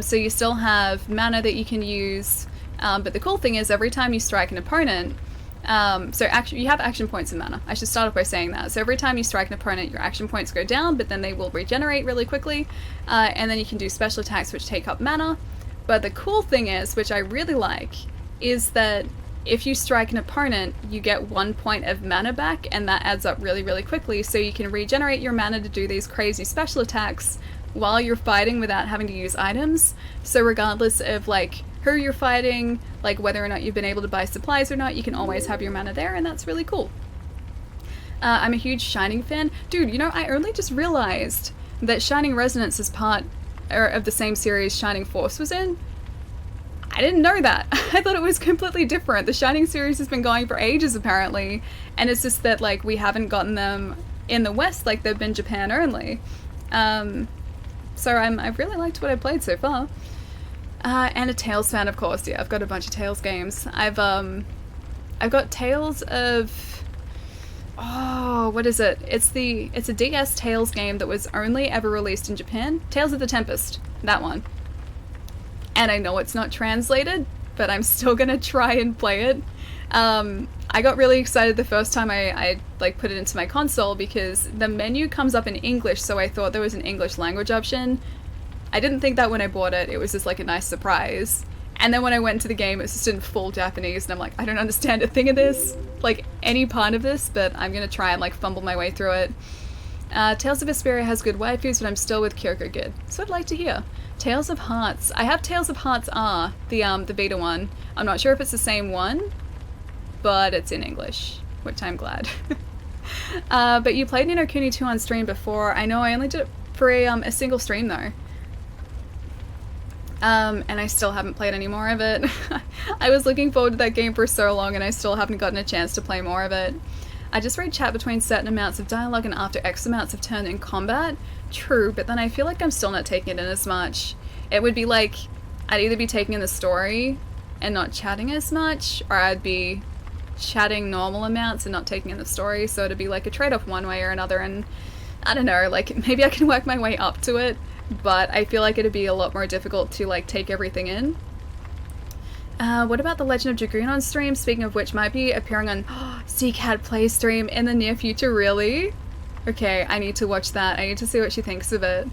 So you still have mana that you can use, but the cool thing is every time you strike an opponent, you have action points in mana. I should start off by saying that. So every time you strike an opponent, your action points go down, but then they will regenerate really quickly, and then you can do special attacks which take up mana. But the cool thing is, which I really like, is that if you strike an opponent, you get 1 point of mana back, and that adds up really, really quickly, so you can regenerate your mana to do these crazy special attacks while you're fighting without having to use items. So regardless of like who you're fighting, like whether or not you've been able to buy supplies or not, you can always have your mana there, and that's really cool. I'm a huge Shining fan. Dude, you know, I only just realized that Shining Resonance is part of the same series Shining Force was in. I didn't know that. I thought it was completely different. The Shining series has been going for ages apparently, and it's just that like we haven't gotten them in the West, like they've been Japan only. So I've really liked what I've played so far. And a Tales fan, of course. Yeah, I've got a bunch of Tales games. I've got Tales of... Oh, what is it? It's a DS Tales game that was only ever released in Japan. Tales of the Tempest. That one. And I know it's not translated, but I'm still gonna try and play it. I got really excited the first time I like put it into my console because the menu comes up in English, so I thought there was an English language option. I didn't think that when I bought it. It was just like a nice surprise. And then when I went into the game, it was just in full Japanese, and I'm like, I don't understand a thing of this, like any part of this, but I'm gonna try and like fumble my way through it. Tales of Vesperia has good waifus, but I'm still with Kyoko Gid. So I'd like to hear. Tales of Hearts. I have Tales of Hearts R, the Vita one. I'm not sure if it's the same one, but it's in English, which I'm glad. But you played Ni no Kuni 2 on stream before. I know I only did it for a single stream though. And I still haven't played any more of it. I was looking forward to that game for so long and I still haven't gotten a chance to play more of it. I just read chat between certain amounts of dialogue and after X amounts of turn in combat. True, but then I feel like I'm still not taking it in as much. It would be like, I'd either be taking in the story and not chatting as much, or I'd be chatting normal amounts and not taking in the story, so it'd be like a trade-off one way or another, and I don't know, like maybe I can work my way up to it, but I feel like it'd be a lot more difficult to like take everything in. What about The Legend of Dragoon on stream? Speaking of which, might be appearing on CCAT Play stream in the near future, really? Okay, I need to watch that. I need to see what she thinks of it.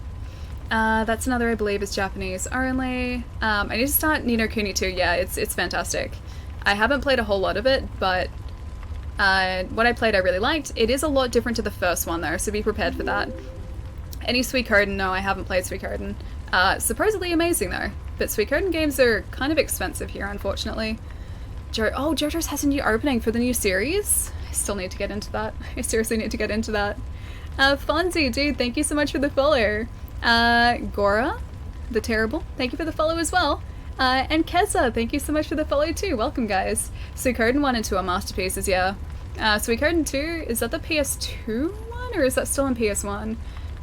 That's another, I believe, is Japanese only. I need to start Ni no Kuni 2. Yeah, it's fantastic. I haven't played a whole lot of it, but what I played I really liked. It is a lot different to the first one though, so be prepared for that. Any Suikoden? No, I haven't played Suikoden. Supposedly amazing though, but Suikoden games are kind of expensive here, unfortunately. JoJo's has a new opening for the new series. I still need to get into that. I seriously need to get into that. Fonzie, dude, thank you so much for the follow. Gora, the Terrible, thank you for the follow as well. And Keza, thank you so much for the follow too. Welcome, guys. Suikoden 1 and 2 are masterpieces, yeah. Suikoden 2, is that the PS2 one, or is that still on PS1?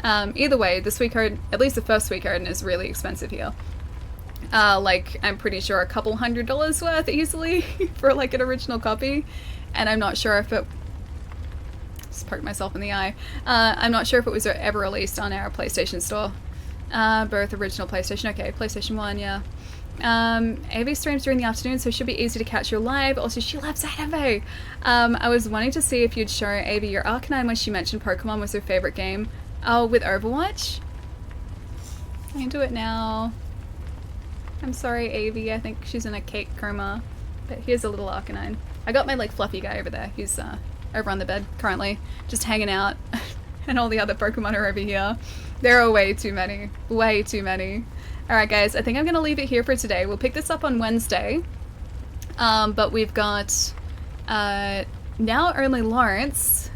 Either way, the Suikoden, at least the first Suikoden, is really expensive here. Like, I'm pretty sure a couple $100 worth easily for like an original copy. And I'm not sure if it... Just poked myself in the eye. I'm not sure if it was ever released on our PlayStation store. Both original PlayStation, okay, PlayStation 1, yeah. AV streams during the afternoon, so it should be easy to catch her live. Also, she loves anime. I was wanting to see if you'd show AV your Arcanine when she mentioned Pokemon was her favorite game. Oh, with Overwatch? I can do it now. I'm sorry, AV, I think she's in a cake coma. But here's a little Arcanine. I got my, like, fluffy guy over there. He's, over on the bed, currently. Just hanging out. And all the other Pokemon are over here. There are way too many. Way too many. Alright, guys, I think I'm gonna leave it here for today. We'll pick this up on Wednesday. But we've got, now only Lawrence,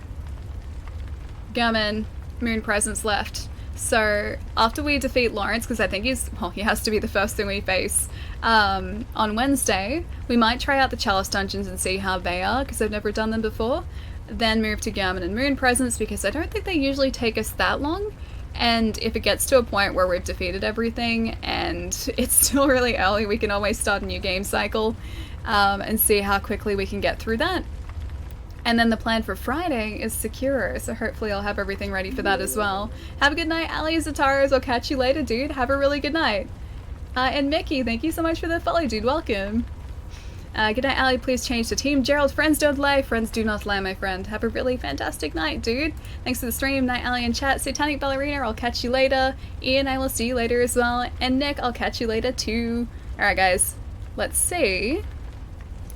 Gurman, Moon Presence left. So after we defeat Lawrence, because I think he has to be the first thing we face, on Wednesday, we might try out the Chalice Dungeons and see how they are, because I've never done them before. Then move to Gurman and Moon Presence, because I don't think they usually take us that long. And if it gets to a point where we've defeated everything and it's still really early, we can always start a new game cycle, and see how quickly we can get through that. And then the plan for Friday is Sekiro, so hopefully I'll have everything ready for that as well. Have a good night, Ali Zataras. I'll catch you later, dude. Have a really good night. And Mickey, thank you so much for the follow, dude. Welcome. Good night, Ali. Please change to Team Gerald. Friends don't lie. Friends do not lie, my friend. Have a really fantastic night, dude. Thanks for the stream. Night, Ali in chat. Satanic Ballerina, I'll catch you later. Ian, I will see you later as well. And Nick, I'll catch you later too. Alright, guys. Let's see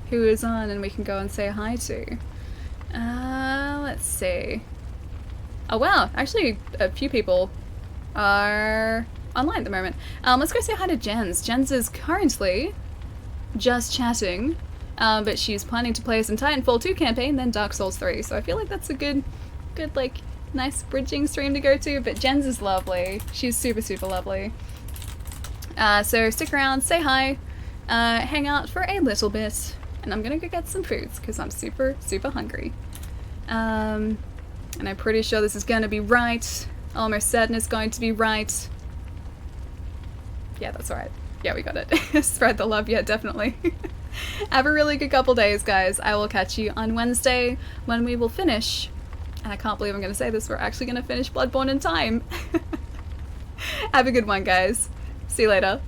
who is on and we can go and say hi to. Let's see. Oh wow, actually a few people are online at the moment. Let's go say hi to Jens. Jens is currently just chatting, but she's planning to play some Titanfall 2 campaign, then Dark Souls 3, so I feel like that's a good, like, nice bridging stream to go to, but Jens is lovely. She's super, super lovely. So stick around, say hi, hang out for a little bit, and I'm gonna go get some foods, because I'm super, super hungry. And I'm pretty sure this is gonna be right. Almost certain it's going to be right. Yeah, that's right. Yeah, we got it. Spread the love, yeah, definitely. Have a really good couple days, guys. I will catch you on Wednesday when we will finish. And I can't believe I'm going to say this. We're actually going to finish Bloodborne in time. Have a good one, guys. See you later.